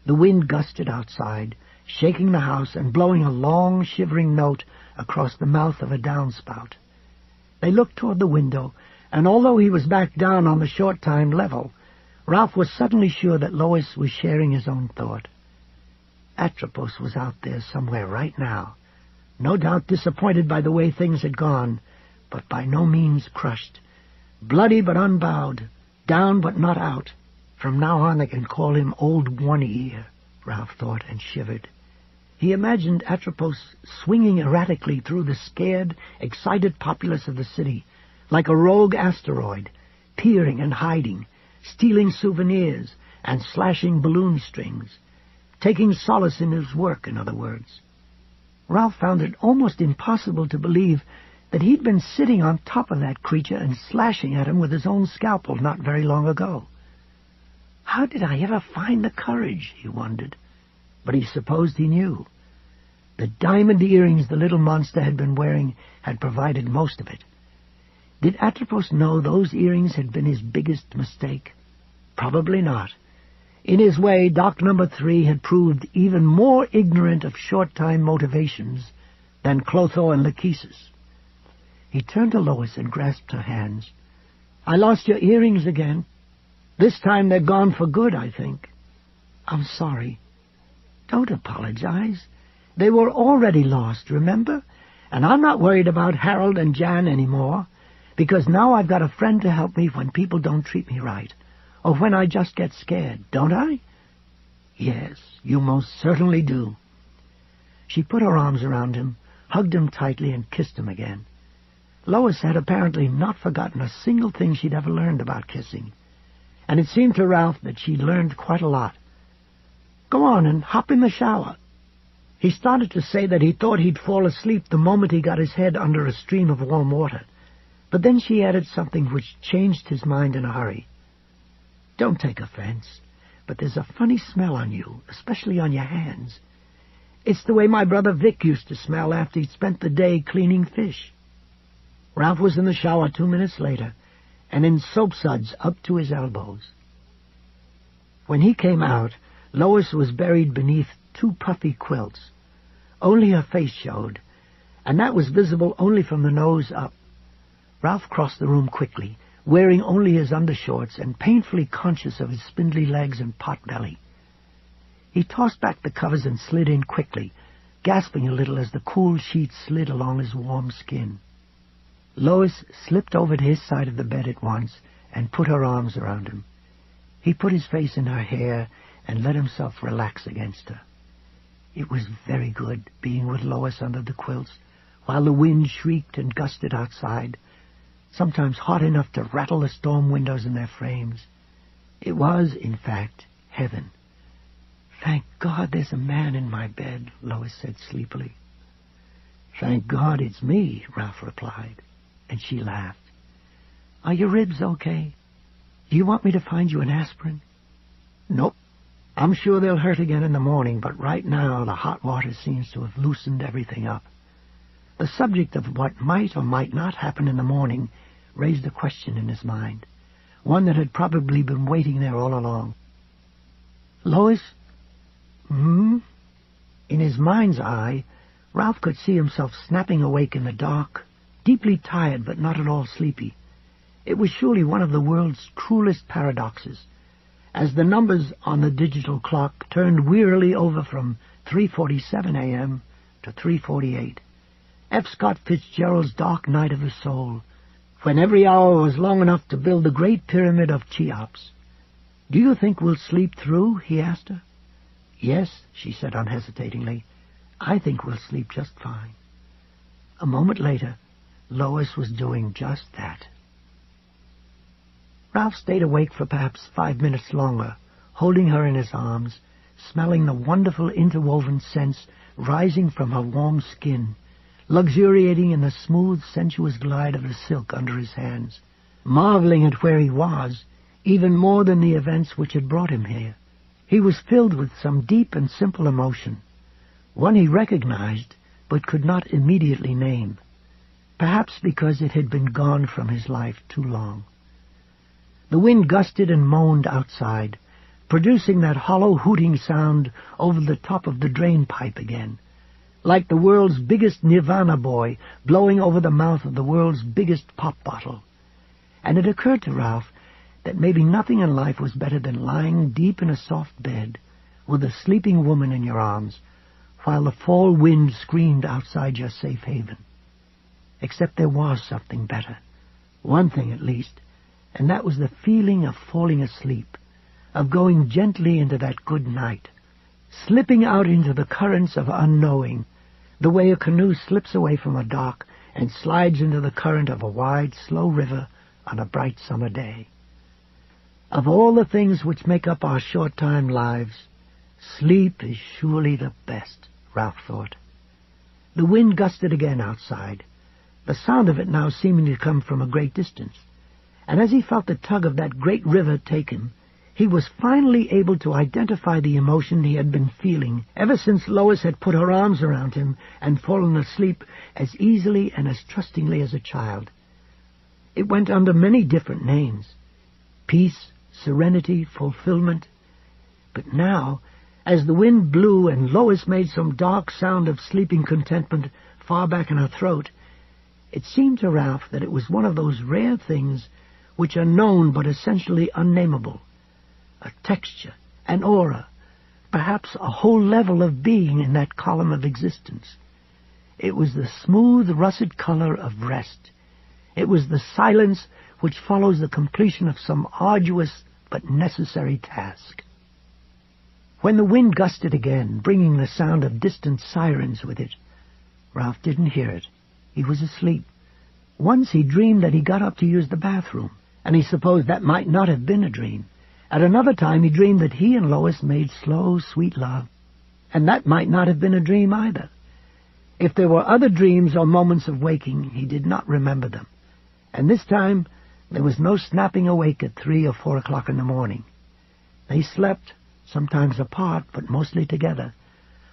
The wind gusted outside, shaking the house and blowing a long, shivering note across the mouth of a downspout. They looked toward the window, and although he was back down on the short-time level, Ralph was suddenly sure that Lois was sharing his own thought. Atropos was out there somewhere right now, no doubt disappointed by the way things had gone, but by no means crushed. Bloody but unbowed, down but not out. From now on they can call him Old One-Ear, Ralph thought, and shivered. He imagined Atropos swinging erratically through the scared, excited populace of the city, like a rogue asteroid, peering and hiding, stealing souvenirs and slashing balloon strings, taking solace in his work, in other words. Ralph found it almost impossible to believe that he'd been sitting on top of that creature and slashing at him with his own scalpel not very long ago. How did I ever find the courage, he wondered, but he supposed he knew. The diamond earrings the little monster had been wearing had provided most of it. Did Atropos know those earrings had been his biggest mistake? Probably not. In his way, Doc Number 3 had proved even more ignorant of short-time motivations than Clotho and Lachesis. He turned to Lois and grasped her hands. "I lost your earrings again. This time they're gone for good, I think." "I'm sorry." "Don't apologize. They were already lost, remember? And I'm not worried about Harold and Jan anymore, because now I've got a friend to help me when people don't treat me right, or when I just get scared, don't I? Yes, you most certainly do. She put her arms around him, hugged him tightly, and kissed him again. Lois had apparently not forgotten a single thing she'd ever learned about kissing, and it seemed to Ralph that she'd learned quite a lot. Go on and hop in the shower. He started to say that he thought he'd fall asleep the moment he got his head under a stream of warm water, but then she added something which changed his mind in a hurry. Don't take offense, but there's a funny smell on you, especially on your hands. It's the way my brother Vic used to smell after he'd spent the day cleaning fish. Ralph was in the shower 2 minutes later, and in soapsuds up to his elbows. When he came out, Lois was buried beneath 2 puffy quilts. Only her face showed, and that was visible only from the nose up. Ralph crossed the room quickly, wearing only his undershorts and painfully conscious of his spindly legs and pot belly. He tossed back the covers and slid in quickly, gasping a little as the cool sheets slid along his warm skin. Lois slipped over to his side of the bed at once and put her arms around him. He put his face in her hair and let himself relax against her. It was very good being with Lois under the quilts, while the wind shrieked and gusted outside, sometimes hot enough to rattle the storm windows in their frames. It was, in fact, heaven. "Thank God there's a man in my bed," Lois said sleepily. "Thank God it's me," Ralph replied, and she laughed. "Are your ribs okay? Do you want me to find you an aspirin?" "Nope. I'm sure they'll hurt again in the morning, but right now the hot water seems to have loosened everything up." The subject of what might or might not happen in the morning raised a question in his mind, one that had probably been waiting there all along. "Lois?" In his mind's eye, Ralph could see himself snapping awake in the dark, deeply tired but not at all sleepy. It was surely one of the world's cruelest paradoxes. As the numbers on the digital clock turned wearily over from 3:47 a.m. to 3:48, F. Scott Fitzgerald's dark night of the soul, when every hour was long enough to build the great pyramid of Cheops. "Do you think we'll sleep through?" he asked her. "Yes," she said unhesitatingly. "I think we'll sleep just fine." A moment later, Lois was doing just that. Ralph stayed awake for perhaps 5 minutes longer, holding her in his arms, smelling the wonderful interwoven scents rising from her warm skin, luxuriating in the smooth, sensuous glide of the silk under his hands, marveling at where he was, even more than the events which had brought him here. He was filled with some deep and simple emotion, one he recognized but could not immediately name, perhaps because it had been gone from his life too long. The wind gusted and moaned outside, producing that hollow hooting sound over the top of the drain pipe again, like the world's biggest Nirvana boy blowing over the mouth of the world's biggest pop bottle. And it occurred to Ralph that maybe nothing in life was better than lying deep in a soft bed with a sleeping woman in your arms while the fall wind screamed outside your safe haven. Except there was something better, one thing at least, and that was the feeling of falling asleep, of going gently into that good night, slipping out into the currents of unknowing, the way a canoe slips away from a dock and slides into the current of a wide, slow river on a bright summer day. Of all the things which make up our short-time lives, sleep is surely the best, Ralph thought. The wind gusted again outside, the sound of it now seeming to come from a great distance, and as he felt the tug of that great river take him, he was finally able to identify the emotion he had been feeling ever since Lois had put her arms around him and fallen asleep as easily and as trustingly as a child. It went under many different names: peace, serenity, fulfillment. But now, as the wind blew and Lois made some dark sound of sleeping contentment far back in her throat, it seemed to Ralph that it was one of those rare things which are known but essentially unnameable, a texture, an aura, perhaps a whole level of being in that column of existence. It was the smooth, russet color of rest. It was the silence which follows the completion of some arduous but necessary task. When the wind gusted again, bringing the sound of distant sirens with it, Ralph didn't hear it. He was asleep. Once he dreamed that he got up to use the bathroom, and he supposed that might not have been a dream. At another time he dreamed that he and Lois made slow, sweet love, and that might not have been a dream either. If there were other dreams or moments of waking, he did not remember them. And this time there was no snapping awake at 3 or 4 o'clock in the morning. They slept, sometimes apart, but mostly together,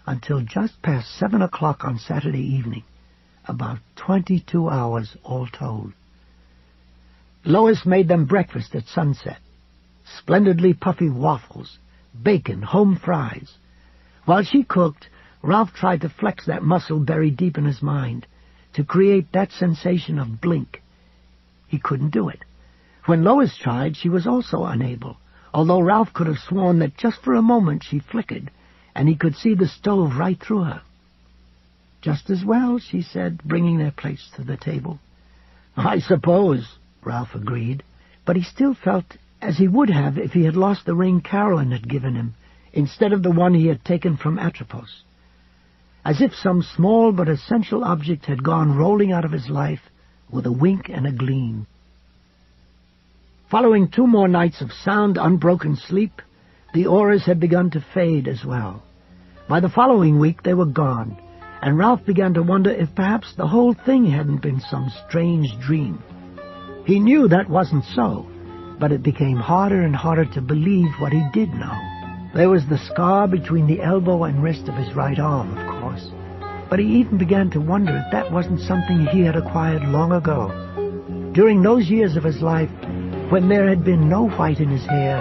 until just past 7 o'clock on Saturday evening, about 22 hours all told. Lois made them breakfast at sunset. Splendidly puffy waffles, bacon, home fries. While she cooked, Ralph tried to flex that muscle buried deep in his mind, to create that sensation of blink. He couldn't do it. When Lois tried, she was also unable, although Ralph could have sworn that just for a moment she flickered, and he could see the stove right through her. "Just as well," she said, bringing their plates to the table. "I suppose," Ralph agreed, but he still felt as he would have if he had lost the ring Carolyn had given him, instead of the one he had taken from Atropos. As if some small but essential object had gone rolling out of his life with a wink and a gleam. Following 2 more nights of sound, unbroken sleep, the auras had begun to fade as well. By the following week they were gone, and Ralph began to wonder if perhaps the whole thing hadn't been some strange dream. He knew that wasn't so, but it became harder and harder to believe what he did know. There was the scar between the elbow and wrist of his right arm, of course, but he even began to wonder if that wasn't something he had acquired long ago. During those years of his life, when there had been no white in his hair,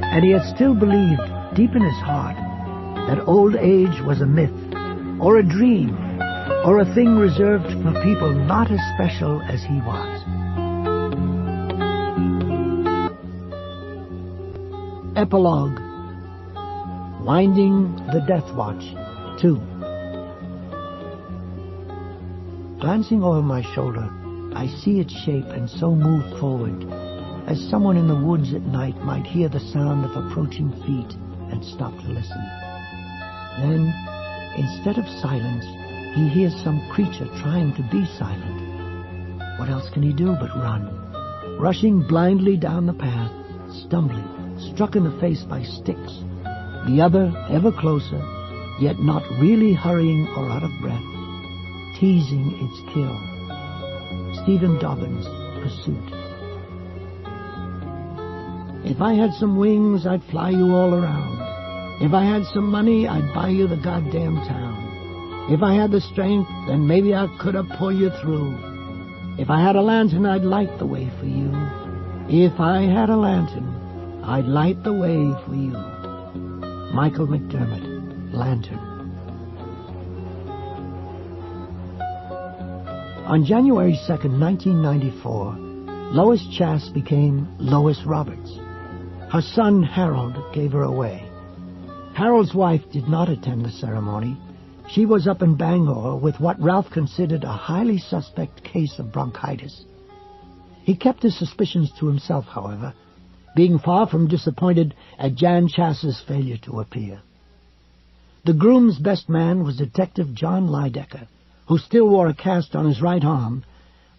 and he had still believed, deep in his heart, that old age was a myth, or a dream, or a thing reserved for people not as special as he was. Epilogue. Winding the Death Watch, 2. Glancing over my shoulder, I see its shape and so move forward, as someone in the woods at night might hear the sound of approaching feet and stop to listen. Then, instead of silence, he hears some creature trying to be silent. What else can he do but run? Rushing blindly down the path, stumbling, struck in the face by sticks, the other ever closer, yet not really hurrying or out of breath, teasing its kill. Stephen Dobbins, Pursuit. If I had some wings, I'd fly you all around. If I had some money, I'd buy you the goddamn town. If I had the strength, then maybe I could have pulled you through. If I had a lantern, I'd light the way for you. If I had a lantern, I'd light the way for you. Michael McDermott, Lantern. On January 2nd, 1994, Lois Chass became Lois Roberts. Her son, Harold, gave her away. Harold's wife did not attend the ceremony. She was up in Bangor with what Ralph considered a highly suspect case of bronchitis. He kept his suspicions to himself, however, being far from disappointed at Jan Chass's failure to appear. The groom's best man was Detective John Lydecker, who still wore a cast on his right arm,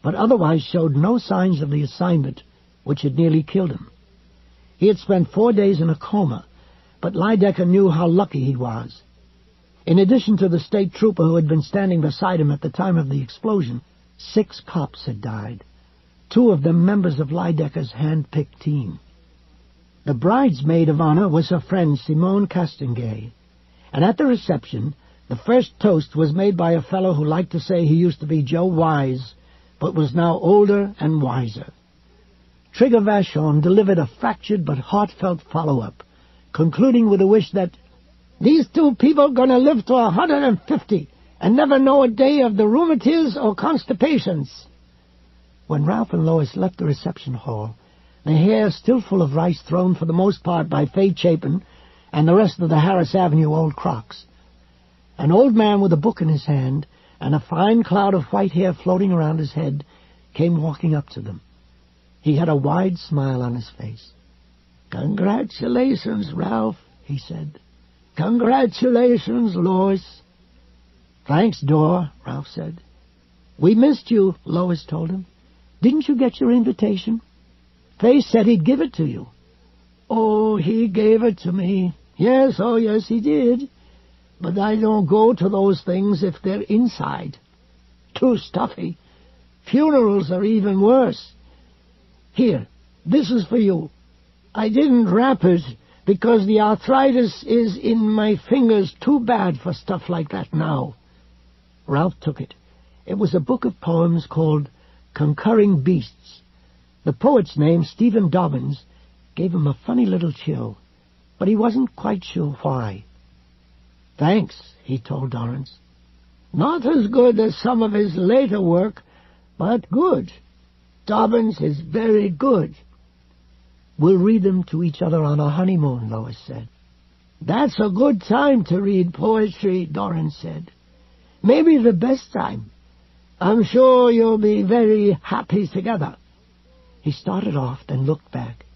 but otherwise showed no signs of the assignment which had nearly killed him. He had spent 4 days in a coma, but Lydecker knew how lucky he was. In addition to the state trooper who had been standing beside him at the time of the explosion, 6 cops had died, 2 of them members of Lydecker's hand-picked team. The bridesmaid of honor was her friend Simone Castonguay, and at the reception, the first toast was made by a fellow who liked to say he used to be Joe Wise, but was now older and wiser. Trigger Vachon delivered a fractured but heartfelt follow-up, concluding with a wish that these 2 people gonna live to 150 and never know a day of the rheumatiz or constipations. When Ralph and Lois left the reception hall, their hair still full of rice thrown for the most part by Faye Chapin and the rest of the Harris Avenue old crocs, an old man with a book in his hand and a fine cloud of white hair floating around his head, came walking up to them. He had a wide smile on his face. "Congratulations, Ralph," he said. "Congratulations, Lois." "Thanks, Dor," Ralph said. "We missed you," Lois told him. "Didn't you get your invitation? Fay said he'd give it to you." "Oh, he gave it to me. Yes, oh yes, he did. But I don't go to those things if they're inside. Too stuffy. Funerals are even worse. Here, this is for you. I didn't wrap it because the arthritis is in my fingers too bad for stuff like that now." Ralph took it. It was a book of poems called Concurring Beasts. The poet's name, Stephen Dobbins, gave him a funny little chill, but he wasn't quite sure why. "Thanks," he told Dorrance. "Not as good as some of his later work, but good. Dobbins is very good." "We'll read them to each other on our honeymoon," Lois said. "That's a good time to read poetry," Dorrance said. "Maybe the best time. I'm sure you'll be very happy together." He started off, then looked back.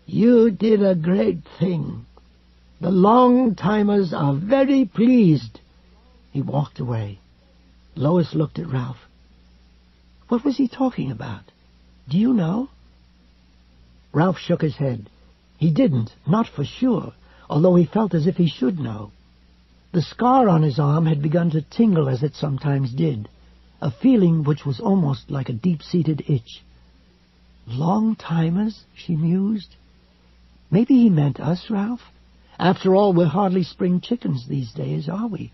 "You did a great thing. The long-timers are very pleased." He walked away. Lois looked at Ralph. "What was he talking about? Do you know?" Ralph shook his head. He didn't, not for sure, although he felt as if he should know. The scar on his arm had begun to tingle as it sometimes did, a feeling which was almost like a deep-seated itch. "Long-timers?" she mused. "Maybe he meant us, Ralph. After all, we're hardly spring chickens these days, are we?"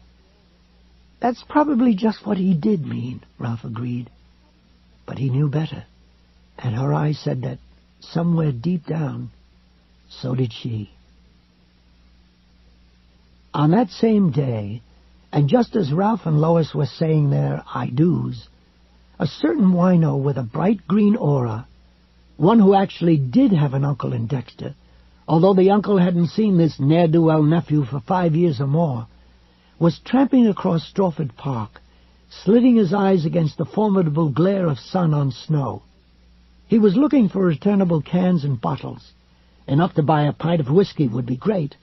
"That's probably just what he did mean," Ralph agreed. But he knew better, and her eyes said that, somewhere deep down, so did she. On that same day, and just as Ralph and Lois were saying their I-do's, a certain wino with a bright green aura, one who actually did have an uncle in Dexter, although the uncle hadn't seen this ne'er-do-well nephew for 5 years or more, was tramping across Strawford Park, slitting his eyes against the formidable glare of sun on snow. He was looking for returnable cans and bottles. Enough to buy a pint of whiskey would be great,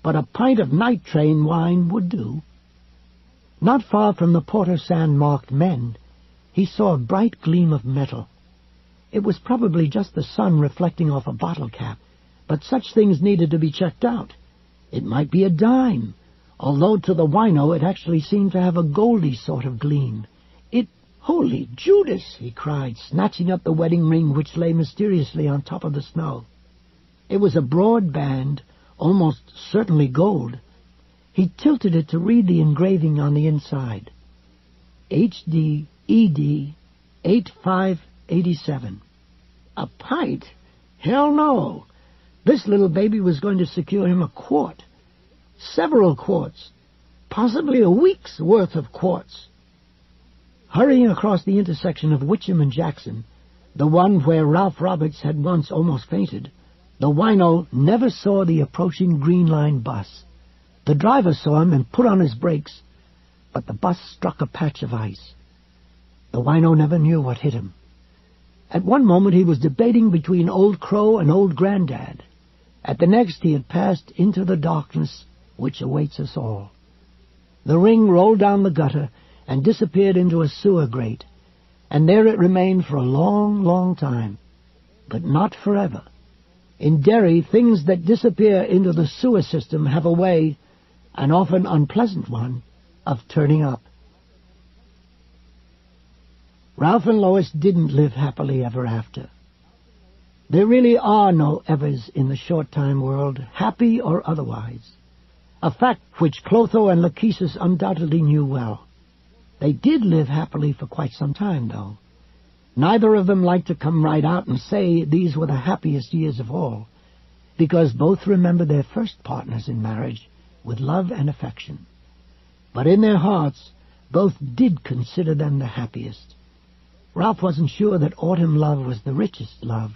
but a pint of night train wine would do. Not far from the Porter Sand-marked men, he saw a bright gleam of metal. It was probably just the sun reflecting off a bottle cap, but such things needed to be checked out. It might be a dime, although to the wino it actually seemed to have a goldy sort of gleam. "Holy Judas!" he cried, snatching up the wedding ring which lay mysteriously on top of the snow. It was a broad band, almost certainly gold. He tilted it to read the engraving on the inside. HD ED 8587. A pint? Hell no! This little baby was going to secure him a quart. Several quarts. Possibly a week's worth of quarts. Hurrying across the intersection of Witcham and Jackson, the one where Ralph Roberts had once almost fainted, the wino never saw the approaching Green Line bus. The driver saw him and put on his brakes, but the bus struck a patch of ice. The wino never knew what hit him. At one moment he was debating between Old Crow and Old Granddad. At the next he had passed into the darkness which awaits us all. The ring rolled down the gutter and disappeared into a sewer grate, and there it remained for a long, long time, but not forever. In Derry, things that disappear into the sewer system have a way, an often unpleasant one, of turning up. Ralph and Lois didn't live happily ever after. There really are no evers in the short-time world, happy or otherwise, a fact which Clotho and Lachesis undoubtedly knew well. They did live happily for quite some time, though. Neither of them liked to come right out and say these were the happiest years of all, because both remembered their first partners in marriage with love and affection. But in their hearts, both did consider them the happiest. Ralph wasn't sure that autumn love was the richest love,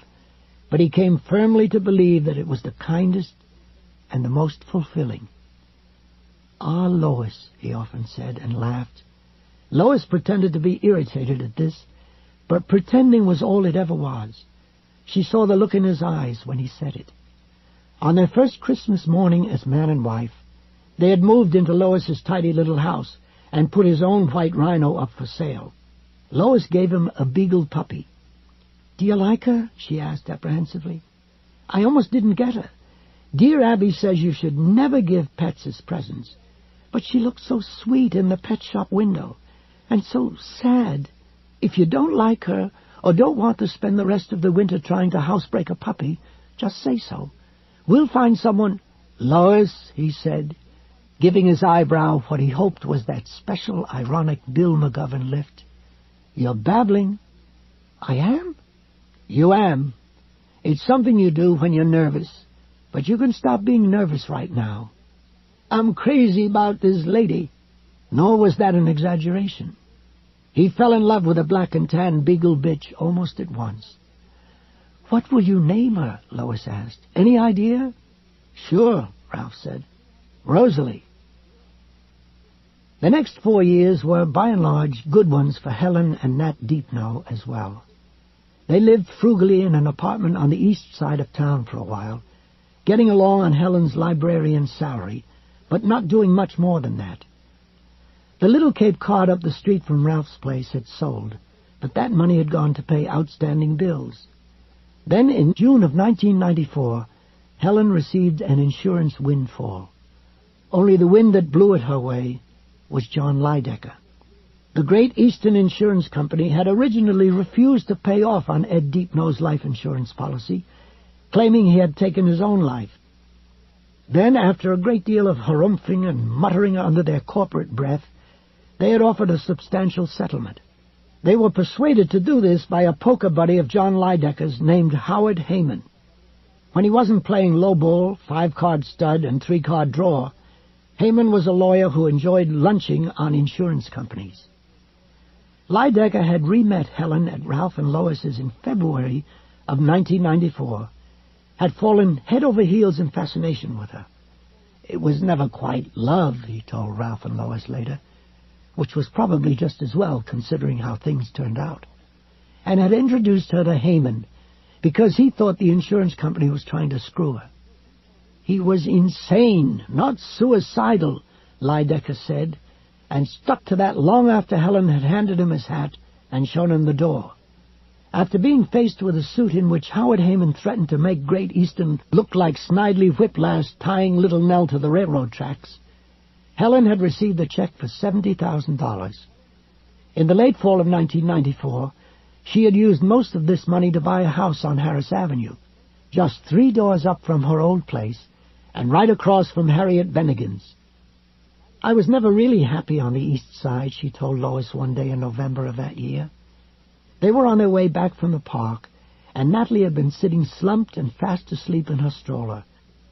but he came firmly to believe that it was the kindest and the most fulfilling. "Ah, Lois," he often said, and laughed. Lois pretended to be irritated at this, but pretending was all it ever was. She saw the look in his eyes when he said it. On their first Christmas morning as man and wife, they had moved into Lois's tidy little house and put his own white rhino up for sale. Lois gave him a beagle puppy. "Do you like her?" she asked apprehensively. "I almost didn't get her. Dear Abby says you should never give pets as presents, but she looked so sweet in the pet shop window, and so sad. If you don't like her, or don't want to spend the rest of the winter trying to housebreak a puppy, just say so. We'll find someone—" "Lois," he said, giving his eyebrow what he hoped was that special, ironic Bill McGovern lift, "you're babbling." "I am?" "You am. It's something you do when you're nervous, but you can stop being nervous right now. I'm crazy about this lady." Nor was that an exaggeration. He fell in love with a black and tan beagle bitch almost at once. "What will you name her?" Lois asked. "Any idea?" "Sure," Ralph said. "Rosalie." The next 4 years were, by and large, good ones for Helen and Nat Deepno as well. They lived frugally in an apartment on the east side of town for a while, getting along on Helen's librarian's salary, but not doing much more than that. The little Cape Cod up the street from Ralph's place had sold, but that money had gone to pay outstanding bills. Then, in June of 1994, Helen received an insurance windfall. Only the wind that blew it her way was John Lydecker. The Great Eastern Insurance Company had originally refused to pay off on Ed Deepno's life insurance policy, claiming he had taken his own life. Then, after a great deal of harumphing and muttering under their corporate breath, they had offered a substantial settlement. They were persuaded to do this by a poker buddy of John Lydecker's named Howard Heyman. When he wasn't playing lowball, 5-card stud, and 3-card draw, Heyman was a lawyer who enjoyed lunching on insurance companies. Lydecker had re-met Helen at Ralph and Lois's in February of 1994, had fallen head over heels in fascination with her. It was never quite love, he told Ralph and Lois later, which was probably just as well considering how things turned out, and had introduced her to Heyman because he thought the insurance company was trying to screw her. He was insane, not suicidal, Lydecker said, and stuck to that long after Helen had handed him his hat and shown him the door. After being faced with a suit in which Howard Heyman threatened to make Great Eastern look like Snidely Whiplash tying Little Nell to the railroad tracks, Helen had received a check for $70,000. In the late fall of 1994, she had used most of this money to buy a house on Harris Avenue, just 3 doors up from her old place, and right across from Harriet Bennigan's. "I was never really happy on the east side," she told Lois one day in November of that year. They were on their way back from the park, and Natalie had been sitting slumped and fast asleep in her stroller,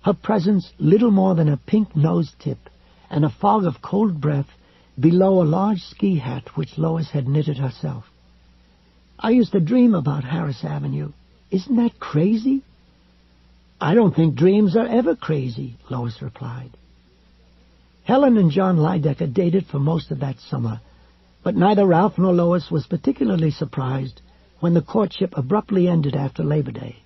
her presence little more than a pink nose tip and a fog of cold breath below a large ski hat which Lois had knitted herself. "I used to dream about Harris Avenue. Isn't that crazy?" "I don't think dreams are ever crazy," Lois replied. Helen and John Lydecker dated for most of that summer, but neither Ralph nor Lois was particularly surprised when the courtship abruptly ended after Labor Day,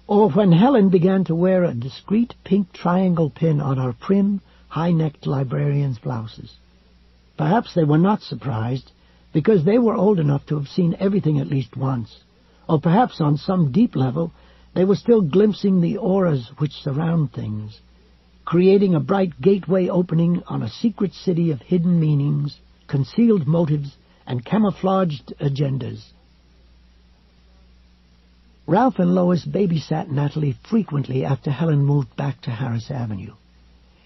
or when Helen began to wear a discreet pink triangle pin on her prim, high-necked librarian's blouses. Perhaps they were not surprised, because they were old enough to have seen everything at least once, or perhaps on some deep level they were still glimpsing the auras which surround things, creating a bright gateway opening on a secret city of hidden meanings, concealed motives, and camouflaged agendas. Ralph and Lois babysat Natalie frequently after Helen moved back to Harris Avenue,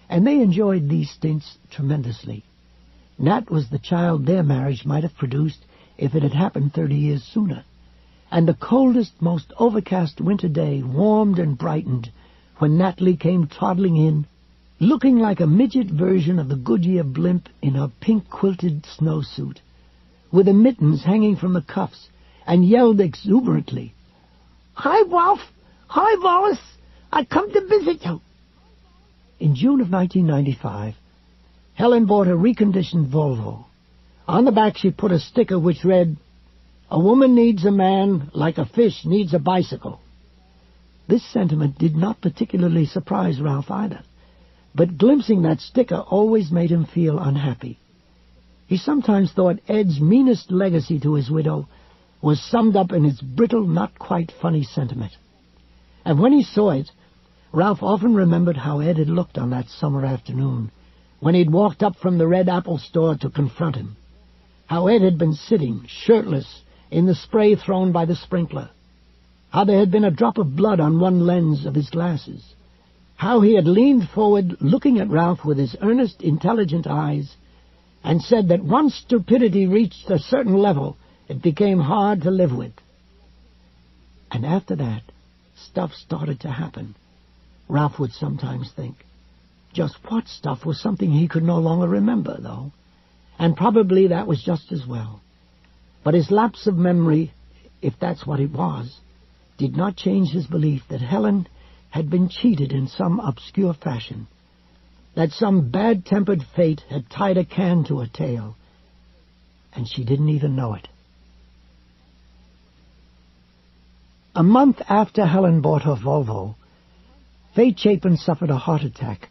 and they enjoyed these stints tremendously. Nat was the child their marriage might have produced if it had happened 30 years sooner, and the coldest, most overcast winter day warmed and brightened when Natalie came toddling in, looking like a midget version of the Goodyear blimp in her pink quilted snowsuit, with the mittens hanging from the cuffs, and yelled exuberantly, "Hi, Ralph! Hi, Lois! I come to visit you!" In June of 1995, Helen bought a reconditioned Volvo, On the back she put a sticker which read, "A woman needs a man like a fish needs a bicycle." This sentiment did not particularly surprise Ralph either, but glimpsing that sticker always made him feel unhappy. He sometimes thought Ed's meanest legacy to his widow was summed up in its brittle, not quite funny sentiment. And when he saw it, Ralph often remembered how Ed had looked on that summer afternoon, when he'd walked up from the Red Apple store to confront him. How Ed had been sitting, shirtless, in the spray thrown by the sprinkler. How there had been a drop of blood on one lens of his glasses. How he had leaned forward, looking at Ralph with his earnest, intelligent eyes, and said that once stupidity reached a certain level, it became hard to live with. And after that, stuff started to happen. Ralph would sometimes think. Just what stuff was something he could no longer remember, though. And probably that was just as well. But his lapse of memory, if that's what it was, did not change his belief that Helen had been cheated in some obscure fashion, that some bad-tempered fate had tied a can to her tail, and she didn't even know it. A month after Helen bought her Volvo, Fay Chapin suffered a heart attack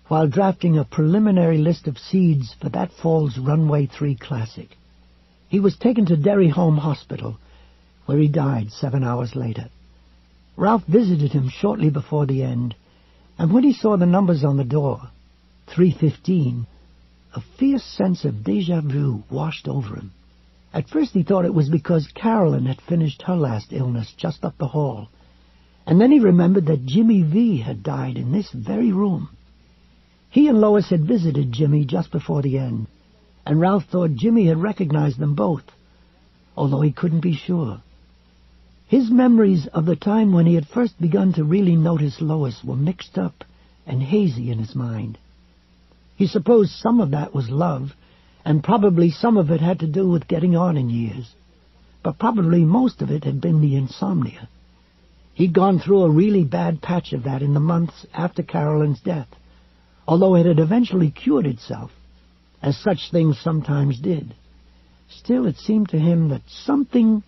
while drafting a preliminary list of seeds for that fall's Runway 3 Classic. He was taken to Derry Home Hospital, where he died 7 hours later. Ralph visited him shortly before the end, and when he saw the numbers on the door, 3:15, a fierce sense of déjà vu washed over him. At first he thought it was because Carolyn had finished her last illness just up the hall, and then he remembered that Jimmy V had died in this very room. He and Lois had visited Jimmy just before the end, and Ralph thought Jimmy had recognized them both, although he couldn't be sure. His memories of the time when he had first begun to really notice Lois were mixed up and hazy in his mind. He supposed some of that was love, and probably some of it had to do with getting on in years, but probably most of it had been the insomnia. He'd gone through a really bad patch of that in the months after Carolyn's death, although it had eventually cured itself, as such things sometimes did. Still, it seemed to him that something,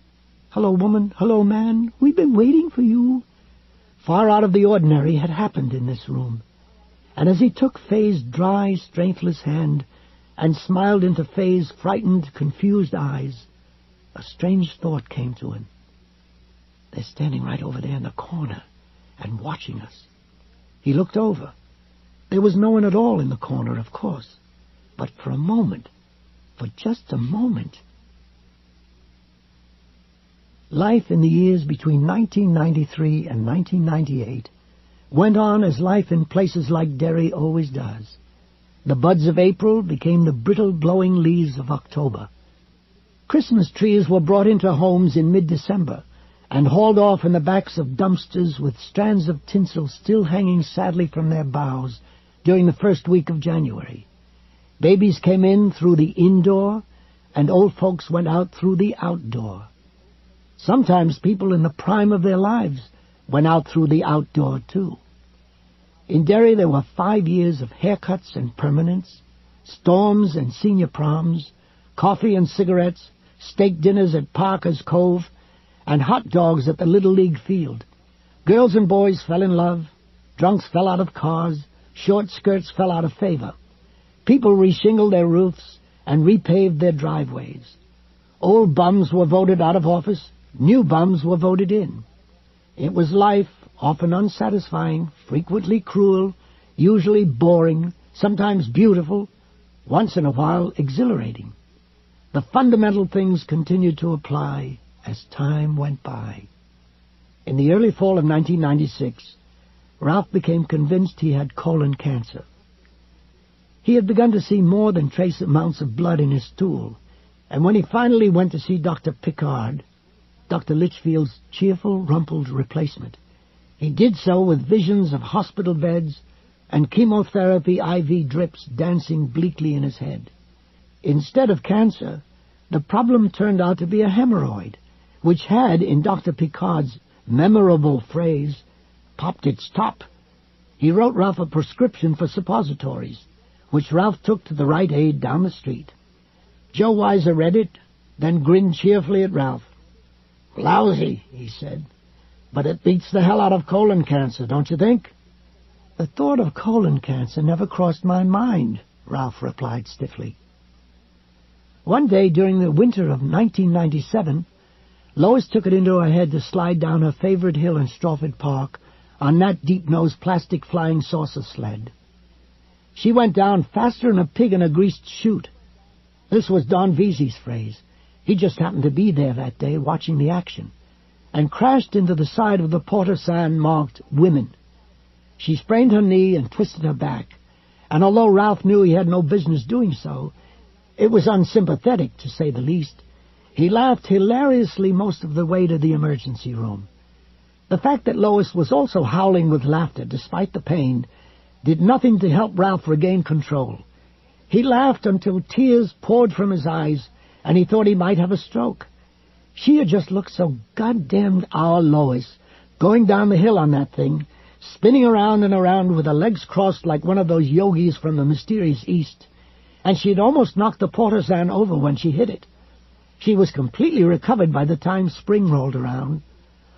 "Hello, woman, hello, man, we've been waiting for you," far out of the ordinary had happened in this room. And as he took Fay's dry, strengthless hand and smiled into Fay's frightened, confused eyes, a strange thought came to him. They're standing right over there in the corner and watching us. He looked over. There was no one at all in the corner, of course. But for a moment, for just a moment... Life in the years between 1993 and 1998 went on as life in places like Derry always does. The buds of April became the brittle blowing leaves of October. Christmas trees were brought into homes in mid-December and hauled off in the backs of dumpsters with strands of tinsel still hanging sadly from their boughs during the first week of January. Babies came in through the indoor, and old folks went out through the outdoor. Sometimes people in the prime of their lives went out through the outdoor, too. In Derry there were 5 years of haircuts and permanents, storms and senior proms, coffee and cigarettes, steak dinners at Parker's Cove, and hot dogs at the Little League field. Girls and boys fell in love, drunks fell out of cars, short skirts fell out of favor. People reshingled their roofs and repaved their driveways. Old bums were voted out of office, new bums were voted in. It was life, often unsatisfying, frequently cruel, usually boring, sometimes beautiful, once in a while exhilarating. The fundamental things continued to apply as time went by. In the early fall of 1996, Ralph became convinced he had colon cancer. He had begun to see more than trace amounts of blood in his stool, and when he finally went to see Dr. Pickard, Dr. Litchfield's cheerful, rumpled replacement, he did so with visions of hospital beds and chemotherapy IV drips dancing bleakly in his head. Instead of cancer, the problem turned out to be a hemorrhoid, which had, in Dr. Pickard's memorable phrase, popped its top. He wrote Ralph a prescription for suppositories, which Ralph took to the Rite Aid down the street. Joe Weiser read it, then grinned cheerfully at Ralph. "Lousy," he said, "but it beats the hell out of colon cancer, don't you think?" "The thought of colon cancer never crossed my mind," Ralph replied stiffly. One day during the winter of 1997, Lois took it into her head to slide down her favorite hill in Strawford Park on that deep-nosed plastic flying saucer sled. She went down faster than a pig in a greased chute. This was Don Vesey's phrase. He just happened to be there that day watching the action, and crashed into the side of the porta sign marked Women. She sprained her knee and twisted her back, and although Ralph knew he had no business doing so, it was unsympathetic, to say the least. He laughed hilariously most of the way to the emergency room. The fact that Lois was also howling with laughter despite the pain did nothing to help Ralph regain control. He laughed until tears poured from his eyes, and he thought he might have a stroke. She had just looked so goddamned our Lois, going down the hill on that thing, spinning around and around with her legs crossed like one of those yogis from the mysterious East, and she had almost knocked the portisan over when she hit it. She was completely recovered by the time spring rolled around,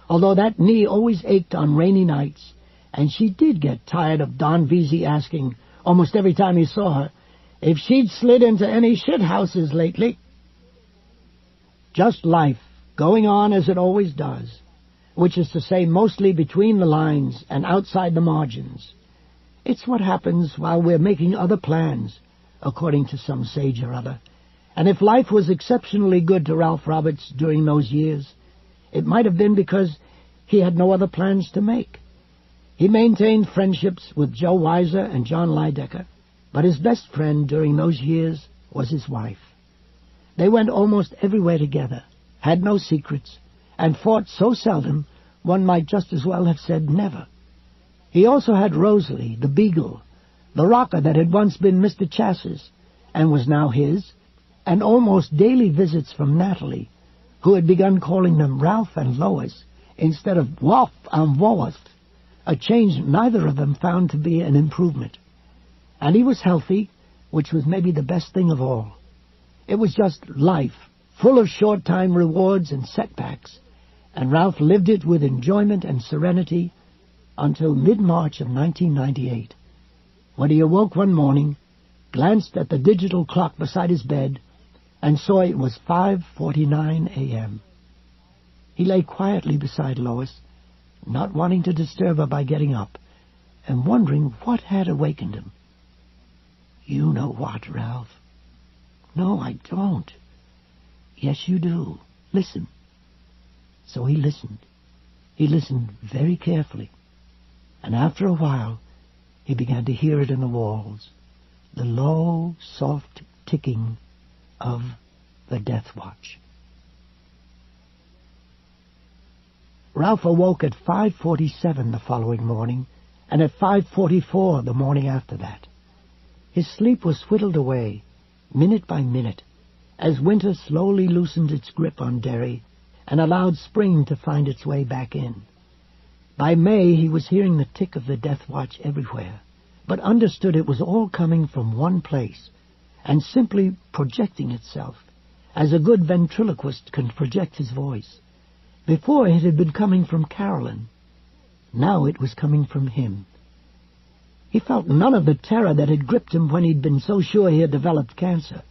although that knee always ached on rainy nights, and she did get tired of Don Vesey asking, almost every time he saw her, if she'd slid into any shithouses lately. Just life, going on as it always does, which is to say mostly between the lines and outside the margins. It's what happens while we're making other plans, according to some sage or other. And if life was exceptionally good to Ralph Roberts during those years, it might have been because he had no other plans to make. He maintained friendships with Joe Weiser and John Lydecker, but his best friend during those years was his wife. They went almost everywhere together, had no secrets, and fought so seldom one might just as well have said never. He also had Rosalie, the beagle, the rocker that had once been Mr. Chass's and was now his, and almost daily visits from Natalie, who had begun calling them Ralph and Lois instead of Wolf and Wallace, a change neither of them found to be an improvement. And he was healthy, which was maybe the best thing of all. It was just life, full of short-time rewards and setbacks, and Ralph lived it with enjoyment and serenity until mid-March of 1998, when he awoke one morning, glanced at the digital clock beside his bed, and saw it was 5:49 a.m. He lay quietly beside Lois, not wanting to disturb her by getting up, and wondering what had awakened him. "You know what, Ralph?" "No, I don't." "Yes, you do. Listen." So he listened. He listened very carefully, and after a while he began to hear it in the walls, the low, soft ticking of the death watch. Ralph awoke at 5:47 the following morning, and at 5:44 the morning after that. His sleep was whittled away, minute by minute, as winter slowly loosened its grip on Derry and allowed spring to find its way back in. By May he was hearing the tick of the death watch everywhere, but understood it was all coming from one place, and simply projecting itself, as a good ventriloquist can project his voice. Before it had been coming from Carolyn. Now it was coming from him. He felt none of the terror that had gripped him when he'd been so sure he had developed cancer,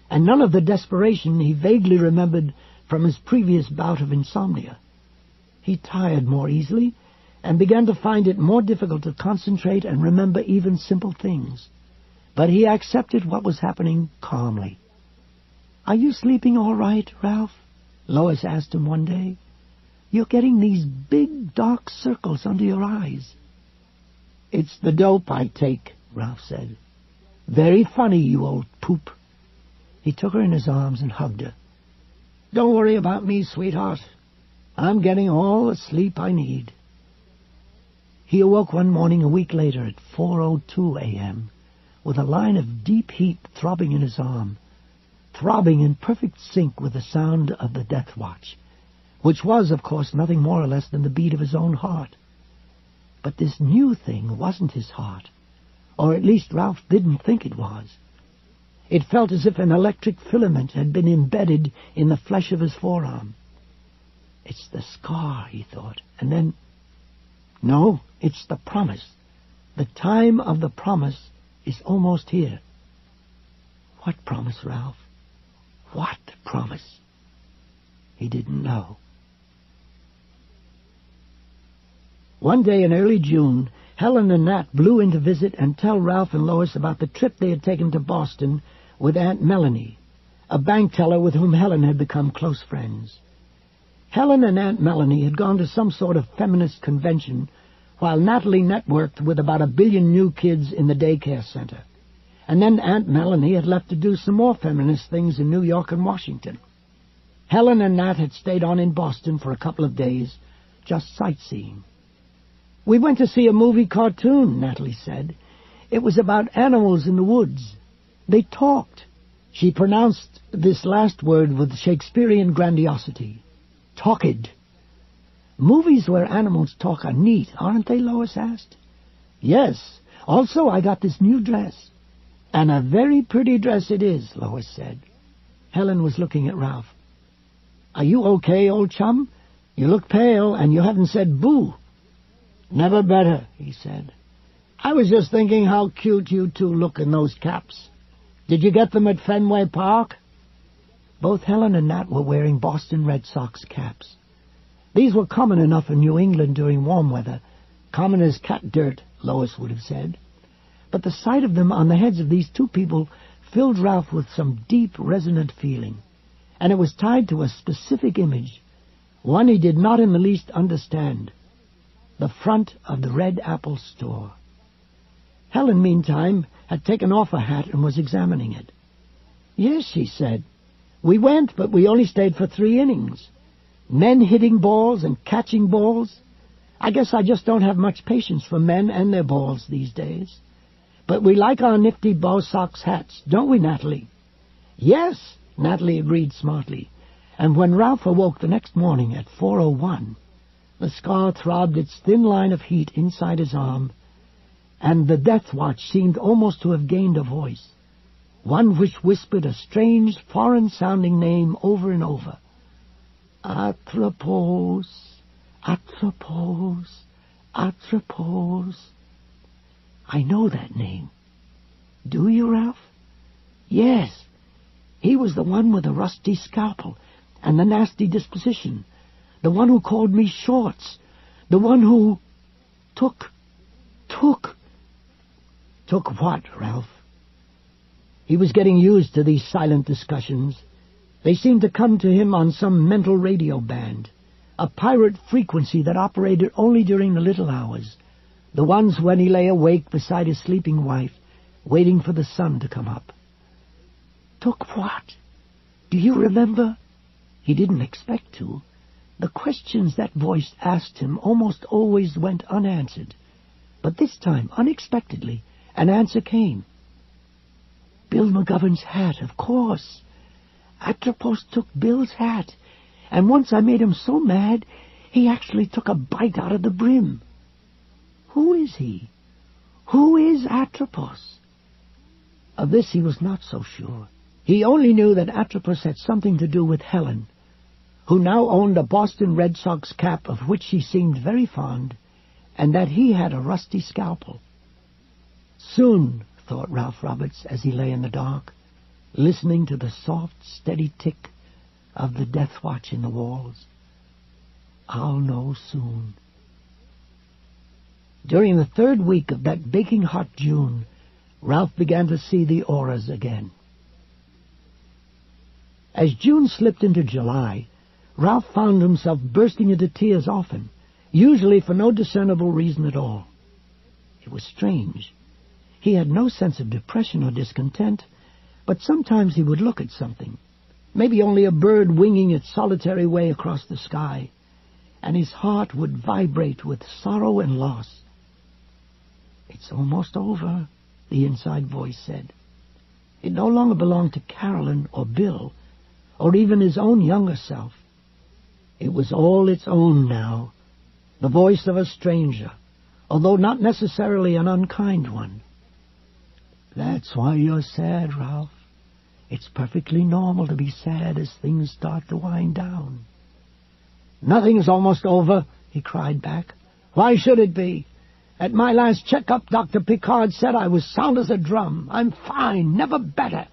and none of the desperation he vaguely remembered from his previous bout of insomnia. He tired more easily, and began to find it more difficult to concentrate and remember even simple things. But he accepted what was happening calmly. "Are you sleeping all right, Ralph?" Lois asked him one day. "You're getting these big, dark circles under your eyes." "It's the dope I take," Ralph said. "Very funny, you old poop." He took her in his arms and hugged her. "Don't worry about me, sweetheart. I'm getting all the sleep I need." He awoke one morning a week later at 4:02 a.m., with a line of deep heat throbbing in his arm, throbbing in perfect sync with the sound of the death watch, which was, of course, nothing more or less than the beat of his own heart. But this new thing wasn't his heart, or at least Ralph didn't think it was. It felt as if an electric filament had been embedded in the flesh of his forearm. It's the scar, he thought, and then, no, it's the promise. The time of the promise is almost here. What promise, Ralph? What promise? He didn't know. One day in early June, Helen and Nat blew in to visit and tell Ralph and Lois about the trip they had taken to Boston with Aunt Melanie, a bank teller with whom Helen had become close friends. Helen and Aunt Melanie had gone to some sort of feminist convention, while Natalie networked with about 1 billion new kids in the daycare center. And then Aunt Melanie had left to do some more feminist things in New York and Washington. Helen and Nat had stayed on in Boston for a couple of days, just sightseeing. "We went to see a movie cartoon," Natalie said. "It was about animals in the woods. They talked." She pronounced this last word with Shakespearean grandiosity. Talked. "Movies where animals talk are neat, aren't they?" Lois asked. "Yes. Also, I got this new dress." "And a very pretty dress it is," Lois said. Helen was looking at Ralph. "Are you okay, old chum? You look pale, and you haven't said boo." "Never better," he said. "I was just thinking how cute you two look in those caps. Did you get them at Fenway Park?" Both Helen and Nat were wearing Boston Red Sox caps. These were common enough in New England during warm weather, common as cat dirt, Lois would have said. But the sight of them on the heads of these two people filled Ralph with some deep, resonant feeling, and it was tied to a specific image, one he did not in the least understand: the front of the Red Apple store. Helen, meantime, had taken off her hat and was examining it. "Yes," she said, "we went, but we only stayed for 3 innings. Men hitting balls and catching balls. I guess I just don't have much patience for men and their balls these days. But we like our nifty Bow Sox hats, don't we, Natalie?" "Yes," Natalie agreed smartly, and when Ralph awoke the next morning at 4:01, the scar throbbed its thin line of heat inside his arm, and the death watch seemed almost to have gained a voice, one which whispered a strange, foreign-sounding name over and over. Atropos, Atropos, Atropos. I know that name. Do you, Ralph? Yes. He was the one with the rusty scalpel and the nasty disposition, the one who called me Shorts, the one who took what, Ralph? He was getting used to these silent discussions. They seemed to come to him on some mental radio band, a pirate frequency that operated only during the little hours, the ones when he lay awake beside his sleeping wife, waiting for the sun to come up. Took what? Do you remember? He didn't expect to. The questions that voice asked him almost always went unanswered, but this time, unexpectedly, an answer came. Bill McGovern's hat, of course. Atropos took Bill's hat, and once I made him so mad, he actually took a bite out of the brim. Who is he? Who is Atropos? Of this he was not so sure. He only knew that Atropos had something to do with Helen, who now owned a Boston Red Sox cap of which she seemed very fond, and that he had a rusty scalpel. Soon, thought Ralph Roberts as he lay in the dark, listening to the soft, steady tick of the death watch in the walls, I'll know soon. During the 3rd week of that baking hot June, Ralph began to see the auras again. As June slipped into July, Ralph found himself bursting into tears often, usually for no discernible reason at all. It was strange. He had no sense of depression or discontent, but sometimes he would look at something, maybe only a bird winging its solitary way across the sky, and his heart would vibrate with sorrow and loss. It's almost over, the inside voice said. It no longer belonged to Carolyn or Bill, or even his own younger self. It was all its own now, the voice of a stranger, although not necessarily an unkind one. That's why you're sad, Ralph. It's perfectly normal to be sad as things start to wind down. Nothing's almost over, he cried back. Why should it be? At my last checkup, Dr. Picard said I was sound as a drum. I'm fine, never better.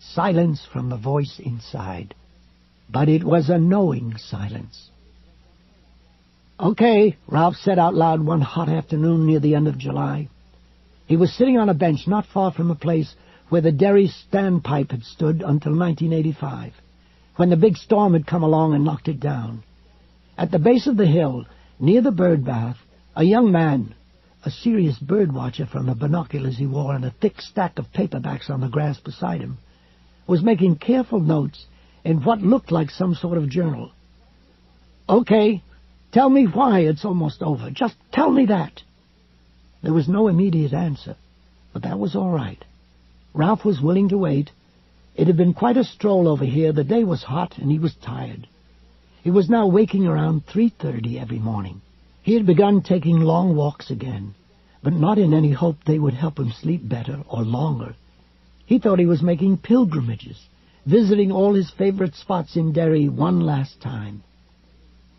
Silence from the voice inside. But it was a knowing silence. Okay, Ralph said out loud one hot afternoon near the end of July. He was sitting on a bench not far from a place where the Derry standpipe had stood until 1985, when the big storm had come along and knocked it down. At the base of the hill, near the bird bath, a young man, a serious bird watcher from the binoculars he wore and a thick stack of paperbacks on the grass beside him, was making careful notes in what looked like some sort of journal. Okay, tell me why it's almost over. Just tell me that. There was no immediate answer, but that was all right. Ralph was willing to wait. It had been quite a stroll over here. The day was hot, and he was tired. He was now waking around 3:30 every morning. He had begun taking long walks again, but not in any hope they would help him sleep better or longer. He thought he was making pilgrimages, visiting all his favorite spots in Derry one last time,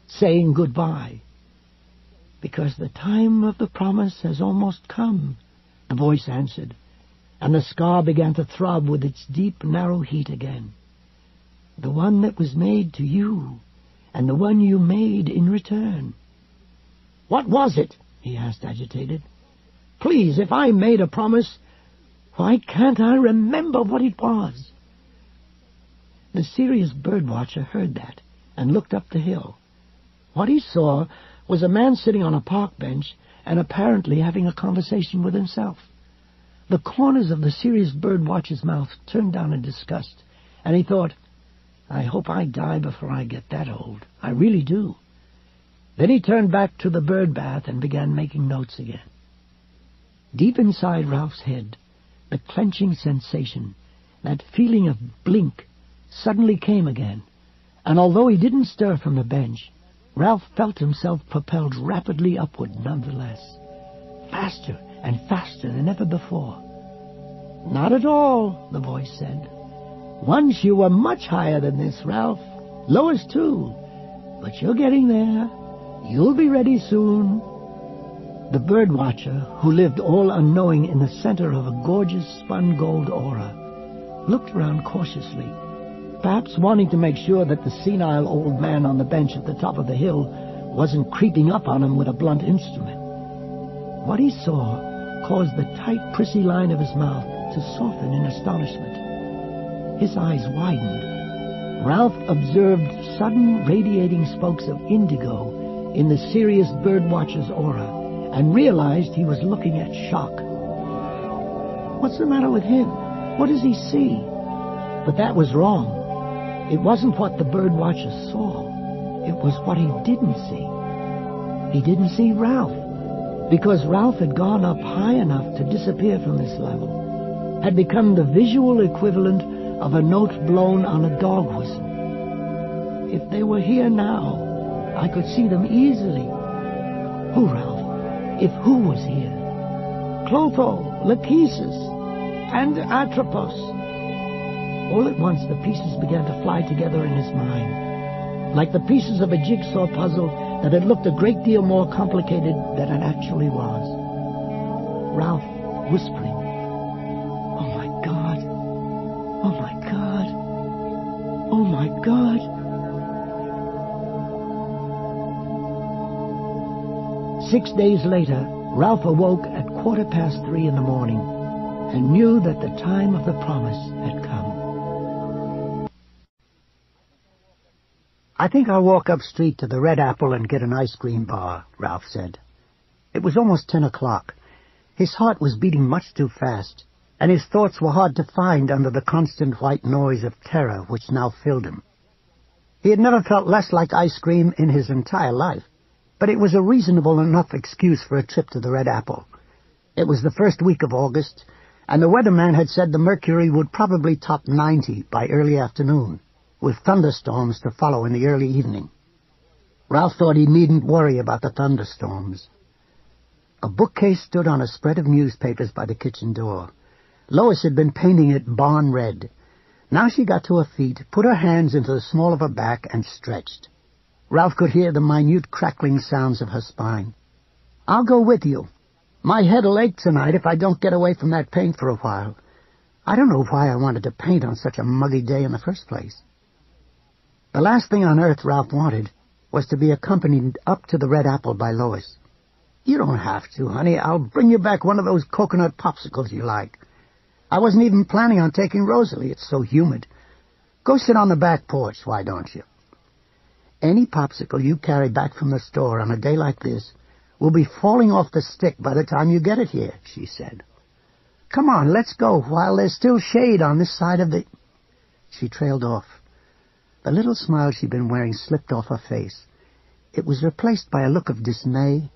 saying goodbye. Because the time of the promise has almost come, the voice answered, and the scar began to throb with its deep, narrow heat again. The one that was made to you, and the one you made in return. What was it? He asked, agitated. Please, if I made a promise, why can't I remember what it was? The serious birdwatcher heard that and looked up the hill. What he saw was a man sitting on a park bench and apparently having a conversation with himself. The corners of the serious birdwatcher's mouth turned down in disgust, and he thought, I hope I die before I get that old. I really do. Then he turned back to the bird bath and began making notes again. Deep inside Ralph's head, the clenching sensation, that feeling of blink, suddenly came again, and although he didn't stir from the bench, Ralph felt himself propelled rapidly upward nonetheless, faster and faster than ever before. Not at all, the voice said. Once you were much higher than this, Ralph. Lois, too. But you're getting there. You'll be ready soon. The bird watcher, who lived all unknowing in the center of a gorgeous spun gold aura, looked around cautiously, perhaps wanting to make sure that the senile old man on the bench at the top of the hill wasn't creeping up on him with a blunt instrument. What he saw caused the tight, prissy line of his mouth to soften in astonishment. His eyes widened. Ralph observed sudden radiating spokes of indigo in the serious birdwatcher's aura and realized he was looking at shock. What's the matter with him? What does he see? But that was wrong. It wasn't what the birdwatcher saw. It was what he didn't see. He didn't see Ralph, because Ralph had gone up high enough to disappear from this level, had become the visual equivalent of a note blown on a dog whistle. If they were here now, I could see them easily. Who, Ralph? If who was here? Clotho, Lachesis, and Atropos. All at once the pieces began to fly together in his mind, like the pieces of a jigsaw puzzle that had looked a great deal more complicated than it actually was. Ralph whispering, "Oh my God! Oh my God! Oh my God!" 6 days later, Ralph awoke at 3:15 in the morning and knew that the time of the promise had come. "I think I'll walk up street to the Red Apple and get an ice cream bar," Ralph said. It was almost 10 o'clock. His heart was beating much too fast, and his thoughts were hard to find under the constant white noise of terror which now filled him. He had never felt less like ice cream in his entire life, but it was a reasonable enough excuse for a trip to the Red Apple. It was the first week of August, and the weatherman had said the mercury would probably top 90 by early afternoon, with thunderstorms to follow in the early evening. Ralph thought he needn't worry about the thunderstorms. A bookcase stood on a spread of newspapers by the kitchen door. Lois had been painting it barn red. Now she got to her feet, put her hands into the small of her back, and stretched. Ralph could hear the minute crackling sounds of her spine. "I'll go with you. My head'll ache tonight if I don't get away from that paint for a while. I don't know why I wanted to paint on such a muggy day in the first place." The last thing on earth Ralph wanted was to be accompanied up to the Red Apple by Lois. "You don't have to, honey. I'll bring you back one of those coconut popsicles you like. I wasn't even planning on taking Rosalie. It's so humid. Go sit on the back porch, why don't you? Any popsicle you carry back from the store on a day like this will be falling off the stick by the time you get it here," she said. "Come on, let's go while there's still shade on this side of the—" She trailed off. The little smile she'd been wearing slipped off her face. It was replaced by a look of dismay,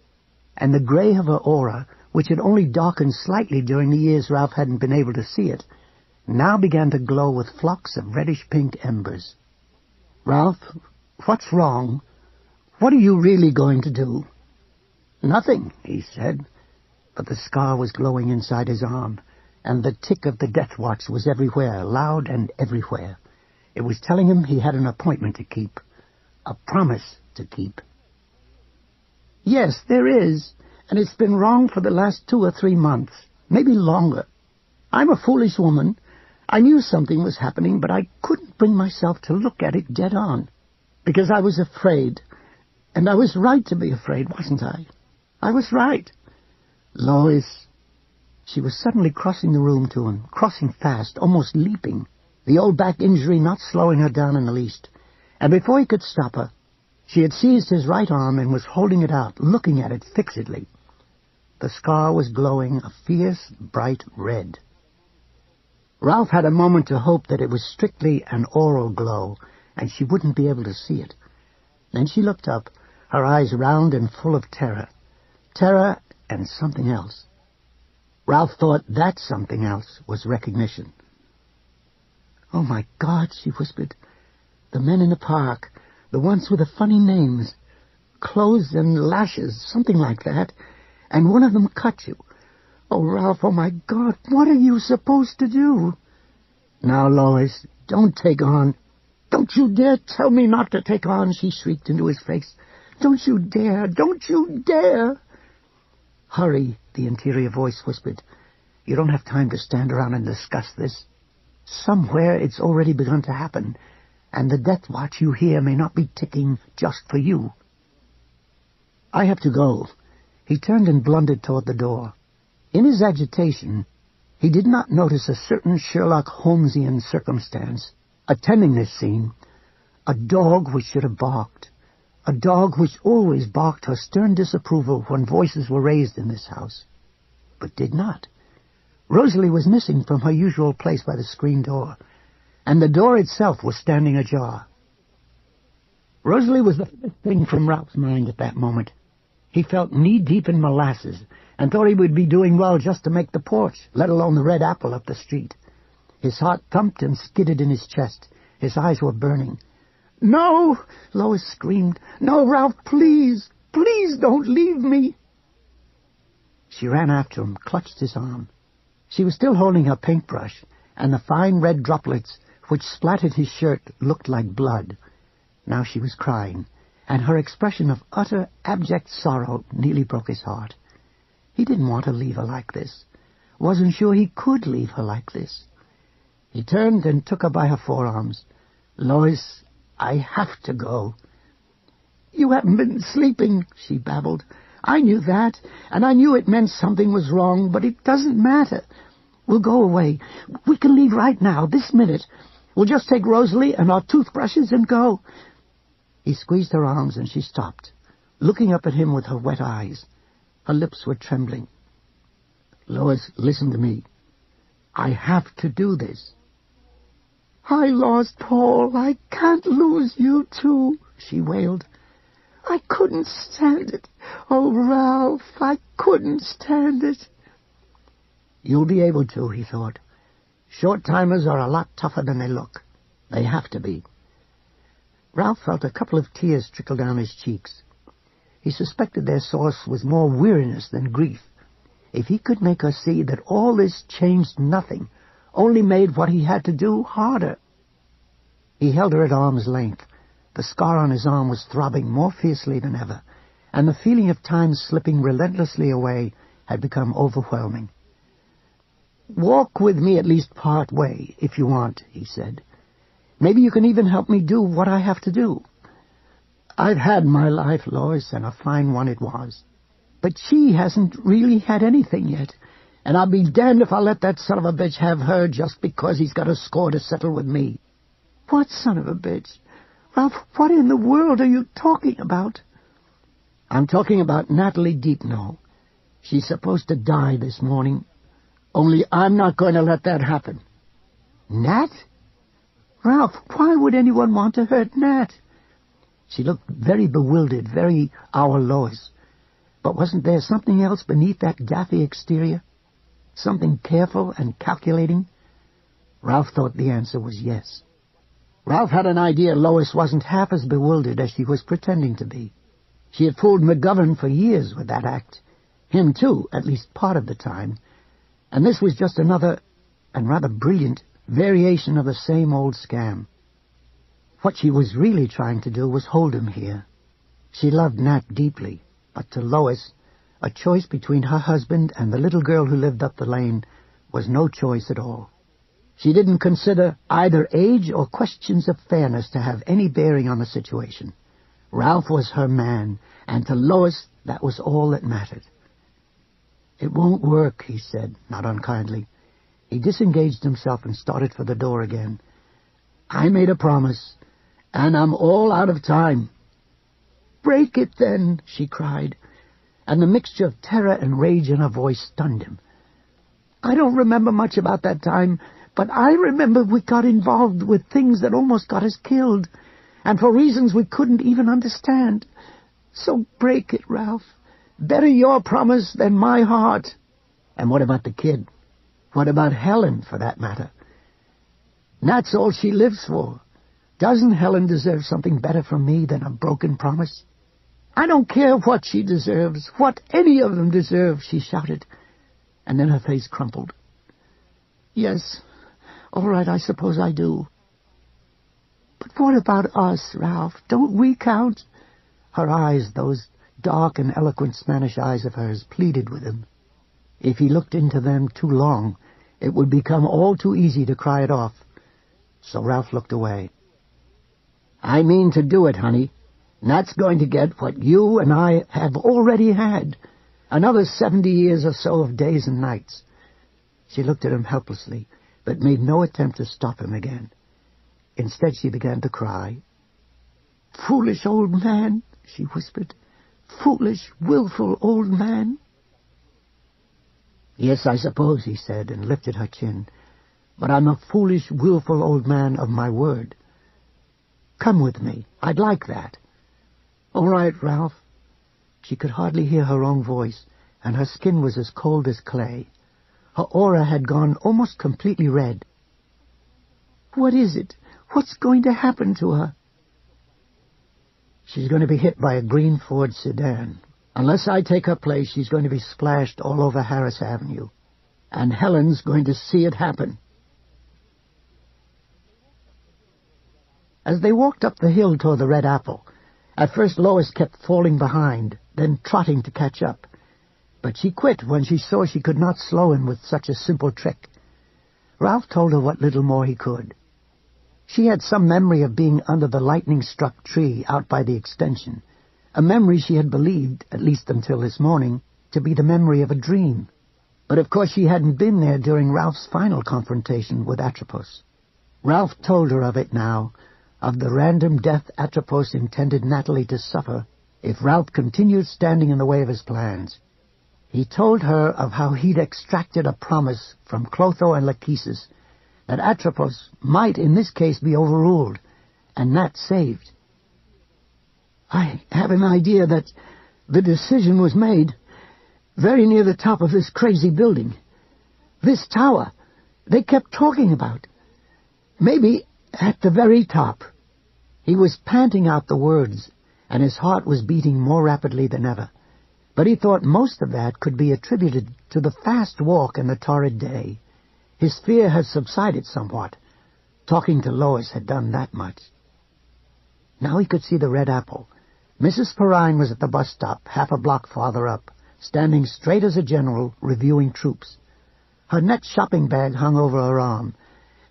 and the gray of her aura, which had only darkened slightly during the years Ralph hadn't been able to see it, now began to glow with flocks of reddish-pink embers. "Ralph, what's wrong? What are you really going to do?" "Nothing," he said, but the scar was glowing inside his arm, and the tick of the death watch was everywhere, loud and everywhere. It was telling him he had an appointment to keep, a promise to keep. "Yes, there is, and it's been wrong for the last 2 or 3 months, maybe longer. I'm a foolish woman. I knew something was happening, but I couldn't bring myself to look at it dead on, because I was afraid, and I was right to be afraid, wasn't I? I was right. Lois." She was suddenly crossing the room to him, crossing fast, almost leaping, the old back injury not slowing her down in the least. And before he could stop her, she had seized his right arm and was holding it out, looking at it fixedly. The scar was glowing a fierce, bright red. Ralph had a moment to hope that it was strictly an aural glow, and she wouldn't be able to see it. Then she looked up, her eyes round and full of terror. Terror and something else. Ralph thought that something else was recognition. "Oh, my God," she whispered. "The men in the park, the ones with the funny names, clothes and lashes, something like that, and one of them cut you. Oh, Ralph, oh, my God, what are you supposed to do?" "Now, Lois, don't take on. Don't you dare tell me not to take on," she shrieked into his face. "Don't you dare, don't you dare." "Hurry," the interior voice whispered. "You don't have time to stand around and discuss this. Somewhere it's already begun to happen, and the death watch you hear may not be ticking just for you. I have to go." He turned and blundered toward the door. In his agitation, he did not notice a certain Sherlock Holmesian circumstance attending this scene. A dog which should have barked. A dog which always barked her stern disapproval when voices were raised in this house, but did not. Rosalie was missing from her usual place by the screen door, and the door itself was standing ajar. Rosalie was the first thing from Ralph's mind at that moment. He felt knee-deep in molasses, and thought he would be doing well just to make the porch, let alone the Red Apple up the street. His heart thumped and skidded in his chest. His eyes were burning. "No!" Lois screamed. "No, Ralph, please! Please don't leave me!" She ran after him, clutched his arm. She was still holding her paintbrush, and the fine red droplets which splattered his shirt looked like blood. Now she was crying, and her expression of utter, abject sorrow nearly broke his heart. He didn't want to leave her like this. Wasn't sure he could leave her like this. He turned and took her by her forearms. "Lois, I have to go." "You haven't been sleeping," she babbled. "I knew that, and I knew it meant something was wrong, but it doesn't matter. We'll go away. We can leave right now, this minute. We'll just take Rosalie and our toothbrushes and go." He squeezed her arms, and she stopped, looking up at him with her wet eyes. Her lips were trembling. "Lois, listen to me. I have to do this." "I lost Paul. I can't lose you, too," she wailed. "I couldn't stand it. Oh, Ralph, I couldn't stand it." You'll be able to, he thought. Short-timers are a lot tougher than they look. They have to be. Ralph felt a couple of tears trickle down his cheeks. He suspected their source was more weariness than grief. If he could make her see that all this changed nothing, only made what he had to do harder. He held her at arm's length. The scar on his arm was throbbing more fiercely than ever, and the feeling of time slipping relentlessly away had become overwhelming. "Walk with me at least part way, if you want," he said. "Maybe you can even help me do what I have to do. I've had my life, Lois, and a fine one it was. But she hasn't really had anything yet, and I'll be damned if I'll let that son of a bitch have her just because he's got a score to settle with me." "What son of a bitch? Ralph, what in the world are you talking about?" "I'm talking about Natalie Deepno. She's supposed to die this morning. Only I'm not going to let that happen." "Nat? Ralph, why would anyone want to hurt Nat?" She looked very bewildered, very our Lois. But wasn't there something else beneath that daffy exterior? Something careful and calculating? Ralph thought the answer was yes. Ralph had an idea Lois wasn't half as bewildered as she was pretending to be. She had fooled McGovern for years with that act. Him, too, at least part of the time. And this was just another, and rather brilliant, variation of the same old scam. What she was really trying to do was hold him here. She loved Nat deeply, but to Lois, a choice between her husband and the little girl who lived up the lane was no choice at all. She didn't consider either age or questions of fairness to have any bearing on the situation. Ralph was her man, and to Lois that was all that mattered. "It won't work," he said, not unkindly. He disengaged himself and started for the door again. "I made a promise, and I'm all out of time." "Break it, then," she cried, and the mixture of terror and rage in her voice stunned him. "I don't remember much about that time, but I remember we got involved with things that almost got us killed, and for reasons we couldn't even understand. So break it, Ralph. Better your promise than my heart." "And what about the kid? What about Helen, for that matter? Nat's all she lives for. Doesn't Helen deserve something better from me than a broken promise?" "I don't care what she deserves, what any of them deserve," she shouted, and then her face crumpled. "Yes, all right, I suppose I do. But what about us, Ralph? Don't we count?" Her eyes, those dark and eloquent Spanish eyes of hers, pleaded with him. If he looked into them too long, it would become all too easy to cry it off. So Ralph looked away. "I mean to do it, honey. Nat's going to get what you and I have already had. Another 70 years or so of days and nights." She looked at him helplessly, but made no attempt to stop him again. Instead, she began to cry. "Foolish old man," she whispered. "Foolish, willful old man." "Yes, I suppose," he said, and lifted her chin. "But I'm a foolish, willful old man of my word. Come with me. I'd like that." "All right, Ralph." She could hardly hear her own voice, and her skin was as cold as clay. Her aura had gone almost completely red. "What is it? What's going to happen to her?" "She's going to be hit by a green Ford sedan. Unless I take her place, she's going to be splashed all over Harris Avenue. And Helen's going to see it happen." As they walked up the hill toward the Red Apple, at first Lois kept falling behind, then trotting to catch up. But she quit when she saw she could not slow him with such a simple trick. Ralph told her what little more he could. She had some memory of being under the lightning-struck tree out by the extension, a memory she had believed, at least until this morning, to be the memory of a dream. But of course she hadn't been there during Ralph's final confrontation with Atropos. Ralph told her of it now, of the random death Atropos intended Natalie to suffer if Ralph continued standing in the way of his plans. He told her of how he'd extracted a promise from Clotho and Lachesis that Atropos might in this case be overruled, and Nat saved. "I have an idea that the decision was made very near the top of this crazy building. This tower they kept talking about. Maybe at the very top." He was panting out the words, and his heart was beating more rapidly than ever. But he thought most of that could be attributed to the fast walk and the torrid day. His fear had subsided somewhat. Talking to Lois had done that much. Now he could see the Red Apple. Mrs. Perrine was at the bus stop, half a block farther up, standing straight as a general, reviewing troops. Her net shopping bag hung over her arm.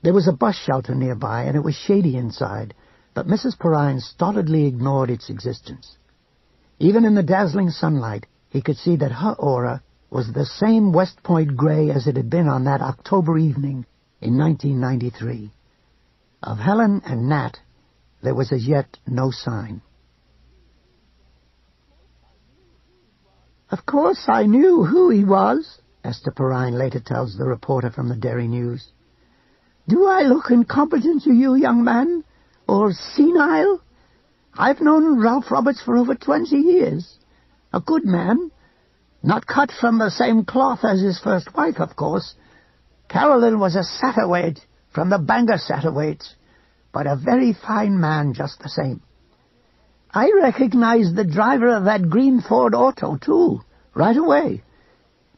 There was a bus shelter nearby, and it was shady inside, but Mrs. Perrine stolidly ignored its existence. Even in the dazzling sunlight, he could see that her aura was the same West Point gray as it had been on that October evening in 1993. Of Helen and Nat, there was as yet no sign. Of course I knew who he was, Esther Perrine later tells the reporter from the Derry News. Do I look incompetent to you, young man? Or senile? I've known Ralph Roberts for over 20 years. A good man. Not cut from the same cloth as his first wife, of course. Carolyn was a Satterthwaite from the Bangor Satterthwaites, but a very fine man just the same. I recognized the driver of that green Ford auto, too, right away.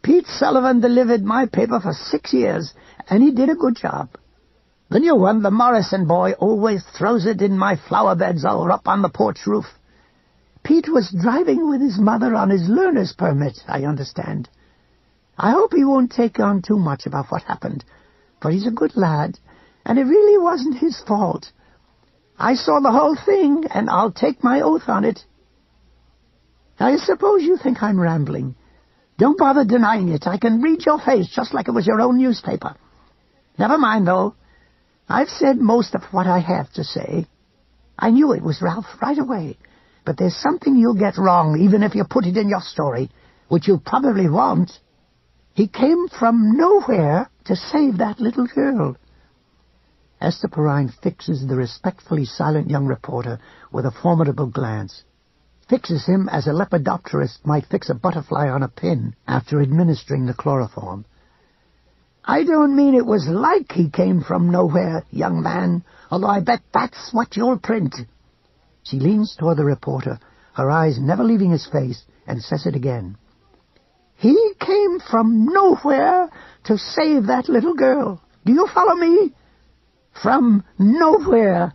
Pete Sullivan delivered my paper for 6 years, and he did a good job. The new one, the Morrison boy, always throws it in my flower beds all up on the porch roof. Pete was driving with his mother on his learner's permit, I understand. I hope he won't take on too much about what happened, for he's a good lad, and it really wasn't his fault. I saw the whole thing, and I'll take my oath on it. I suppose you think I'm rambling. Don't bother denying it. I can read your face just like it was your own newspaper. Never mind, though. I've said most of what I have to say. I knew it was Ralph right away, but there's something you'll get wrong, even if you put it in your story, which you probably won't. He came from nowhere to save that little girl. Esther Perrine fixes the respectfully silent young reporter with a formidable glance. Fixes him as a lepidopterist might fix a butterfly on a pin after administering the chloroform. I don't mean it was like he came from nowhere, young man, although I bet that's what you'll print. She leans toward the reporter, her eyes never leaving his face, and says it again. He came from nowhere to save that little girl. Do you follow me? From nowhere.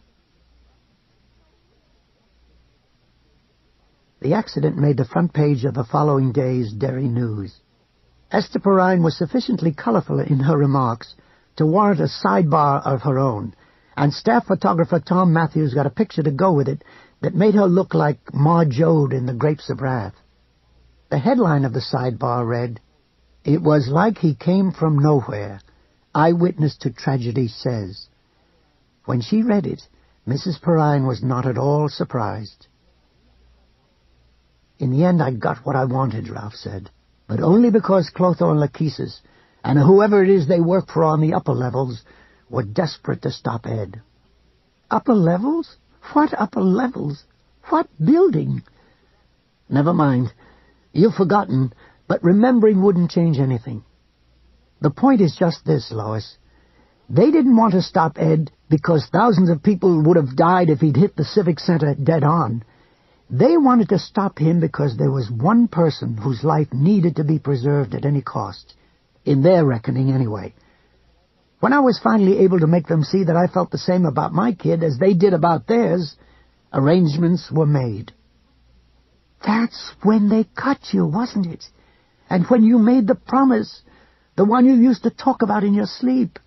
The accident made the front page of the following day's Derry News. Esther Perrine was sufficiently colorful in her remarks to warrant a sidebar of her own, and staff photographer Tom Matthews got a picture to go with it that made her look like Ma Jode in The Grapes of Wrath. The headline of the sidebar read, "It was like he came from nowhere. Eyewitness to tragedy says." When she read it, Mrs. Perrine was not at all surprised. In the end, I got what I wanted, Ralph said, but only because Clotho and Lachesis, and whoever it is they work for on the upper levels, were desperate to stop Ed. Upper levels? What upper levels? What building? Never mind. You've forgotten, but remembering wouldn't change anything. The point is just this, Lois. They didn't want to stop Ed because thousands of people would have died if he'd hit the Civic Center dead on. They wanted to stop him because there was one person whose life needed to be preserved at any cost. In their reckoning, anyway. When I was finally able to make them see that I felt the same about my kid as they did about theirs, arrangements were made. That's when they cut you, wasn't it? And when you made the promise, the one you used to talk about in your sleep.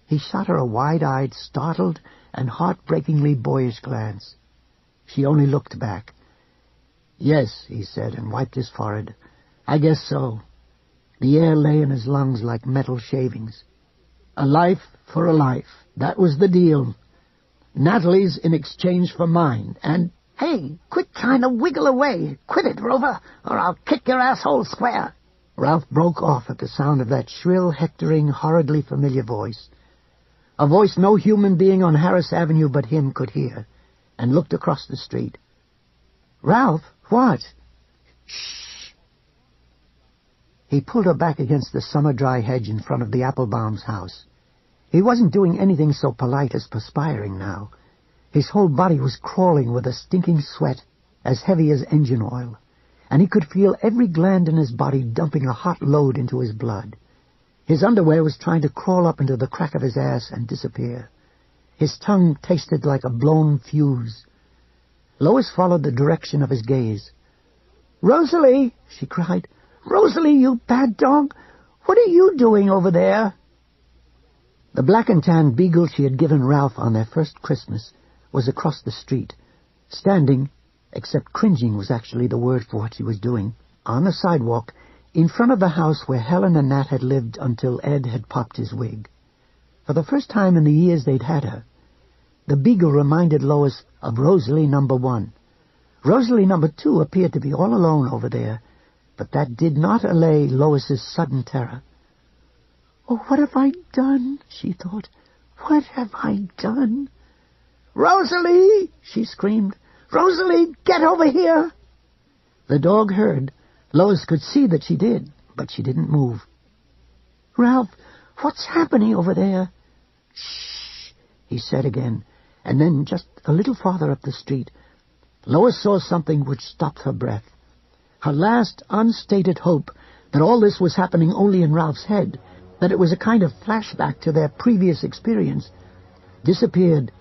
He shot her a wide-eyed, startled, and heartbreakingly boyish glance. She only looked back. "Yes," he said, and wiped his forehead. "I guess so." The air lay in his lungs like metal shavings. A life for a life. That was the deal. Natalie's in exchange for mine, and... Hey, quit trying to wiggle away. Quit it, Rover, or I'll kick your asshole square. Ralph broke off at the sound of that shrill, hectoring, horridly familiar voice. A voice no human being on Harris Avenue but him could hear, and looked across the street. "Ralph, what?" "Shh." He pulled her back against the summer-dry hedge in front of the Applebaum's house. He wasn't doing anything so polite as perspiring now. His whole body was crawling with a stinking sweat as heavy as engine oil, and he could feel every gland in his body dumping a hot load into his blood. His underwear was trying to crawl up into the crack of his ass and disappear. His tongue tasted like a blown fuse. Lois followed the direction of his gaze. "Rosalie!" she cried. "Rosalie, you bad dog! What are you doing over there?" The black and tan beagle she had given Ralph on their first Christmas was across the street, standing, except cringing was actually the word for what she was doing, on the sidewalk, in front of the house where Helen and Nat had lived until Ed had popped his wig. For the first time in the years they'd had her, the beagle reminded Lois of Rosalie number 1. Rosalie number 2 appeared to be all alone over there, but that did not allay Lois's sudden terror. "Oh, what have I done?" she thought. "What have I done?" "Rosalie!" she screamed. "Rosalie, get over here!" The dog heard. Lois could see that she did, but she didn't move. "Ralph, what's happening over there?" "Shh," he said again, and then just a little farther up the street, Lois saw something which stopped her breath. Her last unstated hope that all this was happening only in Ralph's head, that it was a kind of flashback to their previous experience, disappeared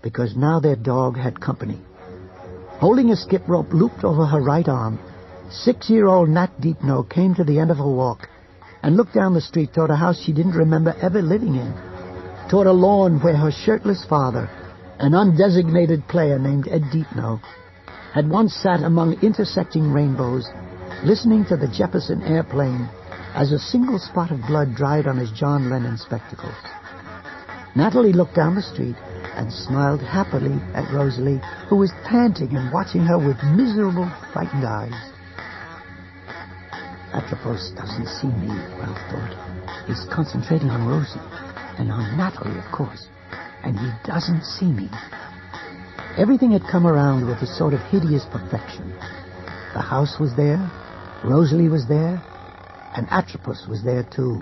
because now their dog had company. Holding a skip rope looped over her right arm, 6-year-old Nat Deepno came to the end of her walk and looked down the street toward a house she didn't remember ever living in, toward a lawn where her shirtless father, an undesignated player named Ed Deepno, had once sat among intersecting rainbows, listening to the Jefferson Airplane as a single spot of blood dried on his John Lennon spectacles. Natalie looked down the street and smiled happily at Rosalie, who was panting and watching her with miserable, frightened eyes. Atropos doesn't see me, Ralph thought. He's concentrating on Rosie, and on Natalie, of course, and he doesn't see me. Everything had come around with a sort of hideous perfection. The house was there, Rosalie was there, and Atropos was there too,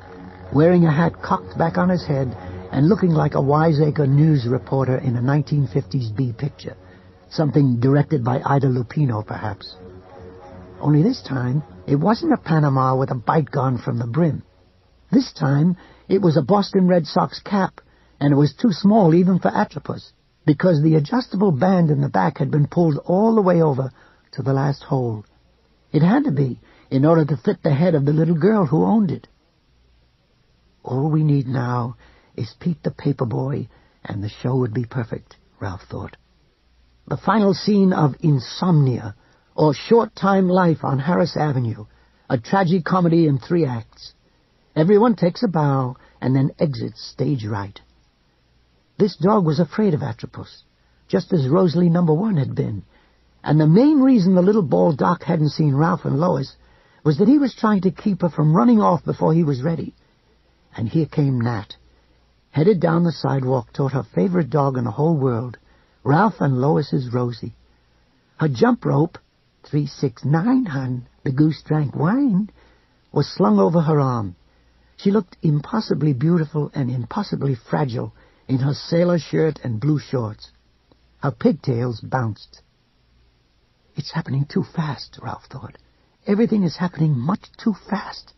wearing a hat cocked back on his head and looking like a wiseacre news reporter in a 1950s B picture, something directed by Ida Lupino, perhaps. Only this time, it wasn't a Panama with a bite gone from the brim. This time, it was a Boston Red Sox cap, and it was too small even for Atropos, because the adjustable band in the back had been pulled all the way over to the last hole. It had to be, in order to fit the head of the little girl who owned it. All we need now is Pete the Paperboy, and the show would be perfect, Ralph thought. The final scene of Insomnia, or Short Time Life on Harris Avenue, a tragicomedy in 3 acts. Everyone takes a bow and then exits stage right. This dog was afraid of Atropos, just as Rosalie number 1 had been, and the main reason the little bald doc hadn't seen Ralph and Lois was that he was trying to keep her from running off before he was ready. And here came Nat, headed down the sidewalk toward her favorite dog in the whole world, Ralph and Lois's Rosie. Her jump rope, 369, hon, the goose drank wine, was slung over her arm. She looked impossibly beautiful and impossibly fragile in her sailor shirt and blue shorts. Her pigtails bounced. It's happening too fast, Ralph thought. Everything is happening much too fast.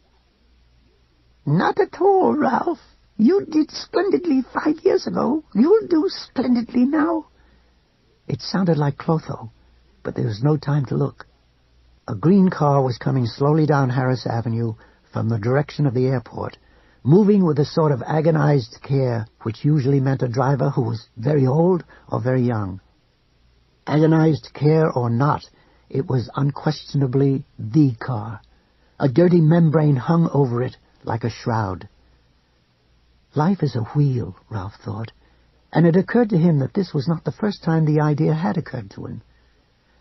Not at all, Ralph. You did splendidly 5 years ago. You'll do splendidly now. It sounded like Clotho, but there was no time to look. A green car was coming slowly down Harris Avenue from the direction of the airport, moving with a sort of agonized care which usually meant a driver who was very old or very young. Agonized care or not, it was unquestionably the car. A dirty membrane hung over it like a shroud. Life is a wheel, Ralph thought, and it occurred to him that this was not the first time the idea had occurred to him.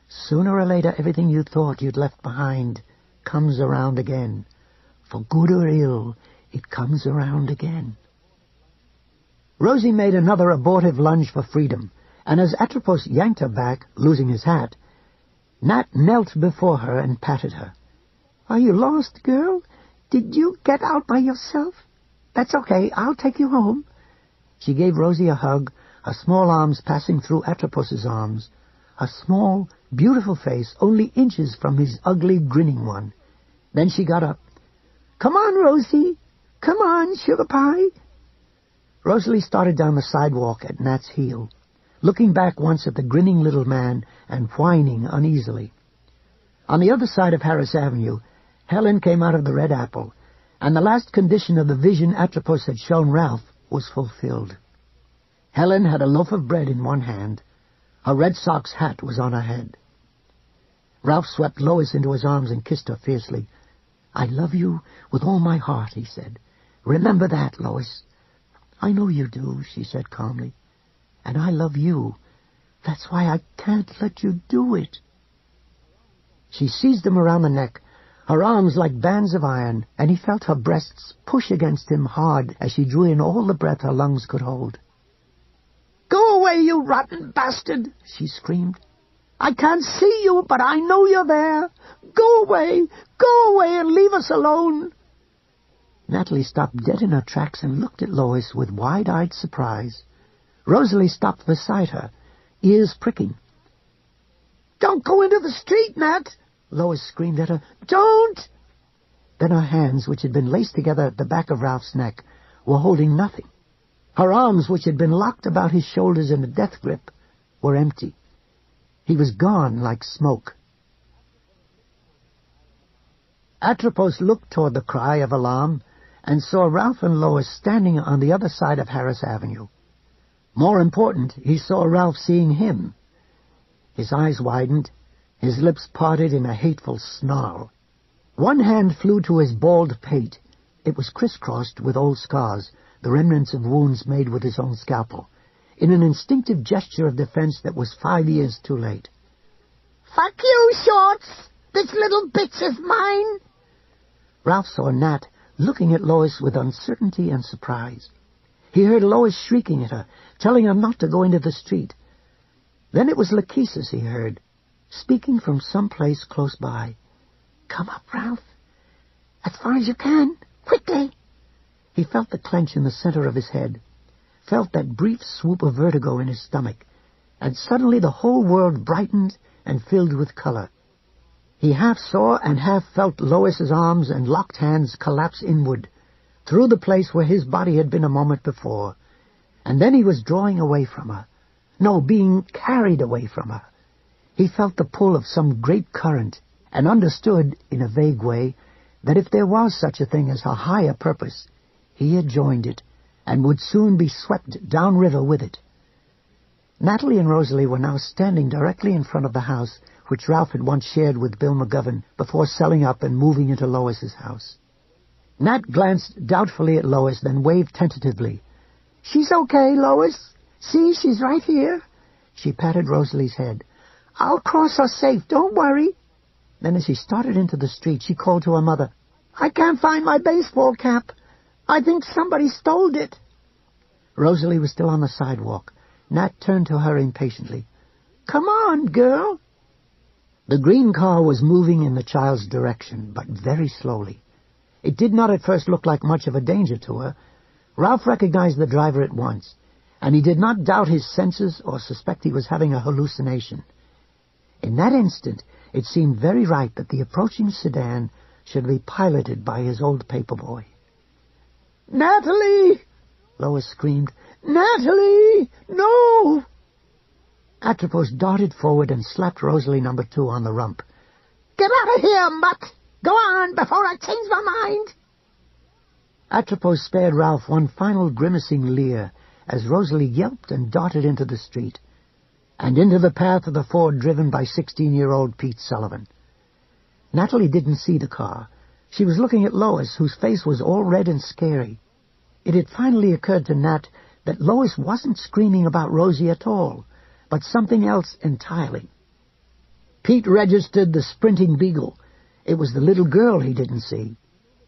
Sooner or later, everything you thought you'd left behind comes around again. For good or ill, it comes around again. Rosie made another abortive lunge for freedom, and as Atropos yanked her back, losing his hat, Nat knelt before her and patted her. Are you lost, girl? Did you get out by yourself? That's okay, I'll take you home. She gave Rosie a hug, her small arms passing through Atropos's arms, a small, beautiful face only inches from his ugly, grinning one. Then she got up. "Come on, Rosie. Come on, sugar pie." Rosalie started down the sidewalk at Nat's heel, looking back once at the grinning little man and whining uneasily. On the other side of Harris Avenue, Helen came out of the Red Apple, and the last condition of the vision Atropos had shown Ralph was fulfilled. Helen had a loaf of bread in one hand. Her Red Sox hat was on her head. Ralph swept Lois into his arms and kissed her fiercely. "I love you with all my heart," he said. "Remember that, Lois." "I know you do," she said calmly. "And I love you. That's why I can't let you do it." She seized him around the neck, her arms like bands of iron, and he felt her breasts push against him hard as she drew in all the breath her lungs could hold. "Go away, you rotten bastard," she screamed. "I can't see you, but I know you're there. Go away and leave us alone." Natalie stopped dead in her tracks and looked at Lois with wide-eyed surprise. Rosalie stopped beside her, ears pricking. "Don't go into the street, Nat!" Lois screamed at her. "Don't!" Then her hands, which had been laced together at the back of Ralph's neck, were holding nothing. Her arms, which had been locked about his shoulders in a death grip, were empty. He was gone like smoke. Atropos looked toward the cry of alarm and saw Ralph and Lois standing on the other side of Harris Avenue. More important, he saw Ralph seeing him. His eyes widened, his lips parted in a hateful snarl. One hand flew to his bald pate. It was crisscrossed with old scars, the remnants of wounds made with his own scalpel, in an instinctive gesture of defense that was 5 years too late. "Fuck you, Shorts! This little bitch is mine!" Ralph saw Nat looking at Lois with uncertainty and surprise. He heard Lois shrieking at her, telling her not to go into the street. Then it was Lachesis he heard, speaking from some place close by. "Come up, Ralph. As far as you can. Quickly." He felt the clench in the center of his head, felt that brief swoop of vertigo in his stomach, and suddenly the whole world brightened and filled with color. He half saw and half felt Lois's arms and locked hands collapse inward, through the place where his body had been a moment before, and then he was drawing away from her. No, being carried away from her. He felt the pull of some great current, and understood, in a vague way, that if there was such a thing as a higher purpose, he had joined it, and would soon be swept downriver with it. Natalie and Rosalie were now standing directly in front of the house which Ralph had once shared with Bill McGovern before selling up and moving into Lois's house. Nat glanced doubtfully at Lois, then waved tentatively. "She's okay, Lois. See, she's right here." She patted Rosalie's head. "I'll cross her safe, don't worry." Then as she started into the street, she called to her mother. "I can't find my baseball cap. I think somebody stole it." Rosalie was still on the sidewalk. Nat turned to her impatiently. "Come on, girl." The green car was moving in the child's direction, but very slowly. It did not at first look like much of a danger to her. Ralph recognized the driver at once, and he did not doubt his senses or suspect he was having a hallucination. In that instant, it seemed very right that the approaching sedan should be piloted by his old paperboy. "Natalie!" Lois screamed. "Natalie! No!" Atropos darted forward and slapped Rosalie number 2 on the rump. "Get out of here, mutt! Go on, before I change my mind!" Atropos spared Ralph one final grimacing leer as Rosalie yelped and darted into the street, and into the path of the Ford driven by 16-year-old Pete Sullivan. Natalie didn't see the car. She was looking at Lois, whose face was all red and scary. It had finally occurred to Nat that Lois wasn't screaming about Rosie at all, but something else entirely. Pete registered the sprinting beagle. It was the little girl he didn't see.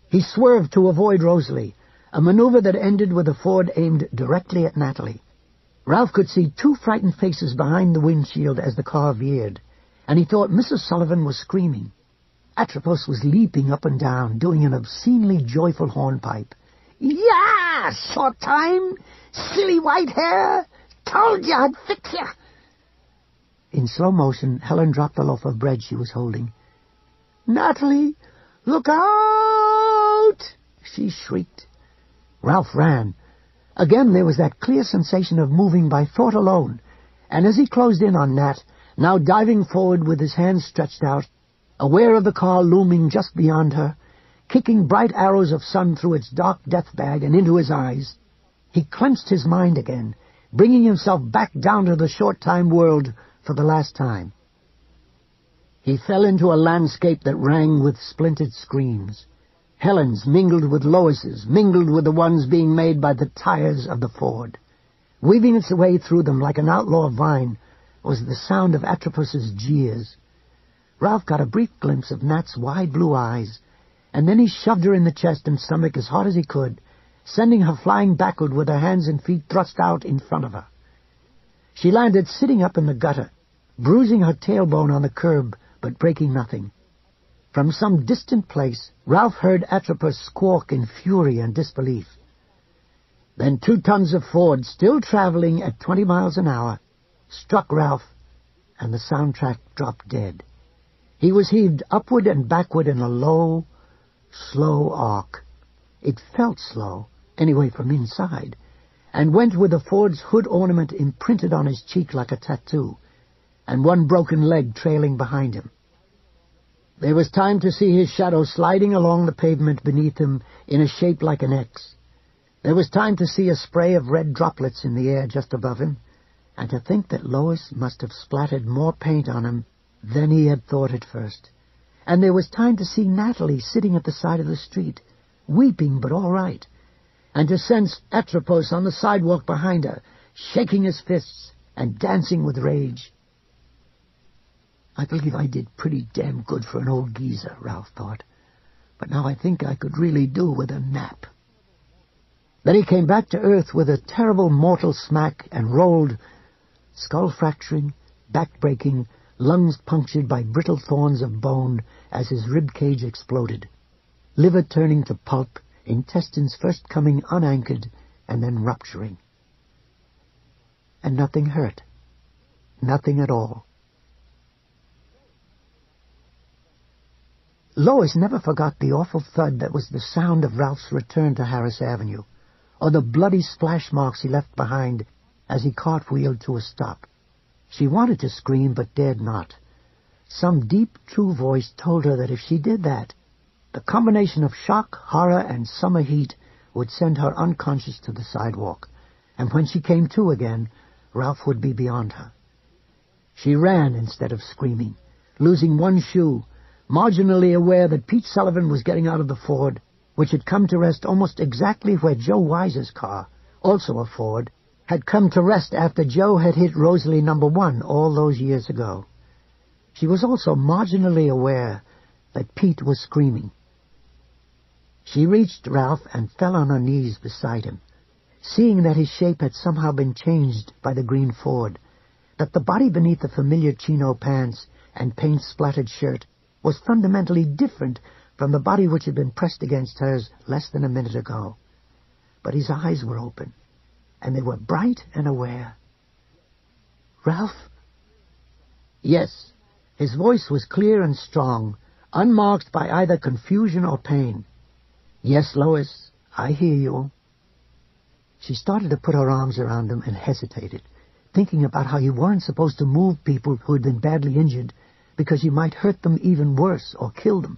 He swerved to avoid Rosalie, a maneuver that ended with a Ford aimed directly at Natalie. Ralph could see 2 frightened faces behind the windshield as the car veered, and he thought Mrs. Sullivan was screaming. Atropos was leaping up and down, doing an obscenely joyful hornpipe. "Yeah! Short time! Silly white hair! Told you I'd fix you!" In slow motion, Helen dropped the loaf of bread she was holding. "Natalie, look out!" she shrieked. Ralph ran. Again there was that clear sensation of moving by thought alone, and as he closed in on Nat, now diving forward with his hands stretched out, aware of the car looming just beyond her, kicking bright arrows of sun through its dark death bag and into his eyes, he clenched his mind again, bringing himself back down to the short-time world for the last time. He fell into a landscape that rang with splintered screams. Helen's mingled with Lois's, mingled with the ones being made by the tires of the Ford. Weaving its way through them like an outlaw vine was the sound of Atropus's jeers. Ralph got a brief glimpse of Nat's wide blue eyes, and then he shoved her in the chest and stomach as hard as he could, sending her flying backward with her hands and feet thrust out in front of her. She landed sitting up in the gutter, bruising her tailbone on the curb, but breaking nothing. From some distant place, Ralph heard Atropus squawk in fury and disbelief. Then 2 tons of Ford, still traveling at 20 miles an hour, struck Ralph, and the soundtrack dropped dead. He was heaved upward and backward in a low, slow arc. It felt slow, anyway from inside, and went with the Ford's hood ornament imprinted on his cheek like a tattoo, and one broken leg trailing behind him. There was time to see his shadow sliding along the pavement beneath him in a shape like an X. There was time to see a spray of red droplets in the air just above him, and to think that Lois must have splattered more paint on him than he had thought at first. And there was time to see Natalie sitting at the side of the street, weeping but all right, and to sense Atropos on the sidewalk behind her, shaking his fists and dancing with rage. I believe I did pretty damn good for an old geezer, Ralph thought, but now I think I could really do with a nap. Then he came back to earth with a terrible mortal smack and rolled, skull-fracturing, back-breaking, lungs punctured by brittle thorns of bone as his rib-cage exploded, liver turning to pulp, intestines first coming unanchored and then rupturing. And nothing hurt. Nothing at all. Lois never forgot the awful thud that was the sound of Ralph's return to Harris Avenue, or the bloody splash marks he left behind as he cartwheeled to a stop. She wanted to scream, but dared not. Some deep, true voice told her that if she did that, the combination of shock, horror, and summer heat would send her unconscious to the sidewalk, and when she came to again, Ralph would be beyond her. She ran instead of screaming, losing one shoe, marginally aware that Pete Sullivan was getting out of the Ford, which had come to rest almost exactly where Joe Wise's car, also a Ford, had come to rest after Joe had hit Rosalie No. 1 all those years ago. She was also marginally aware that Pete was screaming. She reached Ralph and fell on her knees beside him, seeing that his shape had somehow been changed by the green Ford, that the body beneath the familiar chino pants and paint-splattered shirt was fundamentally different from the body which had been pressed against hers less than a minute ago. But his eyes were open, and they were bright and aware. "Ralph?" Yes, his voice was clear and strong, unmarked by either confusion or pain. "Yes, Lois, I hear you." She started to put her arms around him and hesitated, thinking about how you weren't supposed to move people who had been badly injured, because you might hurt them even worse or kill them.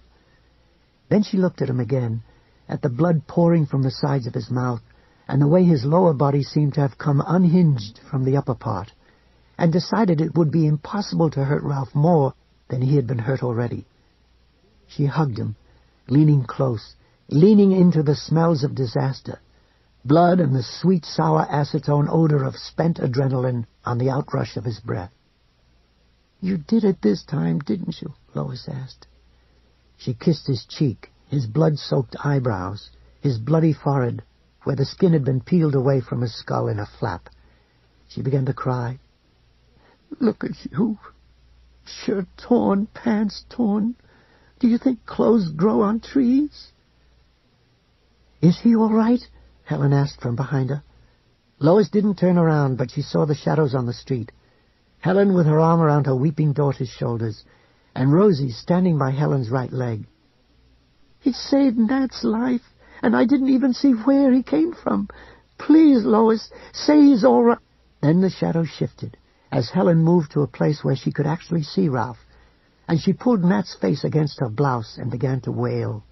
Then she looked at him again, at the blood pouring from the sides of his mouth, and the way his lower body seemed to have come unhinged from the upper part, and decided it would be impossible to hurt Ralph more than he had been hurt already. She hugged him, leaning close, leaning into the smells of disaster, blood and the sweet, sour acetone odor of spent adrenaline on the outrush of his breath. "You did it this time, didn't you?" Lois asked. She kissed his cheek, his blood-soaked eyebrows, his bloody forehead, where the skin had been peeled away from his skull in a flap. She began to cry. "Look at you. Shirt torn, pants torn. Do you think clothes grow on trees?" "Is he all right?" Helen asked from behind her. Lois didn't turn around, but she saw the shadows on the street. Helen with her arm around her weeping daughter's shoulders, and Rosie standing by Helen's right leg. "It saved Nat's life, and I didn't even see where he came from. Please, Lois, say he's all right." Then the shadow shifted, as Helen moved to a place where she could actually see Ralph, and she pulled Nat's face against her blouse and began to wail.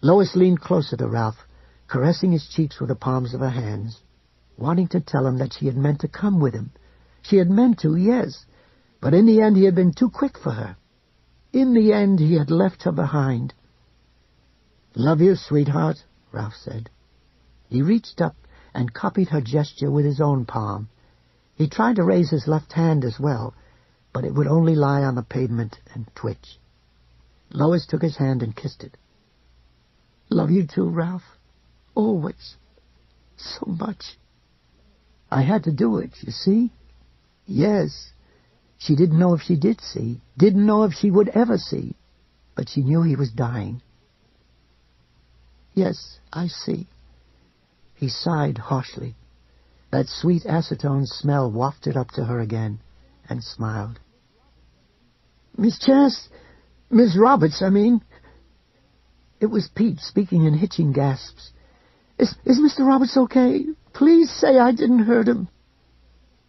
Lois leaned closer to Ralph, caressing his cheeks with the palms of her hands, wanting to tell him that she had meant to come with him. She had meant to, yes, but in the end he had been too quick for her. In the end he had left her behind. "Love you, sweetheart," Ralph said. He reached up and copied her gesture with his own palm. He tried to raise his left hand as well, but it would only lie on the pavement and twitch. Lois took his hand and kissed it. "Love you too, Ralph. Always. So much." "I had to do it, you see?" Yes. She didn't know if she did see, didn't know if she would ever see, but she knew he was dying. "Yes, I see." He sighed harshly. That sweet acetone smell wafted up to her again, and smiled. "Miss Chance, Miss Roberts, I mean." It was Pete, speaking in hitching gasps. Is Mr. Roberts okay? Please say I didn't hurt him."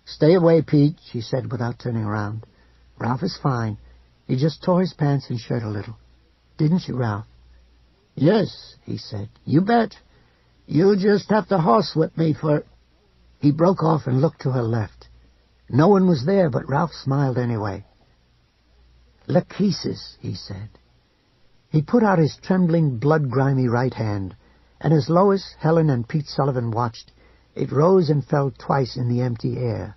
"Stay away, Pete," she said without turning around. "Ralph is fine. He just tore his pants and shirt a little. Didn't you, Ralph?" "Yes," he said. "You bet. You'll just have to horsewhip me for—" He broke off and looked to her left. No one was there, but Ralph smiled anyway. "Lachesis," he said. He put out his trembling, blood-grimy right hand, and as Lois, Helen, and Pete Sullivan watched, it rose and fell twice in the empty air.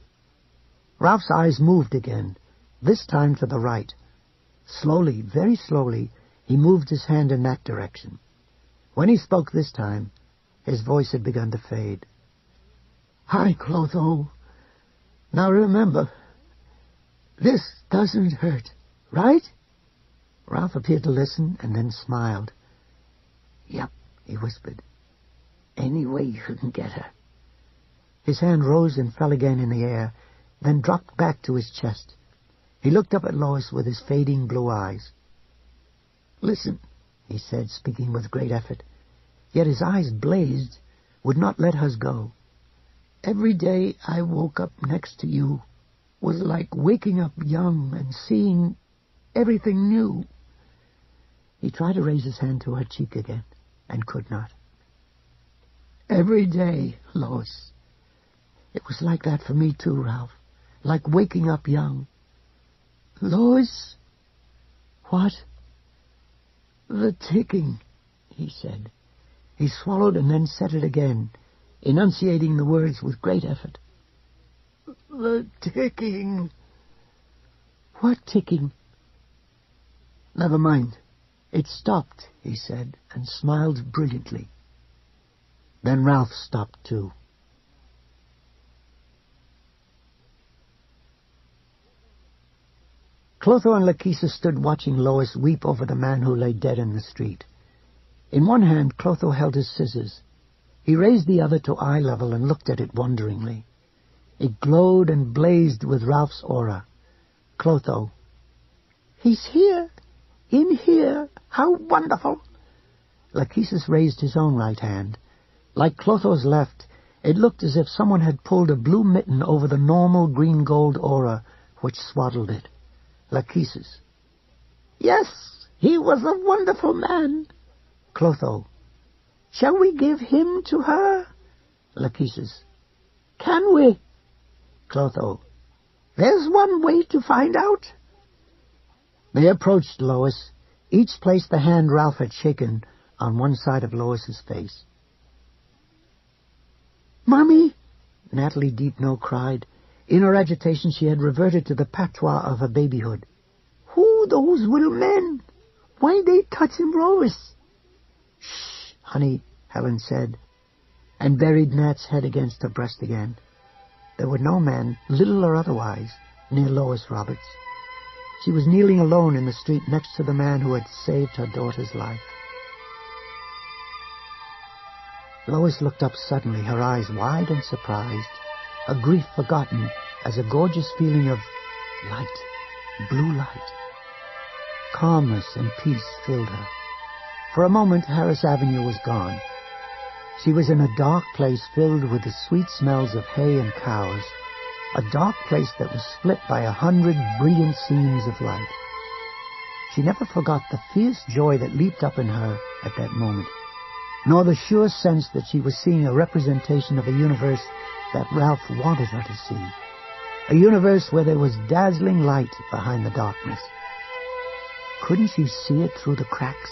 Ralph's eyes moved again, this time to the right. Slowly, very slowly, he moved his hand in that direction. When he spoke this time, his voice had begun to fade. "Hi, Clotho. Now remember, this doesn't hurt, right?" Ralph appeared to listen and then smiled. "Yep," he whispered. "Any way you can get her." His hand rose and fell again in the air, then dropped back to his chest. He looked up at Lois with his fading blue eyes. "Listen," he said, speaking with great effort, yet his eyes blazed, would not let hers go. "Every day I woke up next to you was like waking up young and seeing everything new." He tried to raise his hand to her cheek again, and could not. "Every day, Lois. It was like that for me too, Ralph, like waking up young." "Lois?" "What?" "The ticking," he said. He swallowed and then said it again, enunciating the words with great effort. "The ticking." "What ticking?" "Never mind. It stopped," he said, and smiled brilliantly. Then Ralph stopped too. Clotho and Lachesis stood watching Lois weep over the man who lay dead in the street. In one hand, Clotho held his scissors. He raised the other to eye level and looked at it wonderingly. It glowed and blazed with Ralph's aura. Clotho. "He's here. In here. How wonderful." Lachesis raised his own right hand. Like Clotho's left, it looked as if someone had pulled a blue mitten over the normal green-gold aura which swaddled it. Lachesis. "Yes, he was a wonderful man." Clotho. "Shall we give him to her?" Lachesis. "Can we?" Clotho. "There's one way to find out." They approached Lois. Each placed the hand Ralph had shaken on one side of Lois's face. "Mommy!" Natalie Deepno cried. In her agitation she had reverted to the patois of her babyhood. "Who those little men? Why they touching Lois?" "Shh, honey," Helen said, and buried Nat's head against her breast again. There were no men, little or otherwise, near Lois Roberts. She was kneeling alone in the street next to the man who had saved her daughter's life. Lois looked up suddenly, her eyes wide and surprised, her grief forgotten as a gorgeous feeling of light, blue light. Calmness and peace filled her. For a moment, Harris Avenue was gone. She was in a dark place filled with the sweet smells of hay and cows, a dark place that was split by 100 brilliant seams of light. She never forgot the fierce joy that leaped up in her at that moment, nor the sure sense that she was seeing a representation of a universe that Ralph wanted her to see, a universe where there was dazzling light behind the darkness. Couldn't she see it through the cracks?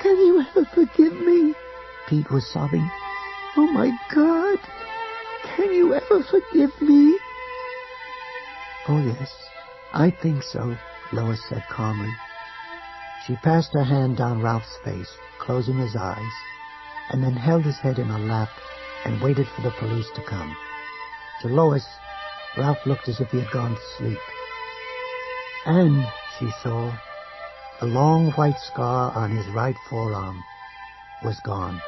Can you ever forgive me? Pete was sobbing. Oh, my God. Can you ever forgive me? Oh, yes, I think so, Lois said calmly. She passed her hand down Ralph's face, closing his eyes, and then held his head in her lap and waited for the police to come. To Lois, Ralph looked as if he had gone to sleep. And, she saw, the long white scar on his right forearm was gone.